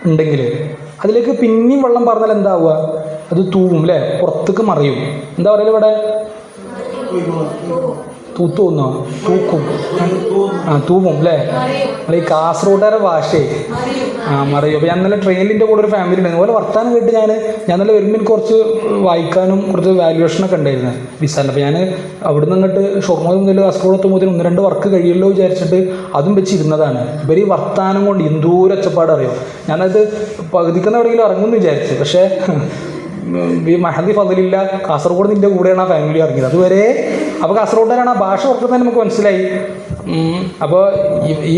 ഉണ്ടെങ്കിൽ അതിലേക്ക് പിന്നെയും വെള്ളം പറഞ്ഞാൽ എന്താവുക, അത് തൂവും അല്ലേ, പുറത്തേക്ക് മറിയും. എന്താ പറയുക ഇവിടെ, തൂത്തു തോന്നോ, തൂക്കും, തൂവും അല്ലേ. നമ്മൾ ഈ കാസർഗോഡുകാരെ ഭാഷയെ മറിയും. അപ്പോൾ ഞാൻ നല്ല ട്രെയിനിൻ്റെ കൂടെ ഒരു ഫാമിലി ഉണ്ടായിരുന്നു. അതുപോലെ വർത്താനം കേട്ട് ഞാൻ നല്ല വരുമ്പോൾ കുറച്ച് വായിക്കാനും കുറച്ച് വാല്യുവേഷനൊക്കെ ഉണ്ടായിരുന്നു വിസാലിന്. അപ്പോൾ ഞാൻ അവിടെ നിന്ന് അങ്ങോട്ട് ഷൊർണൂർ മുതൽ കാസർഗോഡ് എത്തുമ്പോൾ 1-2 വർക്ക് കഴിയുമല്ലോ വിചാരിച്ചിട്ട് അതും വെച്ചിരുന്നതാണ്. ഇവർ ഈ വർത്താനം കൊണ്ട് എന്തോരം ഒച്ചപ്പാട് അറിയോ. ഞാനത് പകുതിക്കുന്ന എവിടെയെങ്കിലും ഇറങ്ങുമെന്ന് വിചാരിച്ചു. പക്ഷേ ഈ മഹദി ഫതിലില്ല, കാസർഗോഡ് നിൻ്റെ കൂടെയാണ് ആ ഫാമിലി ഇറങ്ങിയത് അതുവരെ. അപ്പോൾ കാസർഗോഡുകാരാണ് ആ ഭാഷ ഓർക്കുന്നത് നമുക്ക് മനസ്സിലായി. അപ്പോൾ ഈ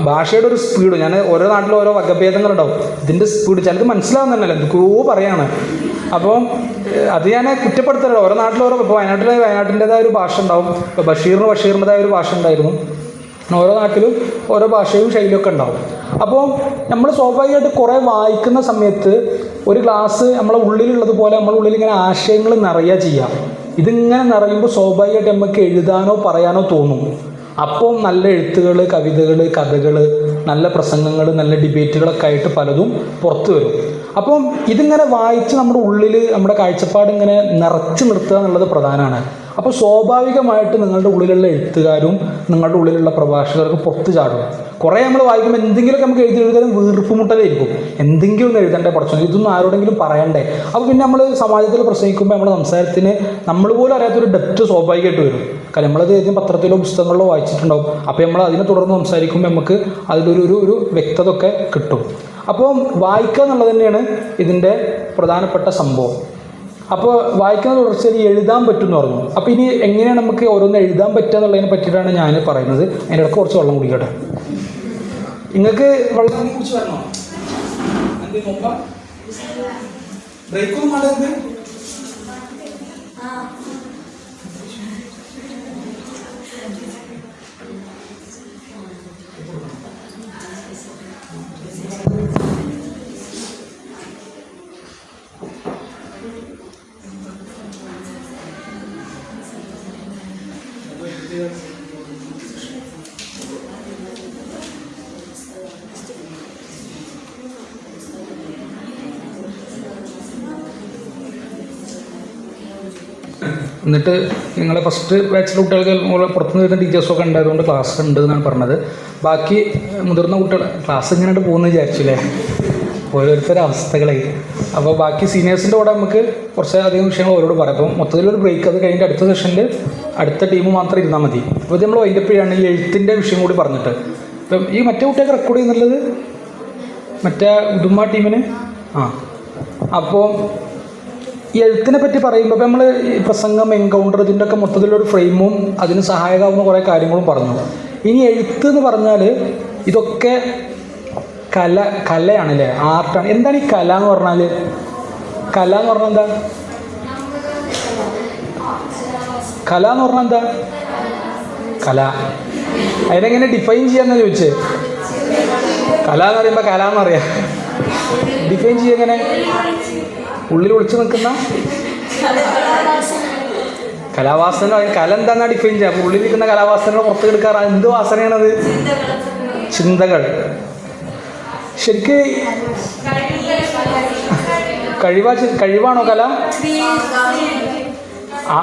ഭാഷയുടെ ഒരു സ്പീഡ്, ഞാൻ ഓരോ നാട്ടിലും ഓരോ വകഭേദങ്ങളുണ്ടാവും. ഇതിൻ്റെ സ്പീഡ് ചിലത് മനസ്സിലാവുന്നതന്നല്ല, എന്തൊക്കെയോ പറയാണ്. അപ്പോൾ അത് ഞാൻ കുറ്റപ്പെടുത്തല്ലോ. ഓരോ നാട്ടിലും ഓരോ, ഇപ്പോൾ വയനാട്ടിൻ്റെതായ ഒരു ഭാഷ ഉണ്ടാവും, ഇപ്പോൾ ബഷീറിൻ്റെതായ ഒരു ഭാഷ ഉണ്ടായിരുന്നു. ഓരോ നാട്ടിലും ഓരോ ഭാഷയും ശൈലിയൊക്കെ ഉണ്ടാവും. അപ്പോൾ നമ്മൾ സ്വാഭാവികമായിട്ട് കുറേ വായിക്കുന്ന സമയത്ത് ഒരു ഗ്ലാസ് നമ്മളെ ഉള്ളിലുള്ളതുപോലെ നമ്മുടെ ഉള്ളിൽ ഇങ്ങനെ ആശയങ്ങൾ നിറയുക ചെയ്യാം. ഇതിങ്ങനെ നിറയുമ്പോൾ സ്വാഭാവികമായിട്ട് നമുക്ക് എഴുതാനോ പറയാനോ തോന്നും. അപ്പോൾ നല്ല എഴുത്തുകൾ, കവിതകൾ, കഥകൾ, നല്ല പ്രസംഗങ്ങൾ, നല്ല ഡിബേറ്റുകളൊക്കെ ആയിട്ട് പലതും പുറത്തു വരും. അപ്പം ഇതിങ്ങനെ വായിച്ച് നമ്മുടെ ഉള്ളിൽ നമ്മുടെ കാഴ്ചപ്പാട് ഇങ്ങനെ നിറച്ച് നിർത്തുക എന്നുള്ളത് പ്രധാനമാണ്. അപ്പോൾ സ്വാഭാവികമായിട്ട് നിങ്ങളുടെ ഉള്ളിലുള്ള എഴുത്തുകാരും നിങ്ങളുടെ ഉള്ളിലുള്ള പ്രഭാഷകർക്ക് പുറത്ത് ചാടും. കുറേ നമ്മൾ വായിക്കുമ്പോൾ എന്തെങ്കിലുമൊക്കെ നമുക്ക് എഴുതാനും വീർപ്പുമുട്ടലായിരിക്കും. എന്തെങ്കിലും ഒന്ന് എഴുതണ്ടേ, പഠിച്ചോ, ഇതൊന്നും ആരോടെങ്കിലും പറയണ്ടേ. അപ്പോൾ പിന്നെ നമ്മൾ സമാജത്തിൽ പ്രസംഗിക്കുമ്പോൾ നമ്മുടെ സംസാരത്തിന് നമ്മൾ പോലും അറിയാത്തൊരു ഡെപ്റ്റ് സ്വാഭാവികമായിട്ട് വരും. കാരണം നമ്മളത് ഏതെങ്കിലും പത്രത്തിലോ പുസ്തകങ്ങളിലോ വായിച്ചിട്ടുണ്ടാവും. അപ്പോൾ നമ്മൾ അതിനെ തുടർന്ന് സംസാരിക്കുമ്പോൾ നമുക്ക് അതിലൊരു വ്യക്തത ഒക്കെ കിട്ടും. അപ്പോൾ വായിക്കുക എന്നുള്ളത് തന്നെയാണ് ഇതിൻ്റെ പ്രധാനപ്പെട്ട സംഭവം. അപ്പോൾ വായിക്കുന്ന തുടർച്ചയിൽ എഴുതാൻ പറ്റും എന്ന് പറഞ്ഞു. അപ്പോൾ ഇനി എങ്ങനെയാണ് നമുക്ക് ഓരോന്ന് എഴുതാൻ പറ്റുക എന്നുള്ളതിനെ പറ്റിയിട്ടാണ് ഞാൻ പറയുന്നത്. അതിൻ്റെ ഇടയ്ക്ക് കുറച്ച് വെള്ളം കുടിക്കട്ടെ. നിങ്ങൾക്ക് വെള്ളം കുടിച്ച് വരണോ? ബ്രേക്കൊന്നും വേണ്ടത്? എന്നിട്ട് നിങ്ങളെ ഫസ്റ്റ് ബാച്ചിലെ കുട്ടികൾക്ക് പുറത്തുനിന്ന് വരുന്ന ടീച്ചേഴ്സൊക്കെ ഉണ്ടായതുകൊണ്ട് ക്ലാസ് ഉണ്ട് എന്നാണ് പറഞ്ഞത്. ബാക്കി മുതിർന്ന കുട്ടികൾ ക്ലാസ് ഇങ്ങനെ പോകുന്നു വിചാരിച്ചില്ലേ. ഓരോരുത്തരുടെ അവസ്ഥകളെ. അപ്പോൾ ബാക്കി സീനിയേഴ്സിൻ്റെ കൂടെ നമുക്ക് കുറച്ചധികം വിഷയങ്ങൾ അവരോട് പറയാം. അപ്പം മൊത്തത്തിലൊരു ബ്രേക്ക്, അത് കഴിഞ്ഞിട്ട് അടുത്ത സെഷനിൽ അടുത്ത ടീം മാത്രം ഇരുന്നാൽ മതി. അപ്പോൾ നമ്മൾ വൈൻഡപ്പ് ചെയ്യാണ് ഈ എഴുത്തിൻ്റെ വിഷയം കൂടി പറഞ്ഞിട്ട്. ഇപ്പം ഈ മറ്റേ കുട്ടിയൊക്കെ റെക്കോർഡ് ചെയ്യുന്നുള്ളത് മറ്റേ ഉദുമ ടീമിന്. അപ്പോൾ ഈ എഴുത്തിനെ പറ്റി പറയുമ്പോൾ നമ്മൾ ഈ പ്രസംഗം, എൻകൗണ്ടർ, ഇതിൻ്റെ ഒക്കെ മൊത്തത്തിലൊരു ഫ്രെയിമും അതിന് സഹായകമാവുന്ന കുറേ കാര്യങ്ങളും പറഞ്ഞു. ഇനി എഴുത്ത് എന്ന് പറഞ്ഞാൽ ഇതൊക്കെ കലയാണല്ലേ, ആർട്ടാണ്. എന്താണ് ഈ കല എന്ന് പറഞ്ഞാൽ? കല എന്ന് പറഞ്ഞാൽ എന്താ? കല എന്ന് പറഞ്ഞാൽ എന്താ? കല അതിനെങ്ങനെ ഡിഫൈൻ ചെയ്യാമെന്നാണ് ചോദിച്ചത്. കല എന്ന് പറയുമ്പോൾ കല എന്നറിയാം, ഡിഫൈൻ ചെയ്യുക എങ്ങനെ? ഉള്ളിൽ ഒളിച്ചു നിൽക്കുന്ന കലാവാസന. കല എന്താണെന്നാ ഡിഫൈൻ ചെയ്യുക. അപ്പോൾ ഉള്ളിൽ നിൽക്കുന്ന കലാവാസനകൾ പുറത്ത് എടുക്കാറ് എന്ത് വാസനയാണത്? ചിന്തകൾ. ശരിക്ക് കഴിവാണോ കല?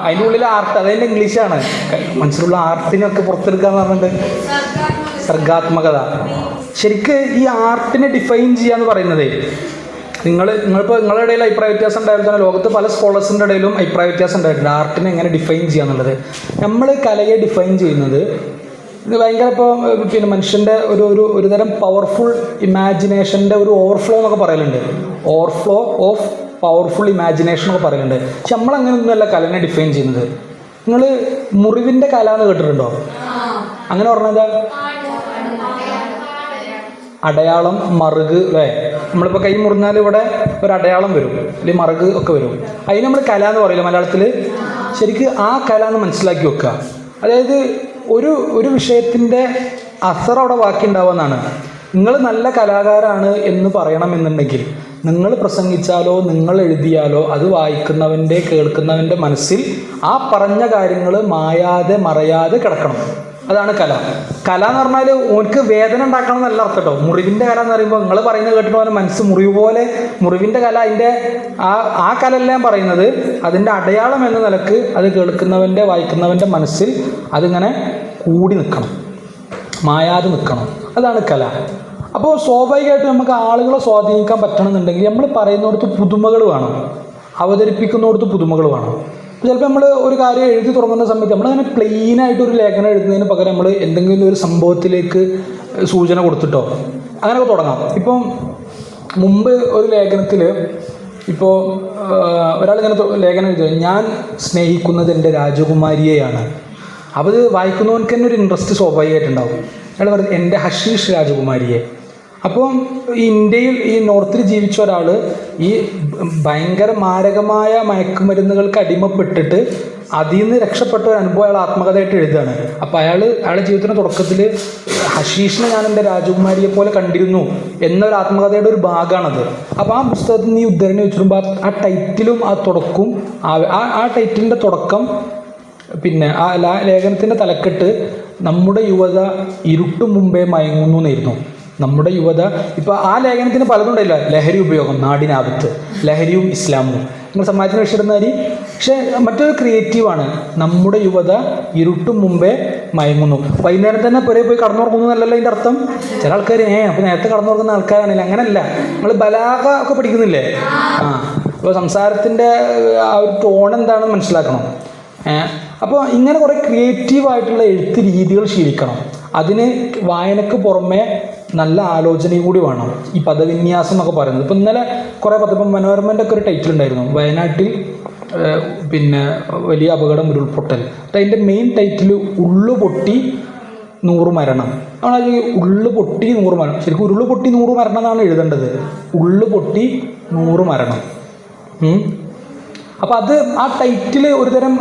അതിൻ്റെ ഉള്ളിൽ ആർട്ട്, അതതിൻ്റെ ഇംഗ്ലീഷാണ്. മനസ്സിലുള്ള ആർട്ടിനൊക്കെ പുറത്തെടുക്കാന്ന് പറഞ്ഞിട്ട് സർഗാത്മകത. ശരിക്ക് ഈ ആർട്ടിനെ ഡിഫൈൻ ചെയ്യാന്ന് പറയുന്നത്, നിങ്ങളിപ്പോൾ നിങ്ങളുടെ ഇടയിൽ അഭിപ്രായ വ്യത്യാസം ഉണ്ടായാലും തന്നെ ലോകത്ത് പല സ്കോളേഴ്സിൻ്റെ ഇടയിലും അഭിപ്രായ വ്യത്യാസം ഉണ്ടായിട്ടുണ്ട് ആർട്ടിനെ എങ്ങനെ ഡിഫൈൻ ചെയ്യാന്നുള്ളത്. നമ്മൾ കലയെ ഡിഫൈൻ ചെയ്യുന്നത് ഇത് ഭയങ്കര ഇപ്പോൾ മനുഷ്യൻ്റെ ഒരു തരം പവർഫുൾ ഇമാജിനേഷൻ്റെ ഒരു ഓവർഫ്ലോ എന്നൊക്കെ പറയലുണ്ട്. ഓവർഫ്ലോ ഓഫ് പവർഫുൾ ഇമാജിനേഷൻ എന്നൊക്കെ പറയലുണ്ട്. പക്ഷെ നമ്മളങ്ങനെയൊന്നുമല്ല കലനെ ഡിഫൈൻ ചെയ്യുന്നത്. നിങ്ങൾ മുറിവിൻ്റെ കല എന്ന് കേട്ടിട്ടുണ്ടോ? അങ്ങനെ പറഞ്ഞാൽ അടയാളം, മറുക് അല്ലേ? നമ്മളിപ്പോൾ കൈ മുറിഞ്ഞാൽ ഇവിടെ ഒരു അടയാളം വരും, അല്ലെങ്കിൽ മറുക് ഒക്കെ വരും. അതിന് നമ്മൾ കല എന്ന് പറയില്ല മലയാളത്തിൽ. ശരിക്ക് ആ കല എന്ന് മനസ്സിലാക്കി വെക്കുക. അതായത് ഒരു വിഷയത്തിൻ്റെ അസർ അവിടെ ബാക്കി ഉണ്ടാവുമെന്നാണ്. നിങ്ങൾ നല്ല കലാകാരാണ് എന്ന് പറയണമെന്നുണ്ടെങ്കിൽ നിങ്ങൾ പ്രസംഗിച്ചാലോ നിങ്ങൾ എഴുതിയാലോ അത് വായിക്കുന്നവൻ്റെ, കേൾക്കുന്നവൻ്റെ മനസ്സിൽ ആ പറഞ്ഞ കാര്യങ്ങൾ മായാതെ മറയാതെ കിടക്കണം. അതാണ് കല. കല എന്ന് പറഞ്ഞാൽ ഓർക്ക് വേദന ഉണ്ടാക്കണം എന്നല്ല അർത്ഥം കേട്ടോ. മുറിവിൻ്റെ കല എന്ന് പറയുമ്പോൾ നിങ്ങൾ പറയുന്നത് കേട്ടിട്ട് പോലെ മനസ്സ് മുറിവ് പോലെ മുറിവിൻ്റെ കല, അതിൻ്റെ ആ കലയെല്ലാം പറയുന്നത് അതിൻ്റെ അടയാളം എന്ന നിലക്ക് അത് കേൾക്കുന്നവൻ്റെ, വായിക്കുന്നവൻ്റെ മനസ്സിൽ അതിങ്ങനെ കൂടി നിൽക്കണം, മായാതെ നിൽക്കണം. അതാണ് കല. അപ്പോൾ സ്വാഭാവികമായിട്ടും നമുക്ക് ആളുകളെ സ്വാധീനിക്കാൻ പറ്റണമെന്നുണ്ടെങ്കിൽ നമ്മൾ പറയുന്നിടത്ത് പുതുമകൾ വേണം, അവതരിപ്പിക്കുന്നിടത്ത് പുതുമകൾ വേണം. ചിലപ്പോൾ നമ്മൾ ഒരു കാര്യം എഴുതി തുടങ്ങുന്ന സമയത്ത് നമ്മളങ്ങനെ പ്ലെയിനായിട്ടൊരു ലേഖനം എഴുതുന്നതിന് പകരം നമ്മൾ എന്തെങ്കിലും ഒരു സംഭവത്തിലേക്ക് സൂചന കൊടുത്തിട്ടോ അങ്ങനെയൊക്കെ തുടങ്ങാം. ഇപ്പം മുമ്പ് ഒരു ലേഖനത്തിൽ ഇപ്പോൾ ഒരാളിങ്ങനെ ലേഖനം എഴുതുക, ഞാൻ സ്നേഹിക്കുന്നത് എൻ്റെ രാജകുമാരിയെയാണ്. അപ്പോൾ അത് വായിക്കുന്നവർക്ക് തന്നെ ഒരു ഇൻട്രസ്റ്റ് സ്വാഭാവികമായിട്ടുണ്ടാവും. അയാൾ പറയുന്നത് എൻ്റെ ഹഷീഷ് രാജകുമാരിയെ. അപ്പോൾ ഈ ഇന്ത്യയിൽ, ഈ നോർത്തിൽ ജീവിച്ച ഒരാൾ ഈ ഭയങ്കര മാരകമായ മയക്കുമരുന്നുകൾക്ക് അടിമപ്പെട്ടിട്ട് അതിൽ നിന്ന് രക്ഷപ്പെട്ട ഒരു അനുഭവം അയാൾ ആത്മകഥയായിട്ട് എഴുതുകയാണ്. അപ്പോൾ അയാളുടെ ജീവിതത്തിൻ്റെ തുടക്കത്തിൽ ഹഷീഷിനെ ഞാൻ എൻ്റെ രാജകുമാരിയെ പോലെ കണ്ടിരുന്നു എന്നൊരു ആത്മകഥയുടെ ഒരു ഭാഗമാണത്. അപ്പോൾ ആ പുസ്തകത്തിൽ നിന്ന് ഈ ഉദ്ധരണി വെച്ചിടുമ്പോൾ ആ ടൈറ്റിലും ആ തുടക്കവും ആ ടൈറ്റിലിൻ്റെ തുടക്കം, പിന്നെ ആ ലേഖനത്തിൻ്റെ തലക്കെട്ട് നമ്മുടെ യുവത ഇരുട്ടു മുമ്പേ മയങ്ങുന്നു എന്നായിരുന്നു. നമ്മുടെ യുവത, ഇപ്പോൾ ആ ലേഖനത്തിന് പലതുണ്ടായില്ല. ലഹരി ഉപയോഗം, നാടിനാപത്ത്, ലഹരിയും ഇസ്ലാമും നിങ്ങൾ സമാജത്തിന് വിഷയിടുന്ന കാര്യം. പക്ഷേ മറ്റൊരു ക്രിയേറ്റീവാണ്, നമ്മുടെ യുവത ഇരുട്ടും മുമ്പേ മയങ്ങുന്നു. വൈകുന്നേരം തന്നെ പുറകെ പോയി കടന്നുറങ്ങുന്നു എന്നല്ലല്ലോ അതിൻ്റെ അർത്ഥം. ചില ആൾക്കാർ അപ്പോൾ നേരത്തെ കടന്നുറങ്ങുന്ന ആൾക്കാരാണില്ല. അങ്ങനെയല്ല. നമ്മൾ ബലാഗ ഒക്കെ പഠിക്കുന്നില്ലേ? അപ്പോൾ സംസാരത്തിൻ്റെ ആ ഒരു ടോൺ എന്താണെന്ന് മനസ്സിലാക്കണം. അപ്പോൾ ഇങ്ങനെ കുറേ ക്രിയേറ്റീവായിട്ടുള്ള എഴുത്ത് രീതികൾ ശീലിക്കണം. അതിന് വായനക്ക് പുറമെ നല്ല ആലോചനയും കൂടി വേണം. ഈ പദവിന്യാസം എന്നൊക്കെ പറയുന്നത്. ഇപ്പോൾ ഇന്നലെ കുറേ ഇപ്പം മനോരമൻ്റെ ഒക്കെ ഒരു ടൈറ്റിൽ ഉണ്ടായിരുന്നു, വയനാട്ടിൽ പിന്നെ വലിയ അപകടം, ഉരുൾപൊട്ടൽ. അതിൻ്റെ മെയിൻ ടൈറ്റിൽ ഉള്ളു പൊട്ടി 100 മരണം. നമ്മൾ ഉള്ളു പൊട്ടി 100 മരണം, ശരിക്കും ഉരുള് പൊട്ടി 100 മരണം എന്നാണ് എഴുതേണ്ടത്. ഉള്ളു പൊട്ടി 100 മരണം. അപ്പോൾ ആ ടൈറ്റിൽ ഒരുതരം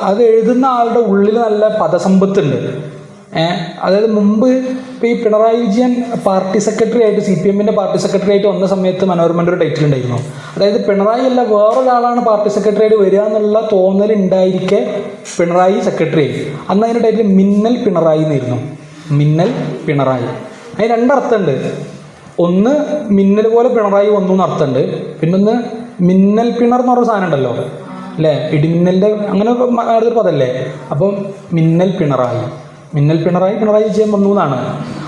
അത് എഴുതുന്ന ആളുടെ ഉള്ളിൽ നല്ല പദസമ്പത്തുണ്ട്. അതായത് മുമ്പ് ഇപ്പോൾ ഈ പിണറായി വിജയൻ പാർട്ടി സെക്രട്ടറി ആയിട്ട്, CPM-ൻ്റെ പാർട്ടി സെക്രട്ടറി ആയിട്ട് വന്ന സമയത്ത് മനോരമൻ്റെ ഒരു ടൈറ്റിൽ ഉണ്ടായിരുന്നു. അതായത് പിണറായി അല്ല വേറൊരാളാണ് പാർട്ടി സെക്രട്ടറി ആയിട്ട് വരിക എന്നുള്ള തോന്നൽ ഉണ്ടായിരിക്കെ പിണറായി സെക്രട്ടറി ആയി. അന്ന് അതിൻ്റെ ടൈറ്റിൽ മിന്നൽ പിണറായി എന്നായിരുന്നു. മിന്നൽ പിണറായി. അതിന് രണ്ടർത്ഥമുണ്ട്. ഒന്ന് മിന്നൽ പോലെ പിണറായി വന്നു എന്നർത്ഥമുണ്ട്. പിന്നൊന്ന് മിന്നൽ പിണർ എന്ന് പറഞ്ഞ സാധനം ഉണ്ടല്ലോ അല്ലേ, ഇടിമിന്നലിൻ്റെ അങ്ങനെ ഒരു പദമല്ലേ. അപ്പം മിന്നൽ പിണറായി, മിന്നൽ പിണറായി വിജയൻ വന്നു എന്നാണ്.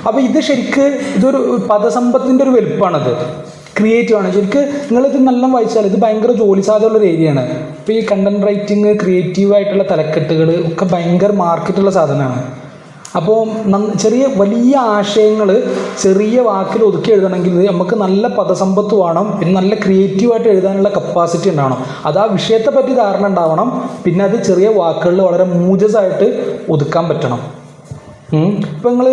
അപ്പോൾ ഇത് ശരിക്ക് ഇതൊരു പദസമ്പത്തിൻ്റെ ഒരു വലുപ്പമാണത്. ക്രിയേറ്റീവ് ആണ്. ശരിക്കും നിങ്ങളിത് നല്ല വായിച്ചാൽ ഇത് ഭയങ്കര ജോലി സാധ്യതയുള്ളൊരു ഏരിയയാണ്. ഇപ്പോൾ ഈ കണ്ടന്റ് റൈറ്റിംഗ്, ക്രിയേറ്റീവായിട്ടുള്ള തലക്കെട്ടുകൾ ഒക്കെ ഭയങ്കര മാർക്കറ്റുള്ള സാധനമാണ്. അപ്പോൾ ചെറിയ വലിയ ആശയങ്ങൾ ചെറിയ വാക്കിൽ ഒതുക്കി എഴുതണമെങ്കിൽ നമുക്ക് നല്ല പദസമ്പത്ത് വേണം, പിന്നെ നല്ല ക്രിയേറ്റീവായിട്ട് എഴുതാനുള്ള കപ്പാസിറ്റി ഉണ്ടാവണം. അത് ആ വിഷയത്തെ പറ്റി ധാരണ ഉണ്ടാവണം, പിന്നെ അത് ചെറിയ വാക്കുകളിൽ വളരെ മൂജസായിട്ട് ഒതുക്കാൻ പറ്റണം. ഇപ്പം നിങ്ങൾ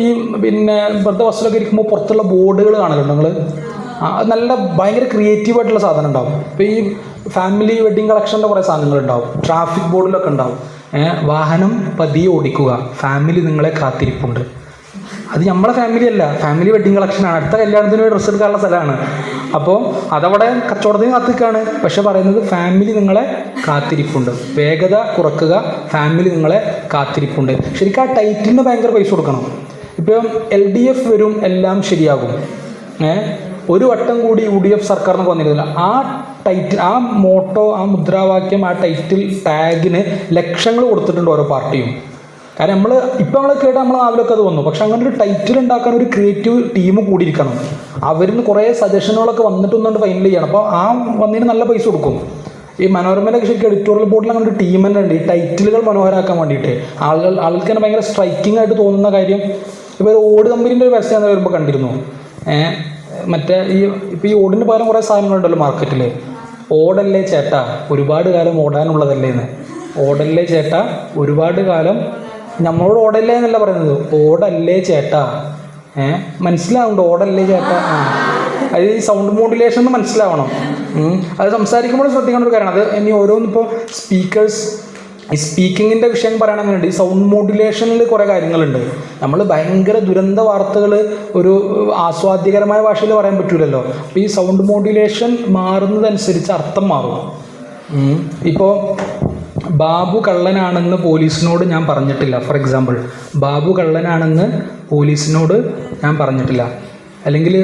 ഈ പിന്നെ വെറുതെ ബസ്സിലൊക്കെ ഇരിക്കുമ്പോൾ പുറത്തുള്ള ബോർഡുകൾ കാണലുണ്ട് നിങ്ങൾ, നല്ല ഭയങ്കര ക്രിയേറ്റീവായിട്ടുള്ള സാധനം ഉണ്ടാവും. ഇപ്പോൾ ഈ ഫാമിലി വെഡ്ഡിങ് കളക്ഷൻ്റെ കുറേ സാധനങ്ങളുണ്ടാവും, ട്രാഫിക് ബോർഡിലൊക്കെ ഉണ്ടാവും. വാഹനം പതിയെ ഓടിക്കുക, ഫാമിലി നിങ്ങളെ കാത്തിരിപ്പുണ്ട്. അത് നമ്മളെ ഫാമിലി അല്ല, ഫാമിലി വെഡ്ഡിങ് കളക്ഷനാണ്, അടുത്ത കല്യാണത്തിന് ഡ്രസ്സ് എടുക്കാനുള്ള സ്ഥലമാണ്. അപ്പോൾ അതവിടെ കച്ചവടത്തിന് കാത്തിക്കാണ്, പക്ഷെ പറയുന്നത് ഫാമിലി നിങ്ങളെ കാത്തിരിപ്പുണ്ട്, വേഗത കുറക്കുക, ഫാമിലി നിങ്ങളെ കാത്തിരിപ്പുണ്ട്. ശരിക്കും ആ ടൈറ്റിലിന് ഭയങ്കര പൈസ കൊടുക്കണം. ഇപ്പം LDF വരും, എല്ലാം ശരിയാകും, ഒരു വട്ടം കൂടി UDF സർക്കാരിനൊക്കെ വന്നിരുന്നില്ല. ആ ടൈറ്റിൽ, ആ മോട്ടോ, ആ മുദ്രാവാക്യം, ആ ടൈറ്റിൽ ടാഗിന് ലക്ഷങ്ങൾ കൊടുത്തിട്ടുണ്ട് ഓരോ പാർട്ടിയും. കാരണം നമ്മൾ കേട്ട് നമ്മൾ നാവിലൊക്കെ അത് വന്നു. പക്ഷെ അങ്ങനെ ഒരു ടൈറ്റിൽ ഉണ്ടാക്കാൻ ഒരു ക്രിയേറ്റീവ് ടീം കൂടിയിരിക്കണം. അവരിന്ന് കുറേ സജഷനുകളൊക്കെ വന്നിട്ടൊന്നുകൊണ്ട് ഫൈനൽ ചെയ്യണം. അപ്പോൾ ആ വന്നതിന് നല്ല പൈസ കൊടുക്കും. ഈ മനോരമയിലൊക്കെ ശരിക്കും എഡിറ്റോറിയൽ ബോർഡിൽ അങ്ങനെ ഒരു ടീം തന്നെ ഉണ്ട്, ഈ ടൈറ്റിലുകൾ മനോഹരമാക്കാൻ വേണ്ടിയിട്ട്. ആൾക്ക് തന്നെ ഭയങ്കര സ്ട്രൈക്കിംഗ് ആയിട്ട് തോന്നുന്ന കാര്യം, ഇപ്പോൾ ഓട് കമ്പനീൻ്റെ ഒരു പരസ്യം വരുമ്പോൾ കണ്ടിരുന്നു. മറ്റേ ഇപ്പോൾ ഈ ഓടിന് പകരം കുറേ സാധനങ്ങളുണ്ടല്ലോ മാർക്കറ്റിൽ. ഓടല്ലേ ചേട്ടാ ഒരുപാട് കാലം ഓടാനുള്ളതല്ലേ എന്ന്. ഓടല്ലേ ചേട്ടാ ഒരുപാട് കാലം, നമ്മളോട് ഓടല്ലേ എന്നല്ല പറയുന്നത്, ഓടല്ലേ ചേട്ടാ. മനസ്സിലാവുന്നുണ്ട്, ഓടല്ലേ ചേട്ടാ. അത് ഈ സൗണ്ട് മോഡുലേഷൻ എന്ന് മനസ്സിലാവണം. അത് സംസാരിക്കുമ്പോൾ ശ്രദ്ധിക്കേണ്ട ഒരു കാര്യമാണ്. അത് ഇനി ഓരോന്നിപ്പോൾ ഈ സ്പീക്കിങ്ങിൻ്റെ വിഷയം പറയണമെന്നുണ്ട്. ഈ സൗണ്ട് മോഡുലേഷനിൽ കുറേ കാര്യങ്ങളുണ്ട്. നമ്മൾ ഭയങ്കര ദുരന്ത വാർത്തകൾ ഒരു ആസ്വാദ്യകരമായ ഭാഷയിൽ പറയാൻ പറ്റൂലല്ലോ. അപ്പോൾ ഈ സൗണ്ട് മോഡുലേഷൻ മാറുന്നതനുസരിച്ച് അർത്ഥം മാറും. ഇപ്പോൾ ബാബു കള്ളനാണെന്ന് പോലീസിനോട് ഞാൻ പറഞ്ഞിട്ടില്ല, ഫോർ എക്സാമ്പിൾ. ബാബു കള്ളനാണെന്ന് പോലീസിനോട് ഞാൻ പറഞ്ഞിട്ടില്ല. അല്ലെങ്കിൽ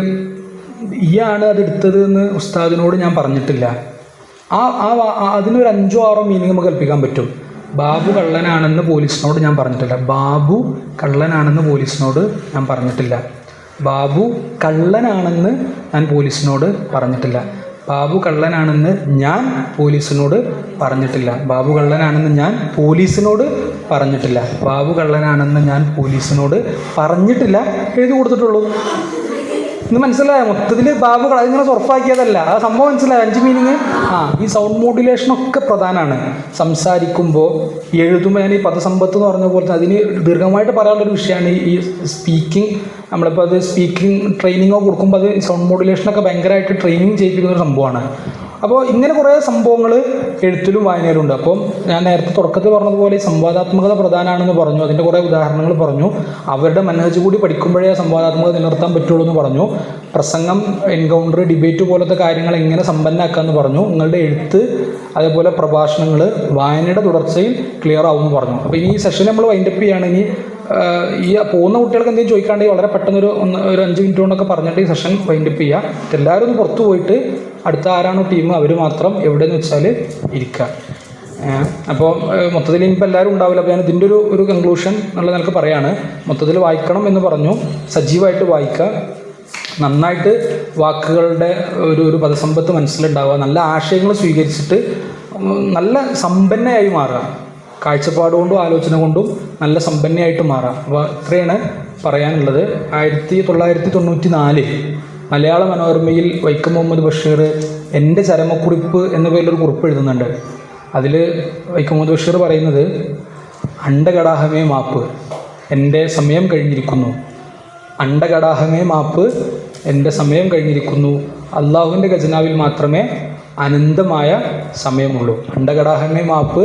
ഈയാണ് അത് എടുത്തത് എന്ന് ഉസ്താദിനോട് ഞാൻ പറഞ്ഞിട്ടില്ല. അതിനൊരു 5-6 മീനിങ് നമുക്ക് കൽപ്പിക്കാൻ പറ്റും. ബാബു കള്ളനാണെന്ന് പോലീസിനോട് ഞാൻ പറഞ്ഞിട്ടില്ല. ബാബു കള്ളനാണെന്ന് പോലീസിനോട് ഞാൻ പറഞ്ഞിട്ടില്ല. ബാബു കള്ളനാണെന്ന് ഞാൻ പോലീസിനോട് പറഞ്ഞിട്ടില്ല. ബാബു കള്ളനാണെന്ന് ഞാൻ പോലീസിനോട് പറഞ്ഞിട്ടില്ല. ബാബു കള്ളനാണെന്ന് ഞാൻ പോലീസിനോട് പറഞ്ഞിട്ടില്ല. ബാബു കള്ളനാണെന്ന് ഞാൻ പോലീസിനോട് പറഞ്ഞിട്ടില്ല എഴുതി കൊടുത്തിട്ടുള്ളൂ. ഇന്ന് മനസ്സിലായോ? മൊത്തത്തിൽ ബാബു അതിങ്ങനെ ഉറപ്പാക്കിയതല്ല, ആ സംഭവം മനസ്സിലായോ? 5 മീനിങ്. ഈ സൗണ്ട് മോഡുലേഷനൊക്കെ പ്രധാനമാണ് സംസാരിക്കുമ്പോൾ, എഴുതുമ്പോൾ. ഞാൻ ഈ പദസമ്പത്ത് എന്ന് പറഞ്ഞ പോലെ അതിന് ദീർഘമായിട്ട് പറയാനുള്ളൊരു വിഷയമാണ് ഈ സ്പീക്കിംഗ്. നമ്മളിപ്പോൾ അത് സ്പീക്കിംഗ് ട്രെയിനിങ്ങോ കൊടുക്കുമ്പോൾ അത് സൗണ്ട് മോഡുലേഷനൊക്കെ ഭയങ്കരമായിട്ട് ട്രെയിനിങ് ചെയ്യിപ്പിക്കുന്ന ഒരു സംഭവമാണ്. അപ്പോൾ ഇങ്ങനെ കുറേ സംഭവങ്ങൾ എഴുത്തിലും വായനയിലും ഉണ്ട്. അപ്പം ഞാൻ നേരത്തെ തുടക്കത്തിൽ പറഞ്ഞതുപോലെ ഈ സംവാദാത്മകത പ്രധാനമാണെന്ന് പറഞ്ഞു, അതിൻ്റെ കുറേ ഉദാഹരണങ്ങൾ പറഞ്ഞു. അവരുടെ മനോജ് കൂടി പഠിക്കുമ്പോഴേ സംവാദാത്മകത നിലനിർത്താൻ പറ്റുള്ളൂ എന്ന് പറഞ്ഞു. പ്രസംഗം, എൻകൗണ്ടർ, ഡിബേറ്റ് പോലത്തെ കാര്യങ്ങൾ എങ്ങനെ സമ്പന്നമാക്കാമെന്ന് പറഞ്ഞു. നിങ്ങളുടെ എഴുത്ത്, അതേപോലെ പ്രഭാഷണങ്ങൾ വായനയുടെ തുടർച്ചയിൽ ക്ലിയർ ആവുമെന്ന് പറഞ്ഞു. അപ്പോൾ ഇനി ഈ സെഷൻ നമ്മൾ വൈൻഡപ്പ് ചെയ്യുകയാണെങ്കിൽ ഈ പോകുന്ന കുട്ടികൾക്ക് എന്തെങ്കിലും ചോദിക്കാണ്ടെങ്കിൽ വളരെ പെട്ടെന്ന് ഒരു 5 മിനിറ്റ് കൊണ്ടൊക്കെ പറഞ്ഞിട്ട് ഈ സെഷൻ വൈൻഡപ്പ് ചെയ്യുക. എല്ലാവരും ഒന്ന് പുറത്ത് പോയിട്ട് അടുത്ത ആരാണോ ടീം അവർ മാത്രം എവിടെയെന്ന് വെച്ചാൽ ഇരിക്കുക. അപ്പോൾ മൊത്തത്തിൽ ഇനിയിപ്പോൾ എല്ലാവരും ഉണ്ടാവില്ല. അപ്പോൾ ഞാൻ ഇതിൻ്റെ ഒരു കൺക്ലൂഷൻ എന്നുള്ള നിലക്ക് പറയാണ്. മൊത്തത്തിൽ വായിക്കണം എന്ന് പറഞ്ഞു, സജീവമായിട്ട് വായിക്കുക, നന്നായിട്ട് വാക്കുകളുടെ ഒരു പദസമ്പത്ത് മനസ്സിലുണ്ടാവുക, നല്ല ആശയങ്ങൾ സ്വീകരിച്ചിട്ട് നല്ല സമ്പന്നയായി മാറുക, കാഴ്ചപ്പാട് കൊണ്ടും ആലോചന കൊണ്ടും നല്ല സമ്പന്നയായിട്ട് മാറാം. അപ്പോൾ ഇത്രയാണ് പറയാനുള്ളത്. 1994 മലയാള മനോരമയിൽ വൈക്കം മുഹമ്മദ് ബഷീർ എൻ്റെ ചരമക്കുറിപ്പ് എന്ന പേരിലൊരു കുറിപ്പ് എഴുതുന്നുണ്ട്. അതിൽ വൈക്കം മുഹമ്മദ് ബഷീർ പറയുന്നത്, അണ്ടകടാഹമേ മാപ്പ്, എൻ്റെ സമയം കഴിഞ്ഞിരിക്കുന്നു. അണ്ടകടാഹമേ മാപ്പ്, എൻ്റെ സമയം കഴിഞ്ഞിരിക്കുന്നു. അള്ളാഹുവിൻ്റെ ഖജനാവിൽ മാത്രമേ അനന്തമായ സമയമുള്ളൂ. അണ്ടകടാഹമേ മാപ്പ്,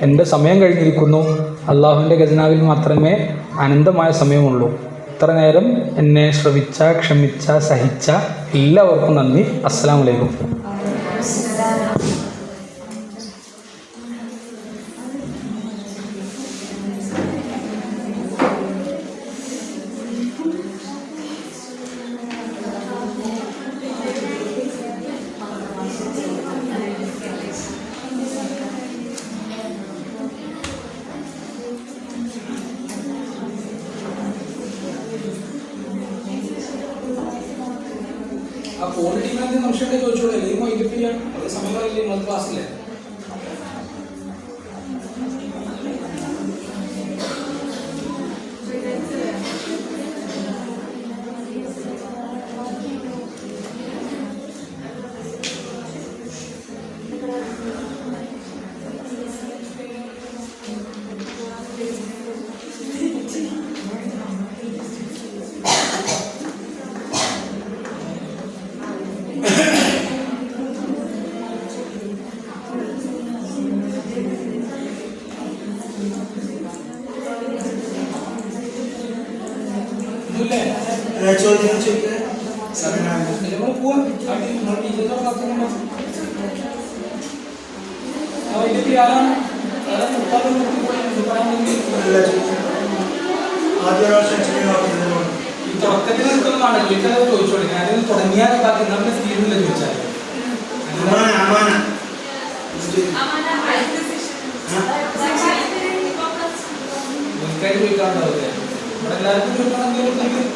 എൻ്റെ സമയം കഴിഞ്ഞിരിക്കുന്നു. അള്ളാഹുവിൻ്റെ ഖജനാവിൽ മാത്രമേ അനന്തമായ സമയമുള്ളൂ. ഇത്ര നേരം എന്നെ ശ്രവിച്ച, ക്ഷമിച്ച, സഹിച്ച എല്ലാവർക്കും നന്ദി. അസ്സലാമു അലൈക്കും. ആ ഫോൺ ടീമിനെ സംശയം ചോദിച്ചോളൂ, അല്ലെങ്കിൽ മൈൻഡപ്പ് ചെയ്യാം. അതേ സമയം പറയില്ലേ നിങ്ങൾ ക്ലാസ്സില്ലേ? തുടക്കത്തിൽ നിൽക്കുന്നതാണ് ചോദിച്ചാൽ ചോദിച്ചോളൂ. ഞാനത് തുടങ്ങിയാൽ ബാക്കി നമ്മുടെ തീരുന്നില്ല ചോദിച്ചാൽ ചോദിക്കാറുണ്ടാവില്ലേ? ഇവിടെ എല്ലാവർക്കും ചോദിക്കണമെങ്കിൽ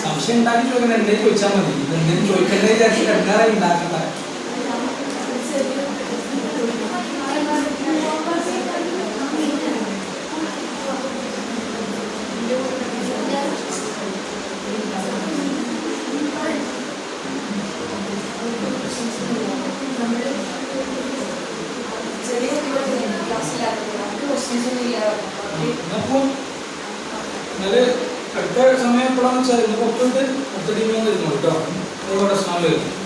സംശയം ഉണ്ടാക്കി ചോദിക്കണം. എന്തെങ്കിലും ചോദിച്ചാൽ മതി. എന്തെങ്കിലും ചോദിക്കണ്ടേ വിചാരിച്ചിട്ട് എണ്ണാറായി ഉണ്ടാക്കട്ടെ. അടുത്ത സമയം എപ്പോഴാണെന്ന് വെച്ചാൽ 10 ടീമിൽ നിന്ന് ഇരുന്നു കേട്ടോ. പ്രശ്നമില്ല.